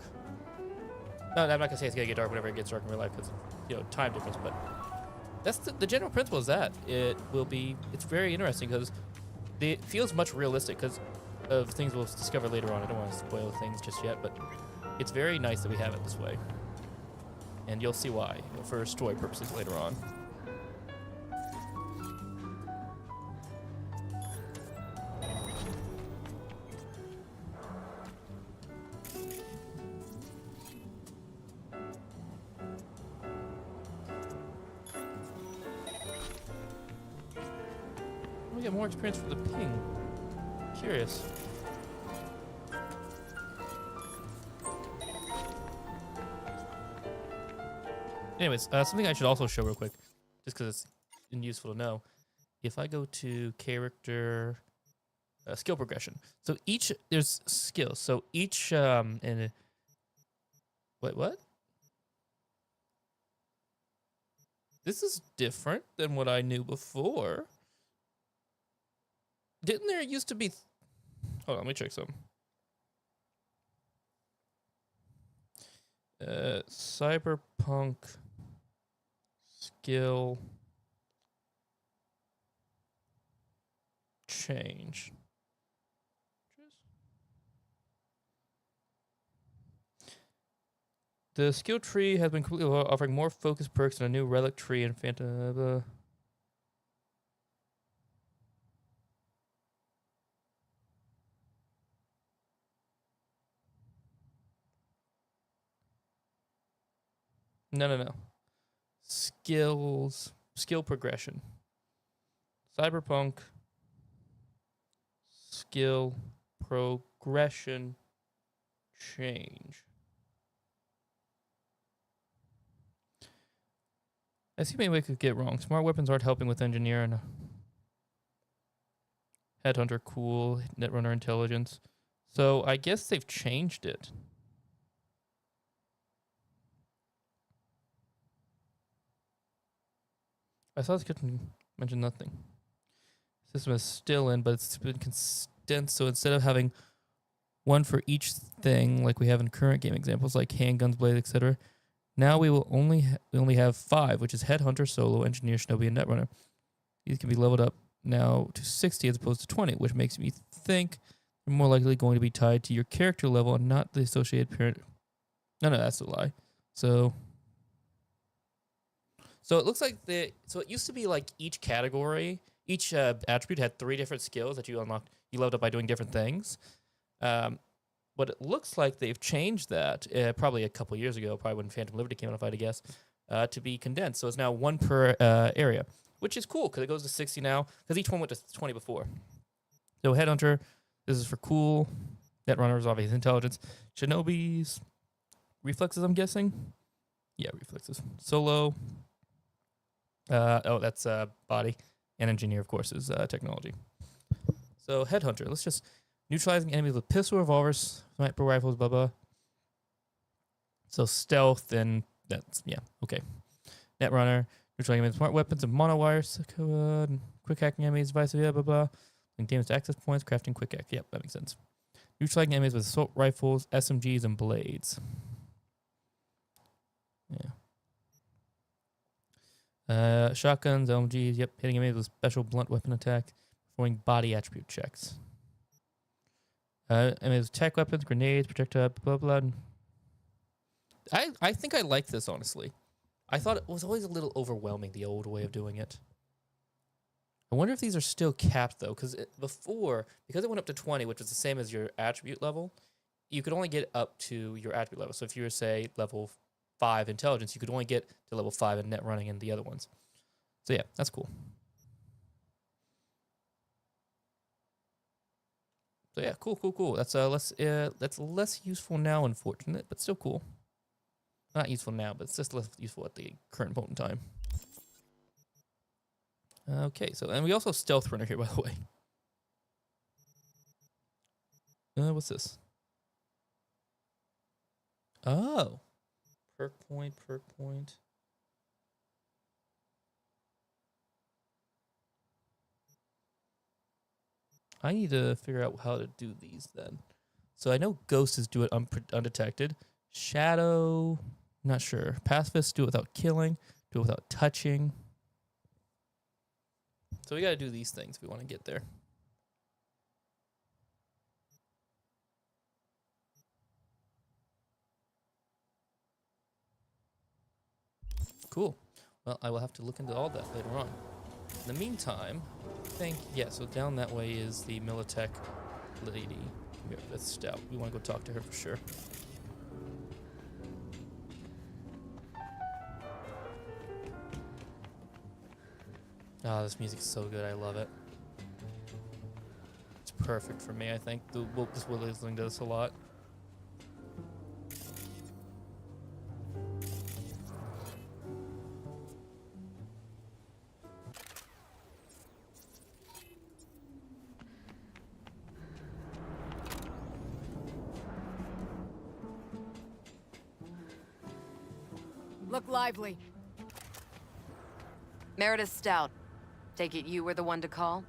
No, I'm not gonna say it's gonna get dark whenever it gets dark in real life because time difference. But that's the general principle is that it will be. It's very interesting because it feels much realistic because of things we'll discover later on. I don't want to spoil things just yet, but it's very nice that we have it this way. And you'll see why for story purposes later on. We get more experience for the ping. Curious. Anyways, something I should also show real quick, just because it's useful to know. If I go to character skill progression, so there's skills. So each wait, what? This is different than what I knew before. Didn't there used to be? Hold on, let me check some. Cyberpunk skill change. The skill tree has been completely offering more focused perks and a new relic tree and Phantom. No. Skill progression. Cyberpunk skill progression change. I see maybe I could get wrong. Smart weapons aren't helping with engineer and headhunter cool, netrunner intelligence. So I guess they've changed it. I saw this could mention nothing. System is still in, but it's been condensed. So instead of having one for each thing, like we have in current game examples, like handguns, blades, etc., now we will only have 5, which is headhunter, solo, engineer, shinobi, and netrunner. These can be leveled up now to 60 as opposed to 20, which makes me think they're more likely going to be tied to your character level and not the associated parent. No, that's a lie. So it looks like so it used to be like each category, each attribute had 3 different skills that you unlocked, you leveled up by doing different things. But it looks like they've changed that probably a couple years ago, probably when Phantom Liberty came out, if I had to guess, to be condensed. So it's now 1 per area, which is cool because it goes to 60 now because each one went to 20 before. So Headhunter, this is for cool. Netrunner is obviously intelligence. Shinobi's reflexes, I'm guessing. Yeah, reflexes. Solo. That's body. And engineer, of course, is technology. So Headhunter, let's just neutralizing enemies with pistol, revolvers, sniper rifles, blah blah. So stealth and that's okay. Netrunner, neutralizing enemies with smart weapons and monowires, quick hacking enemies, vice versa, blah blah. And damage to access points, crafting quick hack. Yep, that makes sense. Neutralizing enemies with assault rifles, SMGs, and blades. Yeah. Shotguns, LMGs, yep, hitting enemies with special blunt weapon attack, performing body attribute checks. Enemies with tech weapons, grenades, projectile, blah blah. I think I like this, honestly. I thought it was always a little overwhelming, the old way of doing it. I wonder if these are still capped, though, because because it went up to 20, which was the same as your attribute level, you could only get up to your attribute level. So if you were, say, level 5 intelligence, you could only get to level 5 in net running and the other ones. So yeah, that's cool. So yeah, cool. That's less useful now, unfortunate, but still cool. Not useful now, but it's just less useful at the current point in time. Okay, so and we also have Stealth Runner here, by the way. What's this? Oh. Perk point. I need to figure out how to do these then. So I know Ghosts do it undetected. Shadow, not sure. Pacifists do it without killing, do it without touching. So we gotta do these things if we want to get there. Cool. Well, I will have to look into all that later on. In the meantime, I think, so down that way is the Militech lady. Yeah, that's Stout. We want to go talk to her for sure. Oh, this music is so good. I love it. It's perfect for me, I think. This Will listening to this a lot. Look lively. Meredith Stout. Take it you were the one to call?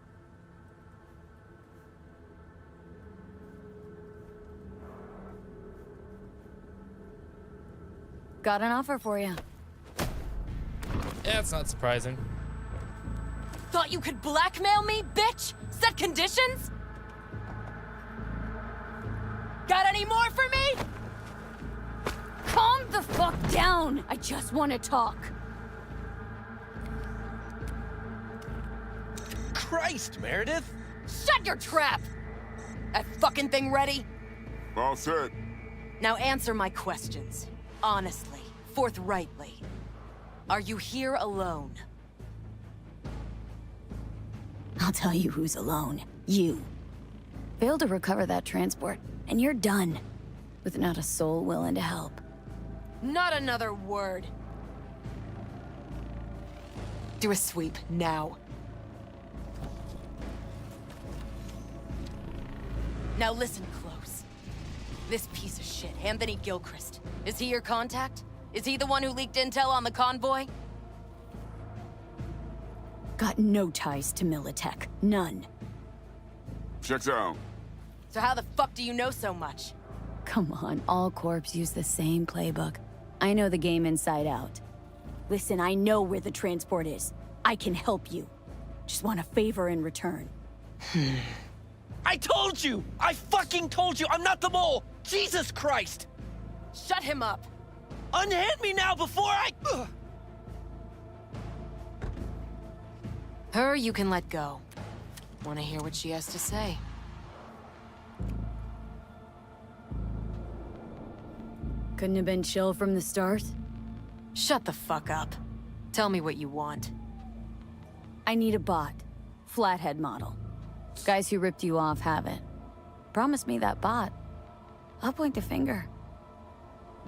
Got an offer for you. Yeah, it's not surprising. Thought you could blackmail me, bitch? Set conditions? Got any more for me? Calm the fuck down! I just want to talk. Christ, Meredith! Shut your trap! That fucking thing ready? All set. Now answer my questions. Honestly, forthrightly. Are you here alone? I'll tell you who's alone. You. Failed to recover that transport, and you're done. With not a soul willing to help. Not another word. Do a sweep, now. Now listen close. This piece of shit, Anthony Gilchrist. Is he your contact? Is he the one who leaked intel on the convoy? Got no ties to Militech. None. Checks out. So how the fuck do you know so much? Come on, all corps use the same playbook. I know the game inside out. Listen, I know where the transport is. I can help you. Just want a favor in return. I told you! I fucking told you! I'm not the mole! Jesus Christ! Shut him up! Unhand me now before I... Her you can let go. Want to hear what she has to say? Couldn't have been chill from the start? Shut the fuck up. Tell me what you want. I need a bot. Flathead model. Guys who ripped you off have it. Promise me that bot. I'll point the finger.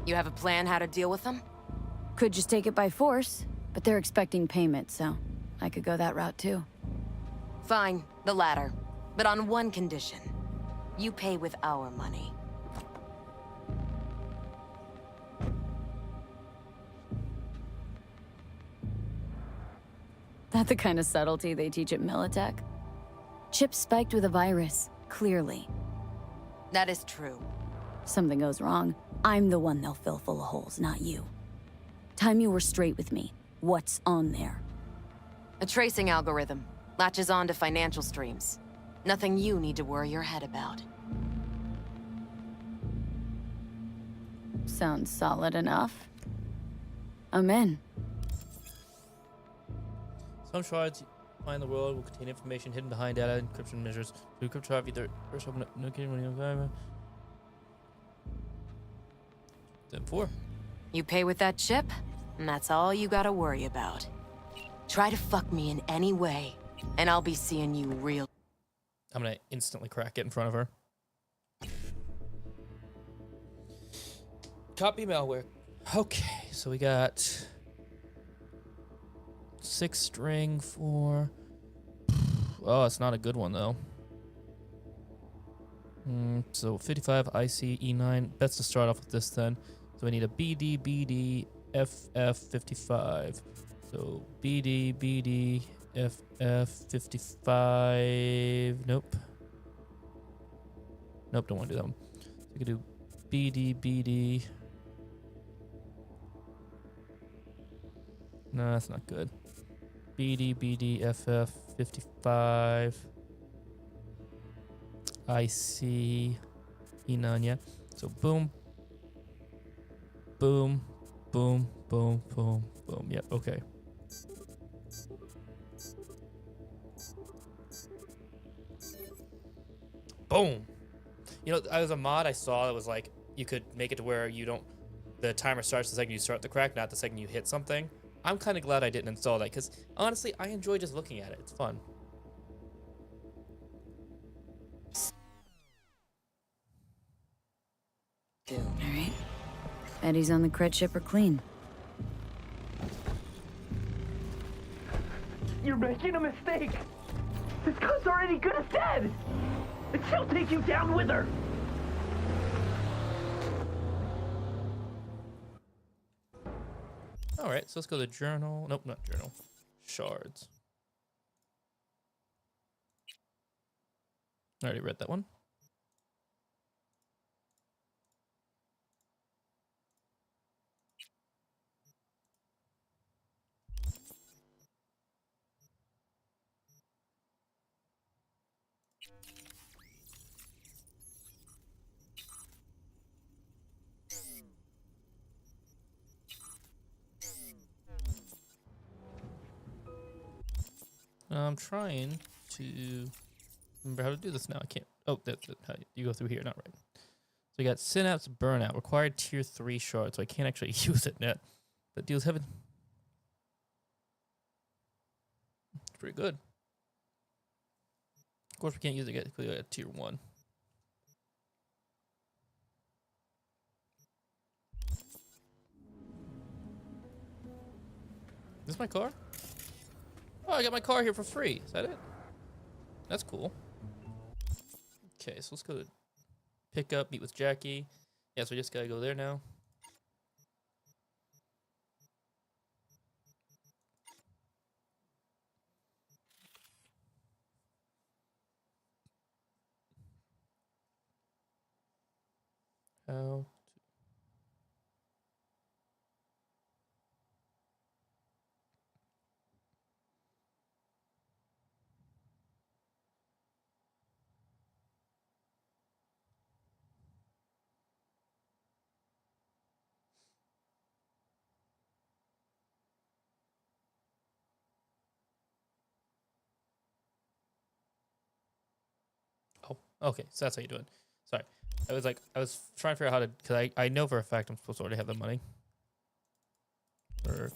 You have a plan how to deal with them? Could just take it by force, but they're expecting payment, so I could go that route too. Fine, the latter. But on one condition. You pay with our money. That the kind of subtlety they teach at Militech? Chip spiked with a virus, clearly. That is true. Something goes wrong, I'm the one they'll fill full of holes, not you. Time you were straight with me. What's on there? A tracing algorithm. Latches on to financial streams. Nothing you need to worry your head about. Sounds solid enough. I'm in. Some shards find the world will contain information hidden behind data encryption measures. To cryptography, either first open no kidding when you Then 4. You pay with that chip, and that's all you gotta worry about. Try to fuck me in any way, and I'll be seeing you real. I'm gonna instantly crack it in front of her. Copy malware. Okay, so we got 6 string for... Oh, it's not a good one, though. So 55 IC E9. Best to start off with this, then. So we need a BD, BD, FF 55. So BD, BD, FF 55. Nope. Nope, don't want to do that one. So we could do BD, BD. No, that's not good. BD, BD, FF 55. IC E9, yeah. So boom. Boom. Boom. Boom. Boom. Boom. Yep, okay. Boom. You know, as a mod I saw that was like you could make it to where you don't, the timer starts the second you start the crack, not the second you hit something. I'm kind of glad I didn't install that because honestly I enjoy just looking at it. It's fun. Alright. Eddie's on the cred ship are clean. You're making a mistake. This gun's already good as dead. And she'll take you down with her. Alright, so let's go to journal. Nope, not journal. Shards. I already read that one. I'm trying to remember how to do this now. I can't. Oh, that's it. You go through here, not right. So we got Synapse Burnout. Required tier 3 shard, so I can't actually use it yet. But deals heaven. It's pretty good. Of course, we can't use it yet because we got tier 1. Is this my car? Oh, I got my car here for free. Is that it? That's cool. Okay, so let's go to pick up, meet with Jackie. Yeah, so we just gotta go there now. How? Oh, okay, so that's how you do it. Sorry. I was trying to figure out how to, because I know for a fact I'm supposed to already have the money. Or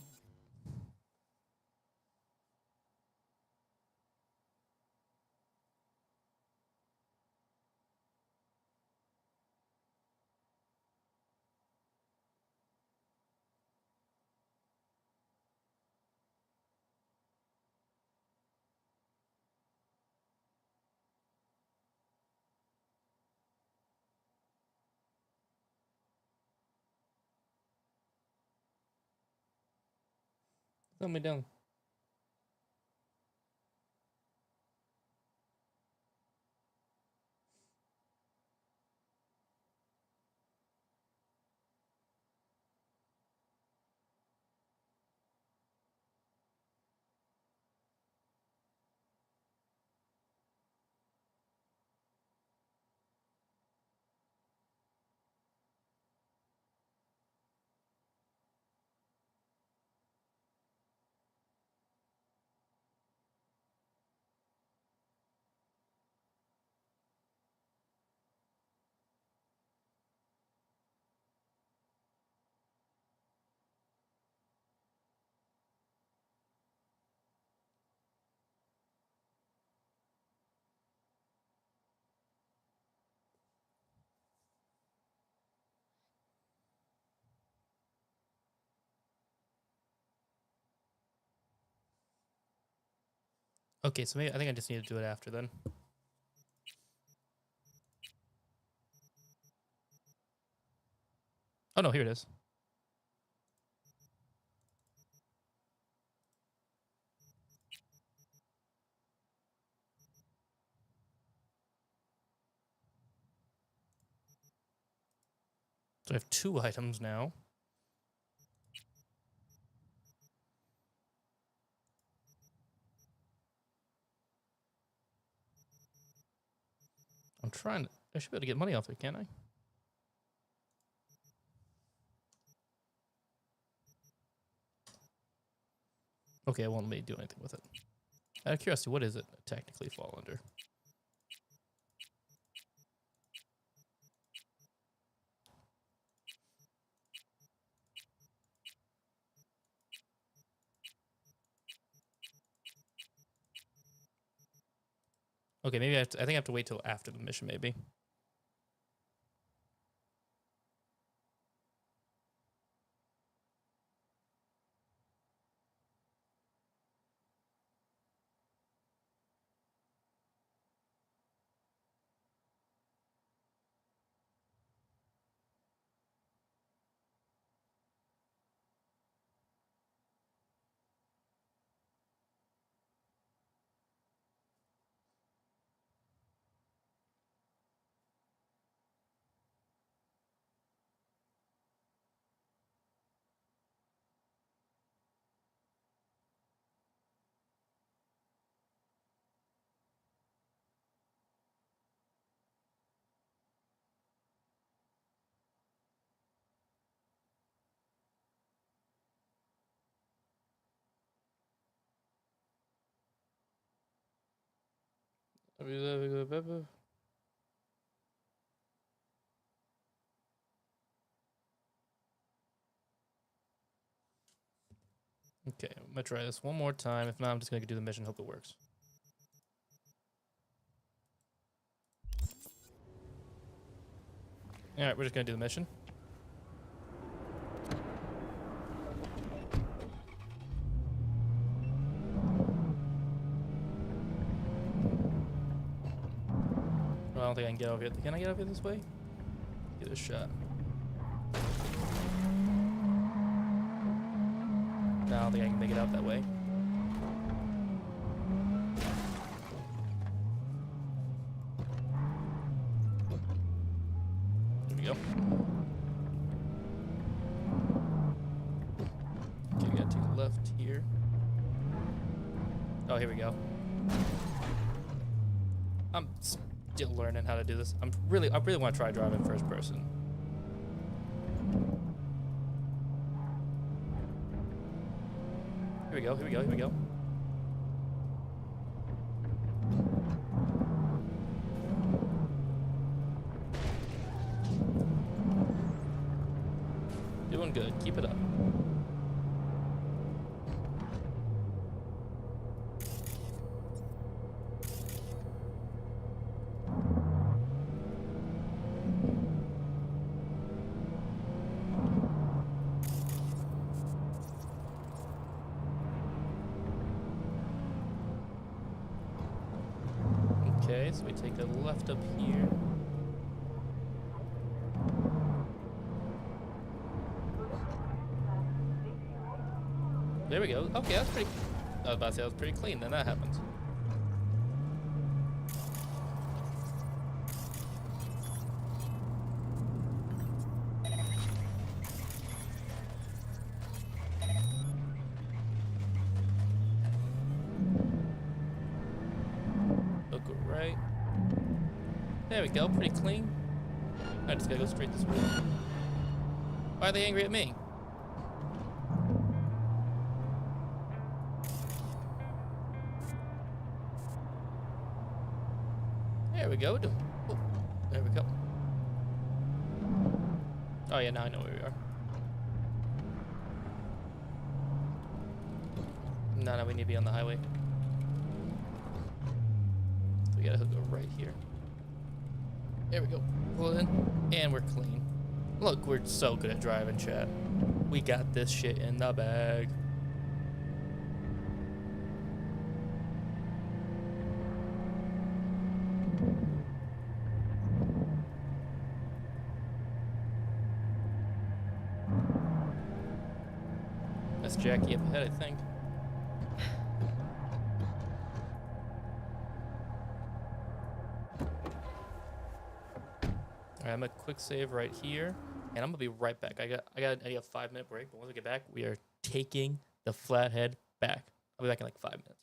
let me down. Okay, so maybe I think I just need to do it after then. Oh no, here it is. So I have 2 items now. I'm trying to, I should be able to get money off it, can't I? Okay, it won't let me do anything with it. Out of curiosity, what does it technically fall under? Okay, maybe I think I have to wait till after the mission, maybe. Okay, I'm gonna try this one more time. If not, I'm just gonna do the mission. Hope it works. All right, we're just gonna do the mission. Well, I don't think I can get over here. Can I get over here this way? Give it a shot. No, I don't think I can make it out that way. There we go. Okay, we gotta take a left here. Oh, here we go. I'm still learning how to do this. I really want to try driving first person. Here we go, here we go, here we go. Doing good, keep it up. Okay, so we take a left up here. There we go. Okay, that's pretty. I was about to say that was pretty clean. Then that happens. Look right. There we go. Pretty clean. I just gotta go straight this way. Why are they angry at me? There we go. Oh, there we go. Oh yeah, now I know where we are. No, we need to be on the highway. So we gotta hook a right here. There we go. Pull in, and we're clean. Look, we're so good at driving, chat. We got this shit in the bag. That's Jackie up ahead, I think. Alright, I'm gonna quick save right here, and I'm gonna be right back. I got a 5-minute break, but once we get back, we are taking the Flathead back. I'll be back in like 5 minutes.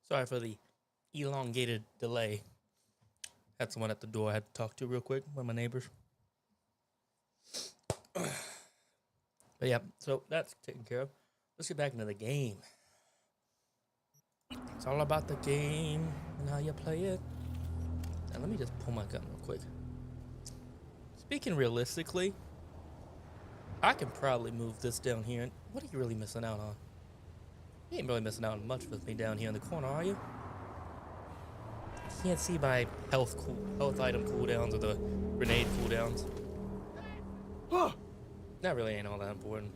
Sorry for the elongated delay. Had someone at the door I had to talk to real quick, one of my neighbors. But yeah, so that's taken care of. Let's get back into the game. It's all about the game and how you play it. Now let me just pull my gun real quick. Speaking realistically, I can probably move this down here. And what are you really missing out on? You ain't really missing out on much with me down here in the corner, are you? You can't see my health item cooldowns or the grenade cooldowns. That really ain't all that important.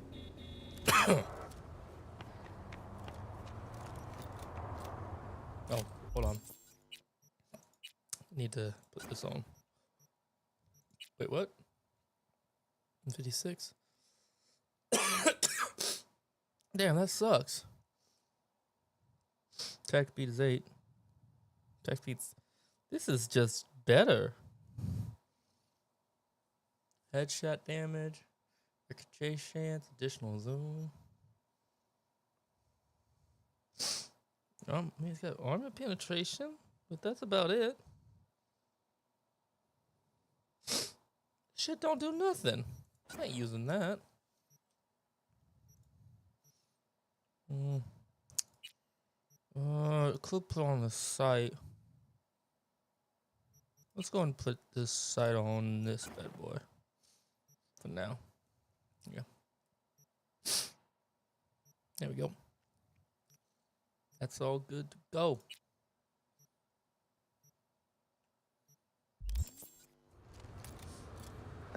Oh, hold on. Need to put this on. Wait, what? 56. Damn, that sucks. Attack speed is 8. Attack speed's... This is just better. Headshot damage. Ricochet chance. Additional zoom. He's got armor penetration, but that's about it. Shit don't do nothing. I ain't using that. Could put on the sight. Let's go and put this sight on this bad boy. For now. Yeah. There we go. That's all good to go.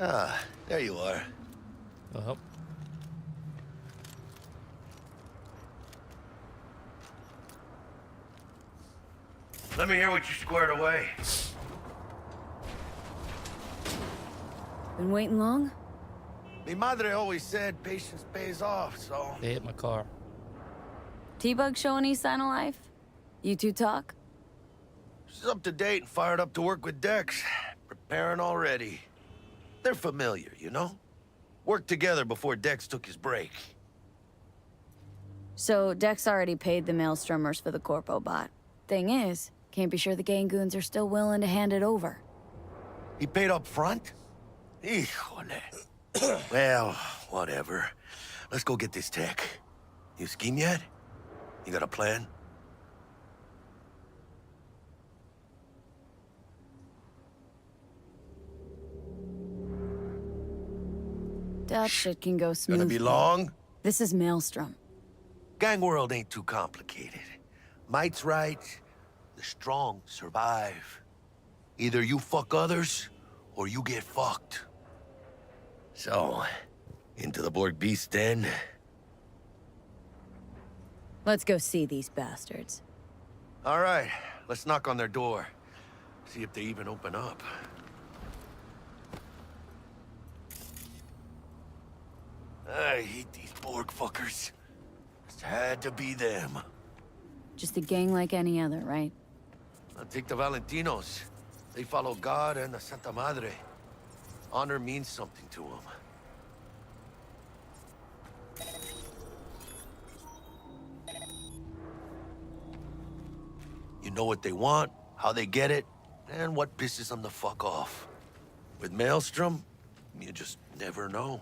Ah, there you are. Uh-huh. Let me hear what you squared away. Been waiting long? Mi madre always said patience pays off, so... They hit my car. T-Bug show any sign of life? You two talk? She's up to date and fired up to work with Dex. Preparing already. They're familiar, you know? Worked together before Dex took his break. So, Dex already paid the Maelstromers for the Corpo bot. Thing is, can't be sure the Gangoons are still willing to hand it over. He paid up front? Híjole. Well, whatever. Let's go get this tech. You scheme yet? You got a plan? That shit can go smooth. Gonna be long? This is Maelstrom. Gang world ain't too complicated. Might's right. The strong survive. Either you fuck others, or you get fucked. So, into the Borg Beast Den. Let's go see these bastards. All right, let's knock on their door. See if they even open up. I hate these Borg fuckers. It had to be them. Just a gang like any other, right? I'll take the Valentinos. They follow God and the Santa Madre. Honor means something to them. You know what they want, how they get it, and what pisses them the fuck off. With Maelstrom, you just never know.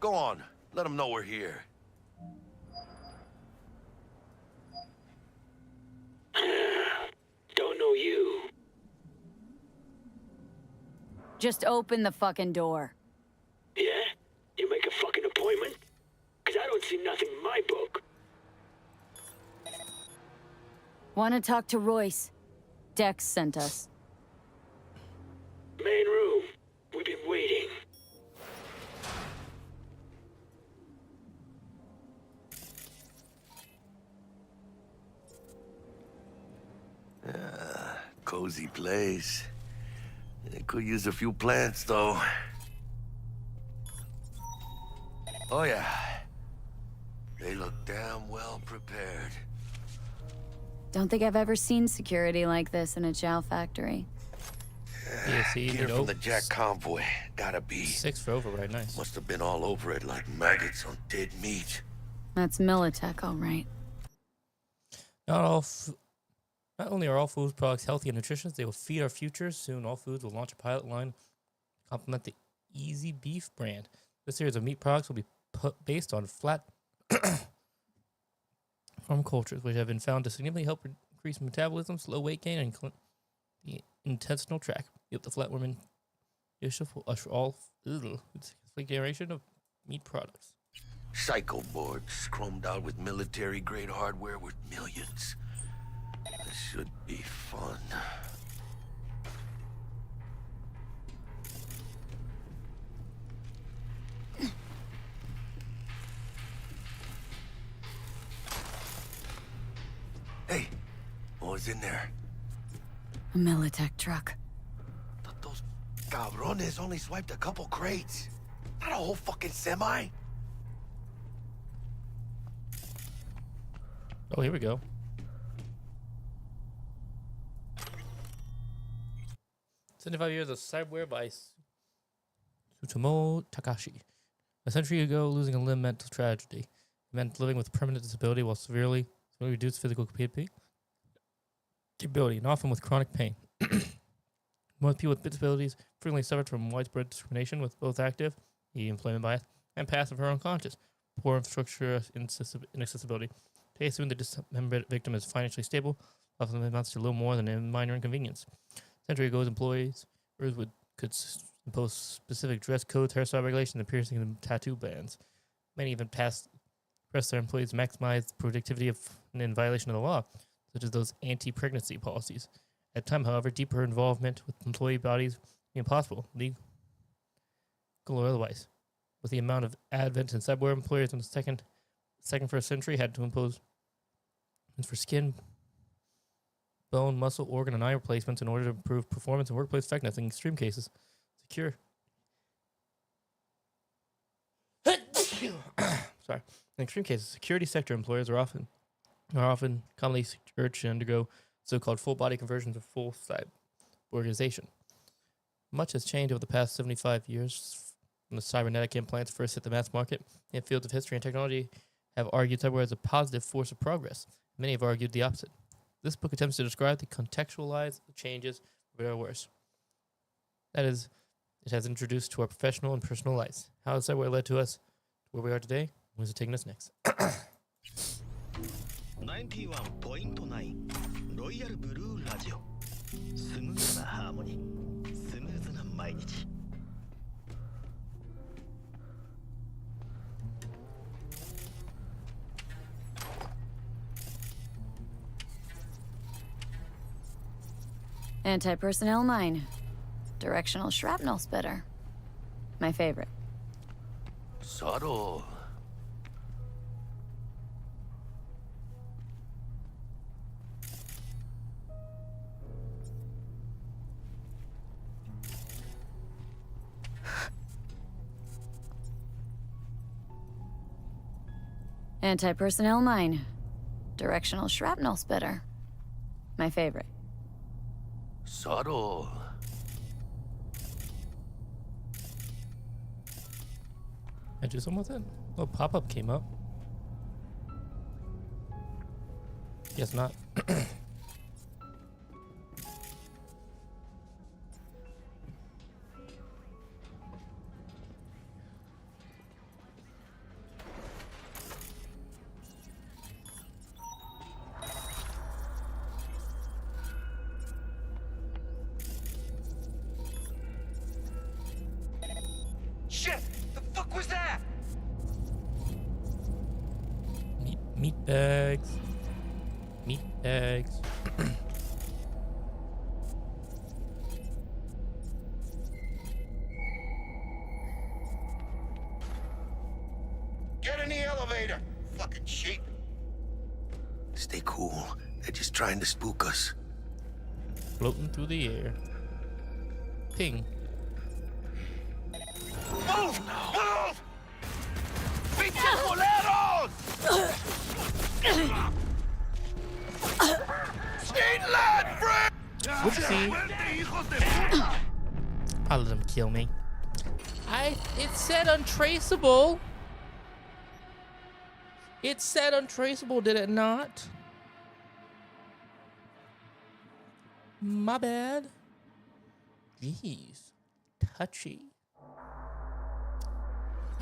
Go on, let them know we're here. Don't know you. Just open the fucking door. Yeah? You make a fucking appointment? Because I don't see nothing in my book. Want to talk to Royce? Dex sent us. Main room. We've been waiting. Cozy place. It could use a few plants, though. Oh, yeah. They look damn well prepared. Don't think I've ever seen security like this in a chow factory. DSC, Gear from the Jack convoy. Gotta be. 6 for override, nice. Must have been all over it like maggots on dead meat. That's Militech, all right. Not only are all food products healthy and nutritious, they will feed our future. Soon, all foods will launch a pilot line to complement the Easy Beef brand. This series of meat products will be based on flat farm cultures, which have been found to significantly help increase metabolism, slow weight gain, and the intestinal tract. Yep, the flatworm dish will usher all generation of meat products. Psycho boards, chromed out with military-grade hardware worth millions. This should be fun. Hey, what was in there? A Militech truck. Those cabrones only swiped a couple crates. Not a whole fucking semi. Oh, here we go. 75 years of cyberware by Tsutomu Takashi. A century ago, losing a limb meant tragedy. It meant living with permanent disability while severely reduced physical capability, and often with chronic pain. Most people with disabilities frequently suffered from widespread discrimination with both active, employment bias, and passive or unconscious, poor infrastructure inaccessibility. Today, assuming the dismembered victim is financially stable, often amounts to little more than a minor inconvenience. A century ago, employers could impose specific dress codes, hairstyle regulations, and piercing and tattoo bans. Many even pressed their employees to maximize productivity in violation of the law, such as those anti-pregnancy policies. At the time, however, deeper involvement with employee bodies became impossible, legal or otherwise. With the amount of advent in cyberware, employers in the first century had to impose for skin, bone, muscle, organ, and eye replacements in order to improve performance and workplace effectiveness. In extreme cases, Sorry. In extreme cases, security sector employers are often commonly urged to undergo so-called full-body conversions of full-side organization. Much has changed over the past 75 years when the cybernetic implants first hit the mass market. In fields of history and technology have argued cyberware as a positive force of progress. Many have argued the opposite. This book attempts to describe the contextualized changes for better or worse. That is, it has introduced to our professional and personal lives. How has cyberware led to us to where we are today? Where is it taking us next? 91.9 ロイヤルブルーラジオスムーズなハーモニースムーズな毎日 Anti-personnel mine. Directional shrapnel spitter. My favorite. Subtle. Anti-personnel mine. Directional shrapnel spitter. My favorite. Subtle. I do something with it? Oh, pop-up came up. Guess not. Shit! The fuck was that? Meat bags. Meat bags. Get in the elevator! Fucking sheep. Stay cool. They're just trying to spook us. Floating through the air. Ping. Move! Move! ¡Pinches boleros! Need land, friend! What'd you see? I'll let him kill me. It said untraceable. It said untraceable, did it not? My bad. Jeez. Touchy.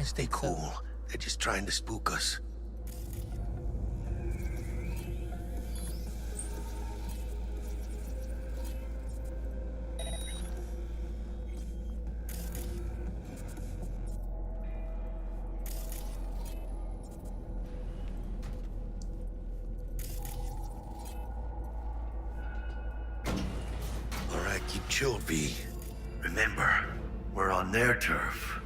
Stay cool. They're just trying to spook us. All right, keep chill, B. Remember, we're on their turf.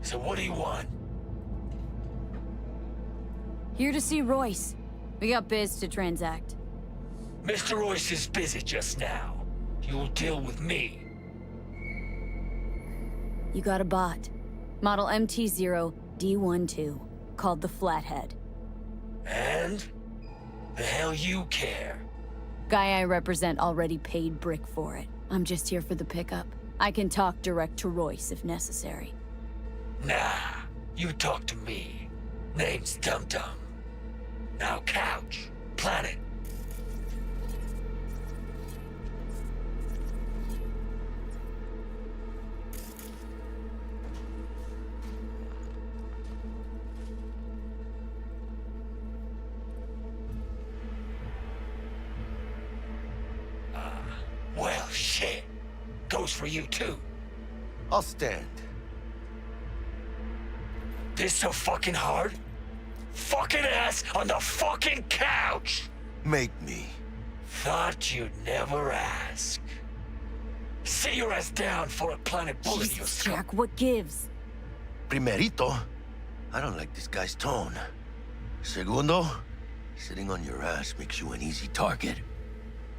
So what do you want? Here to see Royce. We got biz to transact. Mr. Royce is busy just now. You'll deal with me. You got a bot. Model MT0D12, called the Flathead. And? The hell you care? Guy I represent already paid Brick for it. I'm just here for the pickup. I can talk direct to Royce if necessary. Nah, you talk to me. Name's Dum Dum. Now couch, planet. Well, shit. Goes for you, too. I'll stand. This so fucking hard? Fucking ass on the fucking couch! Make me. Thought you'd never ask. Sit your ass down for a planet bullet in your Jesus, skull. Jack, what gives? Primerito, I don't like this guy's tone. Segundo, sitting on your ass makes you an easy target.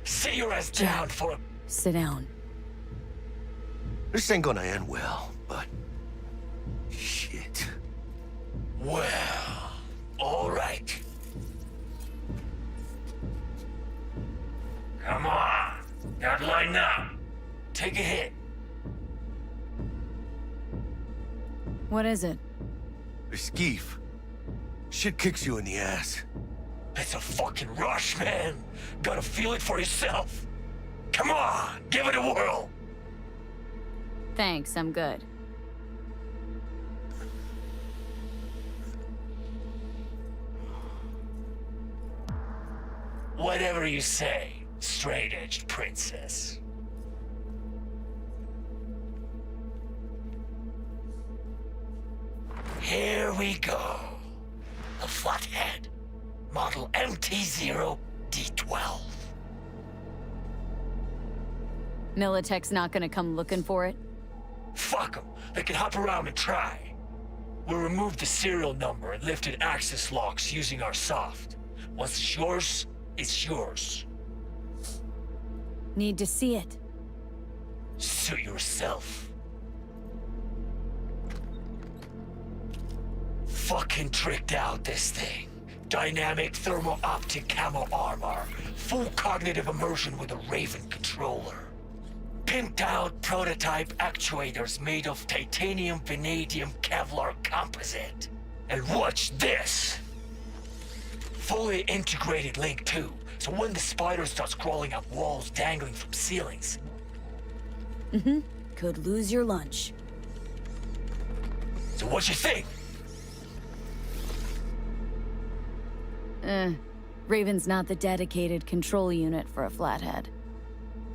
Sit your ass down for a... Sit down. This ain't gonna end well, but... Shit. Well, all right. Come on. Got line up. Take a hit. What is it? A skeef. Shit kicks you in the ass. It's a fucking rush, man. Gotta feel it for yourself. Come on, give it a whirl. Thanks, I'm good. Whatever you say, straight-edged princess. Here we go. The Flathead. Model MT0D12. Militech's not gonna come looking for it? Fuck them. They can hop around and try. We'll remove the serial number and lifted access locks using our soft. Once it's yours, it's yours. Need to see it. Suit yourself. Fucking tricked out this thing. Dynamic thermo-optic camo armor. Full cognitive immersion with a Raven controller. Pimped out prototype actuators made of titanium, vanadium, Kevlar composite. And watch this! Fully integrated Link 2, so when the spider starts crawling up walls dangling from ceilings. Could lose your lunch. So what you think? Raven's not the dedicated control unit for a Flathead.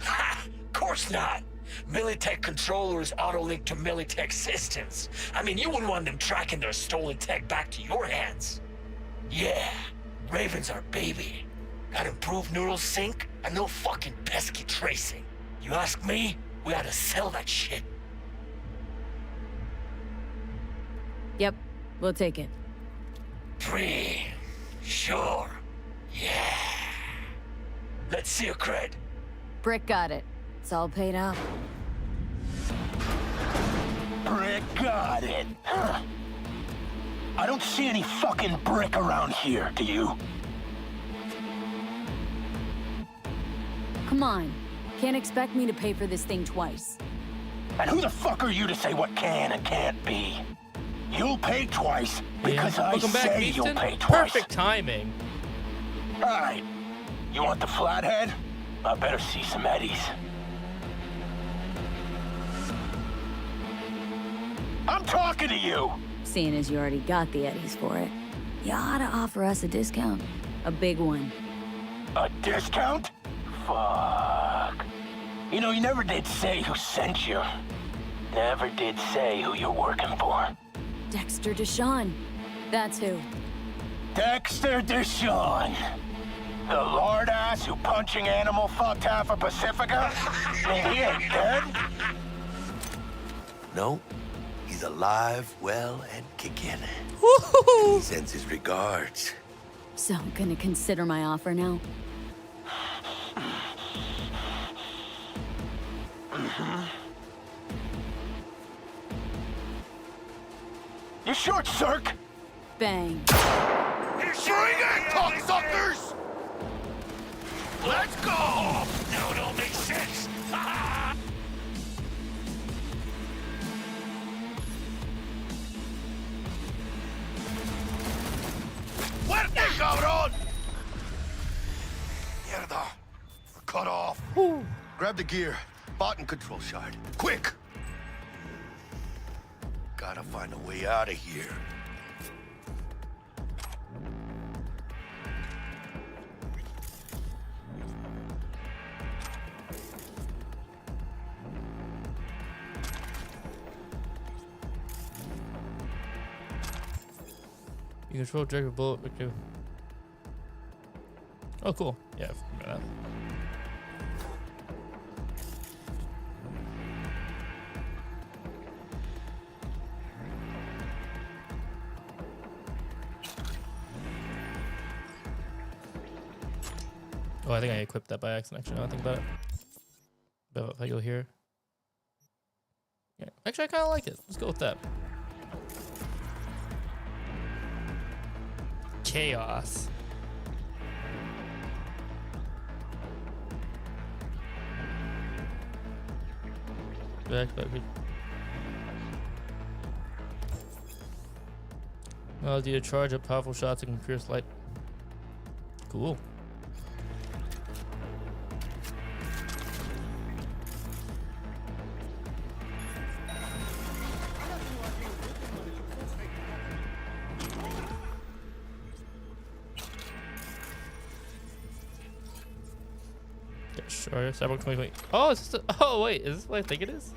Ha! Of course not! Militech controllers auto-link to Militech systems. I mean, you wouldn't want them tracking their stolen tech back to your hands. Yeah, Raven's our baby. Got improved neural sync and no fucking pesky tracing. You ask me, we ought to sell that shit. Yep, we'll take it. Free. Sure. Yeah. Let's see your cred. Brick got it. It's all paid up. Brick got it. Huh. I don't see any fucking brick around here, do you? Come on. Can't expect me to pay for this thing twice. And who the fuck are you to say what can and can't be? You'll pay twice because I Welcome back, say you'll Beeston. pay twice. Perfect timing. Alright. You want the flathead? I better see some eddies. I'm talking to you! Seeing as you already got the eddies for it, you ought to offer us a discount. A big one. A discount? Fuck. You know, you never did say who sent you. Never did say who you're working for. Dexter Deshawn. That's who. Dexter Deshawn. The lord ass who punching animal fucked half of Pacifica? And he ain't dead? No, he's alive, well, and kicking. He sends his regards. So I'm gonna consider my offer now. You short, Cirque? Bang. Bring it, cocksuckers! Let's go! No, it all makes sense. Fuerte, cabrón! Mierda. Cut off. Grab the gear. Bot and control shard. Quick! Gotta find a way out of here. You control Dragon Bullet. Okay. Oh, cool. Yeah, I forgot that. Oh, I think I equipped that by accident. Actually, now I think about it. But if I go here, yeah, actually, I kind of like it. Let's go with that. Chaos. Back. Allows you to charge up powerful shots and can pierce light. Cool. Sure, Cyberpunk 2020. Oh, it's just oh wait, is this what I think it is?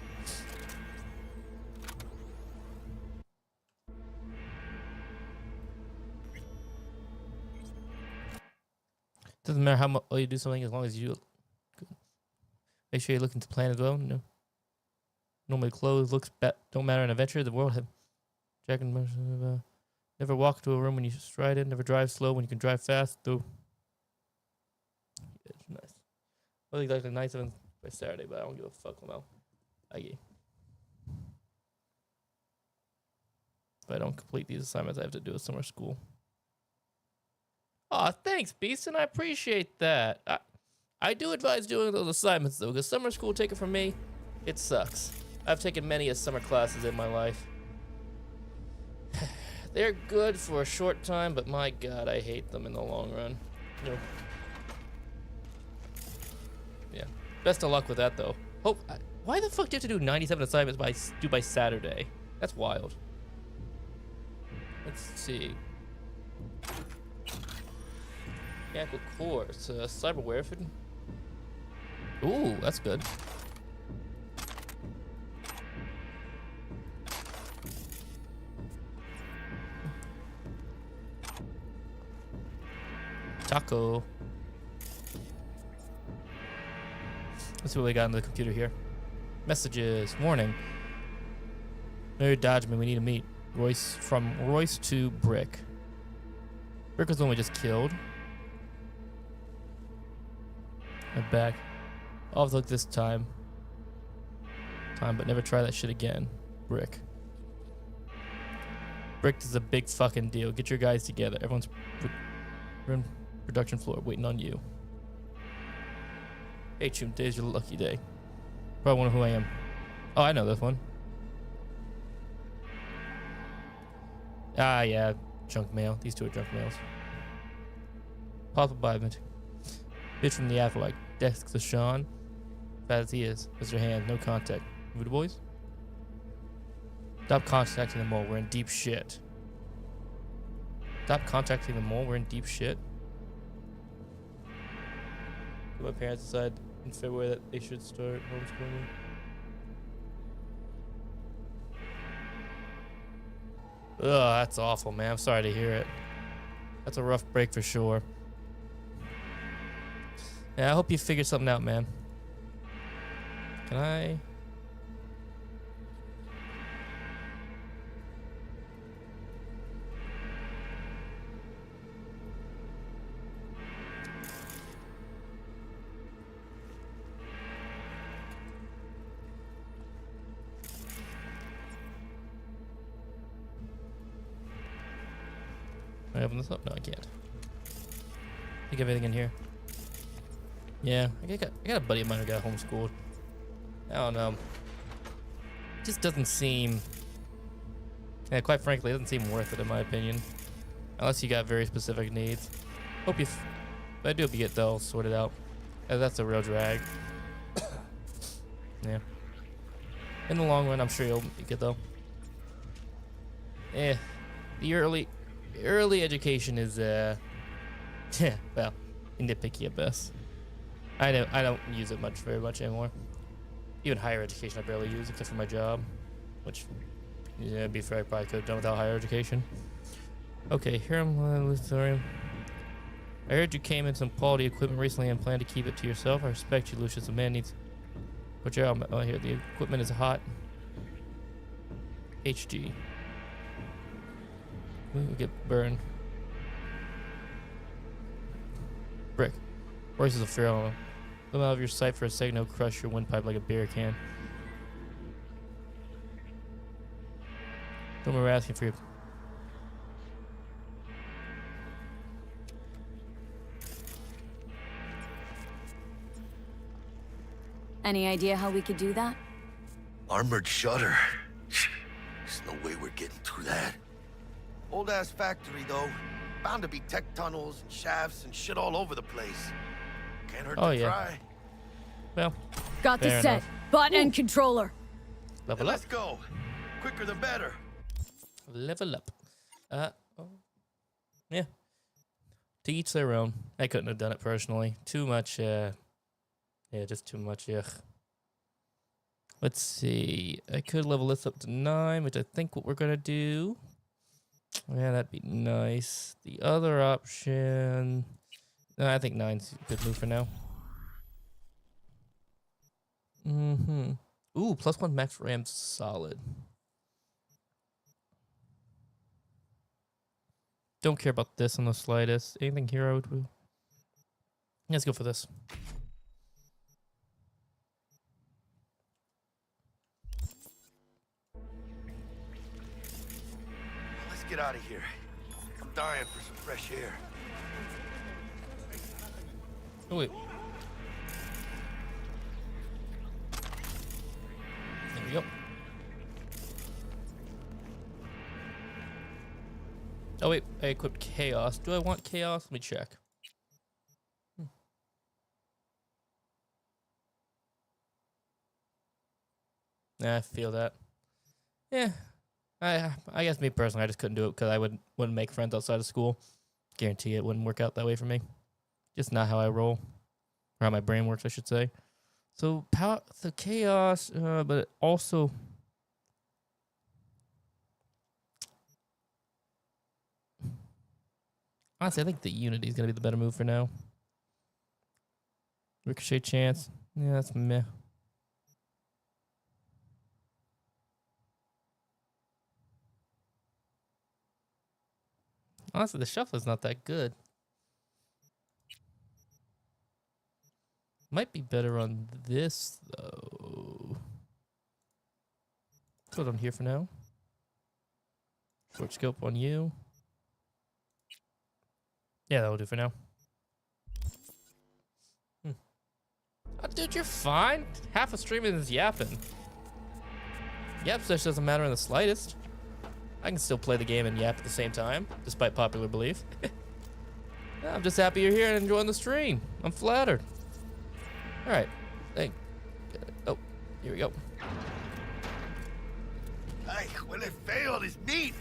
Doesn't matter how much you do something as long as you make sure you're looking to plan as well. No. Normally clothes looks don't matter in adventure. The world have Jack and never walk to a room when you stride in. Never drive slow when you can drive fast. Though. Yeah, it's nice. I think like the night 7th by Saturday, but I don't give a fuck now. If I don't complete these assignments, I have to do a summer school. Aw, thanks, Beaston. I appreciate that. I do advise doing those assignments, though, because summer school, take it from me, it sucks. I've taken many a summer classes in my life. They're good for a short time, but my god, I hate them in the long run. Nope. Yeah. Best of luck with that, though. Why the fuck do you have to do 97 assignments by Saturday? That's wild. Let's see. Mechanical core. It's cyberware. Ooh, that's good. Taco. Let's see what we got on the computer here. Messages. Warning. Mary Dodgeman, we need to meet. From Royce to Brick. Brick was the one we just killed. I'm back. I'll have to look this time. But never try that shit again. Brick. Brick is a big fucking deal. Get your guys together. Everyone's production floor waiting on you. Hey, Chum, today's your lucky day. Probably wonder who I am. Oh, I know this one. Ah, yeah, junk mail. These two are junk mails. Papa Bivent. Bitch from the afterlife. Desk to Sean. Fat as he is. Mr. Hand, no contact. Voodoo boys? Stop contacting the mole. We're in deep shit. Stop contacting the mole. We're in deep shit. My parents decided in February that they should start homeschooling. Ugh, that's awful, man. I'm sorry to hear it. That's a rough break for sure. Yeah, I hope you figure something out, man. Can I? Can I open this up? No, I can't. Think of everything in here. Yeah, I got a buddy of mine who got homeschooled. I don't know. It just doesn't seem... Yeah, quite frankly, it doesn't seem worth it in my opinion. Unless you got very specific needs. Hope you... But I do hope you get those sorted out. That's a real drag. Yeah. In the long run, I'm sure you'll get though. The early education is yeah, well, nitpicky at best. I don't use it very much anymore. Even higher education I barely use except for my job, which yeah, to be fair, I probably could have done without higher education. Okay, here I'm Luthorium. I heard you came in some quality equipment recently and plan to keep it to yourself. I respect you, Lucius. A man needs. But yeah, oh, here the equipment is hot. HG. We get burned. Brick. Royce is a fair one. Come out of your sight for a second, he'll crush your windpipe like a beer can. Don't remember asking for you. Any idea how we could do that? Armored shutter. There's no way we're getting through that. Old-ass factory, though. Bound to be tech tunnels and shafts and shit all over the place. Can't hurt to try. Well, got the set. Button and controller. Level up. Let's go. Quicker the better. Level up. Oh. Yeah. To each their own. I couldn't have done it personally. Too much, yeah, just too much, ugh. Let's see. I could level this up to 9, which I think what we're gonna do. Yeah, that'd be nice. The other option... No, I think 9's a good move for now. Ooh, +1 max ram's solid. Don't care about this on the slightest. Anything here I would do? Let's go for this. Let's get out of here. I'm dying for some fresh air. Oh, wait. There we go. Oh, wait. I equipped Chaos. Do I want Chaos? Let me check. Nah, I feel that. Yeah. I guess me personally, I just couldn't do it because I wouldn't make friends outside of school. Guarantee it wouldn't work out that way for me. Just not how I roll, or how my brain works, I should say. So the Chaos, but also honestly, I think the Unity is gonna be the better move for now. Ricochet chance, yeah, that's meh. Honestly, the shuffle is not that good. Might be better on this, though. Put it on here for now. Short scope on you. Yeah, that'll do for now. Dude, you're fine. Half of streaming is yapping. Yap session doesn't matter in the slightest. I can still play the game and yap at the same time, despite popular belief. I'm just happy you're here and enjoying the stream. I'm flattered. All right. Oh, here we go. Ay, huele feo, this meat.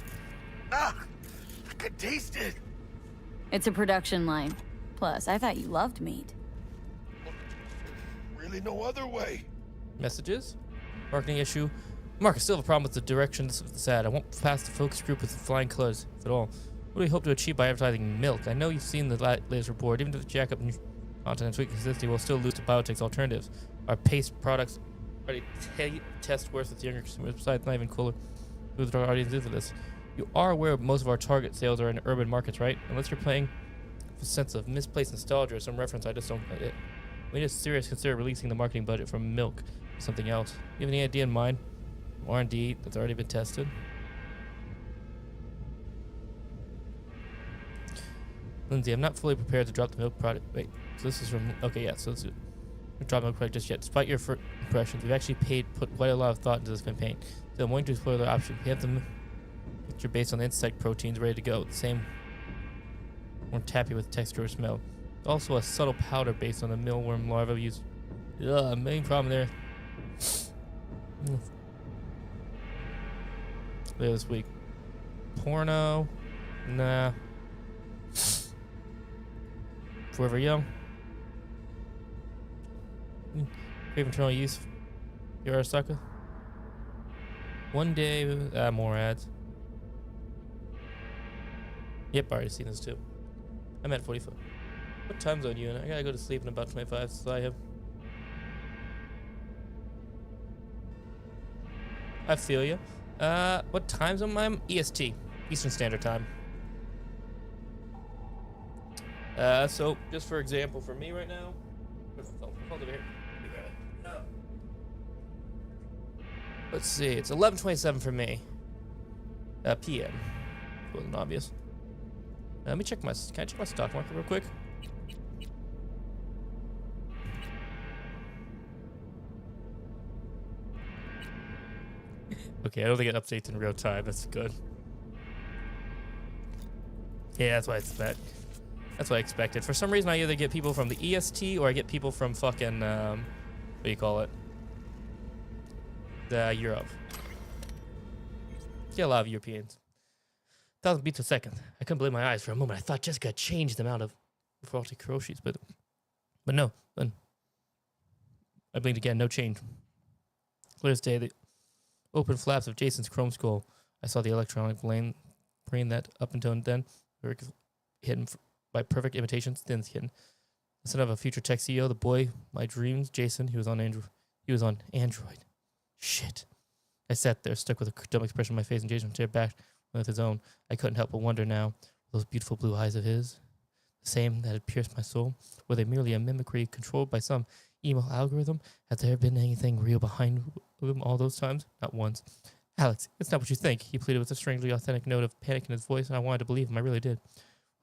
Ah, I could taste it. It's a production line. Plus, I thought you loved meat. Really no other way. Messages? Marketing issue. Mark, I still have a problem with the directions of this ad. I won't pass the focus group with flying colors, if at all. What do we hope to achieve by advertising milk? I know you've seen the latest report. Even if the jack up content and tweak consistency, we'll still lose to biotech's alternatives. Our paste products already test worse with younger consumers. Besides, not even cooler. Who the audience is for this? You are aware most of our target sales are in urban markets, right? Unless you're playing with a sense of misplaced nostalgia or some reference, I just don't get it. We just seriously consider releasing the marketing budget from milk to something else. You have any idea in mind? R&D that's already been tested? Lindsay, I'm not fully prepared to drop the milk product. Wait, so this is from... Okay, yeah, so this is... Drop milk product just yet. Despite your impressions, we've actually put quite a lot of thought into this campaign. So I'm going to explore the option. We have the mixture based on the insect proteins ready to go. The same... More tappy with texture or smell. Also a subtle powder based on the mealworm larva used. Main problem there. Later this week. Porno. Nah. Forever young. Crave internal use. You're a sucker. One day. More ads. Yep, I already seen this too. I'm at 45. What time zone you in? I gotta go to sleep in about 25, so I have. I feel you. What time zone am I? EST, Eastern Standard Time. So just for example, for me right now, hold over here. Let's see, it's 11:27 for me. PM. Wasn't obvious. Let me check my. Can I check my stock market real quick? Okay, I don't think it updates in real time. That's good. Yeah, that's what I expect. That's what I expected. For some reason, I either get people from the EST or I get people from fucking what do you call it? The Europe. Get a lot of Europeans. 1,000 beats a second. I couldn't believe my eyes for a moment. I thought Jessica changed the amount of faulty Kuroshi's, but no. Then I blinked again. No change. Clear as day. The open flaps of Jason's chrome skull. I saw the electronic brain that up until then were hidden by perfect imitations. Then hidden. Instead of a future tech CEO, the boy, my dreams, Jason. He was on Android. Shit. I sat there, stuck with a dumb expression on my face, and Jason stared back with his own. I couldn't help but wonder now, those beautiful blue eyes of his, the same that had pierced my soul, were they merely a mimicry controlled by some email algorithm? Had there been anything real behind them all those times? Not once. Alex, it's not what you think, he pleaded with a strangely authentic note of panic in his voice, and I wanted to believe him. I really did.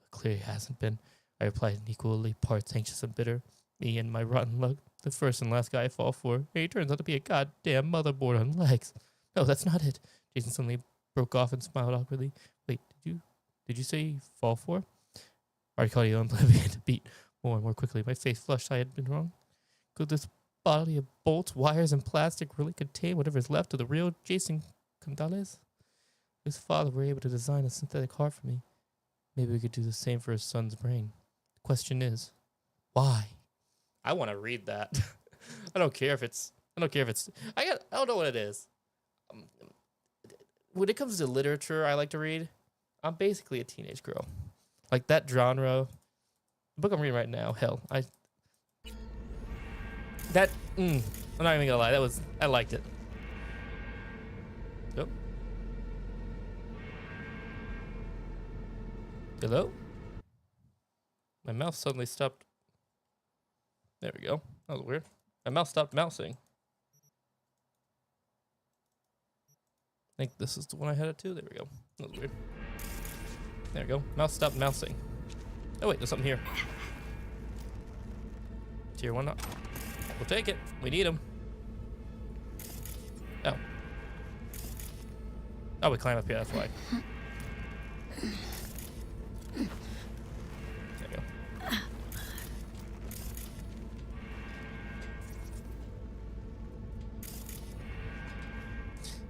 It clearly hasn't been, I replied, equally parts anxious and bitter. Me and my rotten luck, the first and last guy I fall for, and he turns out to be a goddamn motherboard on legs. No, that's not it. Jason suddenly broke off and smiled awkwardly. Wait, did you say fall for? Our cardio began to beat more and more quickly. My face flushed. I had been wrong. Could this body of bolts, wires, and plastic really contain whatever is left of the real Jason Gonzalez? His father were able to design a synthetic heart for me. Maybe we could do the same for his son's brain. The question is, why? I want to read that. I don't care if it's. I don't know what it is. When it comes to literature I like to read, I'm basically a teenage girl. Like that genre. The book I'm reading right now, hell, I'm not even gonna lie, I liked it. Oh. Hello? My mouse suddenly stopped. There we go. That was weird. My mouse stopped mousing. I think this is the one I had it to. There we go. That was weird. There we go. Mouse stopped mousing. Oh wait, there's something here. Tier 1 up. We'll take it. We need them. Oh. Oh, we climb up here, that's why. There we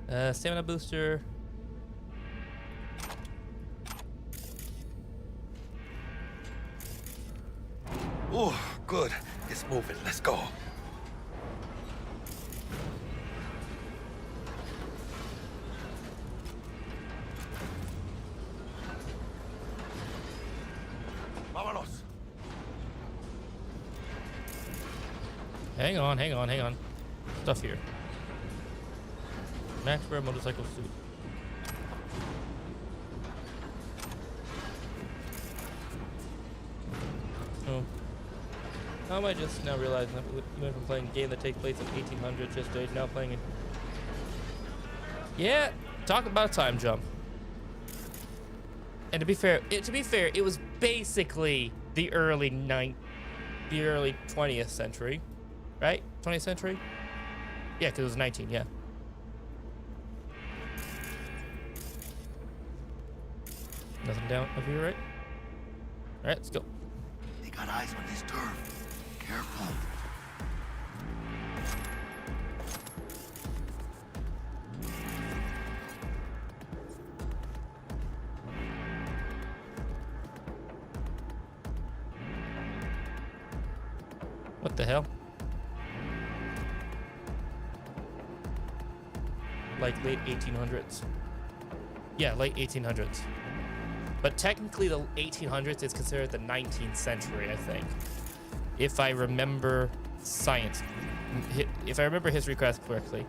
go. Stamina booster. Oh, good. It's moving. Let's go. Vámonos. Hang on, hang on, hang on. Stuff here. Max wear motorcycle suit. Oh. How am I just now realizing that you went from playing a game that takes place in 1800s just to now playing it? Yeah, talk about a time jump. And to be fair, it was basically the early 20th century, right? 20th century? Yeah, because it was 19, yeah. Nothing down up here, right? All right, let's go. They got eyes on this turf. Careful. What the hell? Like late 1800s. Yeah, late 1800s. But technically the 1800s is considered the 19th century, I think. If I remember science, if I remember history class correctly.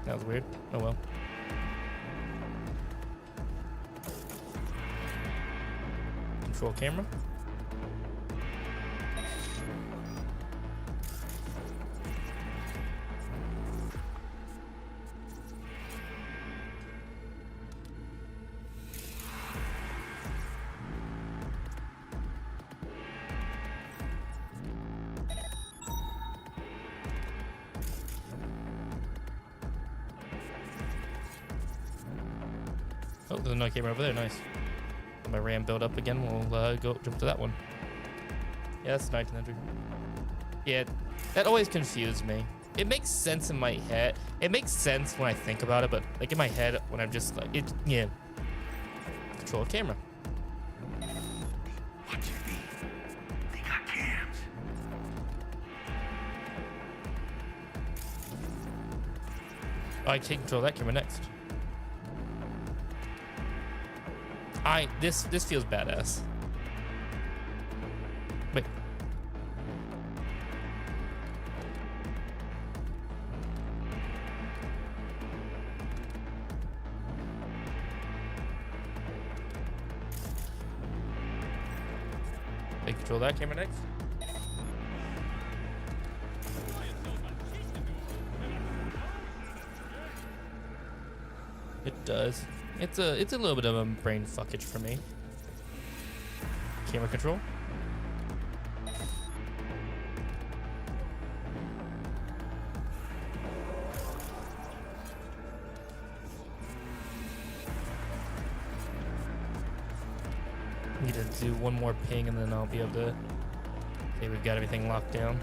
That was weird. Oh well. Control camera. Oh, there's another camera over there. Nice. Let my RAM build up again. We'll go jump to that one. Yeah, that's 1900. Yeah, that always confused me. It makes sense in my head. It makes sense when I think about it, but like in my head, when I'm just like, yeah. Control a camera. What you need? They got cams. Oh, I can take control of that camera next. This feels badass. Wait. Take control of that camera next. It does. It's a little bit of a brain fuckage for me. Camera control. Need to do one more ping and then I'll be able to say we've got everything locked down.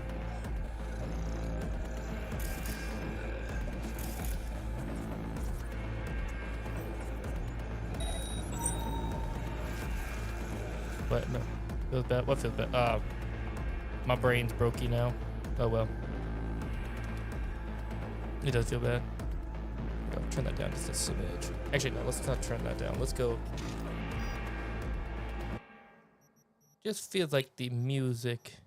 But no, feels bad. What feels bad? My brain's brokey now. Oh well. It does feel bad. I'll turn that down just a smidge. Actually, no, let's not turn that down. Let's go. Just feels like the music.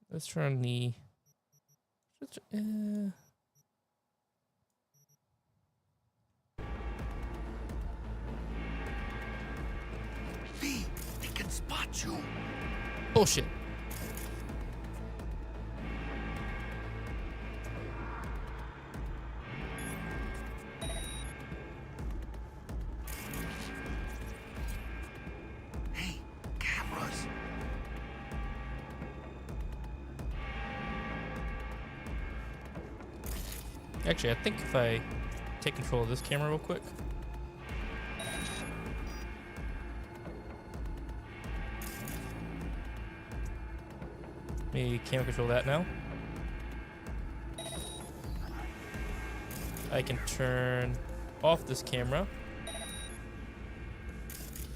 Let's turn the. Lee, they can spot you. Bullshit. Actually, I think if I take control of this camera real quick. Let me camera control that now. I can turn off this camera.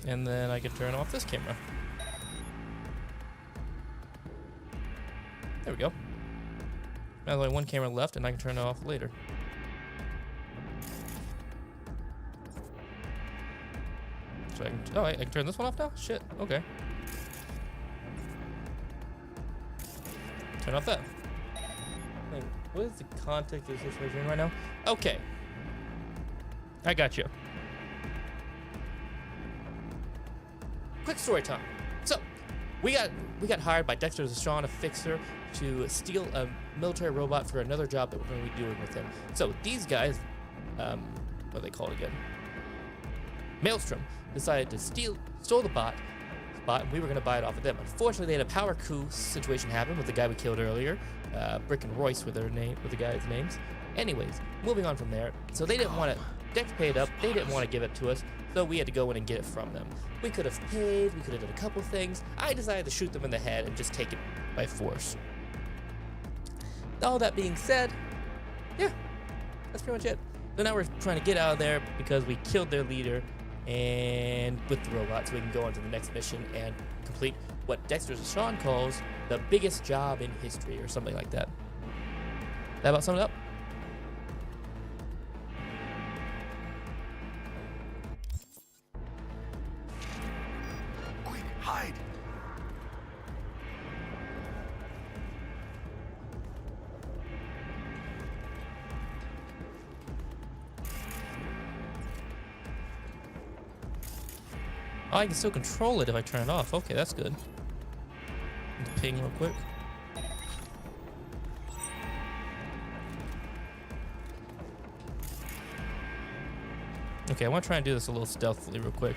And then I can turn off this camera. There we go. Now there's only one camera left, and I can turn it off later. So I can turn this one off now? Shit, okay. Turn off that. Wait, what is the context of the situation right now? Okay. I got you. Quick story time. So, we got hired by Dexter Zeshawn, a fixer, to steal a military robot for another job that we're going to be doing with him. So these guys, what are they called again? Maelstrom decided to stole the bot, and we were going to buy it off of them. Unfortunately, they had a power coup situation happen with the guy we killed earlier. Brick and Royce were the guys' names. Anyways, moving on from there. So they didn't want to. Dex paid up. They didn't want to give it to us, so we had to go in and get it from them. We could have paid. We could have done a couple things. I decided to shoot them in the head and just take it by force. All that being said, yeah, that's pretty much it. So now we're trying to get out of there because we killed their leader and with the robot, so we can go on to the next mission and complete what Dexter Zeshawn calls the biggest job in history or something like that. That about sum it up? Quick, hide! Oh, I can still control it if I turn it off. Okay, that's good. Ping real quick. Okay, I want to try and do this a little stealthily real quick.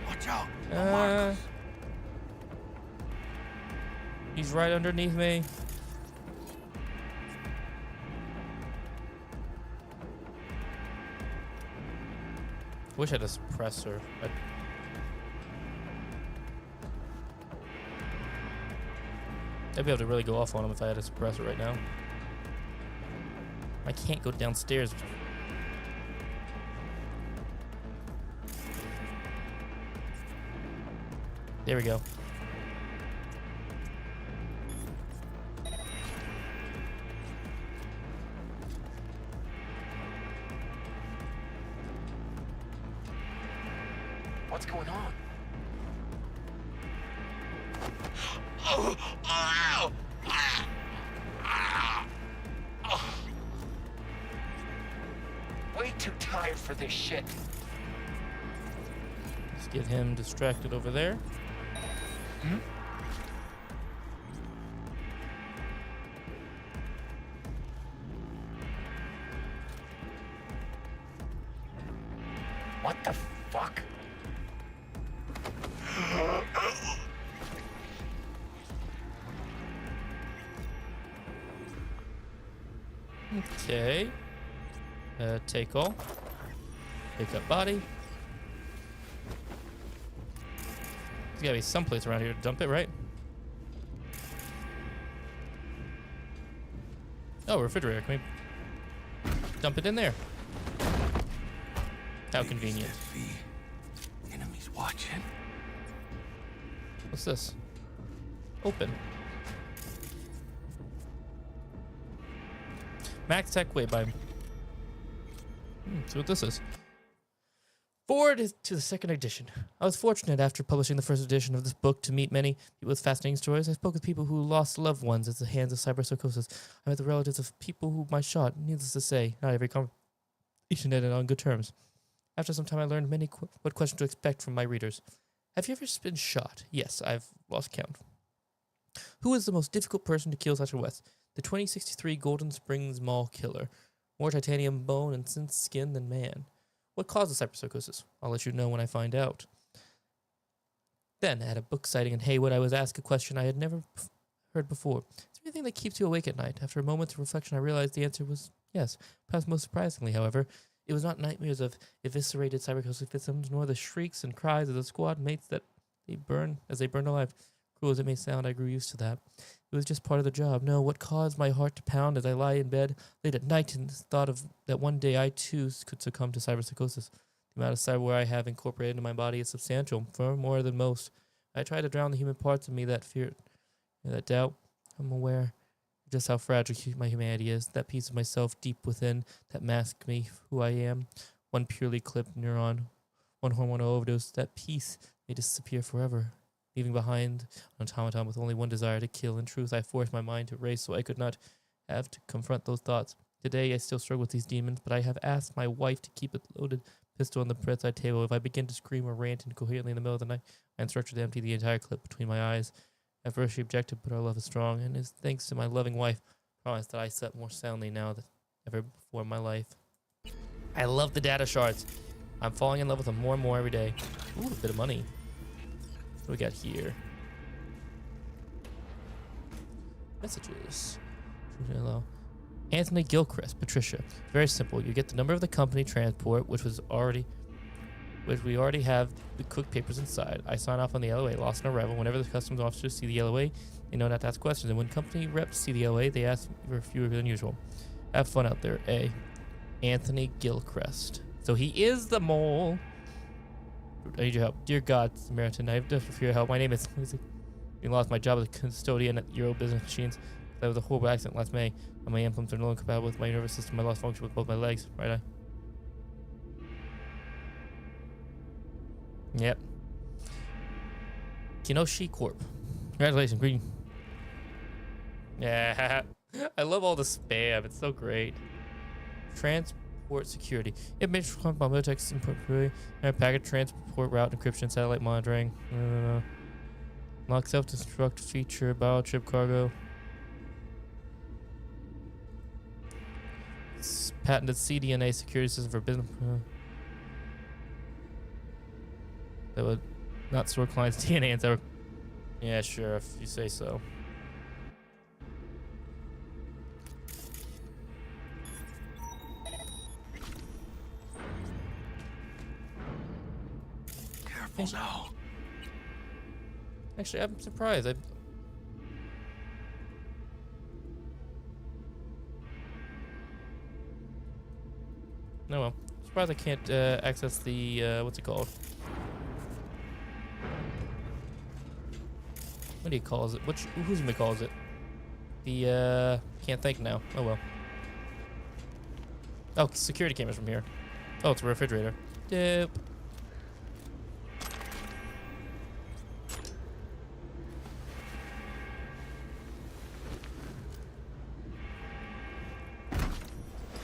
Watch out! He's right underneath me. Wish I had a suppressor. I'd be able to really go off on him if I had a suppressor right now. I can't go downstairs. There we go. What's going on? Oh, ow! Way too tired for this shit. Let's get him distracted over there. What the fuck? Okay. Take all. Pick up body. There's gotta be someplace around here to dump it, right? Oh, refrigerator. Can we dump it in there? How convenient. Enemies watching. What's this? Open. Max Tech Way by... see what this is. Forward to the second edition. I was fortunate after publishing the first edition of this book to meet many people with fascinating stories. I spoke with people who lost loved ones at the hands of cyberpsychosis. I met the relatives of people whom I shot. Needless to say, not every conversation ended on good terms. After some time, I learned what questions to expect from my readers. Have you ever been shot? Yes, I've lost count. Who is the most difficult person to kill such a West? The 2063 Golden Springs Mall killer. More titanium bone and synth skin than man. What causes cyberpsychosis? I'll let you know when I find out. Then, at a book sighting in Haywood, I was asked a question I had never heard before. 3 anything that keeps you awake at night? After a moment's reflection, I realized the answer was yes. Perhaps most surprisingly, however, it was not nightmares of eviscerated cybercoastal victims, nor the shrieks and cries of the squad mates that they burn alive. Cruel as it may sound, I grew used to that. It was just part of the job. No, what caused my heart to pound as I lie in bed late at night and thought of that one day I too could succumb to cyberpsychosis. The amount of cyberware I have incorporated into my body is substantial, far more than most. I try to drown the human parts of me that fear, that doubt. I'm aware of just how fragile my humanity is. That piece of myself deep within that masks me, who I am. One purely clipped neuron, one hormonal overdose. That piece may disappear forever, leaving behind an automaton with only one desire to kill. In truth, I forced my mind to race so I could not have to confront those thoughts. Today, I still struggle with these demons, but I have asked my wife to keep a loaded pistol on the bedside table. If I begin to scream or rant incoherently in the middle of the night, I instruct her to empty the entire clip between my eyes. At first, she objected, but our love is strong, and it's thanks to my loving wife. I promise that I slept more soundly now than ever before in my life. I love the data shards. I'm falling in love with them more and more every day. Ooh, a bit of money. What do we got here? Messages. Hello. Anthony Gilchrist, Patricia. Very simple. You get the number of the company transport, which we already have the cooked papers inside. I sign off on the LOA, lost in arrival. Whenever the customs officers see the LOA, they know not to ask questions. And when company reps see the LOA, they ask for fewer than usual. Have fun out there. A. Anthony Gilchrist. So he is the mole. I need your help. Dear God, Samaritan, I have desperate for your help. My name is... I lost my job as a custodian at Euro Business Machines. That was a horrible accident last May. And my implants are no longer compatible with my nervous system. I lost function with both my legs. Right eye. Yep. Kinoshi Corp. Congratulations, green. Yeah. I love all the spam. It's so great. Transport security. Information from Militex input packet transport route encryption satellite monitoring. Lock self-destruct feature biochip cargo. Patented cDNA security system for business. That would not store clients' DNA and cyber. Yeah, sure, if you say so. Careful now. Actually, I'm surprised. No, well, surprised I can't access the what's it called? What do you call it? Who's gonna calls it? The can't think now. Oh well. Oh, security cameras from here. Oh, it's a refrigerator. Dope.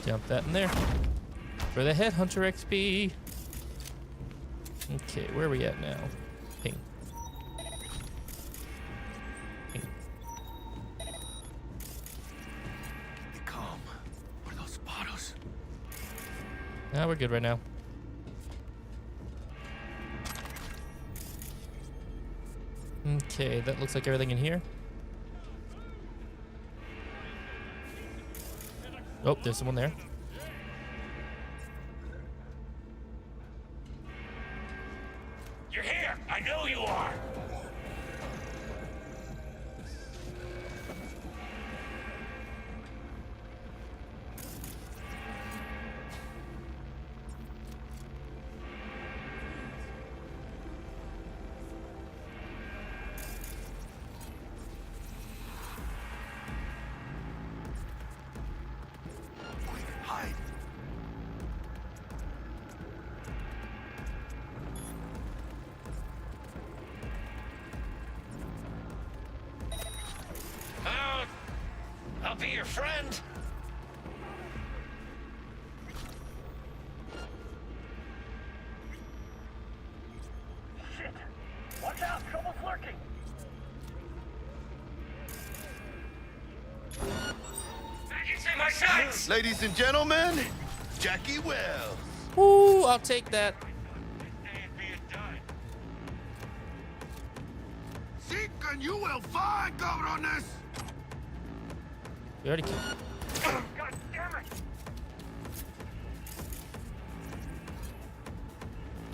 Dump that in there. For the Headhunter XP. Okay, where are we at now? Ping. Ping. Be calm. Where are those bottles? Nah, we're good right now. Okay, that looks like everything in here. Oh, there's someone there. You're here! I know you are! Hide. I'll be your friend. Shit! Watch out! Trouble's lurking! I can see my sights! Ladies and gentlemen, Jackie Wells. Ooh, I'll take that. Sí, can you will find, cabrones? We already killed. God damn it!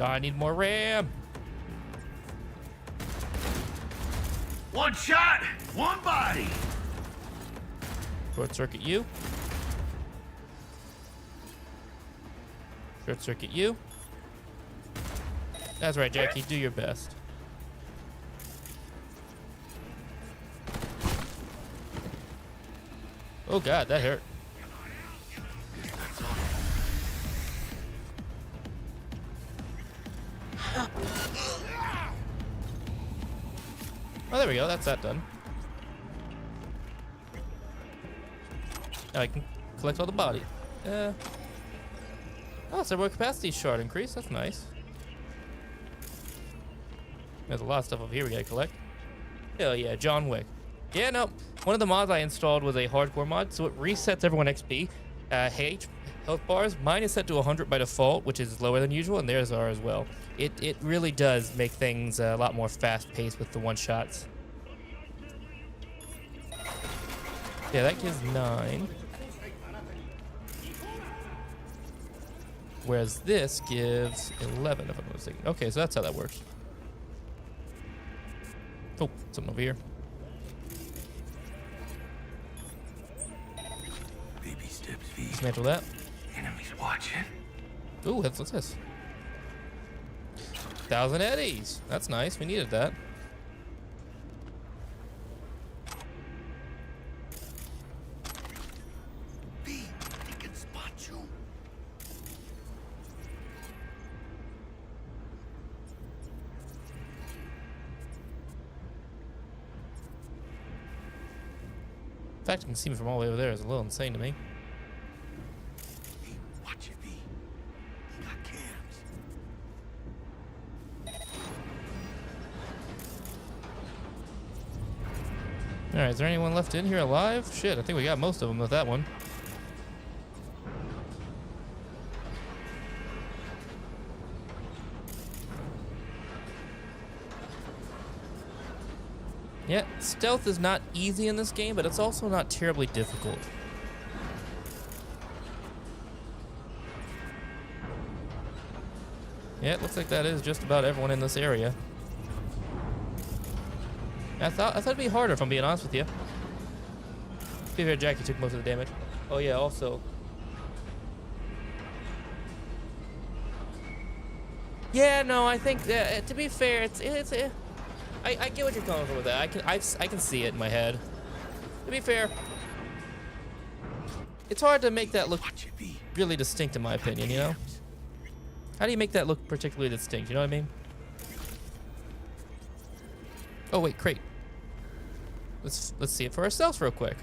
I need more RAM. One shot, one body. Short circuit you. Short circuit you. That's right, Jackie. Do your best. Oh God, that hurt. Oh, there we go. That's that done. Now I can collect all the body. Oh, server capacity shard increase. That's nice. There's a lot of stuff over here we gotta collect. Hell yeah, John Wick. Yeah, no. One of the mods I installed was a hardcore mod, so it resets everyone XP. Health bars. Mine is set to 100 by default, which is lower than usual, and theirs are as well. It really does make things a lot more fast-paced with the one-shots. Yeah, that gives 9. Whereas this gives 11, if I'm not mistaken. Okay, so that's how that works. Oh, something over here. Baby steps, V. Dismantle that. Enemies watching. Ooh, what's this? 1,000 eddies. That's nice. We needed that. V, they can spot you. The fact you can see me from all the way over there is a little insane to me. Watch it, V. He got cams. Alright, is there anyone left in here alive? Shit, I think we got most of them with that one. Yeah, stealth is not easy in this game, but it's also not terribly difficult. Yeah, it looks like that is just about everyone in this area. I thought it'd be harder, if I'm being honest with you. To be fair, Jackie took most of the damage. Oh yeah, also. Yeah, no, I think that, to be fair, I get what you're coming from with that. I can see it in my head. To be fair, it's hard to make that look really distinct, in my opinion. You know, how do you make that look particularly distinct? You know what I mean? Oh wait, crate. Let's see it for ourselves real quick.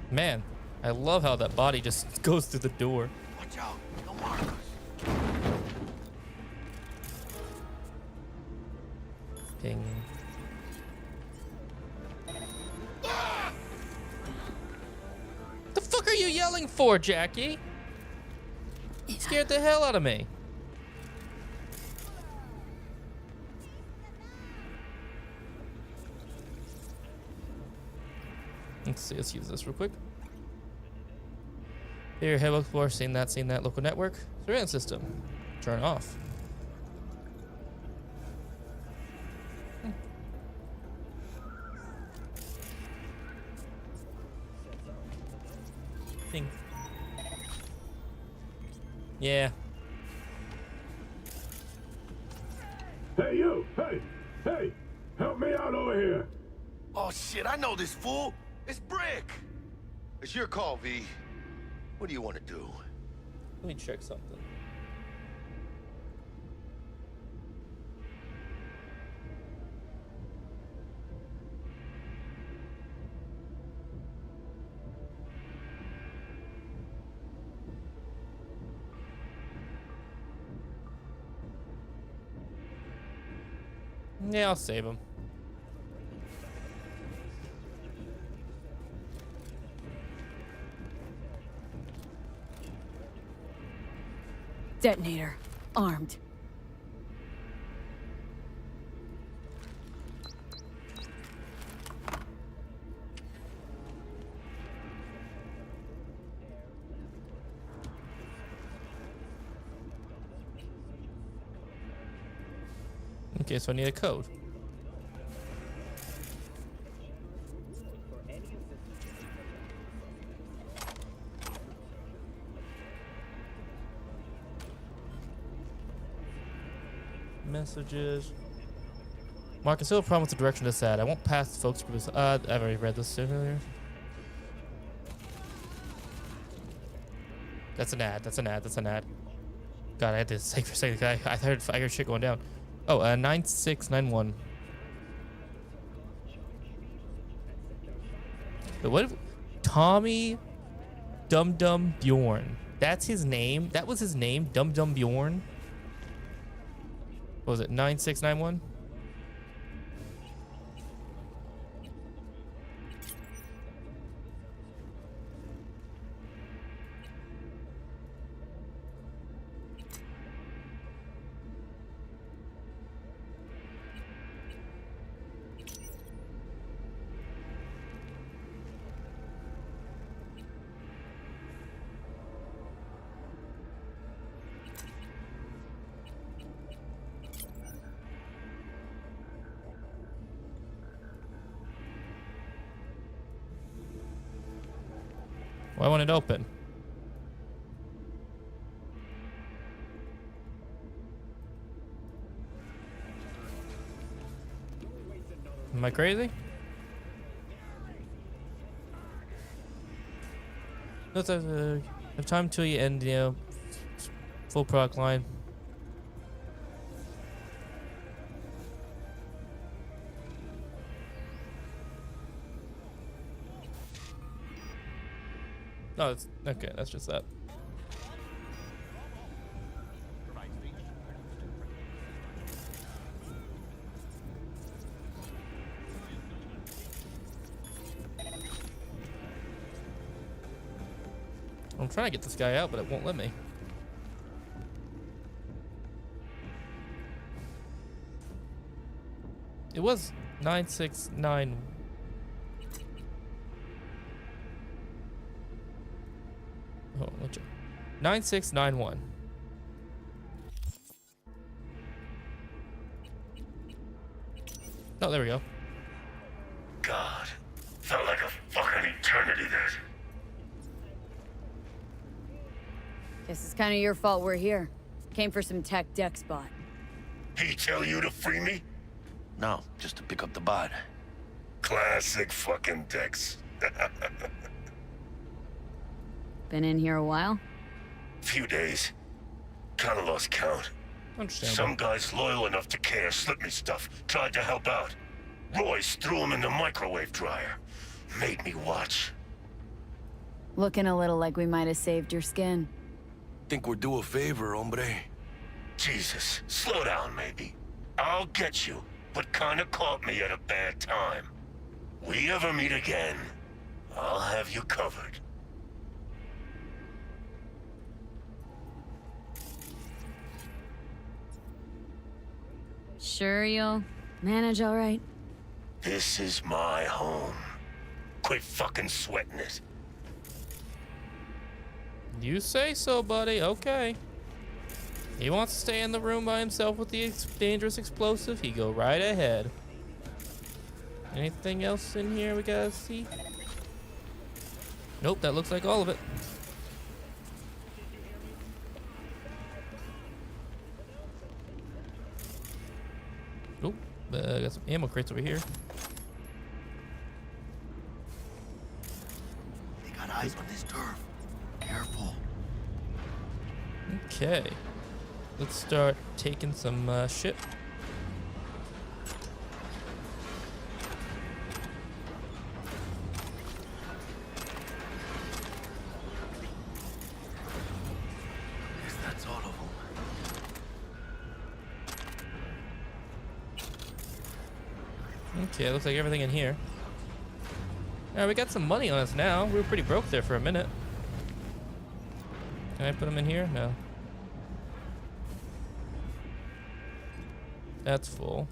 Man, I love how that body just goes through the door. Watch out, no markers. Ping. The fuck are you yelling for, Jackie? Scared the hell out of me. Let's see, let's use this real quick. Here, have a look for, seen that, local network. Surveillance system. Turn off. Ping. Yeah. Hey, you! Hey! Hey! Help me out over here! Oh, shit, I know this fool. It's Brick. It's your call, V. What do you want to do? Let me check something. Yeah, I'll save him. Detonator. Armed. Okay, so I need a code. Messages. Mark, I still have a problem with the direction this ad. I won't pass folks. I've already read this earlier. That's an ad. That's an ad. That's an ad. God, I had to say for a second. I heard shit going down. Oh, 9691. But what? Tommy Dum Dum Bjorn. That's his name. That was his name. Dum Dum Bjorn. What was it? 9691. Why won't it open? Am I crazy? No, have time till you end, you know, full product line. No, it's okay. That's just that. I'm trying to get this guy out, but it won't let me. It was 969. Oh, what's it? 9691. Oh, there we go. God, felt like a fucking eternity there. Guess it's kind of your fault we're here. Came for some tech deck spot. He tell you to free me? No, just to pick up the bot. Classic fucking Dex. Been in here a while? Few days. Kinda lost count. Understandable. Some guys loyal enough to care slipped me stuff. Tried to help out. Royce threw him in the microwave dryer. Made me watch. Looking a little like we might have saved your skin. Think we're due a favor, hombre. Jesus, slow down, maybe. I'll get you, but kinda caught me at a bad time. We ever meet again, I'll have you covered. Sure you'll manage all right? This is my home. Quit fucking sweating it. You say so, buddy. Okay. He wants to stay in the room by himself with the dangerous explosive. He go right ahead. Anything else in here we gotta see? Nope, that looks like all of it. Oh, got some ammo crates over here. They got eyes on this turf. Careful. Okay. Let's start taking some shit. Guess that's all of them. Okay, looks like everything in here. Alright, we got some money on us now. We were pretty broke there for a minute. Can I put them in here? No. That's full.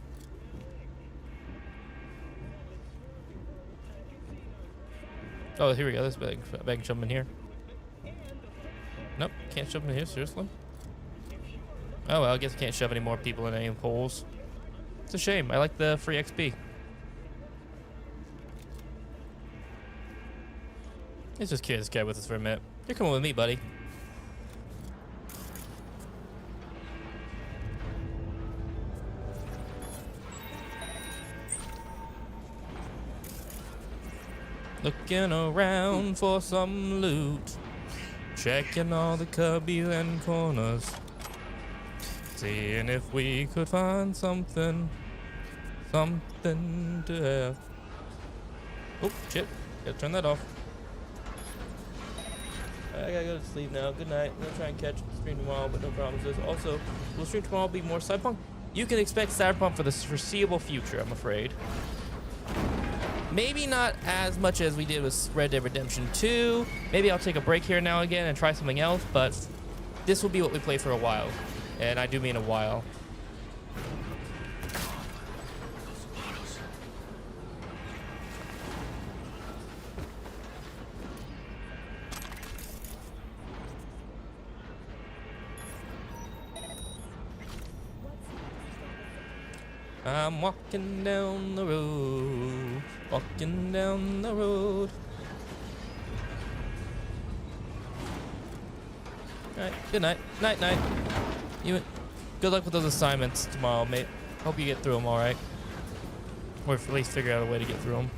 Oh, here we go. This bag can shove them in here. Nope, can't shove them in here. Seriously? Oh well, I guess I can't shove any more people in any holes. It's a shame. I like the free XP. Let's just carry this guy with us for a minute. You're coming with me, buddy. Looking around for some loot. Checking all the cubbies and corners. Seeing if we could find something to have. Oh, shit. Gotta turn that off. I gotta go to sleep now. Good night. I'm gonna try and catch the stream tomorrow, but no promises. Also, will stream tomorrow be more Cyberpunk? You can expect Cyberpunk for the foreseeable future, I'm afraid. Maybe not as much as we did with Red Dead Redemption 2. Maybe I'll take a break here now and again and try something else, but this will be what we play for a while. And I do mean a while. I'm walking down the road, walking down the road. Alright, good night. Night, night. You, good luck with those assignments tomorrow, mate. Hope you get through them alright. Or at least figure out a way to get through them.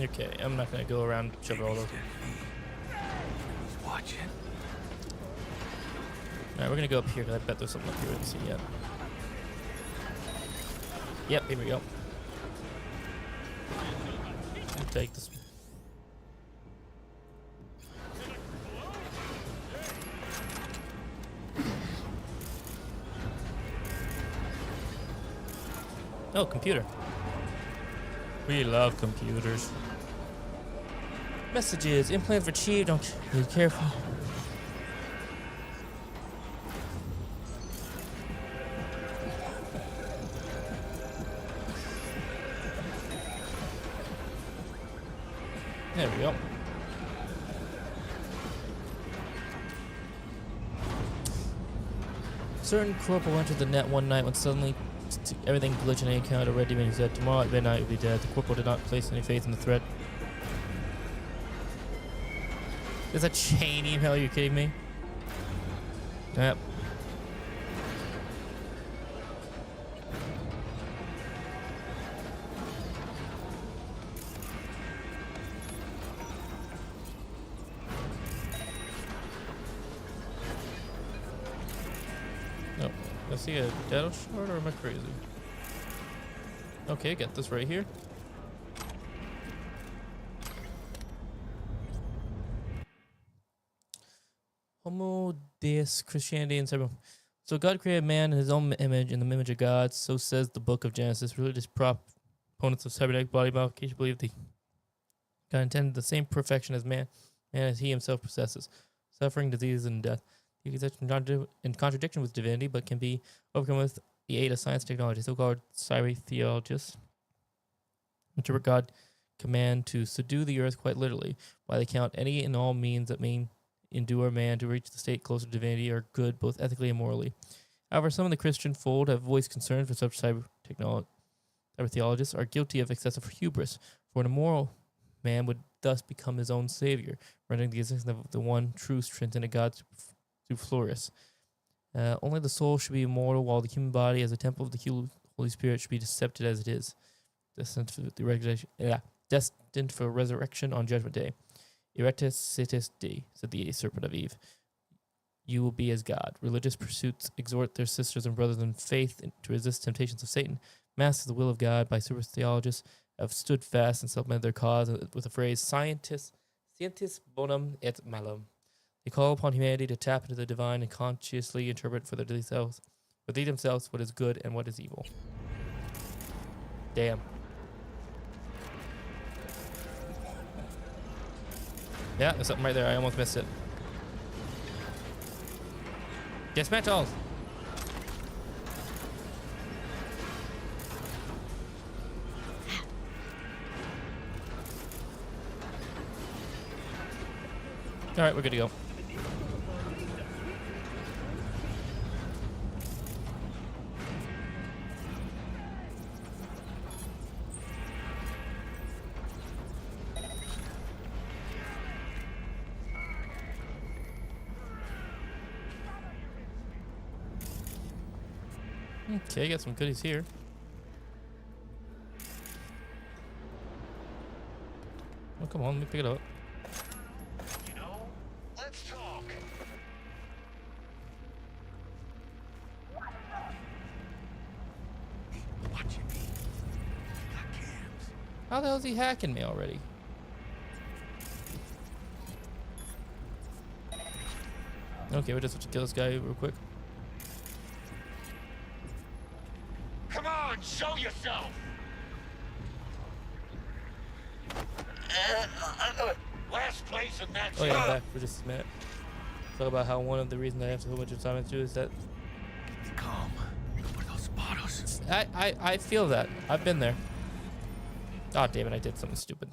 Okay, I'm not gonna go around shoving all those. Watch it. Alright, we're gonna go up here because I bet there's something up here we didn't see yet. Yep, here we go. I'll take this. Oh, computer. We love computers. Messages. Implant retrieved. Don't be careful. There we go. Certain corporal entered the net one night when suddenly everything glitched in any account already when he said tomorrow at midnight he'll be dead. The corporal did not place any faith in the threat. There's a chain email, are you kidding me? Yep. Oh, I see a data shard or am I crazy? Okay, get this right here. Homo Deus, Christianity and Cyberpunk. So God created man in his own image, in the image of God. So says the book of Genesis. Religious proponents of cybernetic body modification believe that God intended the same perfection as man as he himself possesses. Suffering, disease, and death. He exists in contradiction with divinity, but can be overcome with the aid of science and technology. So-called cyber-theologists interpret God's command to subdue the earth quite literally, while they count any and all means that mean endure man to reach the state closer to divinity are good both ethically and morally. However, some of the Christian fold have voiced concerns for such cyber-theologists are guilty of excessive hubris, for an immoral man would thus become his own savior, rendering the existence of the one true transcendent God to flourish. Only the soul should be immortal, while the human body, as a temple of the Holy Spirit, should be deceptive as it is, destined for resurrection on Judgment Day. Erectus situs Dei, said the serpent of Eve. You will be as God. Religious pursuits exhort their sisters and brothers in faith to resist temptations of Satan. Mass is the will of God by super theologists have stood fast and supplemented their cause with the phrase scientis bonum et malum. They call upon humanity to tap into the divine and consciously interpret for their daily selves within themselves what is good and what is evil. Damn. Yeah, there's something right there. I almost missed it. Dismantles. All right, we're good to go. Okay, got some goodies here. Oh, come on, let me pick it up. You know, let's talk. Watching me. Got cams. How the hell is he hacking me already? Okay, we just have to kill this guy real quick. Come on, show yourself. Last place in that. Oh yeah, I'm back for just a minute. Talk about how one of the reasons I have so much assignments to do is that. Calm. Nobody will spot us. I feel that. I've been there. Oh damn it! I did something stupid.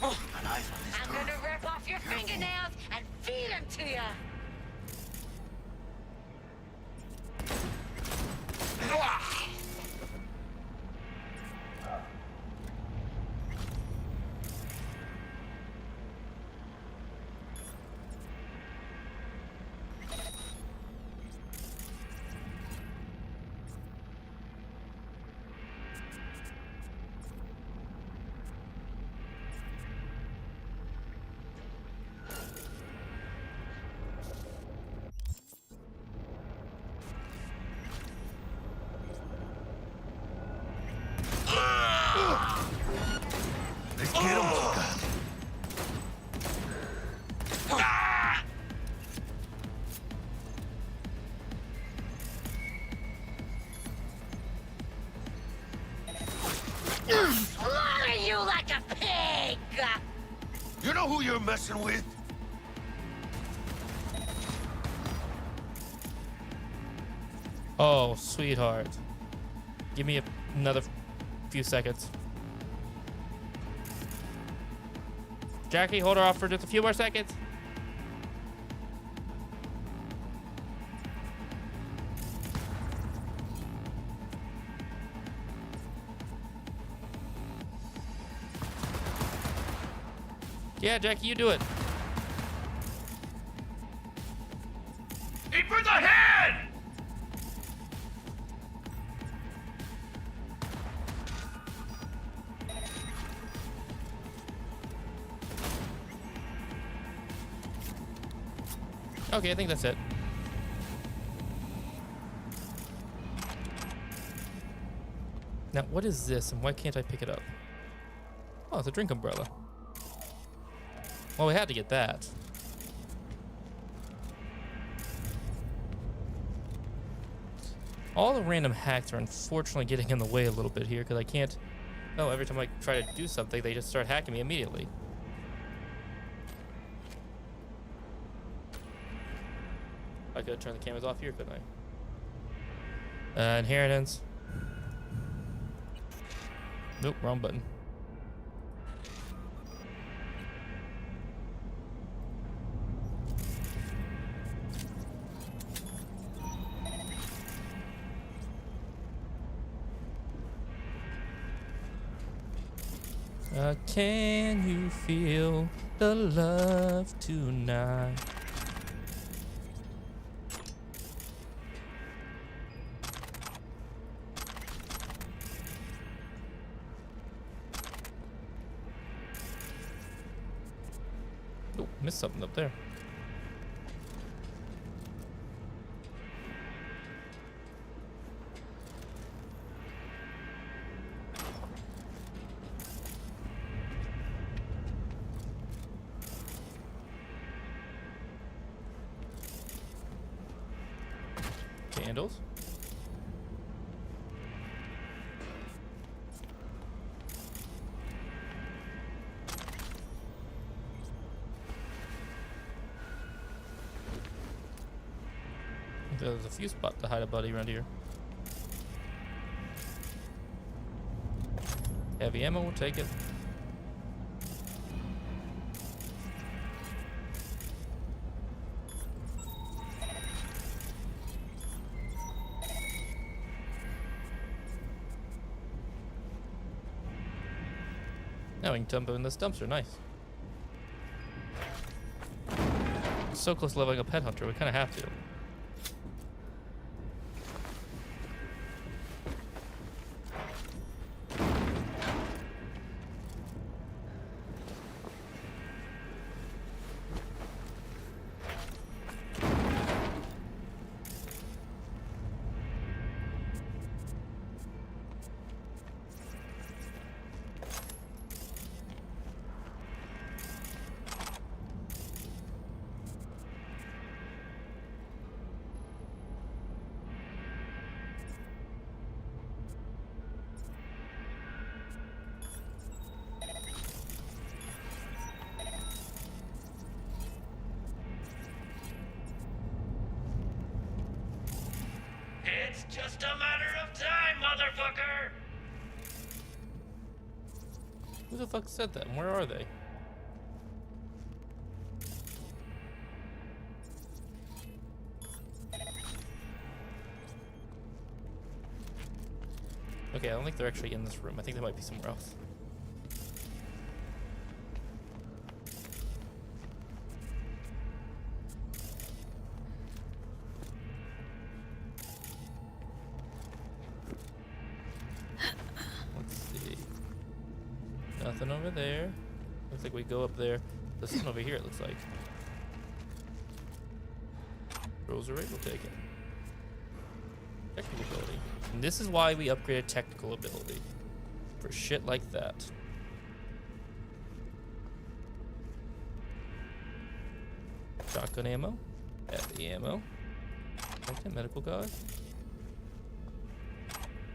I'm gonna rip off your fingernails and feed them to you. Let's get him, chica. Slaughter you like a pig! You know who you're messing with? Oh, sweetheart. Give me another few seconds. Jackie, hold her off for just a few more seconds. Yeah, Jackie, you do it. Aim for the head! Okay, I think that's it. Now, what is this and why can't I pick it up? Oh, it's a drink umbrella. Well, we had to get that. All the random hacks are unfortunately getting in the way a little bit here because I can't. No, every time I try to do something, they just start hacking me immediately. I could turn the cameras off here, couldn't I? Inheritance. Nope, wrong button. Can you feel the love tonight? Missed something up there. Candles. There's a few spots to hide a buddy around here. Heavy ammo, we'll take it. Now we can dump in this dumpster, nice. So close to leveling up Headhunter, we kind of have to. It's just a matter of time, motherfucker! Who the fuck said that? And where are they? Okay, I don't think they're actually in this room. I think they might be somewhere else. Nothing over there. Looks like we go up there. There's something over here, it looks like. Rosary, we'll take it. Technical ability. And this is why we upgraded technical ability. For shit like that. Shotgun ammo. Heavy ammo. Okay, medical guide.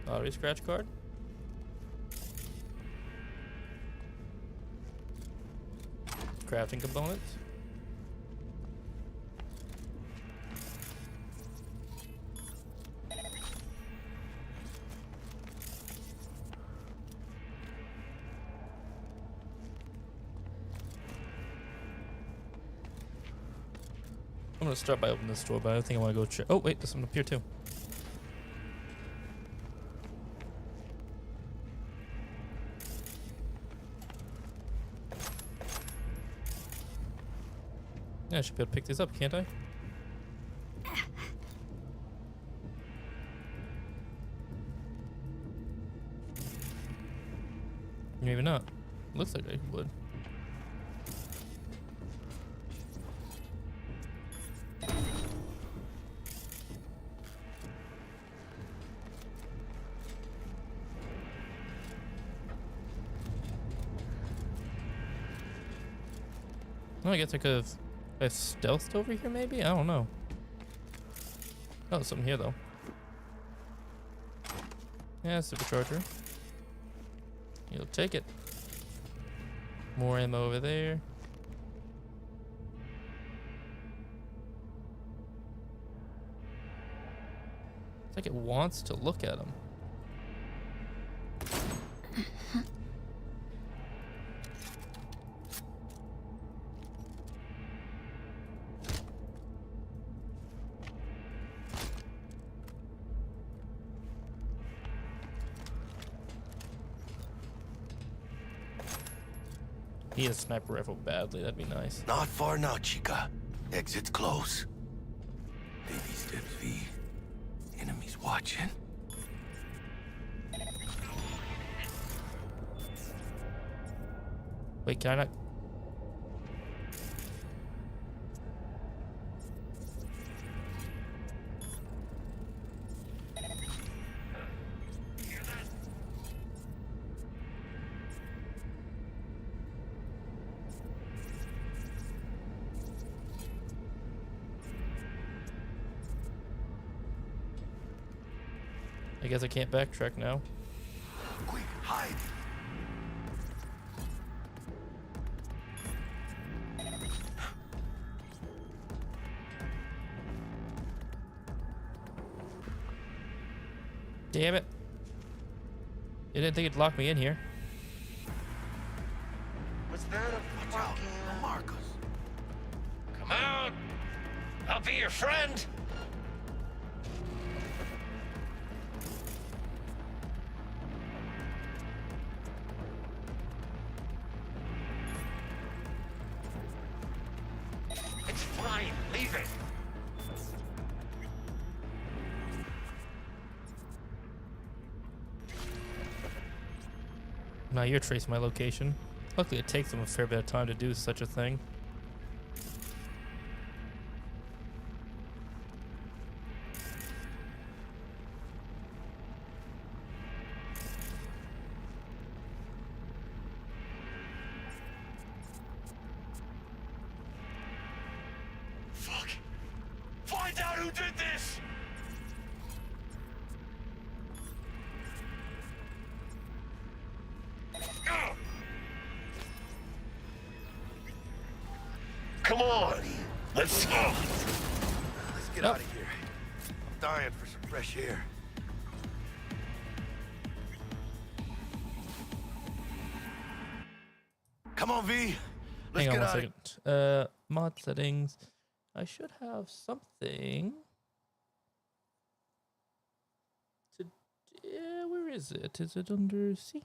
Lottery scratch card. Crafting components. I'm gonna start by opening this door, but I think I want to go check. Oh wait, there's something up here too. Yeah, I should be able to pick these up, can't I? Maybe not. Looks like I would. Well, I guess I could have stealthed over here, maybe? I don't know. Oh, there's something here, though. Yeah, supercharger. You'll take it. More ammo over there. It's like it wants to look at him. He has a sniper rifle badly, that'd be nice. Not far now, Chica. Exit's close. Baby steps, V. Enemies watching. Wait, can I not? I guess I can't backtrack now. Quick, hide! Damn it. You didn't think it'd lock me in here. What's that? Watch out, Marcus. Come out! I'll be your friend! It's fine, leave it! Now you're tracing my location. Luckily, it takes them a fair bit of time to do such a thing. Fuck! Find out who did this! Come on! Let's go! Let's get out of here. I'm dying for some fresh air. Come on, V. Let's Hang on get one out second. Mod settings. I should have something. Where is it? Is it under C?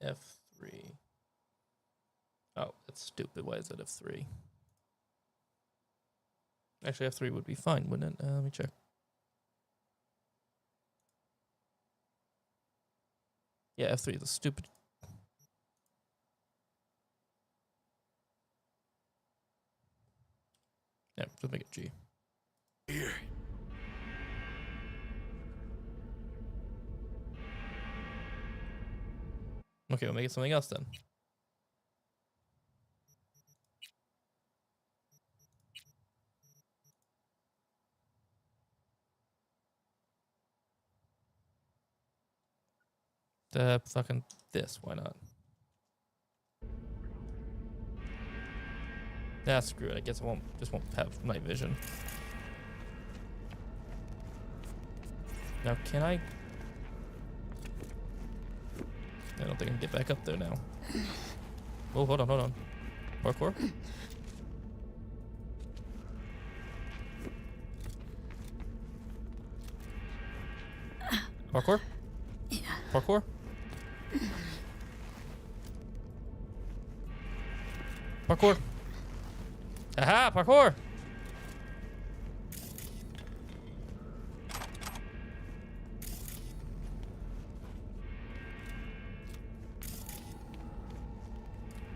F3. Oh, that's stupid. Why is it F3? Actually, F3 would be fine, wouldn't it? Let me check. Yeah, F3 is a stupid. Yeah, just make it G. Here. Okay, we'll make it something else then. Fucking this, why not? Nah, screw it. I guess I won't have night vision. Now, can I don't think I can get back up there now. Oh, hold on. Parkour? Parkour? Yeah. Parkour? Parkour! Aha! Parkour!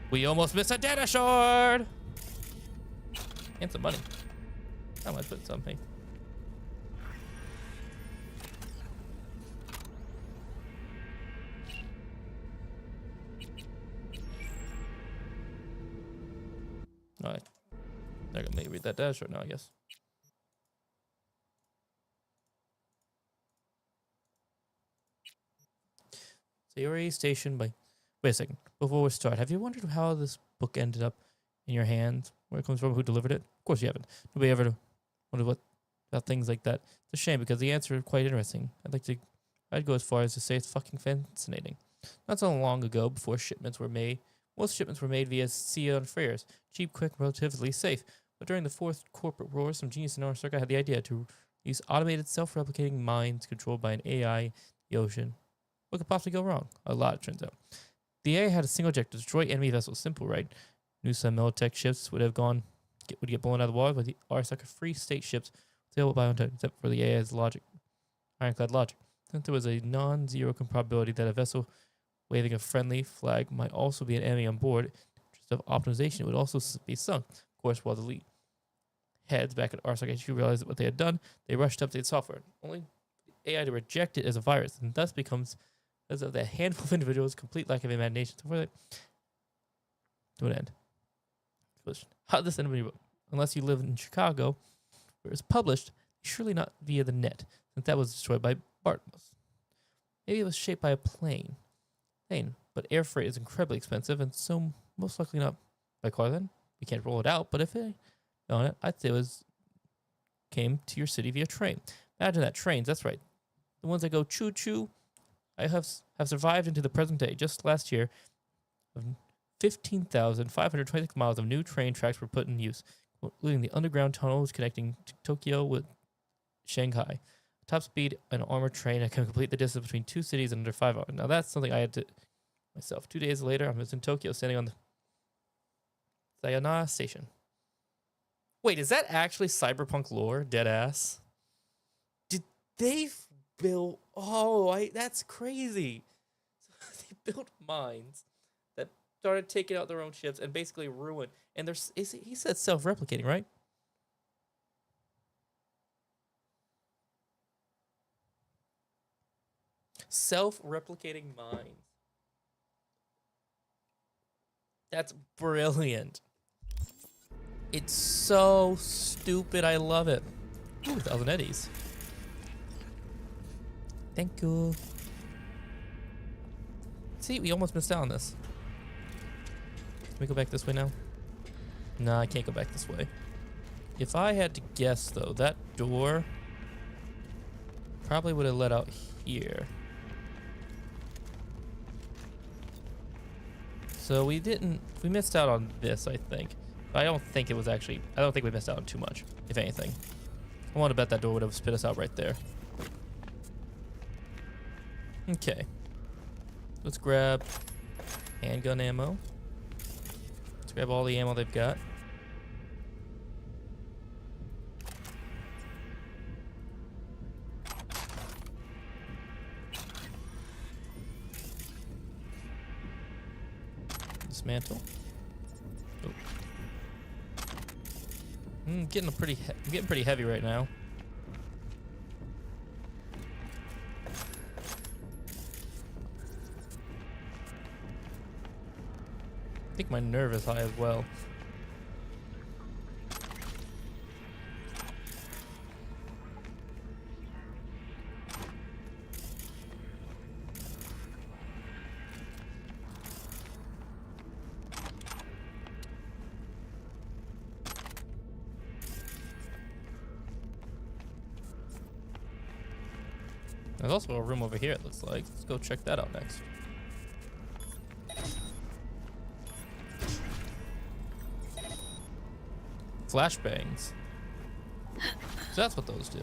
We almost missed a data shard! And some money. I might put something. Alright. They're gonna make me read that data shard now, I guess. So you're already stationed by... Wait a second. Before we start, have you wondered how this book ended up in your hands? Where it comes from? Who delivered it? Of course you haven't. Nobody ever wondered about things like that. It's a shame because the answer is quite interesting. I'd go as far as to say it's fucking fascinating. Not so long ago, before shipments were made, most shipments were made via sea on freighters. Cheap, quick, relatively safe. But during the fourth corporate war, some genius in Arasaka had the idea to use automated, self-replicating mines controlled by an AI in the ocean. What could possibly go wrong? A lot, it turns out. The AI had a single objective: destroy enemy vessels. Simple, right? Knew some Militech ships would get blown out of the water, but the Arasaka Free State ships sailed by on time, except for the AI's ironclad logic. Since there was a non-zero probability that a vessel waving a friendly flag might also be an enemy on board, in the interest of optimization, it would also be sunk. Of course, while the lead heads back at Arasaka HQ realized what they had done, they rushed to update software. Only AI to reject it as a virus, and thus becomes, as of that handful of individuals, complete lack of imagination. So for that, to an end. Question. How did this end up in your book? Unless you live in Chicago, where it was published, surely not via the net, since that was destroyed by Bartmus. Maybe it was shaped by a plane, but air freight is incredibly expensive, and so most likely not by car. Then we can't roll it out. But if it on it, I'd say it came to your city via train. Imagine that, trains. That's right, the ones that go choo choo. I have survived into the present day. Just last year, 15,526 miles of new train tracks were put in use, including the underground tunnels connecting Tokyo with Shanghai. Top speed and armored train that can complete the distance between two cities in under 5 hours. Now that's something I had to myself. 2 days later, I was in Tokyo, standing on the Sayonara station. Wait, is that actually Cyberpunk lore? Deadass. Did they build? Oh, that's crazy. So they built mines that started taking out their own ships and basically ruined. And he said self-replicating, right? Self-replicating mines. That's brilliant. It's so stupid. I love it. Ooh, 1,000 eddies. Thank you. See, we almost missed out on this. Can we go back this way now? No, I can't go back this way. If I had to guess, though, that door probably would have led out here. So we missed out on this, I think. But I don't think we missed out on too much, if anything. I want to bet that door would have spit us out right there. Okay. Let's grab handgun ammo. Let's grab all the ammo they've got. Dismantle. Oh. I'm getting pretty heavy right now. I think my nerve is high as well. There's also a room over here, it looks like. Let's go check that out next. Flashbangs. So that's what those do.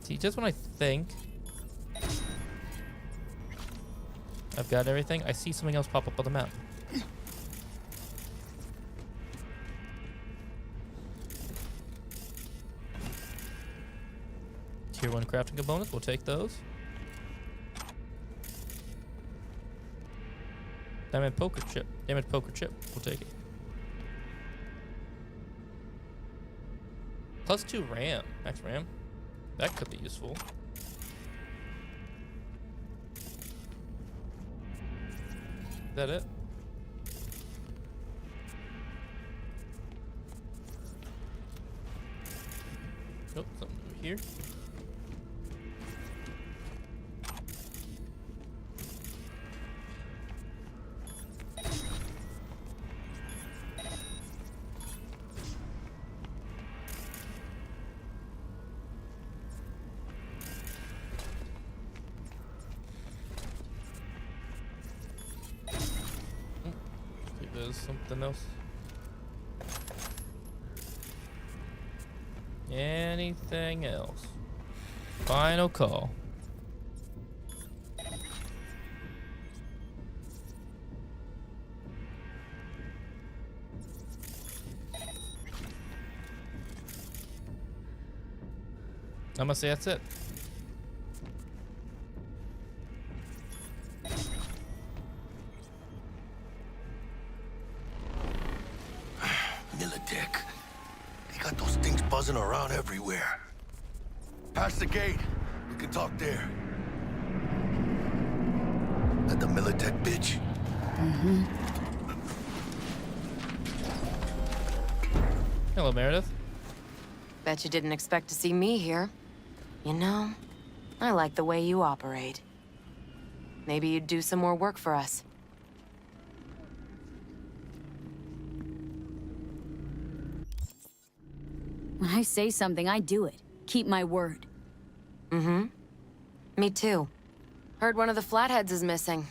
See, just when I think I've got everything, I see something else pop up on the map. Tier 1 crafting components, we'll take those. Diamond poker chip, we'll take it. +2 RAM, max RAM. That could be useful. Is that it? Nope, something over here. There's something else. Anything else? Final call. I'm gonna say that's it. Militech. They got those things buzzing around everywhere. Past the gate. We can talk there. That the Militech bitch? Mm-hmm. Hello, Meredith. Bet you didn't expect to see me here. You know, I like the way you operate. Maybe you'd do some more work for us. When I say something, I do it. Keep my word. Mm-hmm. Me too. Heard one of the flatheads is missing.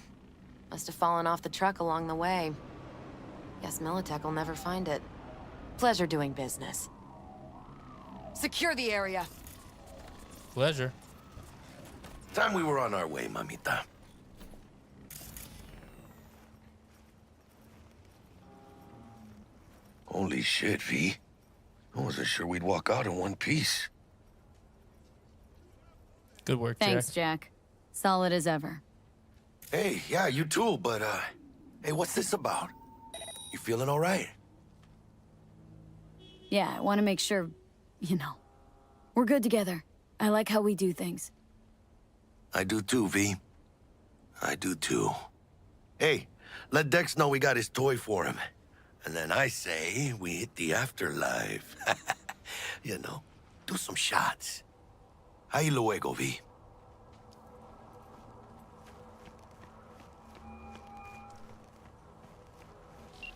Must have fallen off the truck along the way. Guess Militech will never find it. Pleasure doing business. Secure the area. Pleasure. Time we were on our way, mamita. Holy shit, V. I wasn't sure we'd walk out in one piece. Good work, Thanks, Jack. Solid as ever. Hey, yeah, you too, but, hey, what's this about? You feeling all right? Yeah, I want to make sure, we're good together. I like how we do things. I do too, V. I do too. Hey, let Dex know we got his toy for him. And then I say we hit the afterlife. Do some shots. Ahí luego, V.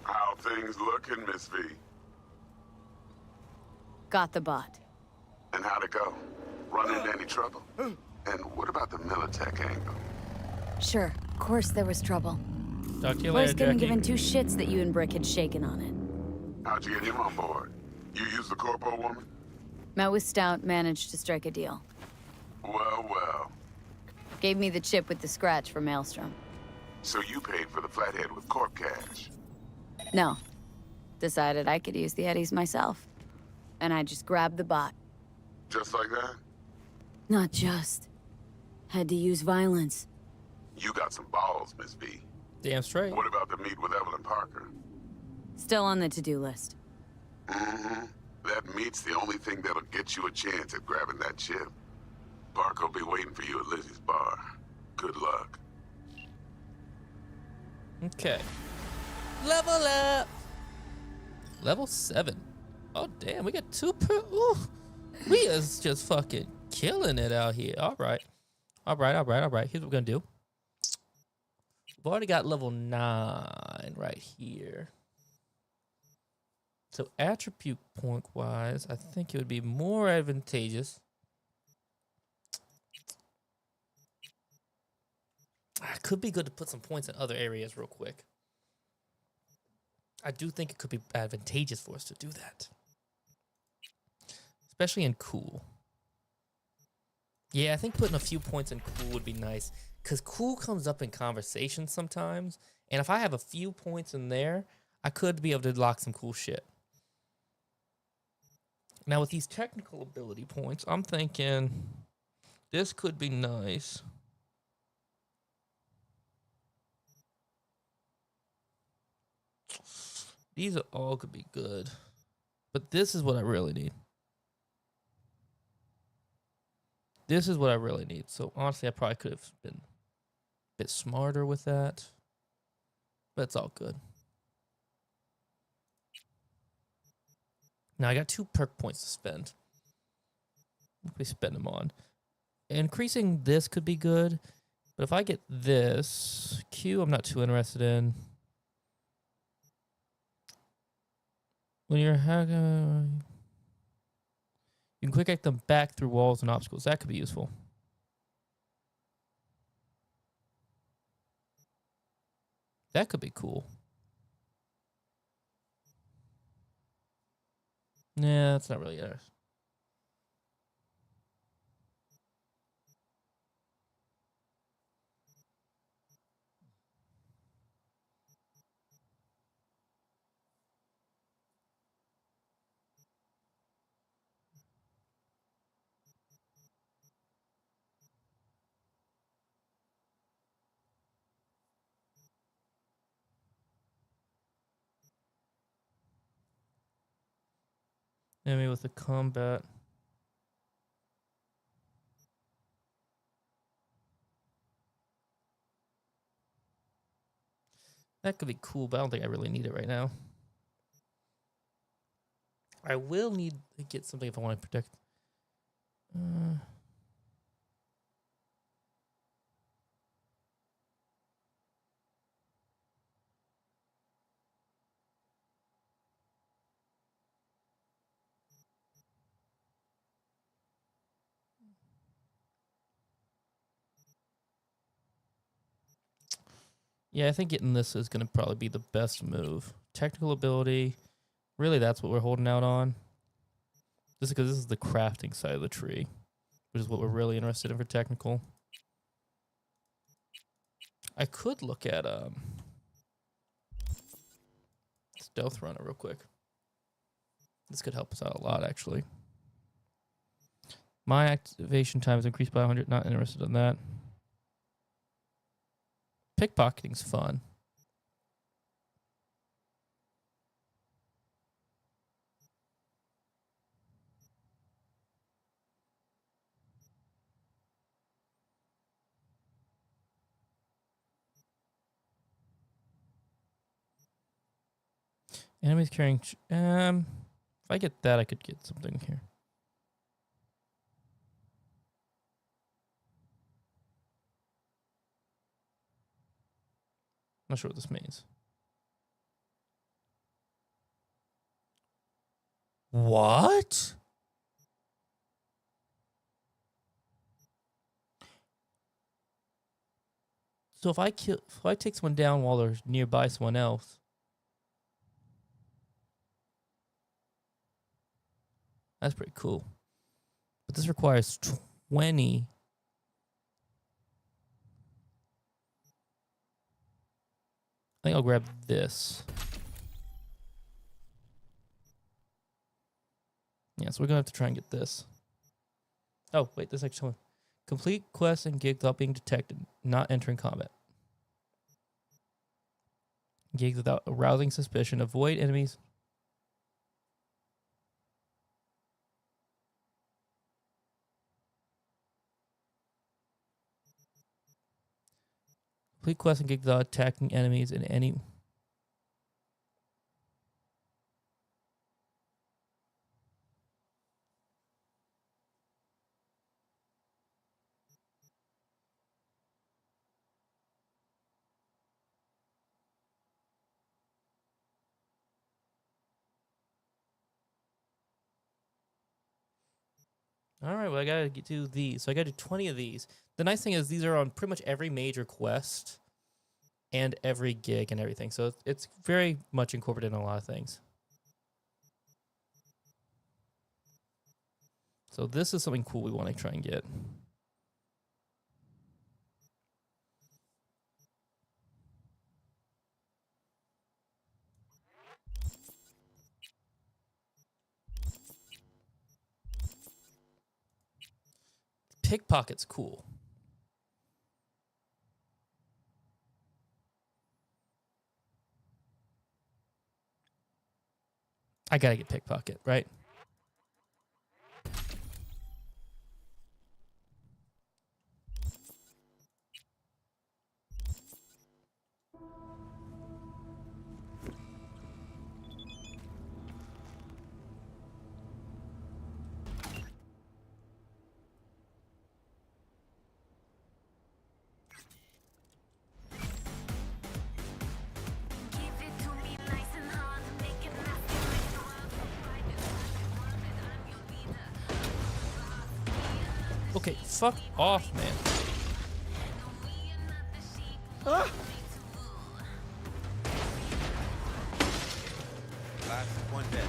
How things looking, Miss V? Got the bot. And how'd it go? Run into any trouble? And what about the Militech angle? Sure, of course there was trouble. Talk to you Boys later, couldn't Jackie. give in two shits that you and Brick had shaken on it. How'd you get him on board? You used the corpo woman? Met with Stout, managed to strike a deal. Well, well. Gave me the chip with the scratch for Maelstrom. So you paid for the flathead with corp cash? No. Decided I could use the Eddies myself. And I just grabbed the bot. Just like that? Not just. Had to use violence. You got some balls, Miss V. Damn straight. What about the meet with Evelyn Parker? Still on the to-do list. Mm-hmm. That meet's the only thing that'll get you a chance at grabbing that chip. Parker will be waiting for you at Lizzie's bar. Good luck. Okay. Level up. Level 7. Oh, damn. We got 2 per... Ooh. We is just fucking killing it out here. All right. All right. Here's what we're going to do. We've already got level 9 right here. So attribute point wise, I think it would be more advantageous. It could be good to put some points in other areas real quick. I do think it could be advantageous for us to do that. Especially in cool. Yeah, I think putting a few points in cool would be nice. Because cool comes up in conversation sometimes. And if I have a few points in there, I could be able to lock some cool shit. Now with these technical ability points, I'm thinking this could be nice. These are all could be good. But this is what I really need. This is what I really need. So honestly, I probably could have been a bit smarter with that. But it's all good. Now I got 2 perk points to spend. What can we spend them on? Increasing this could be good. But if I get this, Q I'm not too interested in. When you're hacking, you can quick act them back through walls and obstacles. That could be useful. That could be cool. Nah, that's not really ours. Enemy with the combat. That could be cool, but I don't think I really need it right now. I will need to get something if I want to protect. Yeah, I think getting this is going to probably be the best move. Technical ability, really that's what we're holding out on. Just because this is the crafting side of the tree, which is what we're really interested in for technical. I could look at Stealth Runner real quick. This could help us out a lot, actually. My activation time is increased by 100. Not interested in that. Pickpocketing's fun. Enemies carrying... if I get that, I could get something here. Not sure what this means. What? So if I take someone down while they're nearby someone else, that's pretty cool. But this requires 20. I think I'll grab this. Yeah, so we're gonna have to try and get this. Oh, wait, this actually complete quests and gigs without being detected, not entering combat. Gigs without arousing suspicion, avoid enemies. Complete quests and gigs without attacking enemies in any... All right, well, I gotta do these. So I gotta do 20 of these. The nice thing is these are on pretty much every major quest and every gig and everything. So it's very much incorporated in a lot of things. So this is something cool we want to try and get. Pickpocket's cool. I gotta get pickpocket, right? Okay, fuck off, man. Ah! Last one dead.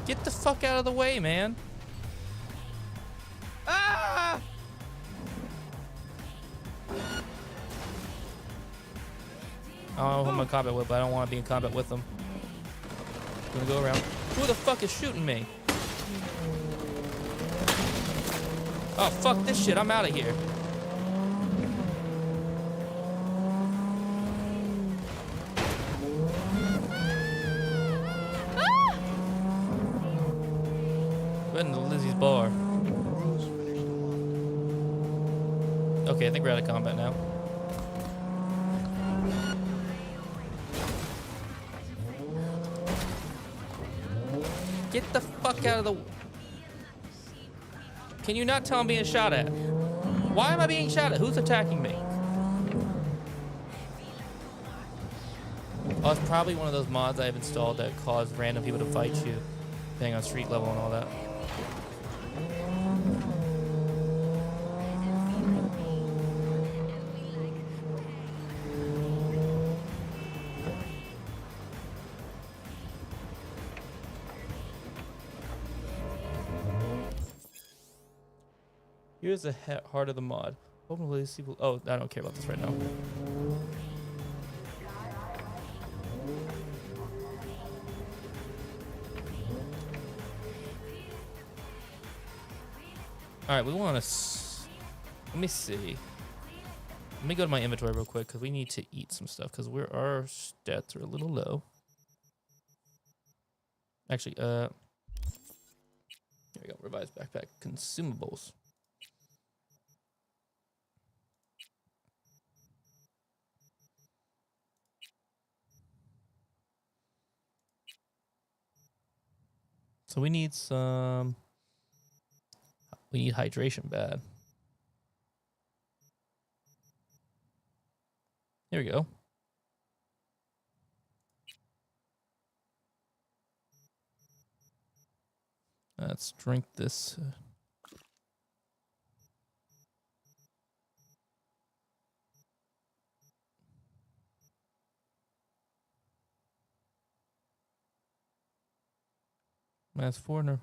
Get the fuck out of the way, man. Ah! I'm in combat with, but I don't want to be in combat with them. I'm gonna go around. Who the fuck is shooting me? Oh, fuck this shit. I'm out of here. bar. Okay, I think we're out of combat now. Get the fuck out of the... Can you not tell I'm being shot at? Why am I being shot at? Who's attacking me? Oh, it's probably one of those mods I have installed that cause random people to fight you, depending on street level and all that. Here's the heart of the mod. Hopefully these people... Oh, I don't care about this right now. Alright, we want to... Let me see. Let me go to my inventory real quick, because we need to eat some stuff, because our stats are a little low. Actually, here we go. Revised backpack. Consumables. So we need some... We need hydration bad. Here we go. Let's drink this. Mass foreigner.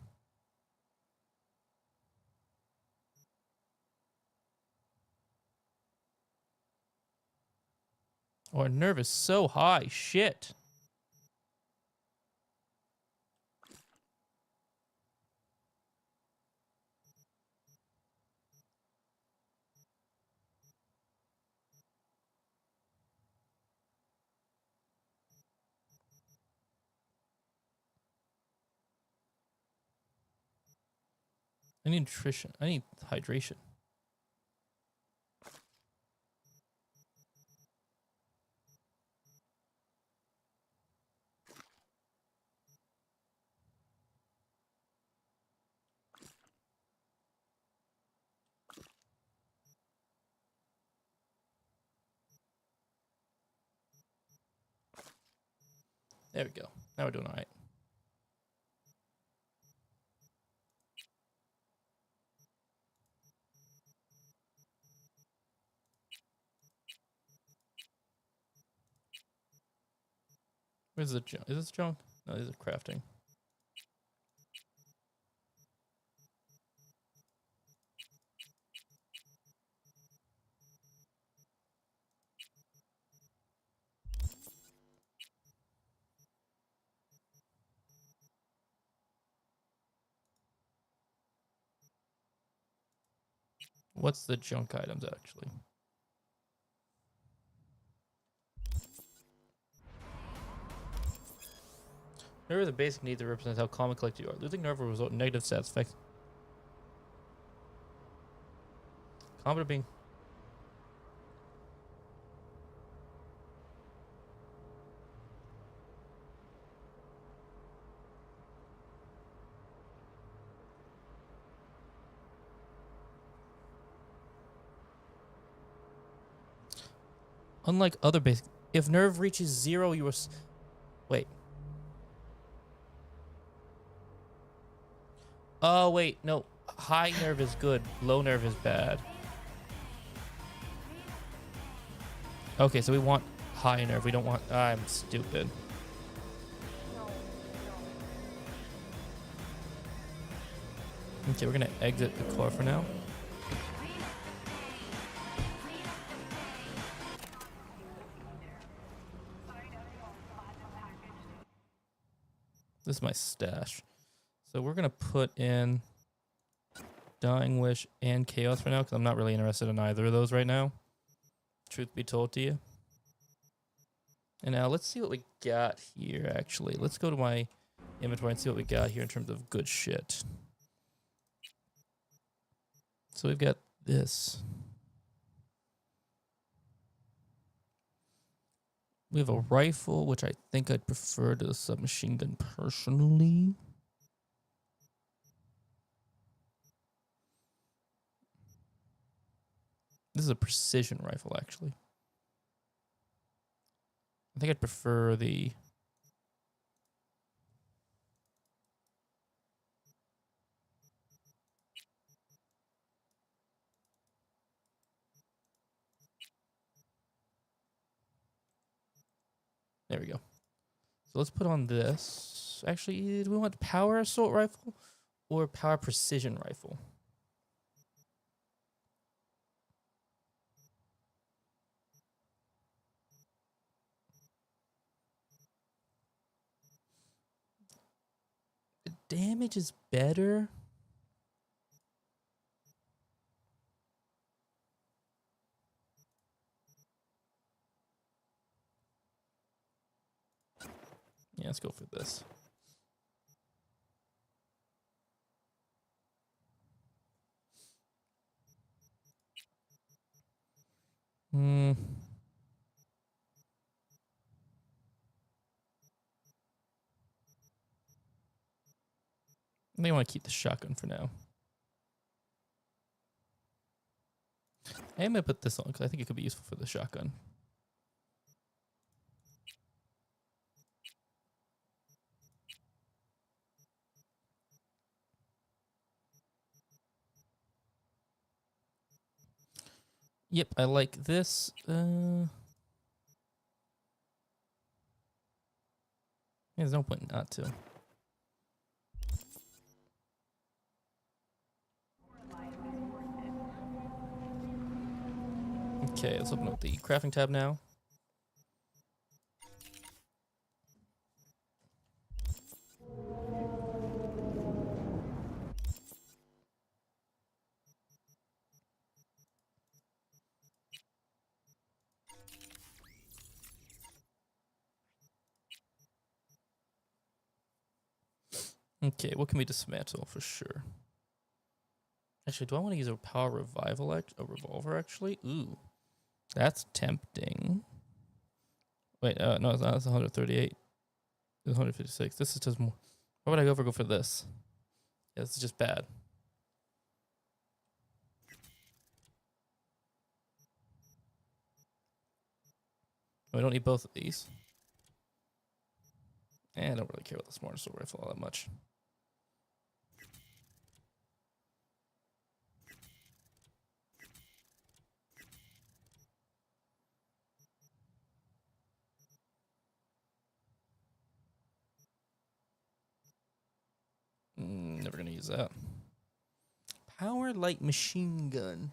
Oh, our nerve is so high. Shit. I need nutrition. I need hydration. There we go. Now we're doing all right. Where's the junk? Is this junk? No, these are crafting. What's the junk items actually? Nerve is a basic need that represents how calm and collected you are. Losing nerve will result in negative stats effects. Competent being. Unlike other basic, if nerve reaches 0, you are... Wait. Oh, wait, no. High nerve is good. Low nerve is bad. Okay, so we want high nerve. We don't want... I'm stupid. Okay, we're going to exit the car for now. This is my stash. So we're going to put in Dying Wish and Chaos for now, because I'm not really interested in either of those right now. Truth be told to you. And now let's see what we got here, actually. Let's go to my inventory and see what we got here in terms of good shit. So we've got this. We have a rifle, which I think I'd prefer to the submachine gun personally. This is a precision rifle, actually. I think I'd prefer the... There we go. So let's put on this. Actually, do we want power assault rifle or power precision rifle? The damage is better. Yeah, let's go for this. Hmm. I think I want to keep the shotgun for now. I am going to put this on because I think it could be useful for the shotgun. Yep, I like this. There's no point not to. Okay, let's open up the crafting tab now. Okay, what can we dismantle for sure? Actually, do I want to use a power revival? A revolver, actually? Ooh, that's tempting. Wait, no, it's not. It's 138. It's 156. This is just more. Why would I go for this? Yeah, this is just bad. We don't need both of these. And I don't really care about the smart assault rifle all that much. Never gonna use that. Power light machine gun.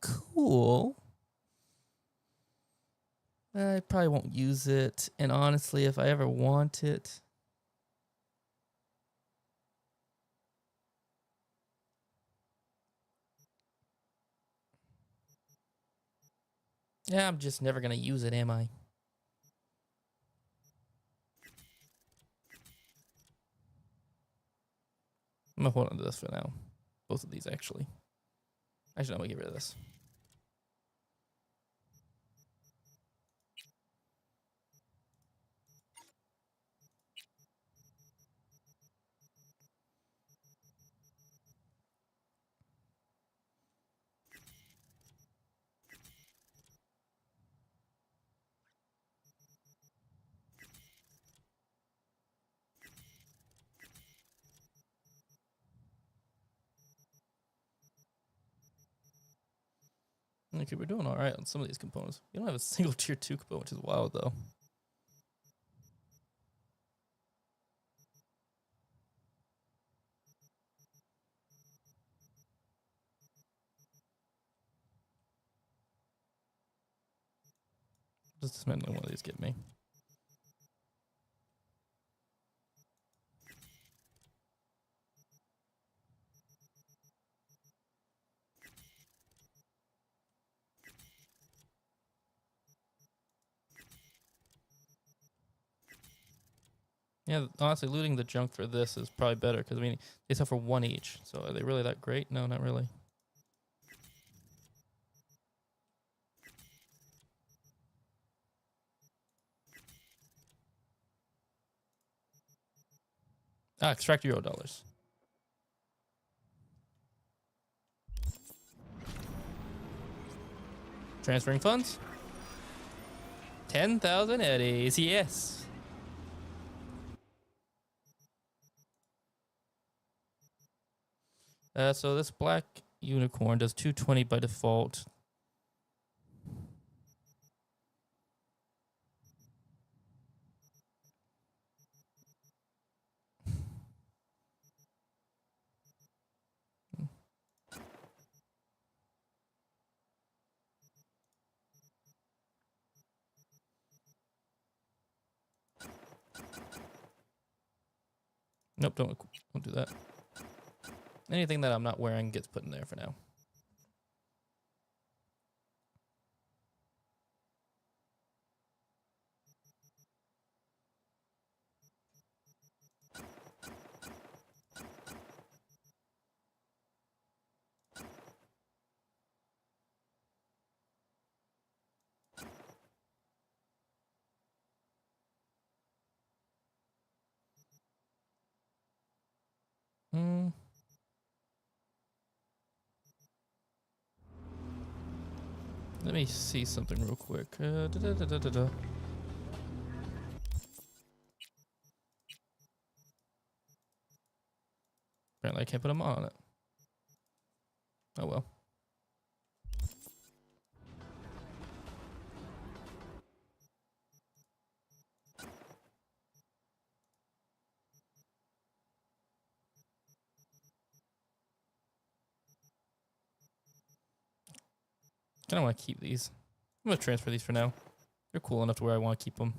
Cool. I probably won't use it. And honestly, if I ever want it, yeah, I'm just never gonna use it, am I? I'm gonna hold on to this for now. Both of these, actually. Actually, I'm gonna get rid of this. Okay, we're doing all right on some of these components. We don't have a single tier 2 component, which is wild, though. Just dismantling one of these get me. Yeah, honestly, looting the junk for this is probably better because I mean they sell for 1 each. So are they really that great? No, not really. Extract $0. Transferring funds. 10,000 eddies. Yes. So this black unicorn does 220 by default. Nope, don't do that. Anything that I'm not wearing gets put in there for now. Let me see something real quick. Apparently I can't put them on it. Oh well. I don't want to keep these. I'm going to transfer these for now. They're cool enough to where I want to keep them.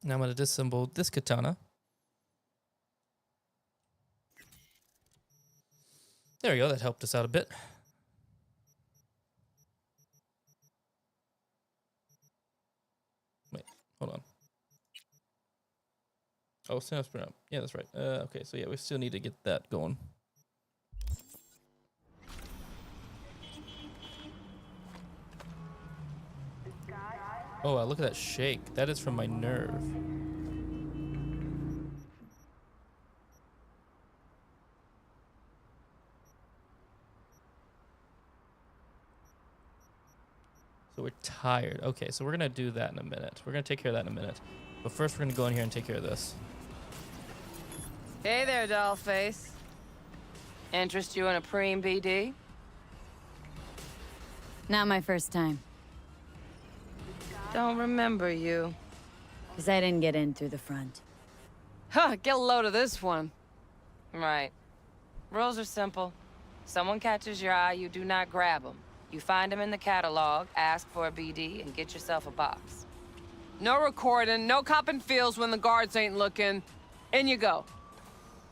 Now I'm going to disassemble this katana. There we go. That helped us out a bit. Wait, hold on. Oh, synapse up. Yeah, that's right. Okay, so yeah, we still need to get that going. Oh, look at that shake. That is from my nerve. So we're tired. Okay, so we're going to do that in a minute. We're going to take care of that in a minute. But first, we're going to go in here and take care of this. Hey there, dollface. Interest you in a preem BD? Not my first time. Don't remember you. Because I didn't get in through the front. Huh, get a load of this one. Right. Rules are simple. Someone catches your eye, you do not grab them. You find them in the catalog, ask for a BD, and get yourself a box. No recording, no copping feels when the guards ain't looking. In you go.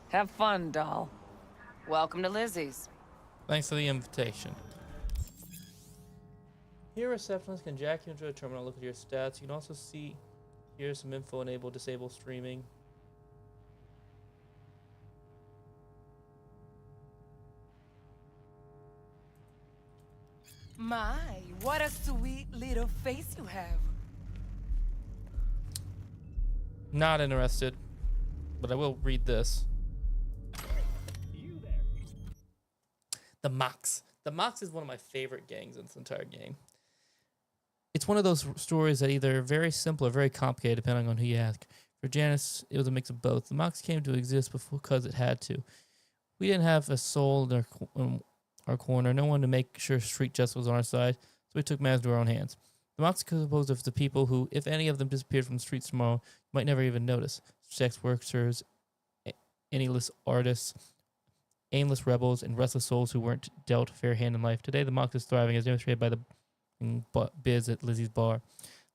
Have fun, doll. Welcome to Lizzie's. Thanks for the invitation. Here, receptionist can jack you into a terminal, look at your stats. You can also see here's some info, enable, disable streaming. My, what a sweet little face you have. Not interested, but I will read this. The Mox. The Mox is one of my favorite gangs in this entire game. It's one of those stories that either very simple or very complicated, depending on who you ask. For Janice, it was a mix of both. The Mox came to exist because it had to. We didn't have a soul in our corner, no one to make sure street justice was on our side, so we took matters into our own hands. The Mox is composed of the people who, if any of them disappeared from the streets tomorrow, you might never even notice. Sex workers, penniless artists, aimless rebels, and restless souls who weren't dealt a fair hand in life. Today, the Mox is thriving, as demonstrated by the biz at Lizzie's bar.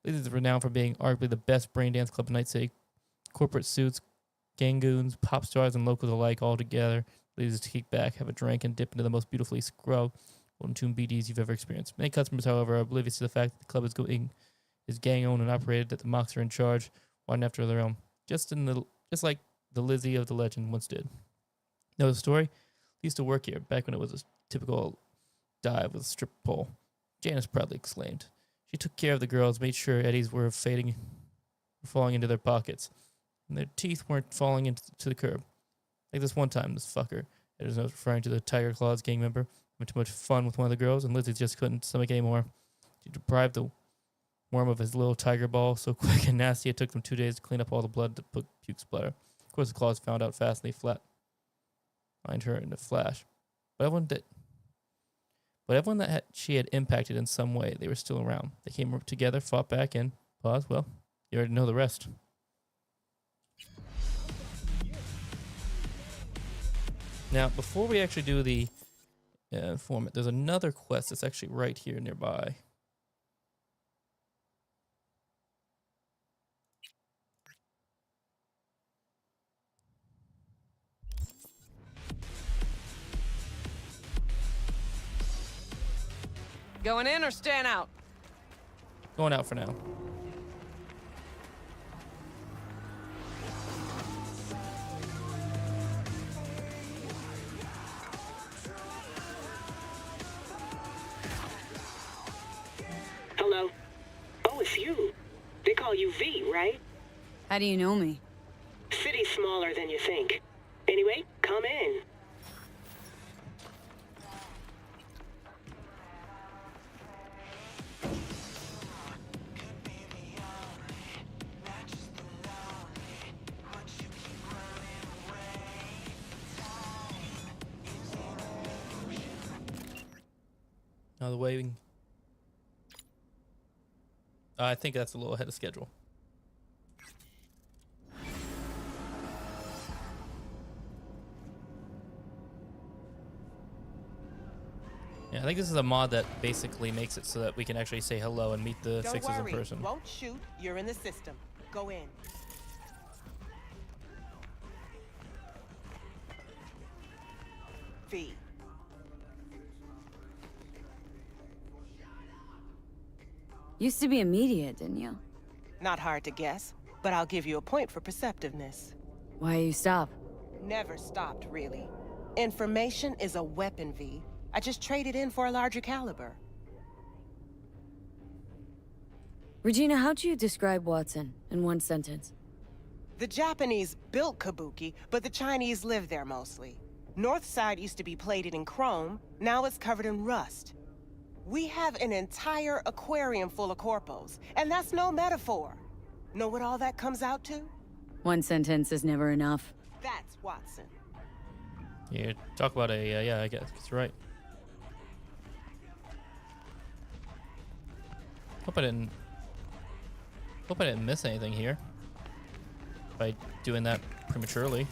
Lizzie is renowned for being arguably the best brain dance club in Night City. Corporate suits, gangoons, pop stars, and locals alike all together. Ladies to kick back, have a drink, and dip into the most beautifully scrubbed golden-tuned BDs you've ever experienced. Many customers, however, are oblivious to the fact that the club is gang-owned and operated, that the Mocs are in charge, one after their own, just like the Lizzie of the legend once did. Know the story? Used to work here, back when it was a typical dive with a strip pole. Janice proudly exclaimed. She took care of the girls, made sure eddies were falling into their pockets, and their teeth weren't falling into the curb. Like this one time, this fucker, it was referring to the Tiger Claws gang member, went too much fun with one of the girls, and Lizzie just couldn't stomach anymore. She deprived the worm of his little tiger ball so quick and nasty it took them 2 days to clean up all the blood to puke splatter. Of course, the Claws found out fast and they flatlined her in a flash. But everyone that she had impacted in some way, they were still around. They came together, fought back, and pause. Well, you already know the rest. Now, before we actually do the informant, there's another quest that's actually right here nearby. Going in or staying out? Going out for now. Hello? Oh, it's you. They call you V, right? How do you know me? City's smaller than you think. Anyway, come in. Now the waving. I think that's a little ahead of schedule. Yeah, I think this is a mod that basically makes it so that we can actually say hello and meet the fixers in person. Won't shoot. You're in the system. Go in. V. Used to be immediate, didn't you? Not hard to guess, but I'll give you a point for perceptiveness. Why you stop? Never stopped, really. Information is a weapon, V. I just traded in for a larger caliber. Regina, how'd you describe Watson in one sentence? The Japanese built Kabuki, but the Chinese live there mostly. North side used to be plated in chrome, now it's covered in rust. We have an entire aquarium full of corpos, and that's no metaphor. Know what all that comes out to? One sentence is never enough. That's Watson. Yeah, talk about a, yeah, I guess it's right. Hope I didn't miss anything here by doing that prematurely.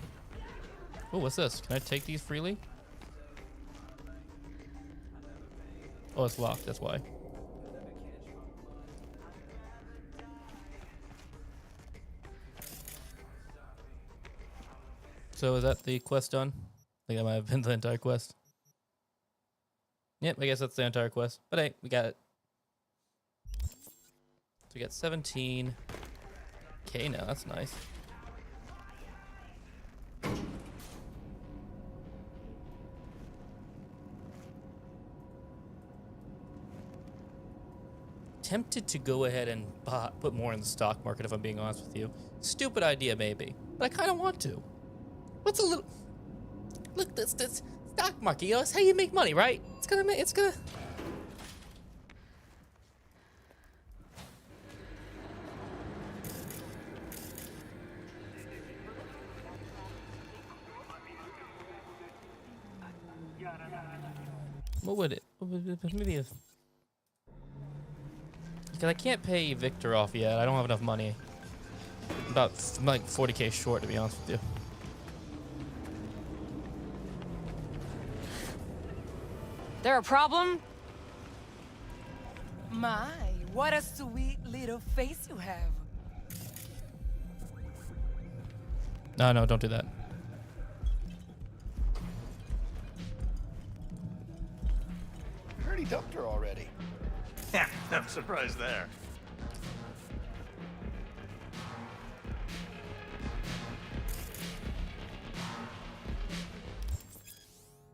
Oh, what's this? Can I take these freely? Oh, it's locked, that's why. So is that the quest done? I think that might have been the entire quest. Yep, I guess that's the entire quest. But hey, we got it. So we got 17K now, that's nice. Tempted to go ahead and put more in the stock market, if I'm being honest with you. Stupid idea, maybe, but I kind of want to. What's a little? Look, this stock market, you know, it's how you make money, right? It's gonna. What would it? Maybe if. Because I can't pay Victor off yet. I don't have enough money. I'm like 40K short, to be honest with you. There a problem? My, What a sweet little face you have. No, don't do that. I heard he dumped her already. Yeah, no surprise there.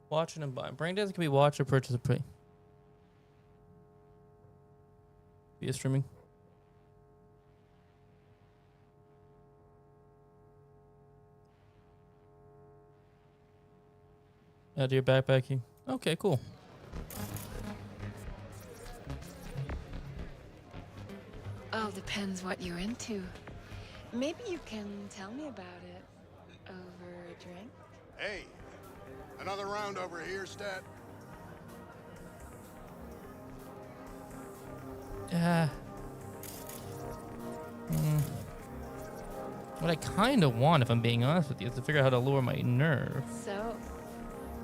Watching and buying. Braindance can be watched or purchased or pay. Via streaming. Add to your backpacking. Okay, cool. All depends what you're into. Maybe you can tell me about it over a drink? Hey, another round over here, Stat. Yeah. What I kind of want, if I'm being honest with you, is to figure out how to lower my nerve. So,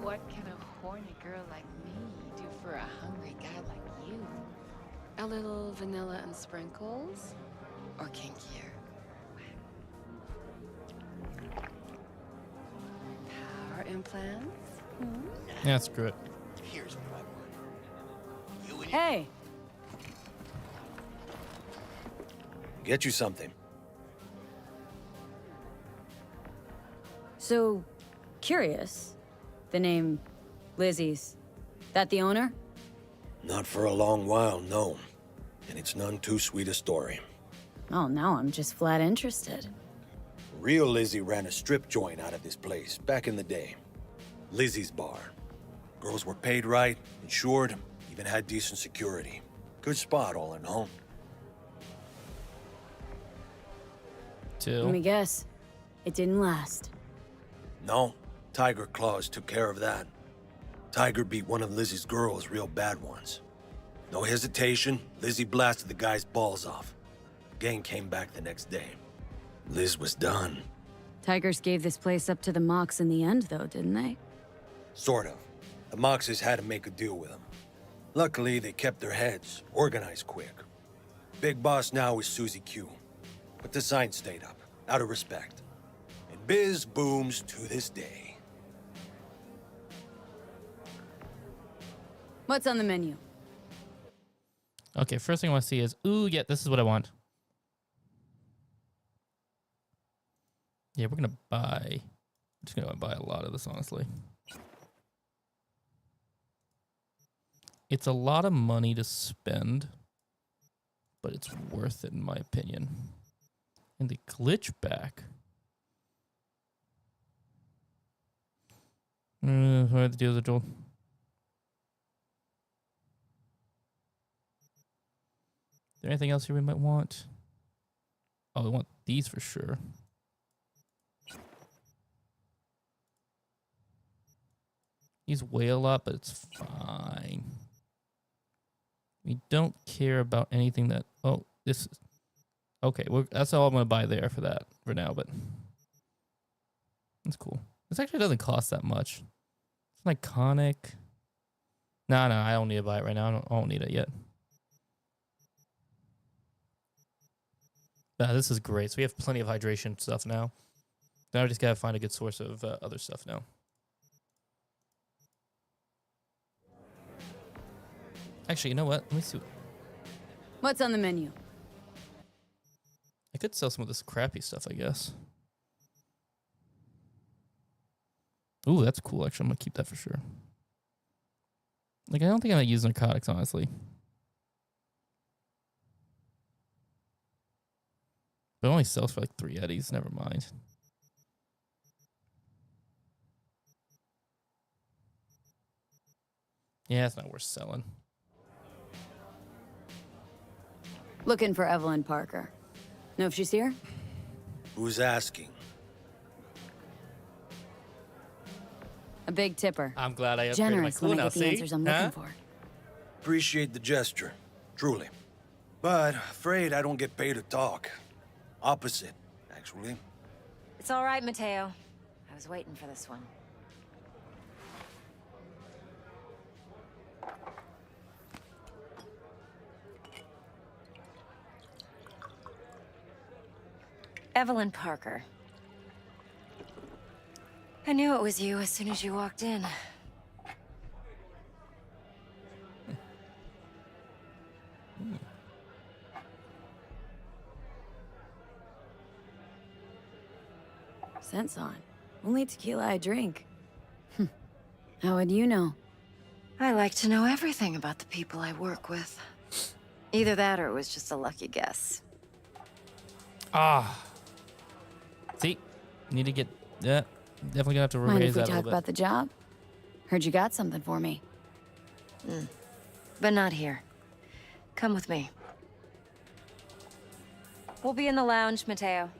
what can a horny girl like me do for a hungry guy like you? A little vanilla and sprinkles? Or kinkier? Power implants? Yeah, screw it. Here's what I want. Hey! Get you something. So, curious. The name Lizzie's. That the owner? Not for a long while, no. And it's none too sweet a story. Oh, now I'm just flat interested. Real Lizzie ran a strip joint out of this place back in the day. Lizzie's Bar. Girls were paid right, insured, even had decent security. Good spot, all in all. Let me guess. It didn't last. No, Tiger Claws took care of that. Tiger beat one of Lizzie's girls real bad once. No hesitation, Lizzie blasted the guy's balls off. Gang came back the next day. Liz was done. Tigers gave this place up to the Mox in the end, though, didn't they? Sort of. The Moxes had to make a deal with them. Luckily, they kept their heads, organized quick. Big boss now is Susie Q. But the sign stayed up, out of respect. And biz booms to this day. What's on the menu? Okay, first thing I want to see is, ooh, yeah, this is what I want. Yeah, we're gonna buy. I'm just gonna buy a lot of this, honestly. It's a lot of money to spend, but it's worth it in my opinion. And the glitch back. What are the deals, Joel? Is there anything else here we might want? Oh, we want these for sure. These weigh a lot, but it's fine. We don't care about anything that... Oh, this is... Okay, well, that's all I'm going to buy there for that for now, but... That's cool. This actually doesn't cost that much. It's an iconic... No, I don't need to buy it right now. I don't need it yet. This is great. So we have plenty of hydration stuff now. Now I just got to find a good source of other stuff now. Actually, you know what? Let me see. What's on the menu? I could sell some of this crappy stuff, I guess. Ooh, that's cool. Actually, I'm going to keep that for sure. Like, I don't think I'm going to use narcotics, honestly. But it only sells for like 3 eddies. Never mind. Yeah, it's not worth selling. Looking for Evelyn Parker. Know if she's here? Who's asking? A big tipper. I'm glad I upgraded Generous my when cool I now, get the see? answers I'm looking for. Appreciate the gesture, truly. But afraid I don't get paid to talk. Opposite, actually. It's all right, Mateo. I was waiting for this one. Evelyn Parker. I knew it was you as soon as you walked in. Scent's on. Only tequila I drink. How would you know? I like to know everything about the people I work with. Either that or it was just a lucky guess. Ah. See? Need to get... Yeah. Definitely gonna have to Mind raise if we that a talk little about bit. the job? Heard you got something for me. But not here. Come with me. We'll be in the lounge, Mateo.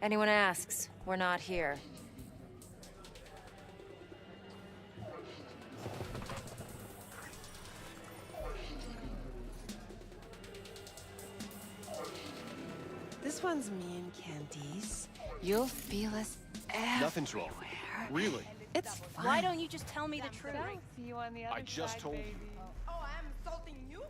Anyone asks, we're not here. This one's me and Candice. You'll feel us everywhere. Nothing's wrong. Really? It's fine. Why don't you just tell me the truth? See you on the other I just side, told you. baby. Oh, I'm insulting you?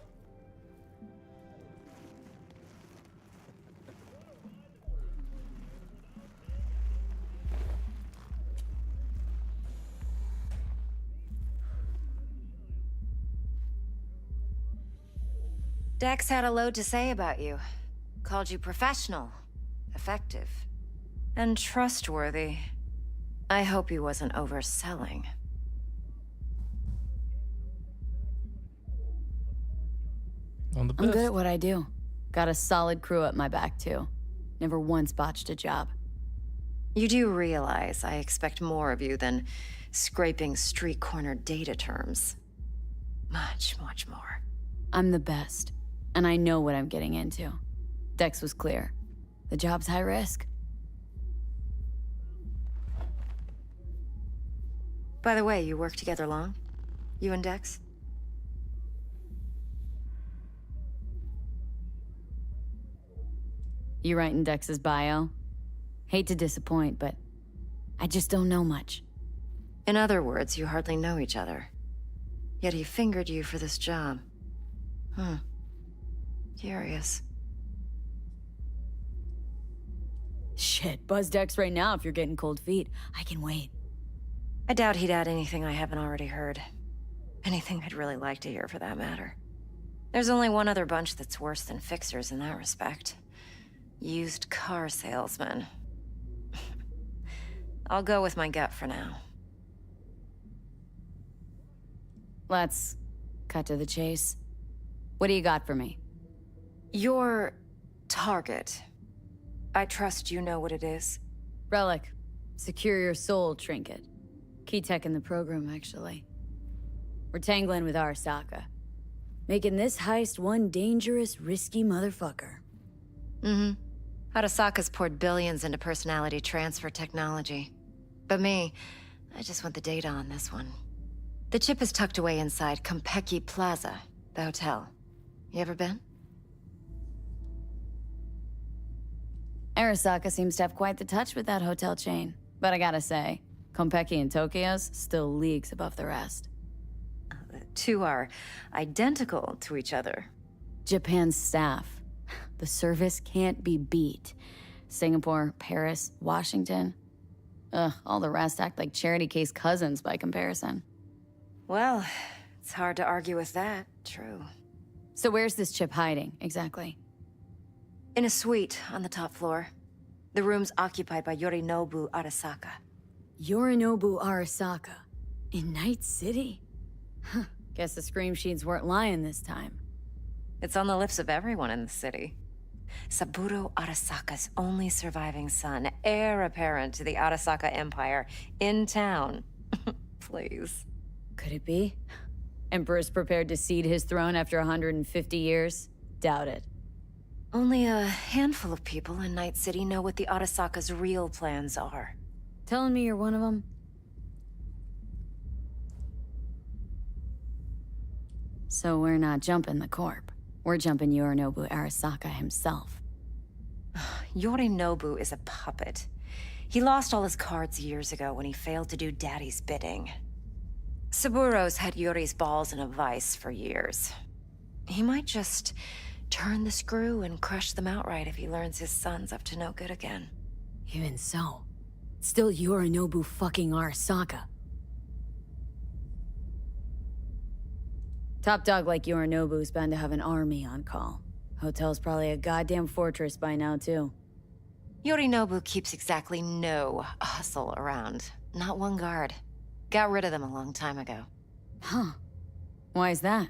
Dex had a load to say about you. Called you professional, effective, and trustworthy. I hope he wasn't overselling. On the I'm best. good at what I do. Got a solid crew at my back, too. Never once botched a job. You do realize I expect more of you than scraping street corner data terms. Much, much more. I'm the best, and I know what I'm getting into. Dex was clear. The job's high risk. By the way, you work together long? You and Dex? You writing Dex's bio? Hate to disappoint, but I just don't know much. In other words, you hardly know each other. Yet he fingered you for this job. Curious. Shit, buzz Dex right now if you're getting cold feet. I can wait. I doubt he'd add anything I haven't already heard. Anything I'd really like to hear, for that matter. There's only one other bunch that's worse than fixers in that respect. Used car salesmen. I'll go with my gut for now. Let's cut to the chase. What do you got for me? Your target. I trust you know what it is. Relic. Secure your soul trinket. Key tech in the program, actually. We're tangling with Arasaka. Making this heist one dangerous, risky motherfucker. Arasaka's poured billions into personality transfer technology. But me, I just want the data on this one. The chip is tucked away inside Konpeki Plaza, the hotel. You ever been? Arasaka seems to have quite the touch with that hotel chain. But I gotta say, Konpeki in Tokyo's still leagues above the rest. The two are identical to each other. Japan's staff. The service can't be beat. Singapore, Paris, Washington. All the rest act like charity case cousins by comparison. Well, it's hard to argue with that. True. So where's this chip hiding, exactly? In a suite on the top floor. The room's occupied by Yorinobu Arasaka. Yorinobu Arasaka? In Night City? Huh. Guess the scream sheets weren't lying this time. It's on the lips of everyone in the city. Saburo Arasaka's only surviving son, heir apparent to the Arasaka Empire, in town. Please. Could it be? Emperor's prepared to cede his throne after 150 years? Doubt it. Only a handful of people in Night City know what the Arasaka's real plans are. Telling me you're one of them? So we're not jumping the corp. We're jumping Yorinobu Arasaka himself. Yorinobu is a puppet. He lost all his cards years ago when he failed to do Daddy's bidding. Saburo's had Yuri's balls in a vice for years. He might just turn the screw and crush them outright if he learns his son's up to no good again. Even so, it's still Yorinobu fucking Arasaka. Top dog like Yorinobu's bound to have an army on call. Hotel's probably a goddamn fortress by now, too. Yorinobu keeps exactly no hustle around. Not one guard. Got rid of them a long time ago. Huh. Why is that?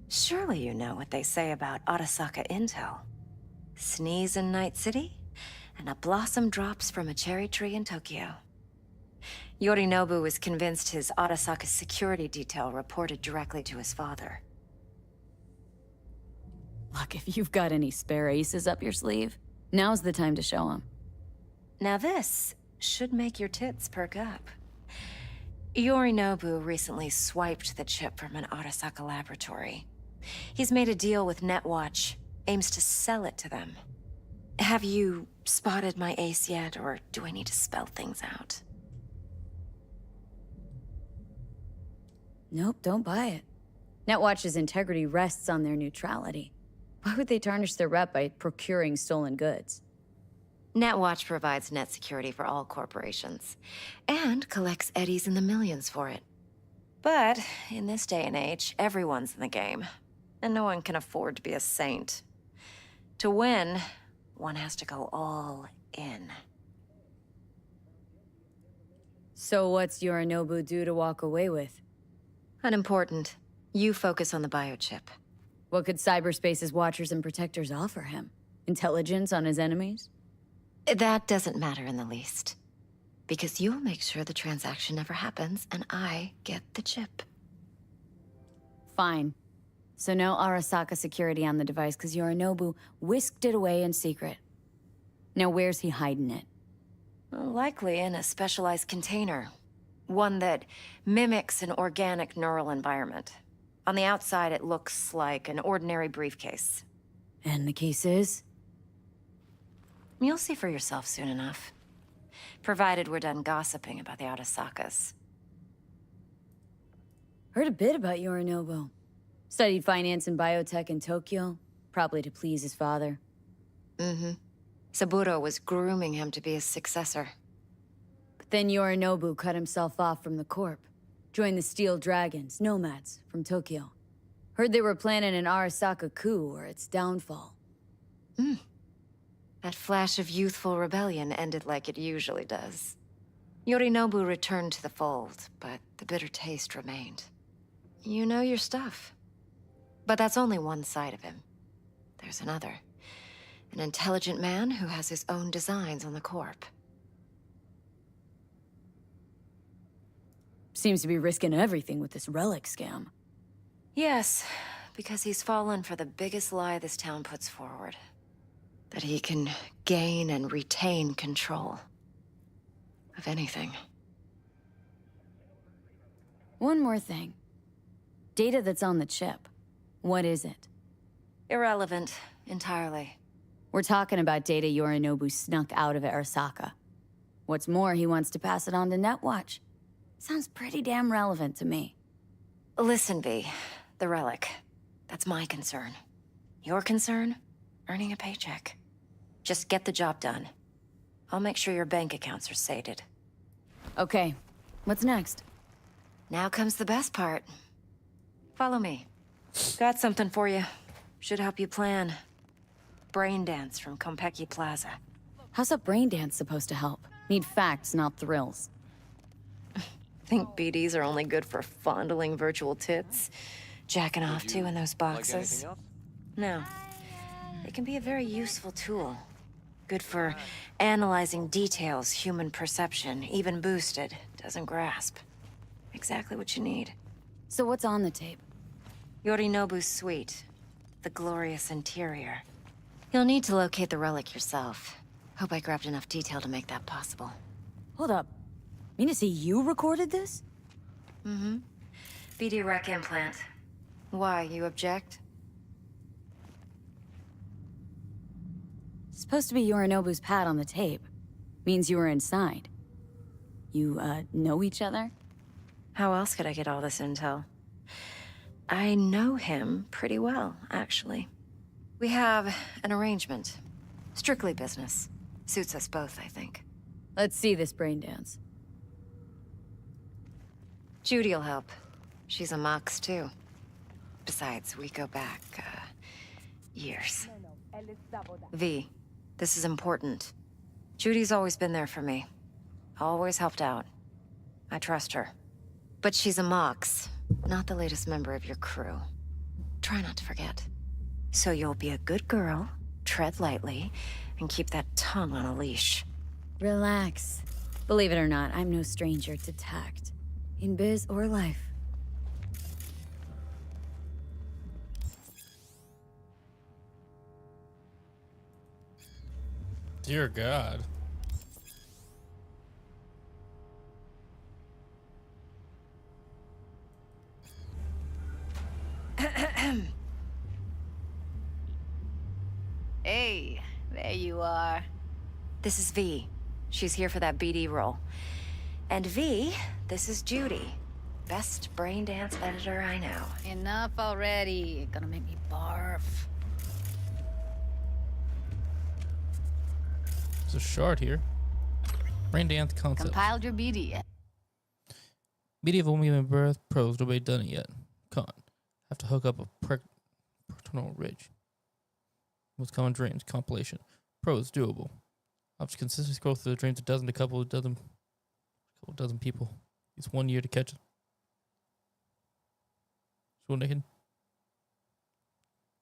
Surely you know what they say about Arasaka intel. Sneeze in Night City, and a blossom drops from a cherry tree in Tokyo. Yorinobu was convinced his Arasaka security detail reported directly to his father. Look, if you've got any spare aces up your sleeve, now's the time to show them. Now this should make your tits perk up. Yorinobu recently swiped the chip from an Arasaka laboratory. He's made a deal with Netwatch, aims to sell it to them. Have you spotted my ace yet, or do I need to spell things out? Nope, don't buy it. Netwatch's integrity rests on their neutrality. Why would they tarnish their rep by procuring stolen goods? Netwatch provides net security for all corporations, and collects eddies in the millions for it. But in this day and age, everyone's in the game, and no one can afford to be a saint. To win, one has to go all in. So what's Yorinobu due to walk away with? Unimportant. You focus on the biochip. What could cyberspace's watchers and protectors offer him? Intelligence on his enemies? That doesn't matter in the least. Because you'll make sure the transaction never happens, and I get the chip. Fine. So no Arasaka security on the device, because Yorinobu whisked it away in secret. Now where's he hiding it? Likely in a specialized container. One that mimics an organic neural environment. On the outside, it looks like an ordinary briefcase. And the case is? You'll see for yourself soon enough. Provided we're done gossiping about the Arasakas. Heard a bit about Yorinobu. Studied finance and biotech in Tokyo, probably to please his father. Mm-hmm. Saburo was grooming him to be his successor. But then Yorinobu cut himself off from the Corp. Joined the Steel Dragons, nomads, from Tokyo. Heard they were planning an Arasaka coup or its downfall. That flash of youthful rebellion ended like it usually does. Yorinobu returned to the fold, but the bitter taste remained. You know your stuff. But that's only one side of him. There's another. An intelligent man who has his own designs on the Corp. Seems to be risking everything with this relic scam. Yes, because he's fallen for the biggest lie this town puts forward. That he can gain and retain control of anything. One more thing. Data that's on the chip. What is it? Irrelevant, entirely. We're talking about data Yorinobu snuck out of Arasaka. What's more, he wants to pass it on to Netwatch. Sounds pretty damn relevant to me. Listen, V. The relic. That's my concern. Your concern? Earning a paycheck. Just get the job done. I'll make sure your bank accounts are sated. Okay. What's next? Now comes the best part. Follow me. Got something for you. Should help you plan. Brain dance from Konpeki Plaza. How's a brain dance supposed to help? Need facts, not thrills. Think BDs are only good for fondling virtual tits? Jacking off to in those boxes? No. It can be a very useful tool. Good for analyzing details human perception, even boosted, doesn't grasp. Exactly what you need. So what's on the tape? Yorinobu's suite. The glorious interior. You'll need to locate the relic yourself. Hope I grabbed enough detail to make that possible. Hold up. Mean to say you recorded this? Mm-hmm. BD rec implant. Why, you object? Supposed to be Yorinobu's pad on the tape. Means you were inside. You, know each other? How else could I get all this intel? I know him pretty well, actually. We have an arrangement. Strictly business. Suits us both, I think. Let's see this brain dance. Judy'll help. She's a Mox, too. Besides, we go back, years. V, this is important. Judy's always been there for me. Always helped out. I trust her. But she's a Mox, not the latest member of your crew. Try not to forget. So you'll be a good girl, tread lightly, and keep that tongue on a leash. Relax. Believe it or not, I'm no stranger to tact. In biz or life. Dear God. Hey, there you are. This is V. She's here for that BD role. And V, this is Judy. Best brain dance editor I know. Enough already. Gonna make me barf. There's a shard here. Brain dance concept. Compiled your BD yet? BD of woman giving birth. Pros, nobody done it yet. Con. Have to hook up a paternal ridge. Most common dreams. Compilation. Pros, doable. I'll just consistently scroll through the dreams a couple dozen people. It's 1 year to catch it. So naked.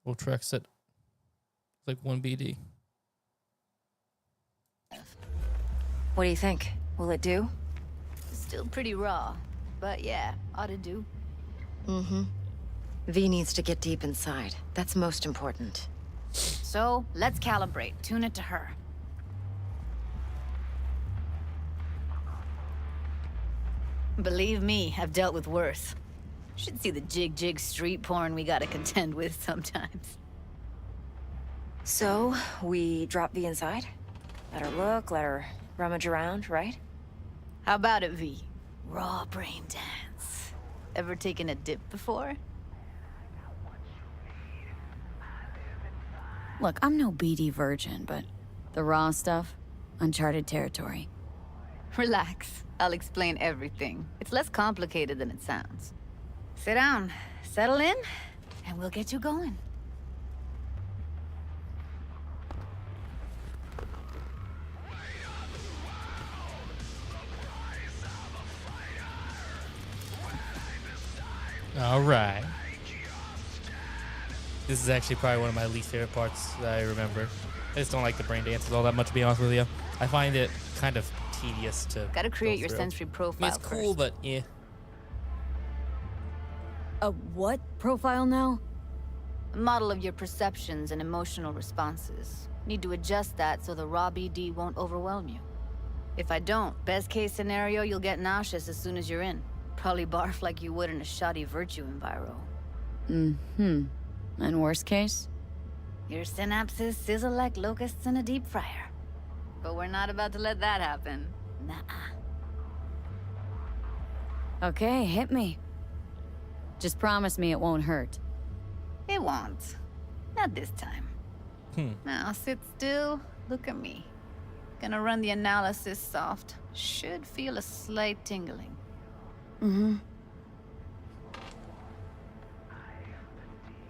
Full track set. It's like 1 BD. What do you think? Will it do? Still pretty raw, but yeah, ought to do. Mm-hmm. V needs to get deep inside. That's most important. So, let's calibrate. Tune it to her. Believe me, I've dealt with worse. Should see the jig street porn we gotta contend with sometimes. So, we drop V inside? Let her look, let her rummage around, right? How about it, V? Raw brain dance. Ever taken a dip before? Look, I'm no BD virgin, but the raw stuff, uncharted territory. Relax. I'll explain everything. It's less complicated than it sounds. Sit down, settle in, and we'll get you going. All right. This is actually probably one of my least favorite parts that I remember. I just don't like the brain dances all that much, to be honest with you. I find it kind of tedious to Gotta create your through. sensory profile. I mean, it's cool, first. but yeah. A what profile now? A model of your perceptions and emotional responses. Need to adjust that so the raw BD won't overwhelm you. If I don't, best case scenario, you'll get nauseous as soon as you're in. Probably barf like you would in a shoddy virtue enviro. Mm-hmm. And worst case? Your synapses sizzle like locusts in a deep fryer. But we're not about to let that happen. Nuh-uh. Okay, hit me. Just promise me it won't hurt. It won't. Not this time. Now sit still, look at me. Gonna run the analysis soft. Should feel a slight tingling. Mm-hmm.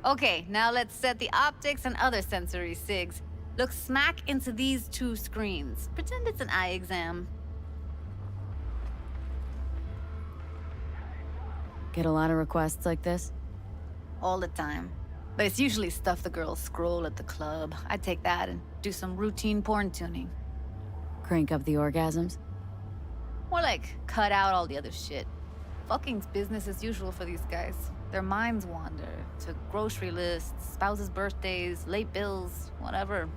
Okay, now let's set the optics and other sensory sigs. Look smack into these two screens. Pretend it's an eye exam. Get a lot of requests like this? All the time. But it's usually stuff the girls scroll at the club. I take that and do some routine porn tuning. Crank up the orgasms? More like, cut out all the other shit. Fucking's business as usual for these guys. Their minds wander to grocery lists, spouses' birthdays, late bills, whatever.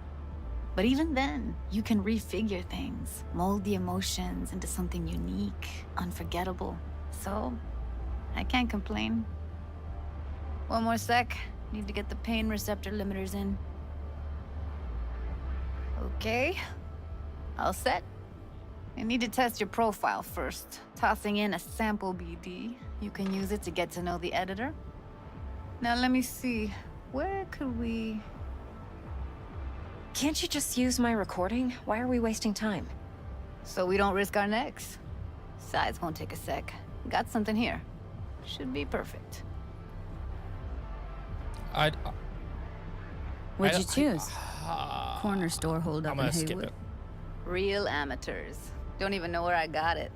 But even then, you can refigure things, mold the emotions into something unique, unforgettable. So, I can't complain. One more sec. Need to get the pain receptor limiters in. Okay. All set. I need to test your profile first. Tossing in a sample BD. You can use it to get to know the editor. Now let me see. Where could we... Can't you just use my recording? Why are we wasting time? So we don't risk our necks. Sides won't take a sec. Got something here. Should be perfect. What'd you choose? Corner store hold up I'm in gonna skip Haywood. it. Real amateurs. Don't even know where I got it.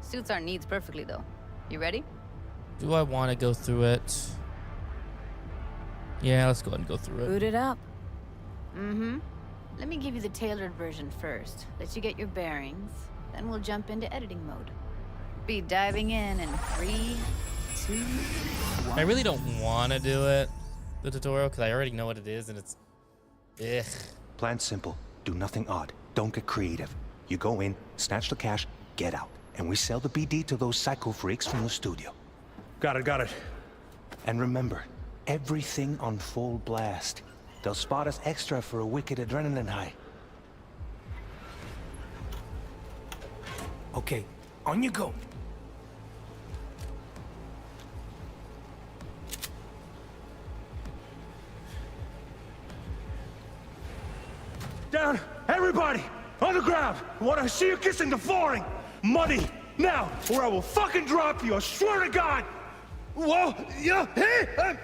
Suits our needs perfectly, though. You ready? Do I want to go through it? Yeah, let's go ahead and go through it. Boot it up. Mm-hmm. Let me give you the tailored version first. Let you get your bearings. Then we'll jump into editing mode. Be diving in 3, 2, 1. I really don't want to do it, the tutorial, because I already know what it is, and it's... Ugh. Plan simple. Do nothing odd. Don't get creative. You go in, snatch the cash, get out. And we sell the BD to those psycho freaks from the studio. Got it. And remember, everything on full blast. They'll spot us extra for a wicked adrenaline high. Okay, on you go. Down! Everybody! On the ground! I want to see you kissing the flooring! Money! Now! Or I will fucking drop you, I swear to God! Whoa! Yeah! Hey!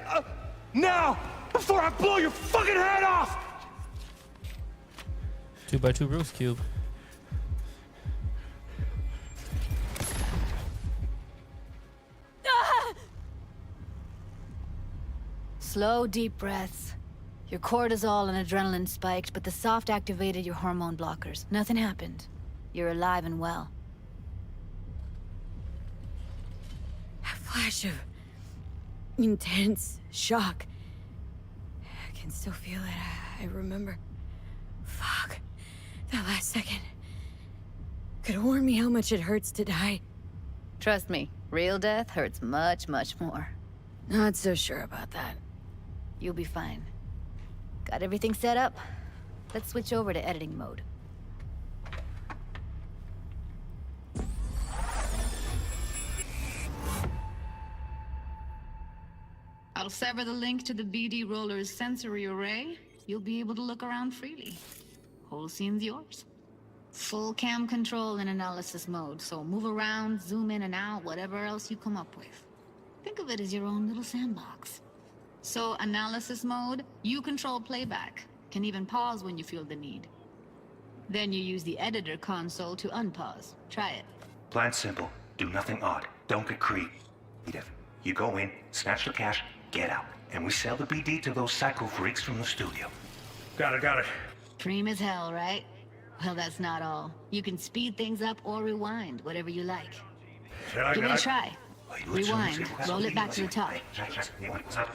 Now! Before I blow your fucking head off! 2x2 Rubik's Cube. Slow, deep breaths. Your cortisol and adrenaline spiked, but the soft activated your hormone blockers. Nothing happened. You're alive and well. A flash of intense shock. I can still feel it. I remember. Fuck. That last second. Could warn me how much it hurts to die. Trust me, real death hurts much, much more. Not so sure about that. You'll be fine. Got everything set up? Let's switch over to editing mode. I'll sever the link to the BD Roller's sensory array. You'll be able to look around freely. Whole scene's yours. Full cam control in analysis mode, so move around, zoom in and out, whatever else you come up with. Think of it as your own little sandbox. So, analysis mode, you control playback. Can even pause when you feel the need. Then you use the editor console to unpause. Try it. Plan simple. Do nothing odd. Don't get creative. You go in, snatch the cash, get out. And we sell the BD to those psycho freaks from the studio. Got it. Cream as hell, right? Well, that's not all. You can speed things up or rewind, whatever you like. Give it a try. Rewind. Roll it back to the top.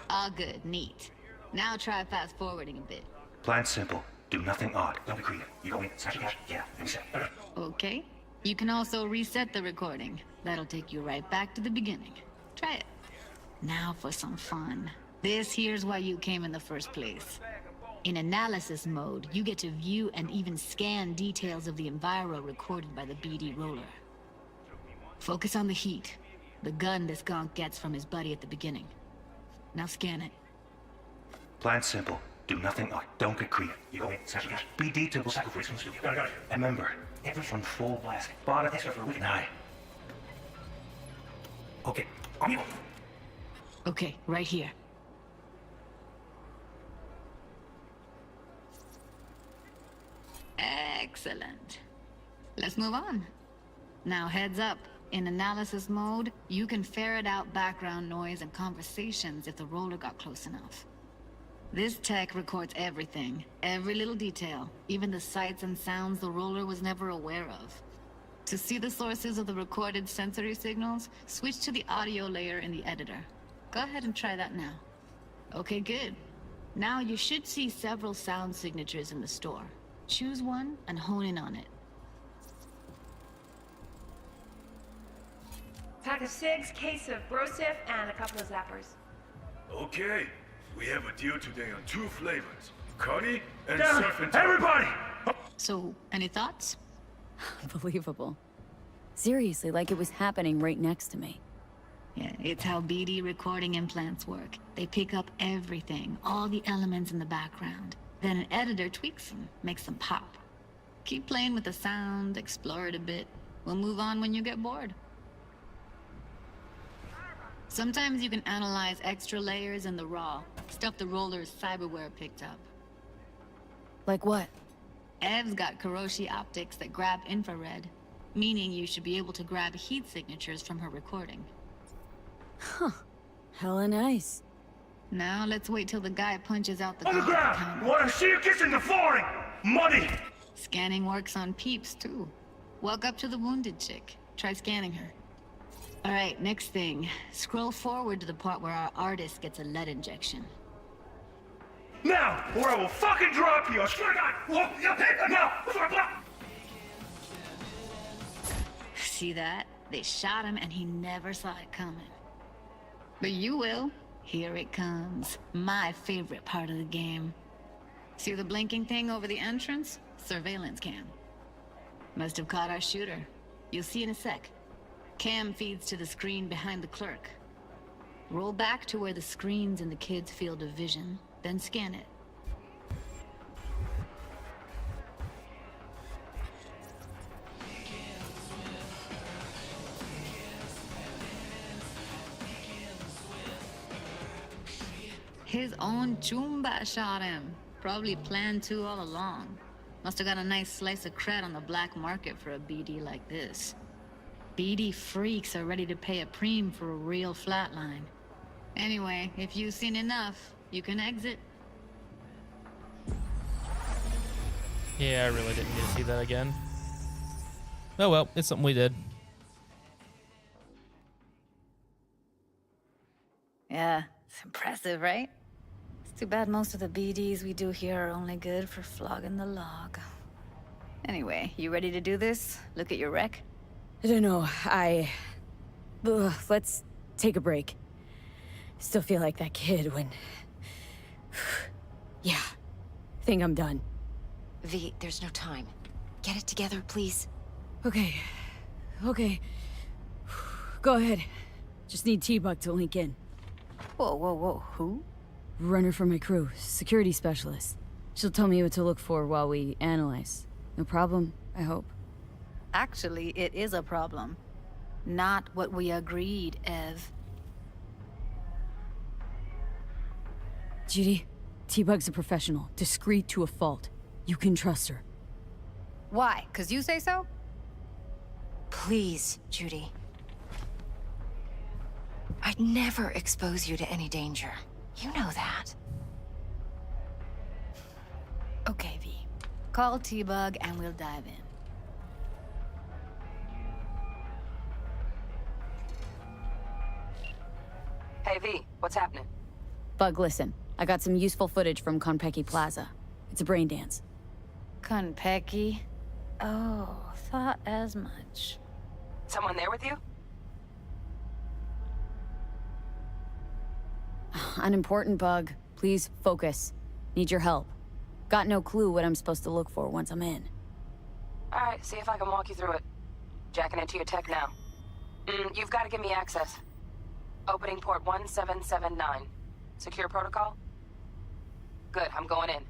All good. Neat. Now try fast forwarding a bit. Plan simple. Do nothing odd. Don't be creative. You go in, snatch the cash, get out. And we sell. Okay. You can also reset the recording. That'll take you right back to the beginning. Try it. Now for some fun. This here's why you came in the first place. In analysis mode, you get to view and even scan details of the enviro recorded by the BD Roller. Focus on the heat. The gun this gonk gets from his buddy at the beginning. Now scan it. Plan simple. Do nothing odd. Don't get creative. You go in, snatch the cash. BD to those psycho freaks from the studio. Got it. And remember, everything full blast. Bought it extra for a weekend high. Okay, on you go. Okay, right here. Excellent. Let's move on. Now heads up. In analysis mode, you can ferret out background noise and conversations if the roller got close enough. This tech records everything, every little detail, even the sights and sounds the roller was never aware of. To see the sources of the recorded sensory signals, switch to the audio layer in the editor. Go ahead and try that now. Okay, good. Now you should see several sound signatures in the store. Choose one and hone in on it. Pack of cigs, case of Brosif, and a couple of zappers. Okay, we have a deal today on 2 flavors. Cuddy and Down! surf and Everybody! So, any thoughts? Unbelievable. Seriously, like it was happening right next to me. Yeah, it's how BD recording implants work. They pick up everything, all the elements in the background. Then an editor tweaks them, makes them pop. Keep playing with the sound, explore it a bit. We'll move on when you get bored. Sometimes you can analyze extra layers in the raw, stuff the roller's cyberware picked up. Like what? Ev's got Kiroshi optics that grab infrared, meaning you should be able to grab heat signatures from her recording. Huh. Hella nice. Now let's wait till the guy punches out the On the guard ground! Want to see you kissing the flooring? Money! Scanning works on peeps, too. Walk up to the wounded chick. Try scanning her. Alright, next thing. Scroll forward to the part where our artist gets a lead injection. Now, or I will fucking drop you! I swear to God! Now! See that? They shot him and he never saw it coming. But you will. Here it comes. My favorite part of the game. See the blinking thing over the entrance? Surveillance cam. Must have caught our shooter. You'll see in a sec. Cam feeds to the screen behind the clerk. Roll back to where the screen's in the kid's field of vision, then scan it. His own Chumba shot him. Probably planned to all along. Must have got a nice slice of cred on the black market for a BD like this. BD freaks are ready to pay a preem for a real flatline. Anyway, if you've seen enough, you can exit. Yeah, I really didn't need to see that again. Oh well, it's something we did. Yeah, it's impressive, right? It's too bad most of the BDs we do here are only good for flogging the log. Anyway, you ready to do this? Look at your rec? I don't know, let's take a break. Still feel like that kid when... Yeah, think I'm done. V, there's no time. Get it together, please. Okay. Go ahead. Just need T-Bug to link in. Whoa, who? Runner for my crew, security specialist. She'll tell me what to look for while we analyze. No problem, I hope. Actually, it is a problem. Not what we agreed, Ev. Judy, T-Bug's a professional, discreet to a fault. You can trust her. Why? 'Cause you say so? Please, Judy. I'd never expose you to any danger. You know that. Okay, V. Call T-Bug and we'll dive in. Hey, V, what's happening? Bug, listen. I got some useful footage from Konpeki Plaza. It's a brain dance. Konpeki? Oh, thought as much. Someone there with you? Unimportant, Bug. Please focus. Need your help. Got no clue what I'm supposed to look for once I'm in. Alright, see if I can walk you through it. Jacking into your tech now. You've got to give me access. Opening port 1779. Secure protocol? Good, I'm going in.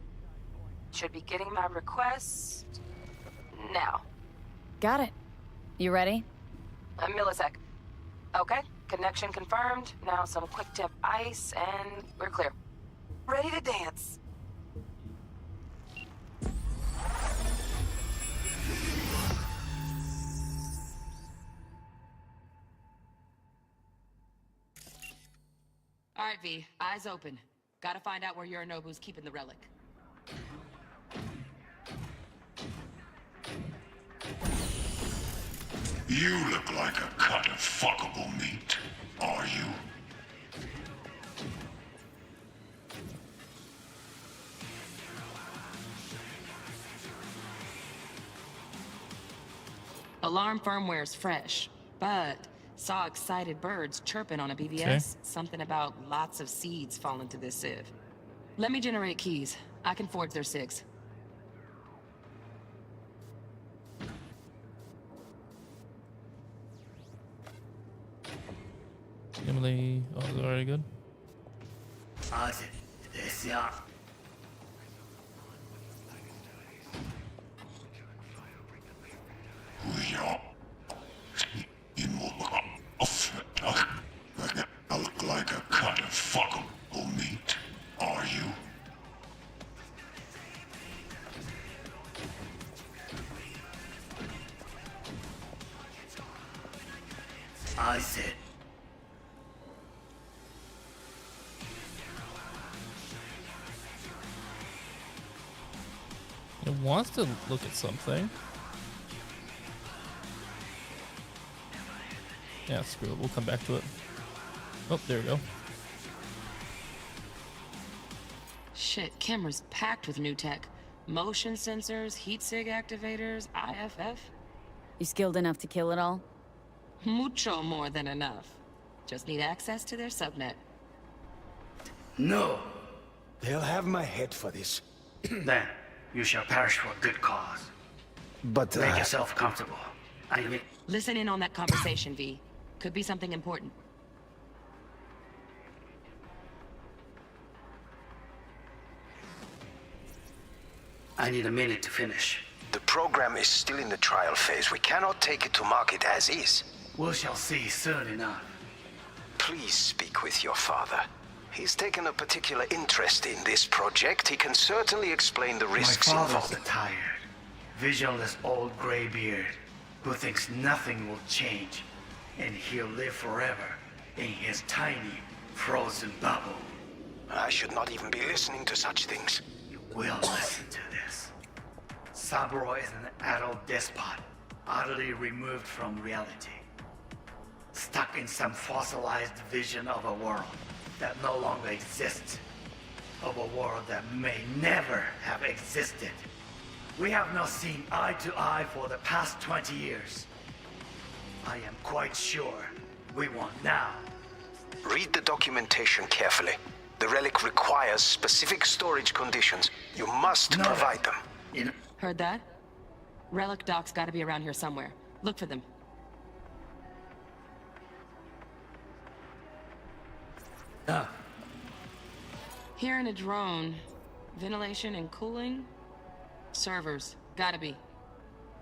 Should be getting my request... now. Got it. You ready? A millisec. Okay, connection confirmed. Now some quick tip ice, and we're clear. Ready to dance. All right, V, eyes open. Gotta find out where Yorinobu's keeping the relic. You look like a cut of fuckable meat, are you? Alarm firmware's fresh, but saw excited birds chirping on a BBS. Okay. Something about lots of seeds falling to this sieve. Let me generate keys. I can forge their SIGs. Emily, oh, is it already good? Look like a cut of fuckable meat, are you? I said. It wants to look at something. Yeah, screw it. We'll come back to it. Oh, there we go. Shit, camera's packed with new tech. Motion sensors, heat sig activators, IFF. You skilled enough to kill it all? Mucho more than enough. Just need access to their subnet. No. They'll have my head for this. Then you shall perish for a good cause. But, Make yourself comfortable. I mean... Listen in on that conversation, V. Could be something important. I need a minute to finish. The program is still in the trial phase. We cannot take it to market as is. We shall see soon enough. Please speak with your father. He's taken a particular interest in this project. He can certainly explain the risks My father's involved. a tired, visionless old graybeard who thinks nothing will change, and he'll live forever in his tiny, frozen bubble. I should not even be listening to such things. You will listen to this. Saburo is an adult despot, utterly removed from reality. Stuck in some fossilized vision of a world that no longer exists. Of a world that may never have existed. We have not seen eye to eye for the past 20 years. I am quite sure we want now. Read the documentation carefully. The relic requires specific storage conditions. You must provide them. Heard that? Relic docs gotta be around here somewhere. Look for them. Here in a drone. Ventilation and cooling? Servers. Gotta be.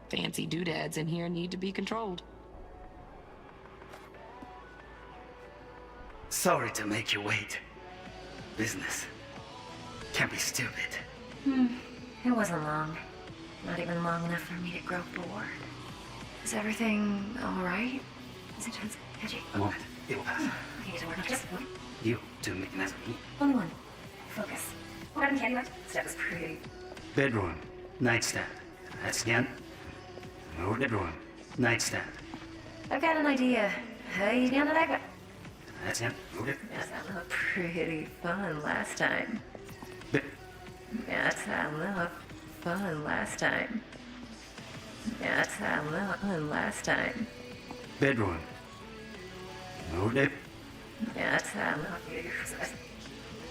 Fancy doodads in here need to be controlled. Sorry to make you wait. Business can be stupid. It wasn't long. Not even long enough for me to grow bored. Is everything alright? Is it edgy? A moment. It will pass. You need to work on just one. You to make an answer. Only one. Focus. What happened to Candy left? Step was pretty. Bedroom. Nightstand. That's again. More bedroom. Nightstand. I've got an idea. You down to that? That's again. Move it. That looked pretty fun last time. That's that little fun last time. That's that little fun last time. Bedroom. Move it. That's that little.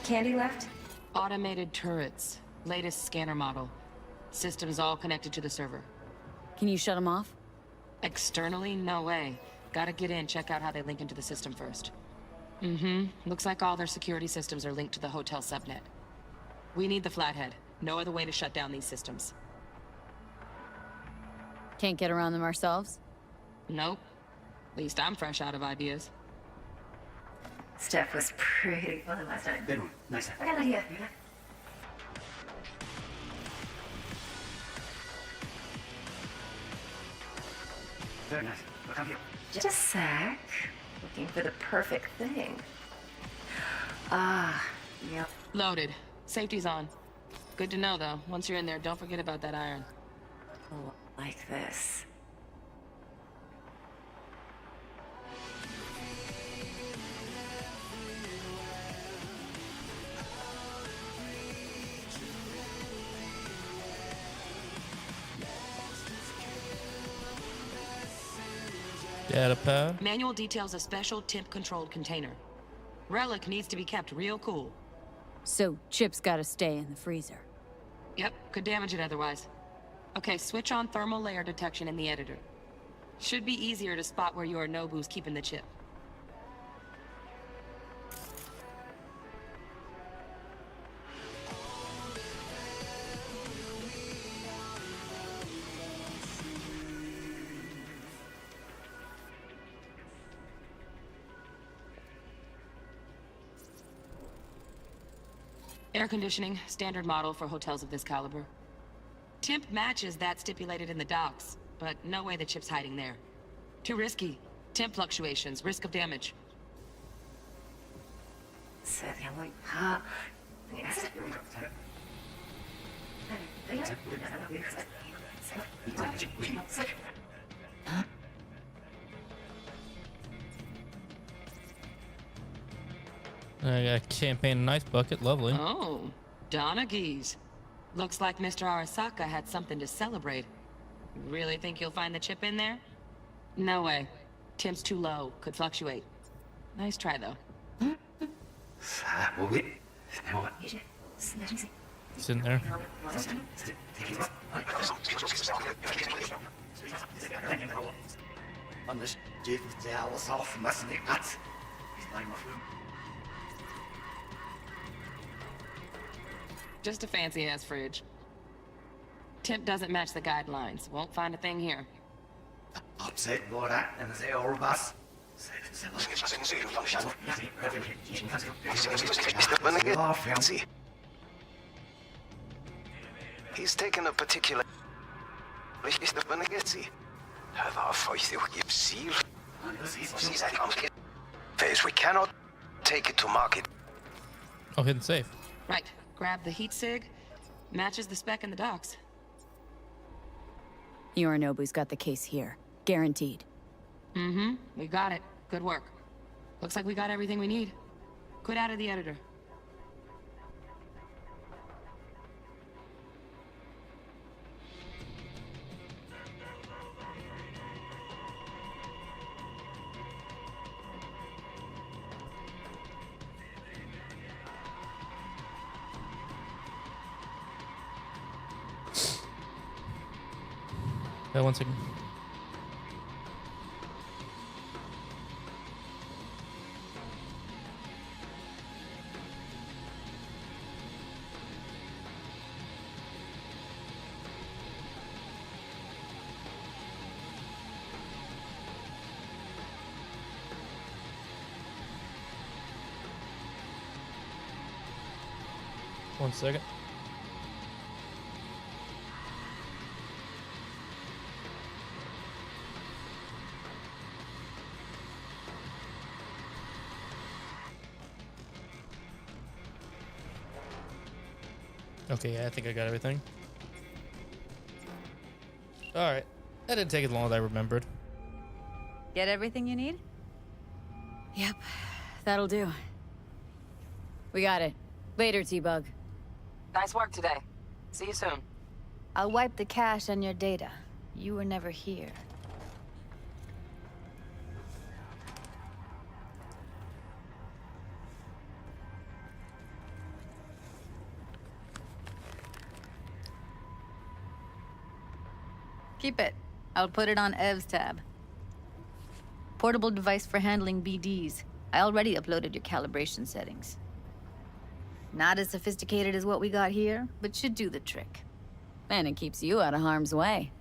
Candy left? Automated turrets. Latest scanner model. Systems all connected to the server. Can you shut them off? Externally? No way. Gotta get in, check out how they link into the system first. Looks like all their security systems are linked to the hotel subnet. We need the Flathead. No other way to shut down these systems. Can't get around them ourselves? Nope. At least I'm fresh out of ideas. Steph was pretty fun last time. Bedroom. Nice. I got an idea. Very nice. Come here. Just a sec. Looking for the perfect thing. Yep. Loaded. Safety's on. Good to know, though. Once you're in there, don't forget about that iron. Like this. Data pad. Manual details a special temp-controlled container. Relic needs to be kept real cool. So, Chip's gotta stay in the freezer. Yep, could damage it otherwise. Okay, switch on thermal layer detection in the editor. Should be easier to spot where Yorinobu's keeping the chip. Air conditioning, standard model for hotels of this caliber. Temp matches that stipulated in the docs, but no way the chip's hiding there. Too risky. Temp fluctuations, risk of damage. I got campaign and ice bucket. Lovely. Oh, Donna Geese. Looks like Mr. Arasaka had something to celebrate. Really think you'll find the chip in there? No way. Temp's too low. Could fluctuate. Nice try, though. It's in there. Just a fancy-ass fridge. Temp doesn't match the guidelines. Won't find a thing here. He's taken a particular... We cannot take it to market. Oh, hidden safe. Right. Grab the heat sig. Matches the spec in the docs. Yorinobu's got the case here. Guaranteed. Mm-hmm. We got it. Good work. Looks like we got everything we need. Quit out of the editor. One second. One second. Okay, yeah, I think I got everything. Alright. That didn't take as long as I remembered. Get everything you need? Yep, that'll do. We got it. Later, T-Bug. Nice work today. See you soon. I'll wipe the cache on your data. You were never here. Keep it. I'll put it on Ev's tab. Portable device for handling BDs. I already uploaded your calibration settings. Not as sophisticated as what we got here, but should do the trick. And it keeps you out of harm's way.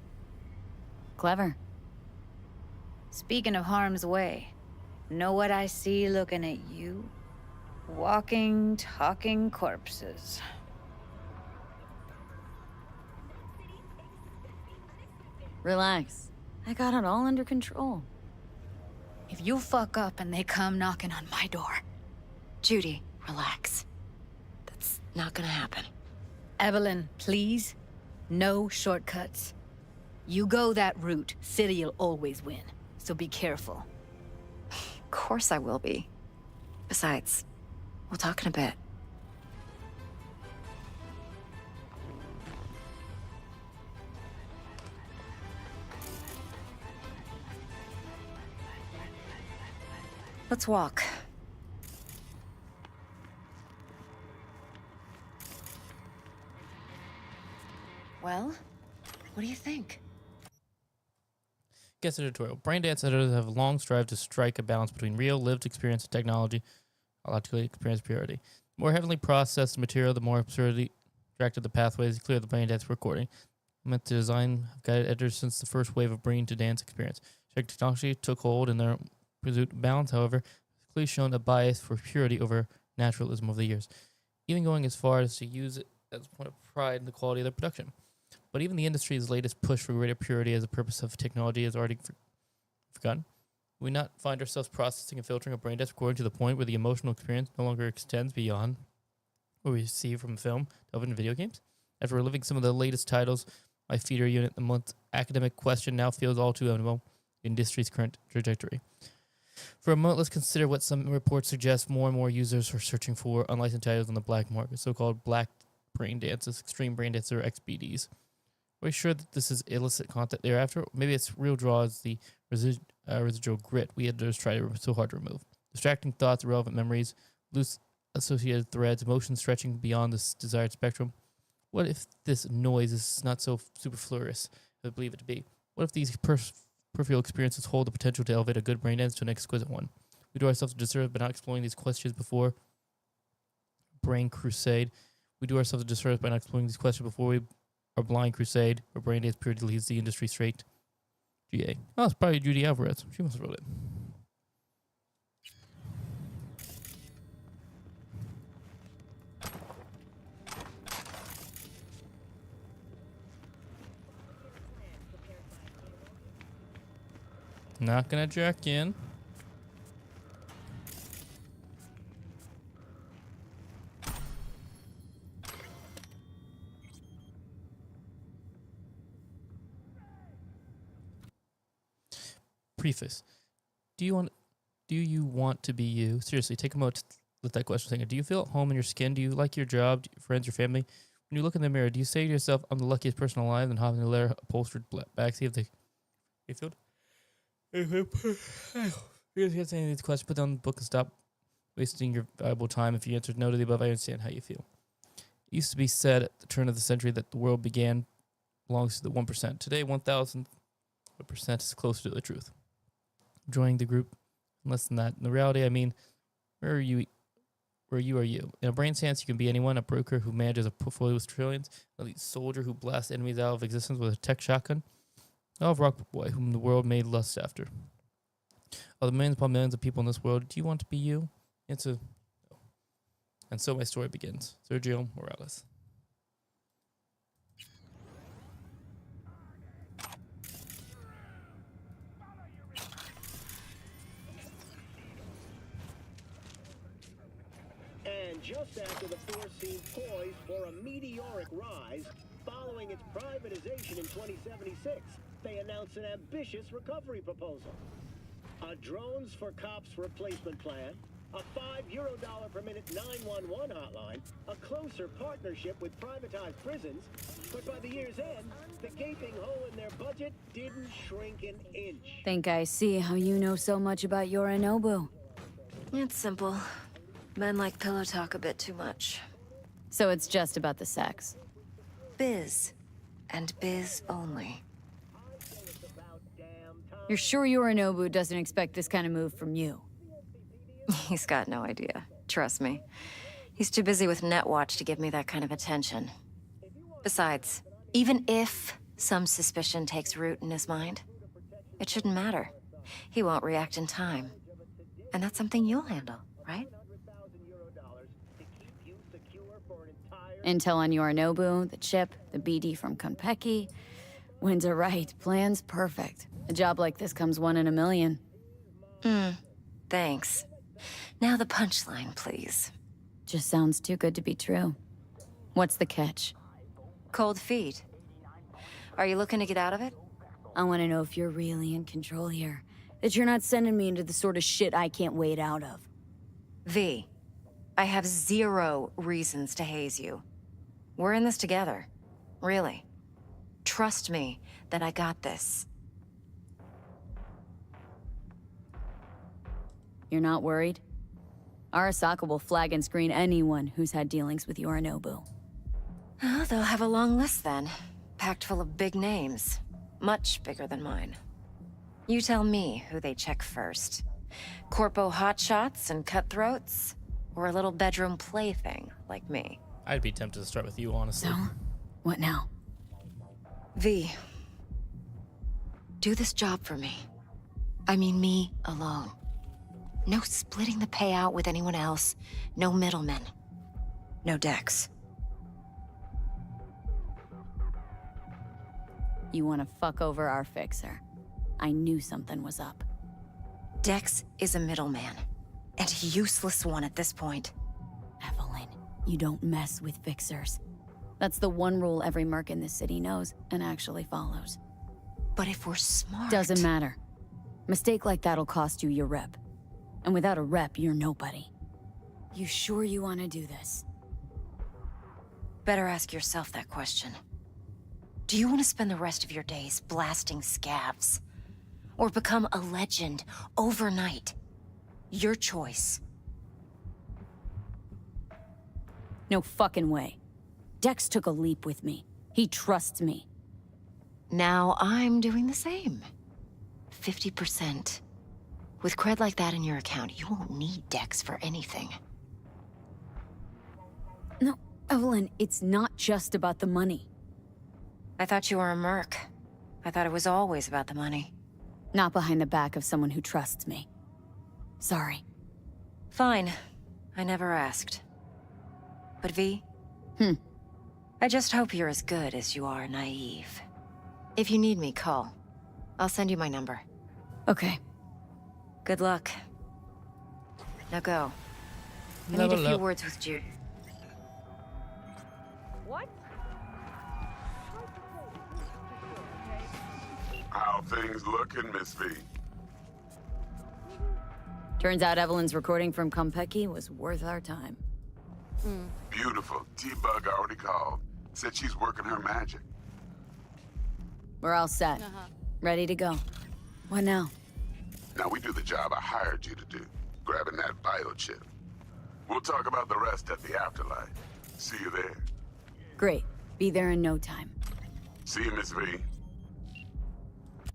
Clever. Speaking of harm's way, know what I see looking at you? Walking, talking corpses. Relax. I got it all under control. If you fuck up and they come knocking on my door... Judy, relax. That's not gonna happen. Evelyn, please. No shortcuts. You go that route, City'll always win. So be careful. Of course I will be. Besides, we'll talk in a bit. Let's walk. Well, what do you think? Guest editorial. Braindance editors have long strived to strike a balance between real, lived experience and technology, logically experience purity. The more heavily processed material, the more absurdity directed the pathways clear the Braindance recording. Meant to design have guided editors since the first wave of brain to dance experience. Technology took hold in their pursuit of balance, however, has clearly shown a bias for purity over naturalism over the years. even going as far as to use it as a point of pride in the quality of their production. But even the industry's latest push for greater purity as a purpose of technology has already forgotten. We not find ourselves processing and filtering a brain data recording to the point where the emotional experience no longer extends beyond what we see from film, television, and video games. After reliving some of the latest titles, my feeder unit, the month's academic question now feels all too evident in industry's current trajectory. For a moment, let's consider what some reports suggest more and more users are searching for unlicensed titles on the black market, so-called black brain dances, extreme brain dances, or XBDs. Are we sure that this is illicit content thereafter? Maybe its real draw is the residual grit we editors try so hard to remove. Distracting thoughts, irrelevant memories, loose associated threads, emotions stretching beyond this desired spectrum. What if this noise is not so superfluous as I believe it to be? What if these peripheral experiences hold the potential to elevate a good brain dance to an exquisite one? We do ourselves a disservice by not exploring these questions before Brain Crusade. We do ourselves a disservice by not exploring these questions before our Blind Crusade, or Brain Dance purity leads the industry straight. GA. Oh, it's probably Judy Alvarez. She must have wrote it. Not gonna jack in. Preface. Do you want to be you? Seriously, take a moment to let that question sink in. Do you feel at home in your skin? Do you like your job, your friends, your family? When you look in the mirror, do you say to yourself, I'm the luckiest person alive, and hop in the leather upholstered backseat of the field? If you can't say any of these questions, put down the book and stop wasting your valuable time. If you answered no to the above, I understand how you feel. It used to be said at the turn of the century that the world belongs to the 1%. Today, 1,000% is closer to the truth. Joining the group, less than that. In the reality, I mean, where are you? In a brain stance, you can be anyone: a broker who manages a portfolio with trillions, an elite soldier who blasts enemies out of existence with a tech shotgun, a rock boy whom the world may lust after. Of the millions upon millions of people in this world, do you want to be you? It's a... And so my story begins. Sergio Morales. And just after the force seemed poised for a meteoric rise, following its privatization in 2076, they announced an ambitious recovery proposal. A drones for cops replacement plan, a $5 per minute 911 hotline, a closer partnership with privatized prisons, but by the year's end, the gaping hole in their budget didn't shrink an inch. Think I see how you know so much about Yorinobu. It's simple. Men like pillow talk a bit too much. So it's just about the sex. Biz. And biz only. You're sure Yorinobu doesn't expect this kind of move from you? He's got no idea. Trust me. He's too busy with Netwatch to give me that kind of attention. Besides, even if some suspicion takes root in his mind, it shouldn't matter. He won't react in time. And that's something you'll handle, right? Intel on Yorinobu, the chip, the BD from Konpeki. Winds right, plan's perfect. A job like this comes one in a million. Thanks. Now the punchline, please. Just sounds too good to be true. What's the catch? Cold feet. Are you looking to get out of it? I want to know if you're really in control here. That you're not sending me into the sort of shit I can't wade out of. V, I have 0 reasons to haze you. We're in this together. Really. Trust me that I got this. You're not worried? Arasaka will flag and screen anyone who's had dealings with Yorinobu. Oh, they'll have a long list then. Packed full of big names. Much bigger than mine. You tell me who they check first. Corpo hotshots and cutthroats? Or a little bedroom plaything like me? I'd be tempted to start with you, honestly. So, what now? V, do this job for me. I mean me alone. No splitting the payout with anyone else. No middlemen. No Dex. You want to fuck over our fixer. I knew something was up. Dex is a middleman. And a useless one at this point. Evelyn, you don't mess with fixers. That's the one rule every merc in this city knows and actually follows. But if we're smart... Doesn't matter. Mistake like that'll cost you your rep. And without a rep, you're nobody. You sure you want to do this? Better ask yourself that question. Do you want to spend the rest of your days blasting scavs? Or become a legend overnight? Your choice. No fucking way. Dex took a leap with me. He trusts me. Now I'm doing the same. 50%. With cred like that in your account, you won't need Dex for anything. No, Evelyn, it's not just about the money. I thought you were a merc. I thought it was always about the money. Not behind the back of someone who trusts me. Sorry. Fine. I never asked. But V? I just hope you're as good as you are naive. If you need me, call. I'll send you my number. Okay. Good luck. Now go. I need a few words with Jude. What? How things looking, Miss V? Turns out Evelyn's recording from Konpeki was worth our time. Beautiful. T-Bug already called. Said she's working her magic. We're all set. Ready to go. What now? Now we do the job I hired you to do, grabbing that biochip. We'll talk about the rest at the afterlife. See you there. Great. Be there in no time. See you, Miss V.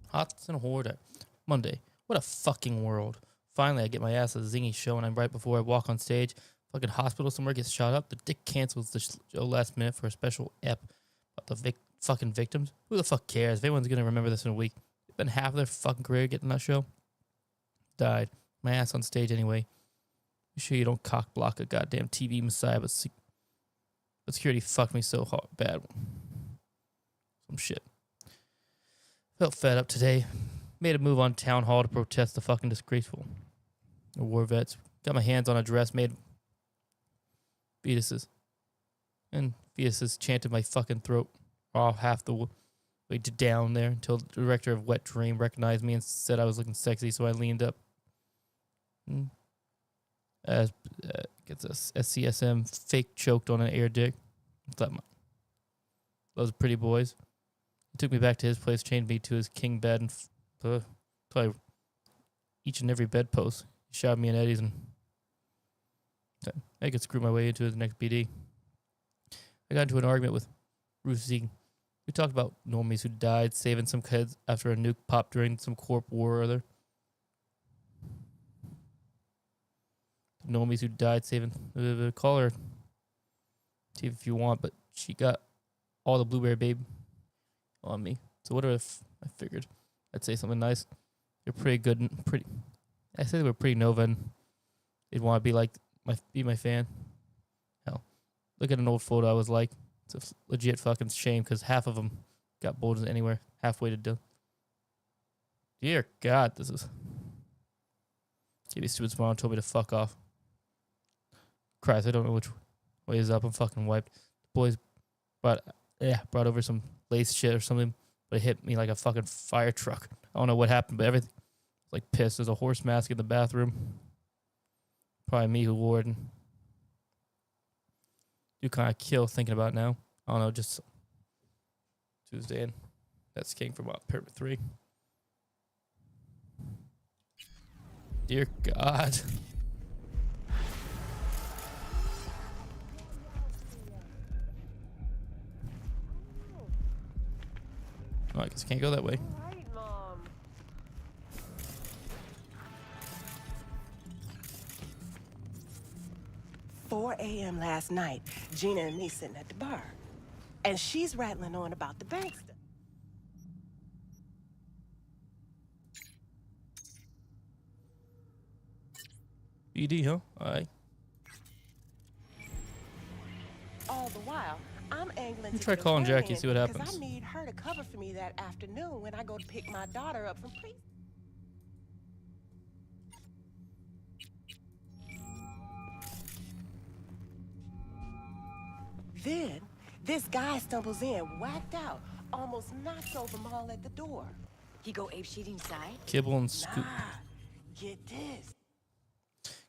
Hots and Horde. Monday. What a fucking world. Finally, I get my ass a zingy show, and I'm right before I walk on stage. Fucking hospital somewhere gets shot up. The dick cancels the show last minute for a special ep about the fucking victims. Who the fuck cares? If anyone's gonna remember this in a week, spend half of their fucking career getting that show. Died. My ass on stage anyway. Be sure you don't cock block a goddamn TV messiah, but security fucked me so hard, bad. Some shit. Felt fed up today. Made a move on town hall to protest the fucking disgraceful. The war vets. Got my hands on a dress made fetuses. And fetuses chanted my fucking throat all half the way to down there until the director of Wet Dream recognized me and said I was looking sexy, so I leaned up. Gets a SCSM fake choked on an air dick. Those pretty boys. He took me back to his place, chained me to his king bed, and probably each and every bedpost. He shot me in eddies, and I could screw my way into the next BD. I got into an argument with Ruth Zieg. We talked about normies who died saving some kids after a nuke popped during some corp war or other. Normies who died saving... call her. See if you want, but she got all the blueberry babe on me. So what if I figured I'd say something nice? You're pretty good and pretty... I said they were pretty Nova and they'd want to be like... be my fan. Hell, look at an old photo I was like. It's a legit fucking shame because half of them got bulged anywhere halfway to done. Dear God, this is... Gave me a stupid smile and told me to fuck off. Christ, I don't know which way is up. I'm fucking wiped. The boys brought over some lace shit or something, but it hit me like a fucking fire truck. I don't know what happened, but everything was like pissed. There's a horse mask in the bathroom. Probably me who wore it. And you kind of kill thinking about it now. I don't know, just Tuesday, and that's King from Pyramid 3. Dear God. Oh, I guess I can't go that way. 4 a.m. last night, Gina and me sitting at the bar. And she's rattling on about the bank stuff. BD, huh? Alright. All the while, I'm angling You to try get calling Jackie, aquarium see what because happens. I need her to cover for me that afternoon when I go to pick my daughter up from pre. Then, this guy stumbles in, whacked out, almost knocks over Maul at the door. He go apeshit inside? Kibble and Scoop. Get this.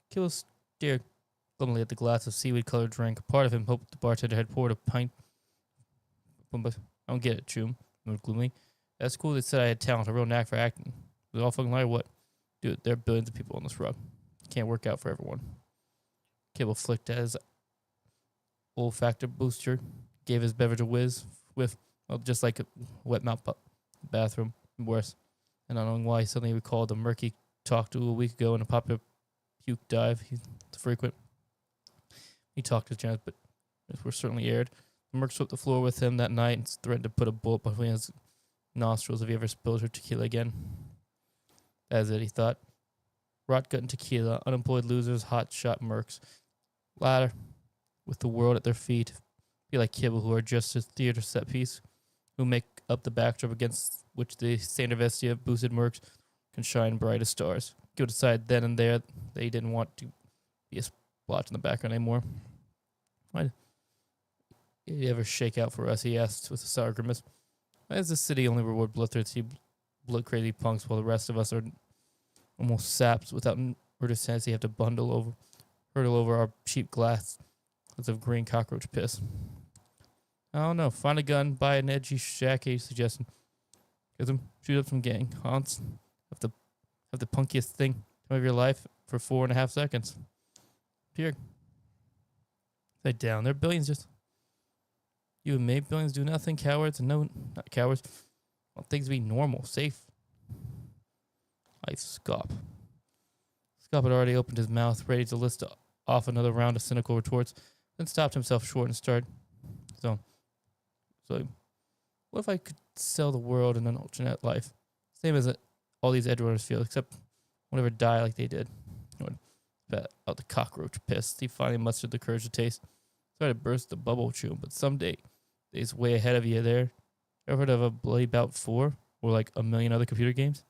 Kibble stared glumly at the glass of seaweed-colored drink. Part of him hoped the bartender had poured a pint. But I don't get it, Choom. Moved gloomily. At school, they said I had talent, a real knack for acting. Was it all fucking lie or what? Dude, there are billions of people on this rug. Can't work out for everyone. Kibble flicked at his olfactory booster, gave his beverage a whiz with, well, just like a wet mouth bathroom, worse. And not knowing why, he suddenly recalled the murky talk to a week ago in a popular puke dive. He's frequent. He talked to Janet, but it were certainly aired. The Merc swept the floor with him that night and threatened to put a bullet between his nostrils if he ever spilled her tequila again. That is it, he thought. Rot gut and tequila, unemployed losers, hot shot mercs. Latter, with the world at their feet, be like Kibble, who are just a theater set piece, who make up the backdrop against which the Santa Vestia boosted mercs can shine bright as stars. Kibble decided then and there that he didn't want to be a splotch in the background anymore. Why did he ever shake out for us, he asked with a sour grimace. Why does the city only reward bloodthirsty, blood-crazy punks while the rest of us are almost saps without murder sense? You have to hurtle over our cheap glass of green cockroach piss. I don't know. Find a gun, buy an edgy shacky suggestion. Get them, shoot up some gang haunts. Have the punkiest thing of your life for 4.5 seconds. Here. Say down. There are billions just. You and me, billions do nothing, cowards, and no, not cowards. Want things to be normal, safe. I Scop. Scop had already opened his mouth, ready to list off another round of cynical retorts, then stopped himself short and started. So, what if I could sell the world in an alternate life? Same as all these edge runners feel, except won't ever die like they did. Bet out the cockroach piss. He finally mustered the courage to taste. Started to burst the bubble chew, but someday, he's way ahead of you there. Ever heard of a Bloody Bout 4 or like a million other computer games?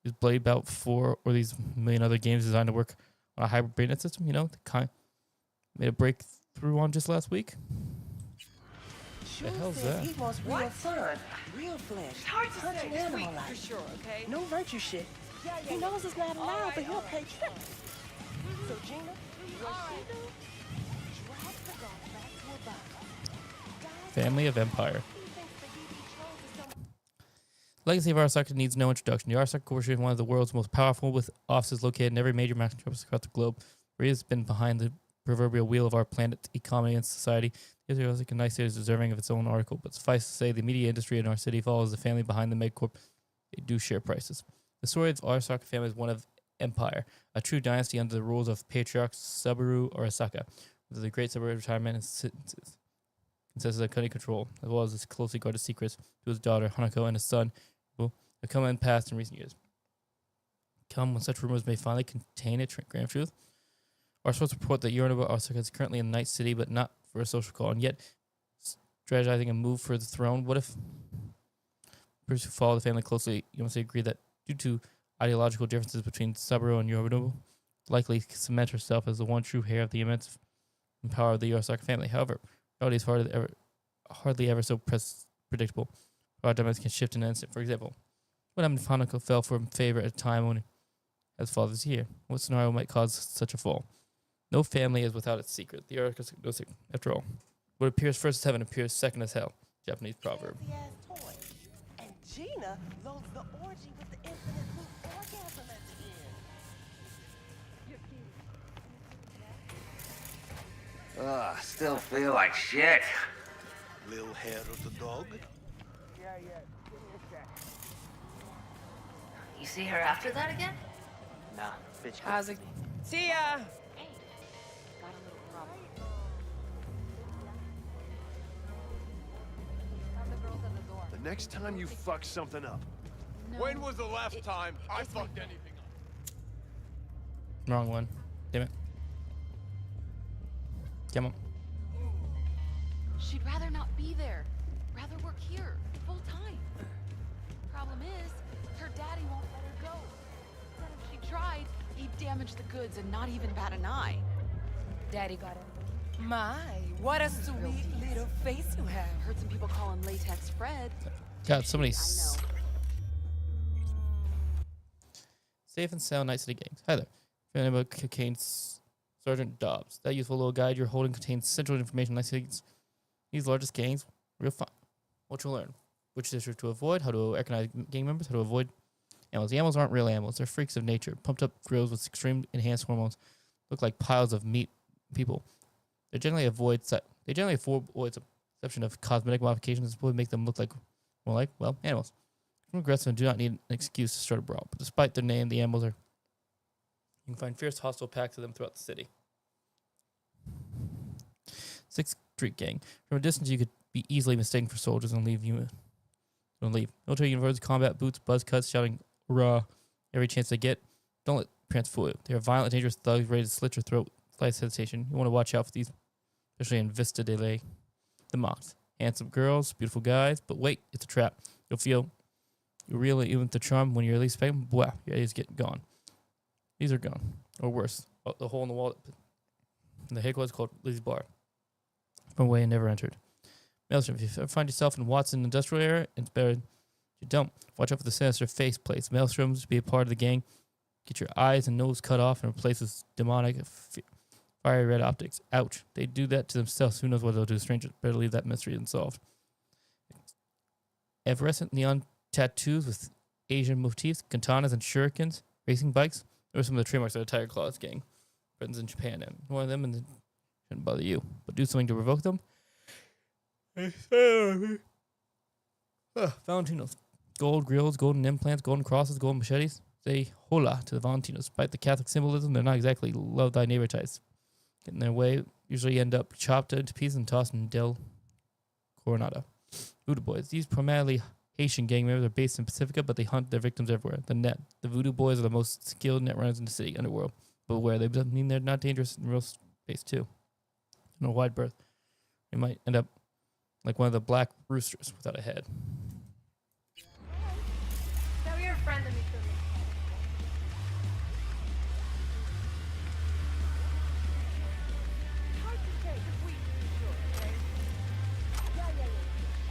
Is Bloody Bout 4 or these million other games designed to work on a hybrid brain system? You know, the kind made a breakthrough on just last week. Sure The hell's says that? he wants real fun, real flesh, hunting animal life. For sure, okay? No virtue shit. He knows it's not allowed, but he'll pay trips. So Gina, what she do? Drag the dog back to a box. Family of Empire. Legacy of Arasaka needs no introduction. The Arasaka Corporation is one of the world's most powerful, with offices located in every major metropolis across the globe, where it has been behind the proverbial wheel of our planet's economy and society. The Arasaka Nice is deserving of its own article, but suffice to say, the media industry in our city follows the family behind the Megcorp. They do share prices. The story of Arasaka family is one of empire, a true dynasty under the rules of patriarch Saburo Arasaka, with the great Saburo retirement and consists of cunning control, as well as his closely guarded secrets to his daughter Hanako and his son, who have come and passed in recent years. Come when such rumors may finally contain a grand truth. Our sources report that Yorinobu Arasaka is currently in Night City, but not for a social call, and yet strategizing a move for the throne. What if persons who follow the family closely must agree that due to ideological differences between Saburo and Yorinobu, likely cement herself as the one true heir of the immense power of the Arasaka family. However, reality is hardly ever so predictable. Our dynamics can shift in an instant. For example, what happened if Hanako fell from favor at a time when his father's here? What scenario might cause such a fall? No family is without its secret. The Arasaka no secret. After all, what appears first as heaven appears second as hell. Japanese proverb. And Gina loads the orgy with the infinite loop orgasm at the end. Ugh, still feel like shit. Little hair of the dog? Yeah. Give me a sec. You see her after that again? Nah, bitch. How's it? See ya! The next time you fuck something up. When was the last time I fucked anything up? Wrong one. Damn it. Come on. she'd rather not be there. Rather work here, full time. Problem is, her daddy won't let her go. Said if she tried, he'd damage the goods and not even bat an eye. Daddy got him. My, what a sweet little face you have. Heard some people call him Latex Fred. God, so many safe and sound Night City gangs. Hi there. If about cocaine, Sergeant Dobbs. That useful little guide you're holding contains central information on Night City's these largest gangs. Real fun. What you'll learn. Which district to avoid, how to recognize gang members, how to avoid animals. The animals aren't real animals. They're freaks of nature. Pumped up grills with extreme enhanced hormones. Look like piles of meat people. They generally avoid exception of cosmetic modifications that would make them look like more like, well, animals. From aggressive and do not need an excuse to start a brawl. But despite their name, the animals are you can find fierce hostile packs of them throughout the city. 6th Street Gang. From a distance you could be easily mistaken for soldiers and don't leave. Military uniforms, combat boots, buzz cuts, shouting "Rah!" every chance they get. Don't let parents fool you. They are violent, dangerous thugs ready to slit your throat. Slight hesitation. You want to watch out for these, especially in Vista de Ley. The mocks. Handsome girls, beautiful guys, but wait, it's a trap. You'll feel you really even with the charm when you're least expecting. Wow, your ideas get gone. These are gone, or worse, the hole in the wall. The headquarters called Lizzie's Bar. From away and never entered. Maelstrom, if you ever find yourself in Watson industrial area, it's better you don't. Watch out for the sinister face plates. Maelstroms, be a part of the gang. Get your eyes and nose cut off and replace with demonic, fiery red optics. Ouch. They do that to themselves. Who knows what they'll do to strangers? Better leave that mystery unsolved. Effervescent neon tattoos with Asian motifs, katanas and shurikens, racing bikes. Those are some of the trademarks of the Tiger Claws gang. Friends in Japan, and one of them and shouldn't bother you. But do something to provoke them. Valentinos. Gold grills, golden implants, golden crosses, golden machetes. Say hola to the Valentinos. Despite the Catholic symbolism, they're not exactly love thy neighbor types. Get in their way, usually end up chopped into pieces and tossed in Del Coronado. Voodoo Boys. These primarily Haitian gang members are based in Pacifica, but they hunt their victims everywhere. The net. The Voodoo Boys are the most skilled net runners in the city underworld. But where they doesn't mean they're not dangerous in real space too. In a wide berth. They might end up like one of the black roosters without a head. Tell your friend that we could.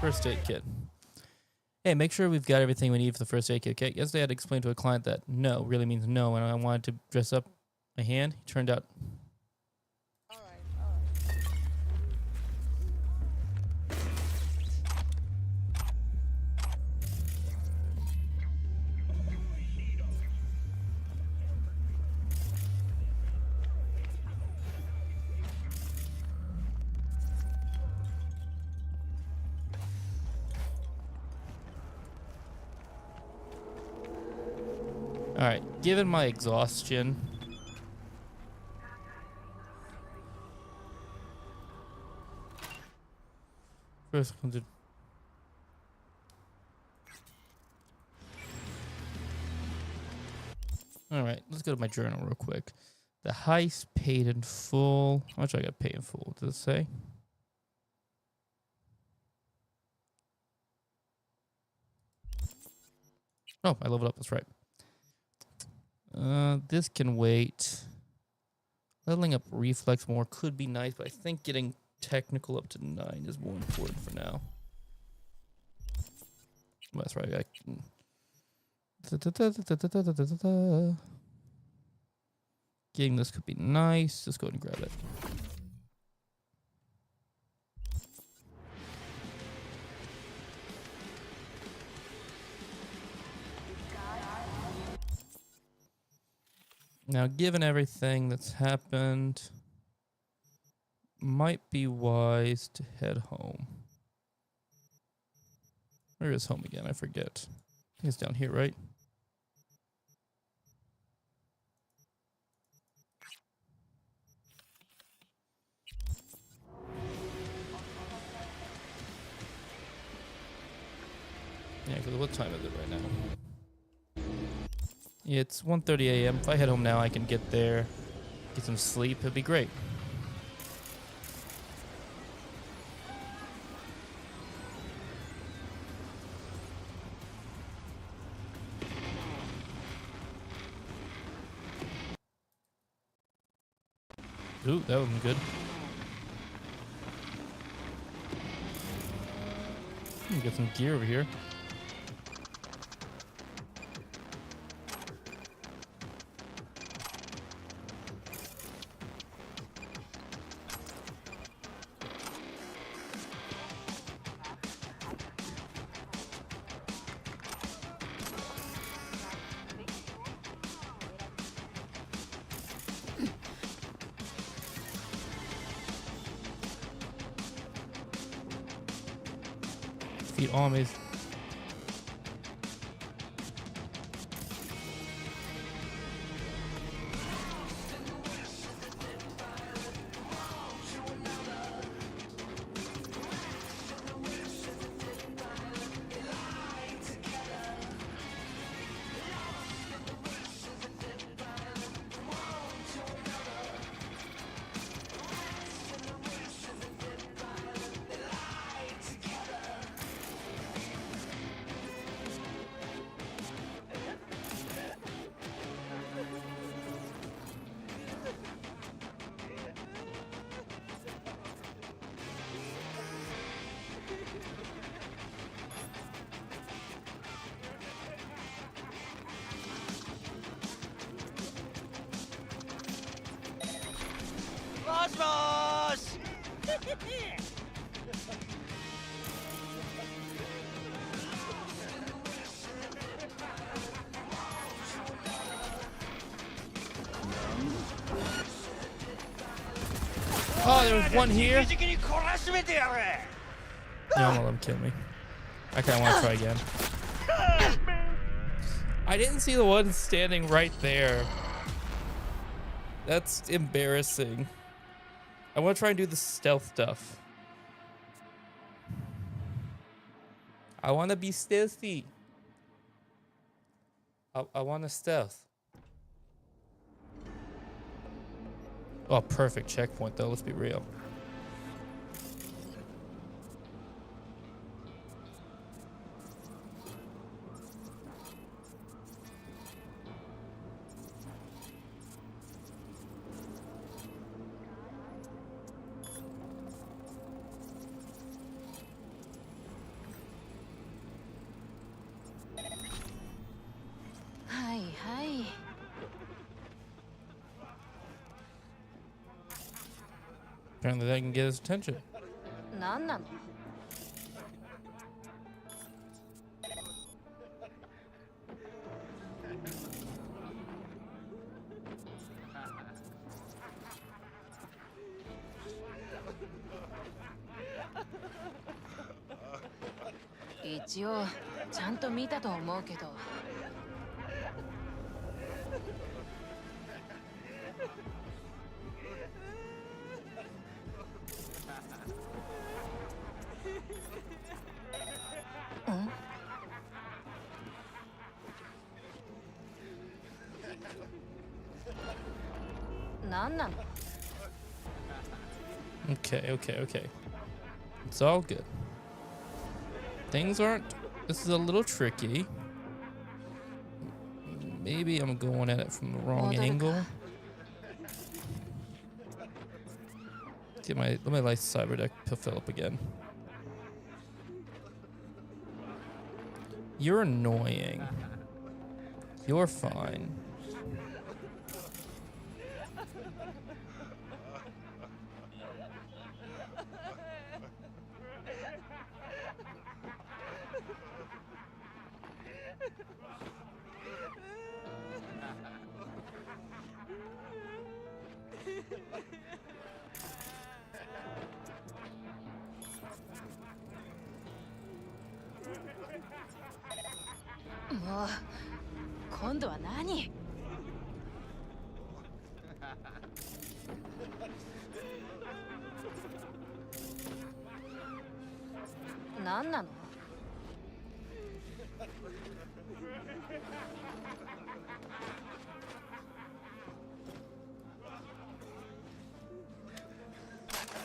First aid kit. Hey, make sure we've got everything we need for the first aid kit. Okay? Yesterday I had to explain to a client that no really means no, and I wanted to dress up my hand. It turned out. Alright, given my exhaustion, first alright, let's go to my journal real quick. The heist paid in full. How much I got paid in full? Does it say? Oh, I leveled up, that's right. This can wait. Leveling up reflex more could be nice, but I think getting technical up to 9 is more important for now. That's right. Getting this could be nice. Let's go ahead and grab it. Now, given everything that's happened, might be wise to head home. Where is home again? I forget. I think it's down here, right? Yeah, because what time is it right now? It's 1:30 a.m. If I head home now, I can get there, get some sleep. It'd be great. Ooh, that was good. Get some gear over here. Defeat armies. Cosmos! Oh, there was one here. Yeah, I'm gonna let him kill me. I kinda wanna try again. I didn't see the one standing right there. That's embarrassing. I wanna try and do the stealth stuff. I wanna be stealthy. I wanna stealth. Oh, perfect checkpoint though, let's be real. Hi, hi. Apparently that can get his attention. なんなの? "一応ちゃんと見たと思うけど." Okay. It's all good. Things aren't... This is a little tricky. Maybe I'm going at it from the wrong angle. Let me light cyber deck fill up again. You're annoying. You're fine.もう今度は何? 何なの?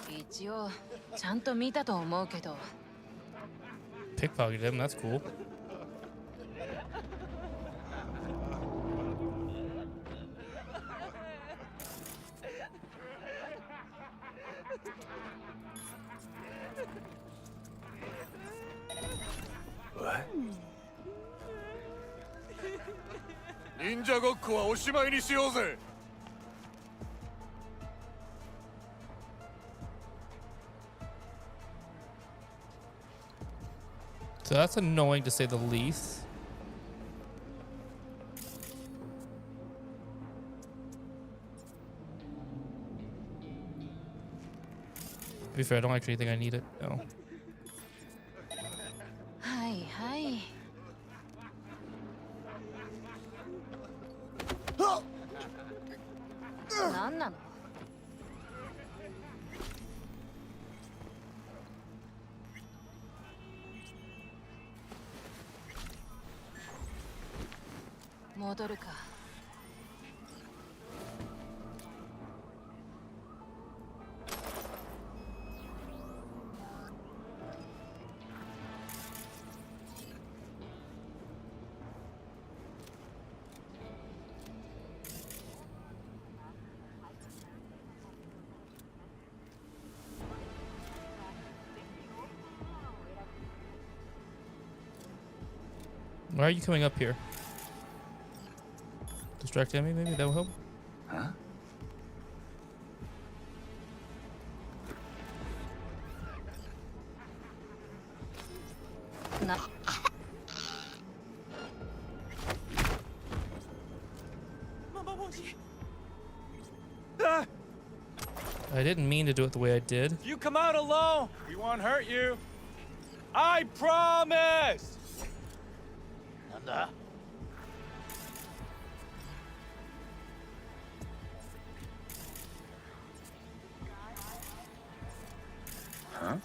一応ちゃんと見たと思うけど. Pickpocketed him, that's cool. 忍者ごっこはおしまいにしようぜ。 So that's annoying to say the least. To be fair, I don't actually think I need it. No. Hi, hi. Nana. 戻るか。Why are you coming up here? Distract enemy, maybe that will help. Huh? No. I didn't mean to do it the way I did. If you come out alone, we won't hurt you. I promise! Nanda? Huh?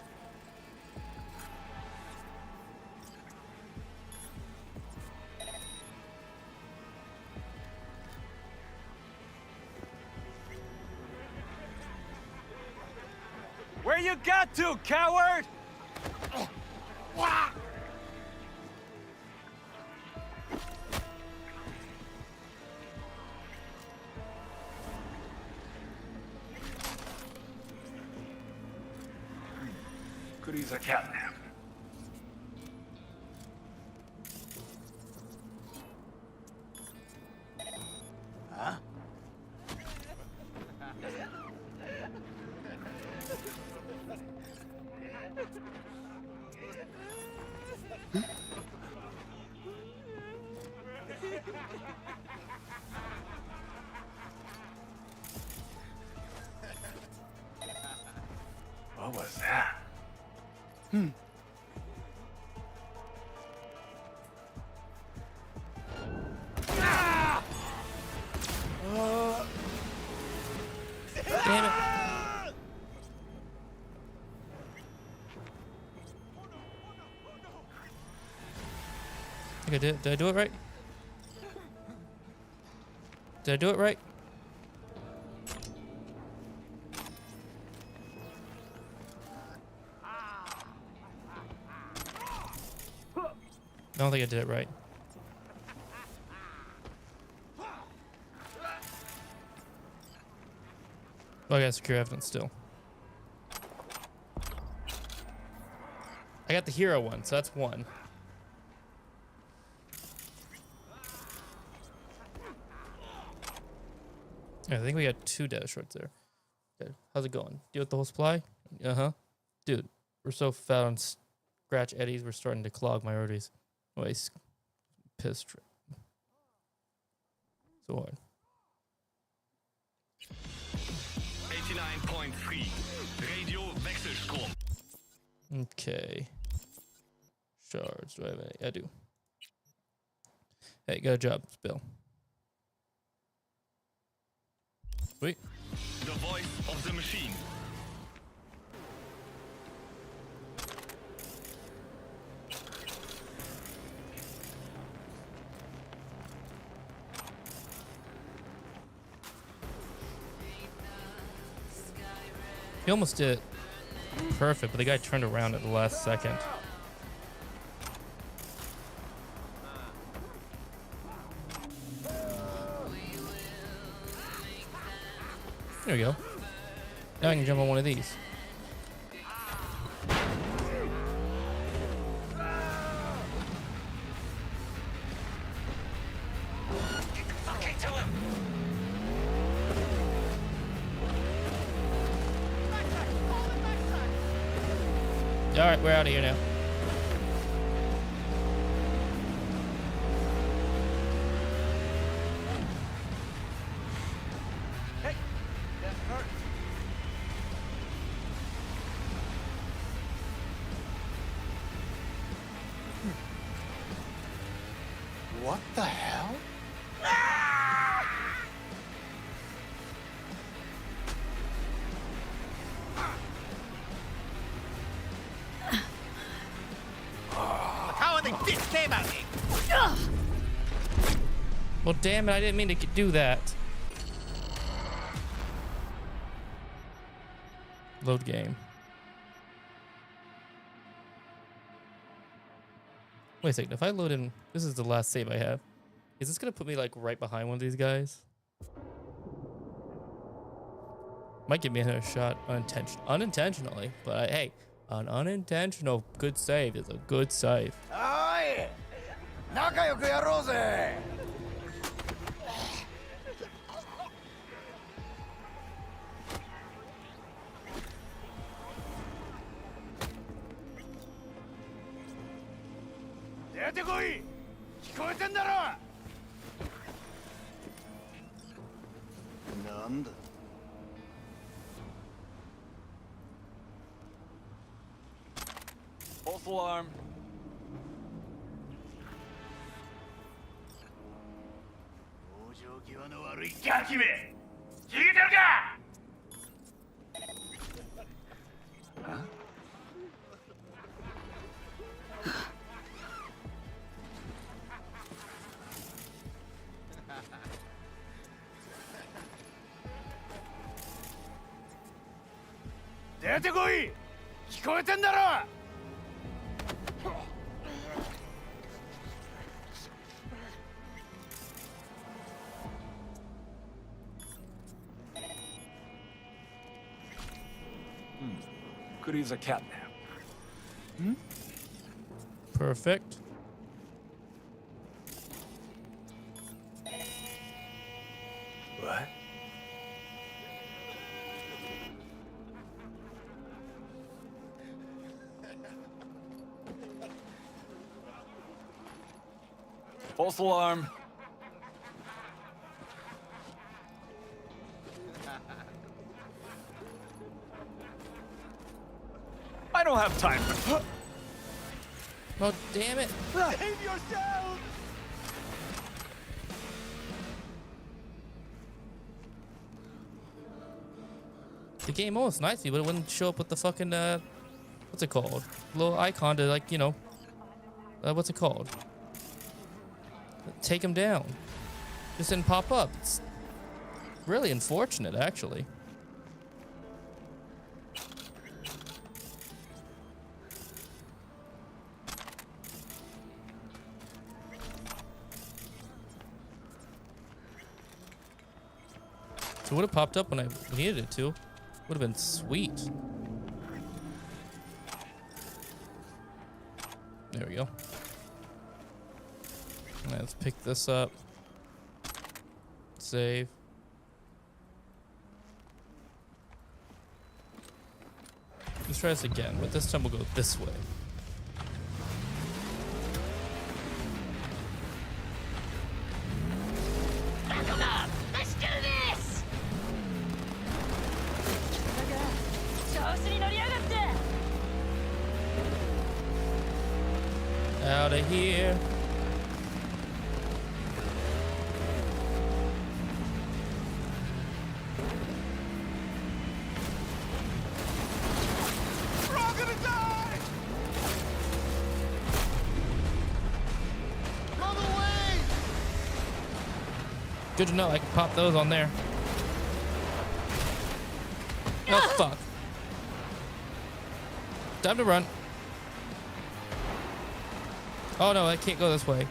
Where you got to, coward? Could use a cat nap. Huh? What was that? Damn it. I think I did. Did I do it right? Did I do it right? I don't think I did it right. Oh, I got secure evidence still. I got the hero one, so that's one. Yeah, I think we got 2 data shards there. Okay, how's it going? Deal with the whole supply? Uh-huh. Dude, we're so fat on scratch eddies, we're starting to clog my arteries. Oh, he's pissed. So hard. 89.3 Radio Wechselstrom. Okay. Shards, do I have any? I do. Hey, got a job, Bill. Sweet. The voice of the machine. He almost did it perfect, but the guy turned around at the last second. There we go. Now I can jump on one of these. All right, we're out of here now. Hey, that hurt. What the hell? Well, damn it, I didn't mean to do that. Load game. Wait a second, if I load in, this is the last save I have. Is this gonna put me like right behind one of these guys? Might give me another shot unintentionally, but hey, an unintentional good save is a good save. Aye! 仲良くやろうぜ! False alarm. Huh? Could use a cat nap. Perfect. What? False alarm. I don't have time for. Oh, damn it. Save yourself! The game almost nice me, but it wouldn't show up with the fucking, what's it called? Little icon to, like, you know, what's it called? Take him down. Just didn't pop up. It's really unfortunate, actually. It would have popped up when I needed it to. Would have been sweet. There we go. Let's pick this up. Save. Let's try this again, but this time we'll go this way. Let's do this! Out of here. We're all gonna die! Run away! Good to know I can pop those on there. Oh, fuck. Time to run. Oh no, I can't go this way.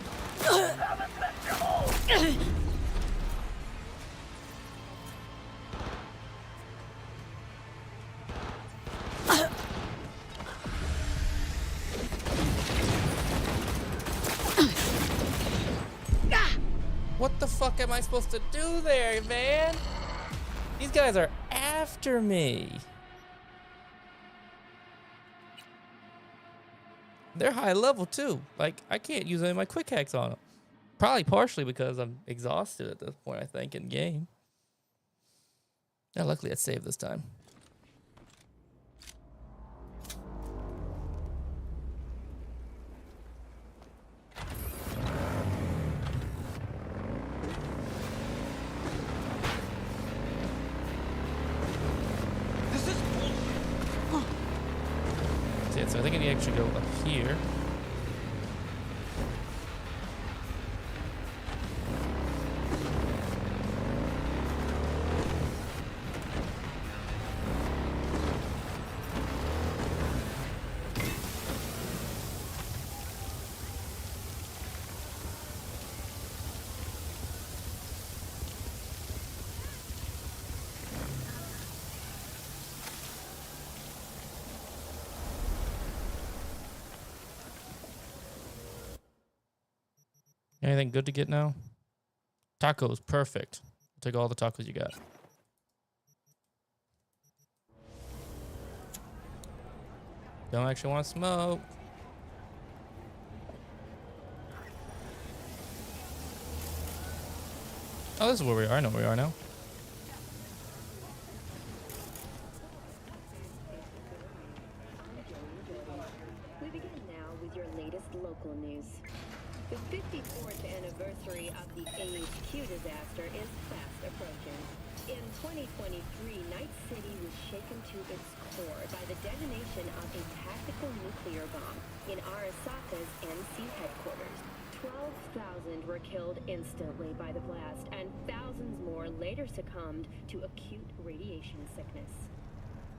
What the fuck am I supposed to do there, man? These guys are after me. they're high level too. Like, I can't use any of my quick hacks on them. Probably partially because I'm exhausted at this point, I think, in game. Yeah, luckily I saved this time. This is Yeah, so I think I need to actually go up here. Anything good to get now? Tacos, perfect. Take all the tacos you got. Don't actually want to smoke. Oh, this is where we are. I know where we are now. We begin now with your latest local news. The 54th anniversary of the AHQ disaster is fast approaching. In 2023, Night City was shaken to its core by the detonation of a tactical nuclear bomb in Arasaka's NC headquarters. 12,000 were killed instantly by the blast, and thousands more later succumbed to acute radiation sickness.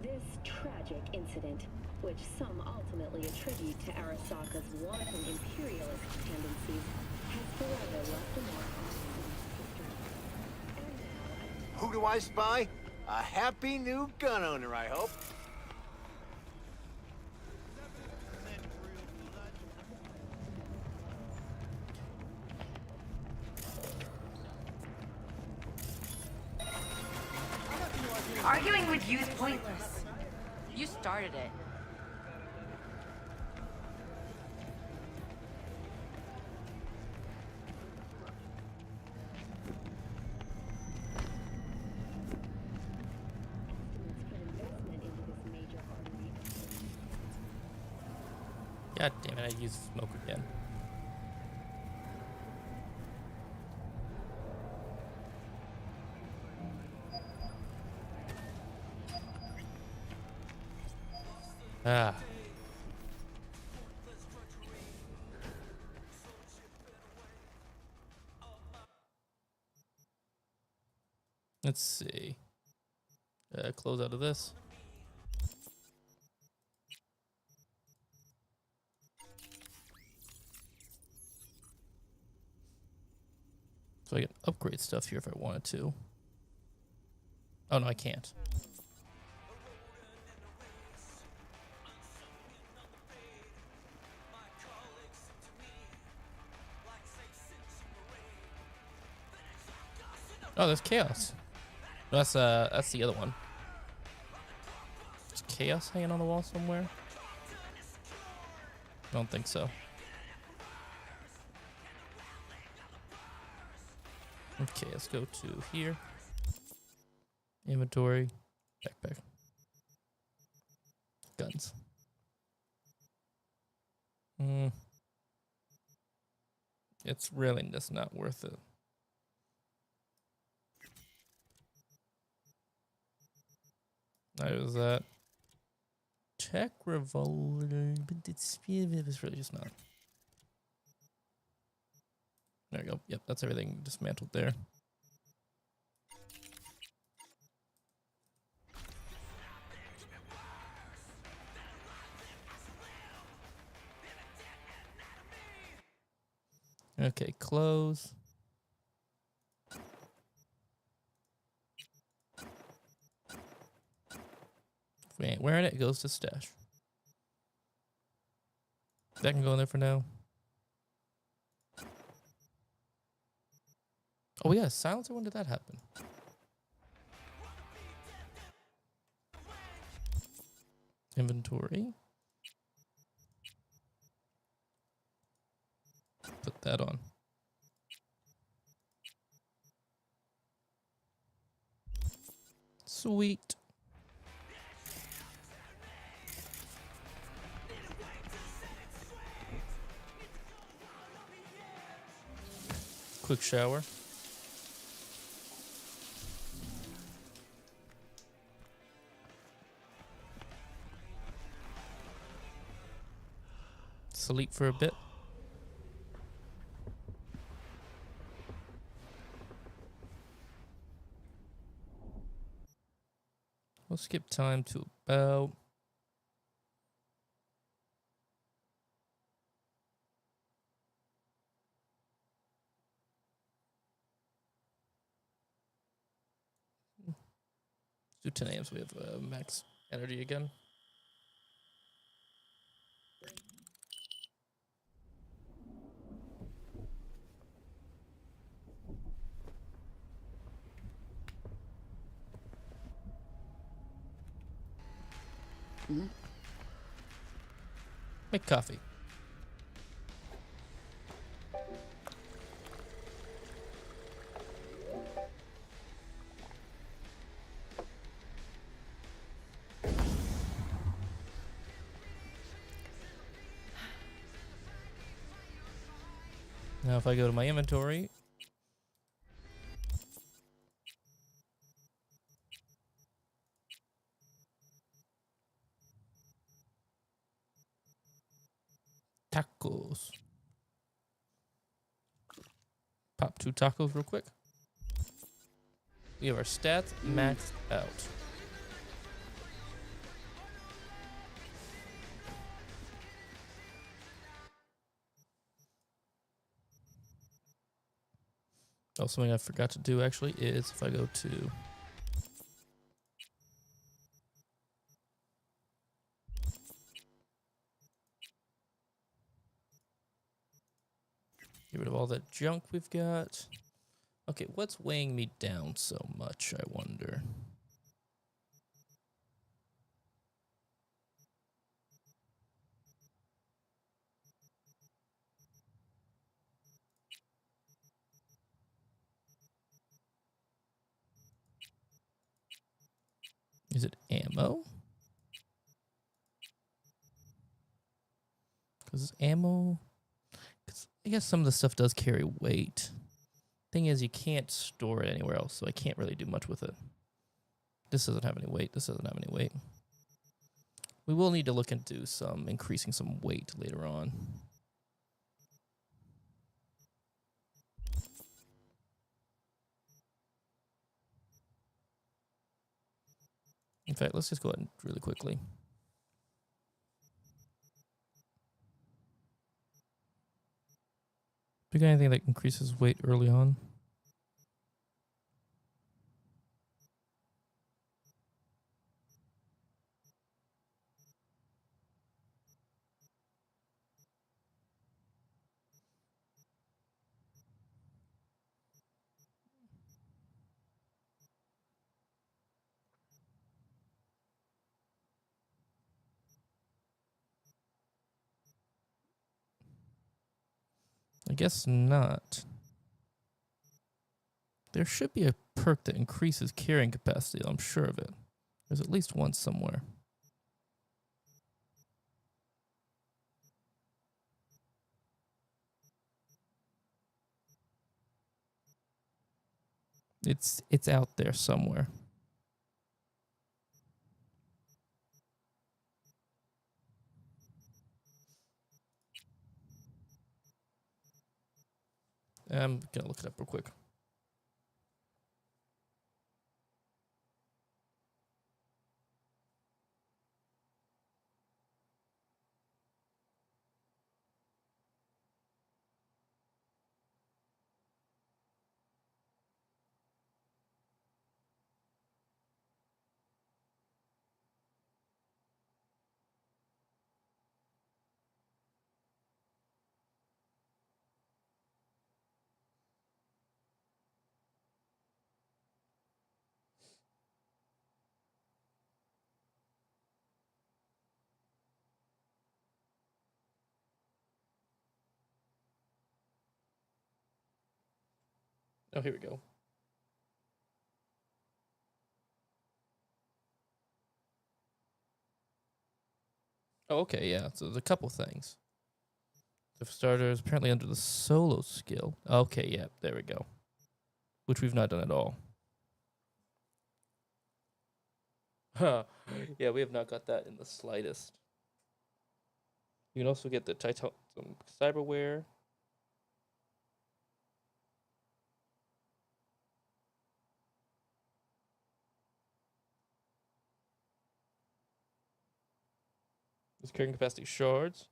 This tragic incident, which some ultimately attribute to Arasaka's wanton imperialist tendencies, has forever left a mark on the city's history. Who do I spy? A happy new gun owner, I hope. Arguing with you's pointless. You started it. God damn it, I used smoke again. Ah. Let's see. Close out of this. So I can upgrade stuff here if I wanted to. Oh no, I can't. Oh, there's chaos. That's the other one. Is chaos hanging on the wall somewhere? I don't think so. Okay, let's go to here. Inventory, backpack, guns. It's really just not worth it. That was that. Tech revolver, but it's really just not. There we go. Yep, that's everything dismantled there. Okay, close. If we ain't wearing it, it goes to stash. That can go in there for now. Oh, we got a silencer? When did that happen? Inventory. that on. Sweet. Quick shower. Sleep for a bit. We'll skip time to about do 10 a.m. so we have max energy again. Make coffee. Now if I go to my inventory, tacos. Pop 2 tacos real quick. We have our stats maxed out. Oh, something I forgot to do actually is if I go to get rid of all that junk we've got. Okay, what's weighing me down so much, I wonder? Is it ammo? Because ammo... Cause I guess some of the stuff does carry weight. Thing is, you can't store it anywhere else, so I can't really do much with it. This doesn't have any weight. This doesn't have any weight. We will need to look into some increasing some weight later on. In fact, let's just go ahead and really quickly. Do you got anything that increases weight early on? I guess not. There should be a perk that increases carrying capacity, I'm sure of it. There's at least one somewhere. It's out there somewhere. I'm gonna look it up real quick. Oh, here we go. Oh, okay, yeah. So there's a couple things. So for starters, apparently under the solo skill. Okay, yeah, there we go. Which we've not done at all. Huh. Yeah, we have not got that in the slightest. You can also get the some cyberware. There's carrying capacity shards.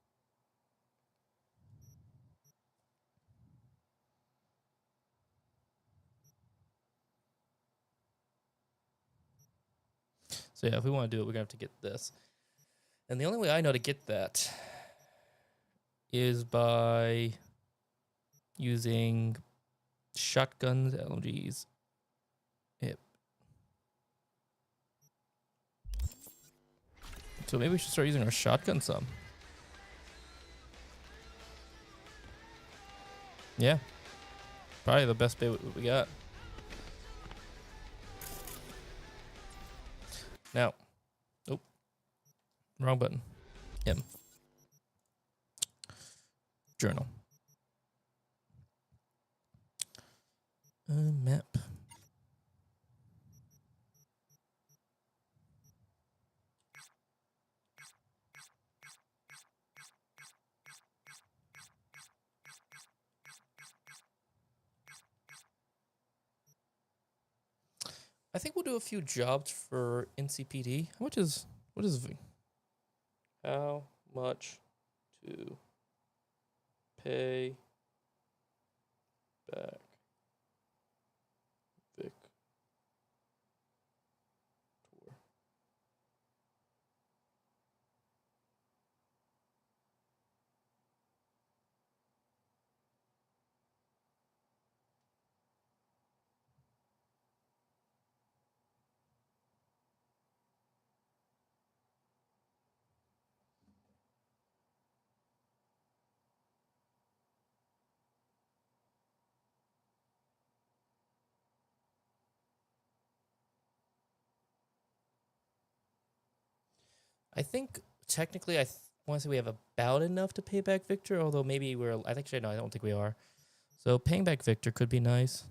So yeah, if we want to do it, we're gonna have to get this. And the only way I know to get that is by using shotguns, LMGs. Yep. So maybe we should start using our shotgun some. Yeah. Probably the best bait we got. Now. Oh. Wrong button. M. Journal. Map. I think we'll do a few jobs for NCPD. What is how much to pay back Vic? I think technically I want to say we have about enough to pay back Victor, although maybe we're. I think no, I don't think we are. So paying back Victor could be nice.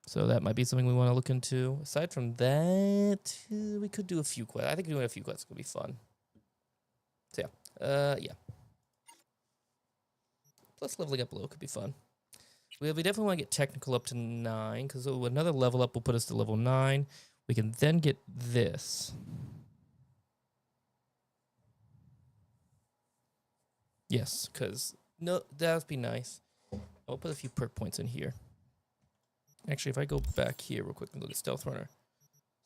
So that might be something we want to look into. Aside from that, we could do a few quests. I think doing a few quests could be fun. So yeah, yeah. Plus leveling up low could be fun. We definitely want to get technical up to 9, because another level up will put us to level 9. We can then get this. Yes, because no, that would be nice. I'll put a few perk points in here. Actually, if I go back here real quick and look at Stealth Runner.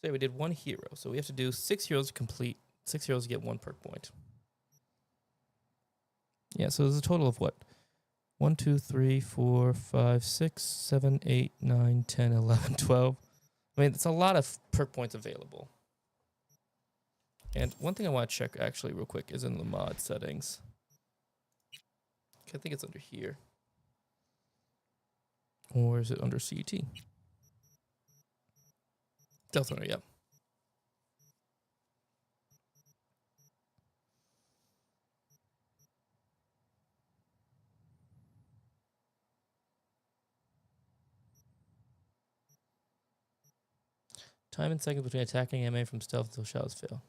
Say we did 1 hero, so we have to do 6 heroes to complete. 6 heroes to get 1 perk point. Yeah, so there's a total of what? 1, 2, 3, 4, 5, 6, 7, 8, 9, 10, 11, 12. I mean, it's a lot of perk points available. And one thing I want to check actually real quick is in the mod settings. I think it's under here. Or is it under CET? Stealth Runner, yeah. Time and seconds between attacking MA from stealth until shadows fail.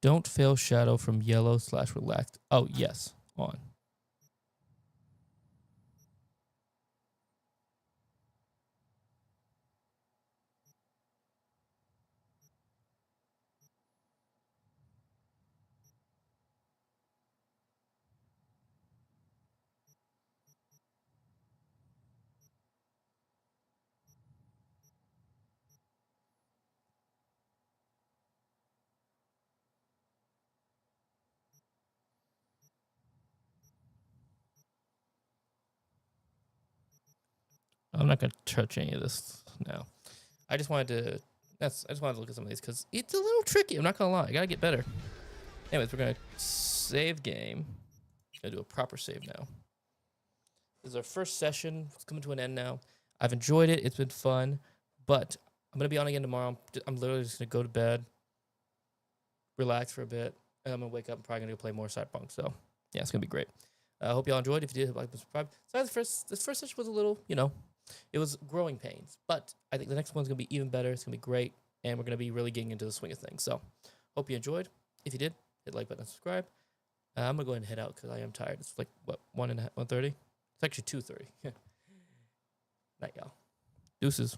Don't fail shadow from yellow / relaxed. Oh, yes. On. I'm not gonna touch any of this now. I just wanted to. I just wanted to look at some of these because it's a little tricky. I'm not gonna lie. I gotta get better. Anyways, we're gonna save game. Gonna do a proper save now. This is our first session. It's coming to an end now. I've enjoyed it. It's been fun, but I'm gonna be on again tomorrow. I'm literally just gonna go to bed, relax for a bit, and I'm gonna wake up. I'm probably gonna go play more Cyberpunk. So yeah, it's gonna be great. I hope y'all enjoyed. If you did, like and subscribe. So this first session was a little, it was growing pains, but I think the next one's gonna be even better. It's gonna be great, and we're gonna be really getting into the swing of things. So hope you enjoyed. If you did, hit like button and subscribe. I'm gonna go ahead and head out because I am tired. It's like what 1:30. It's actually 2:30. Night, y'all. Deuces.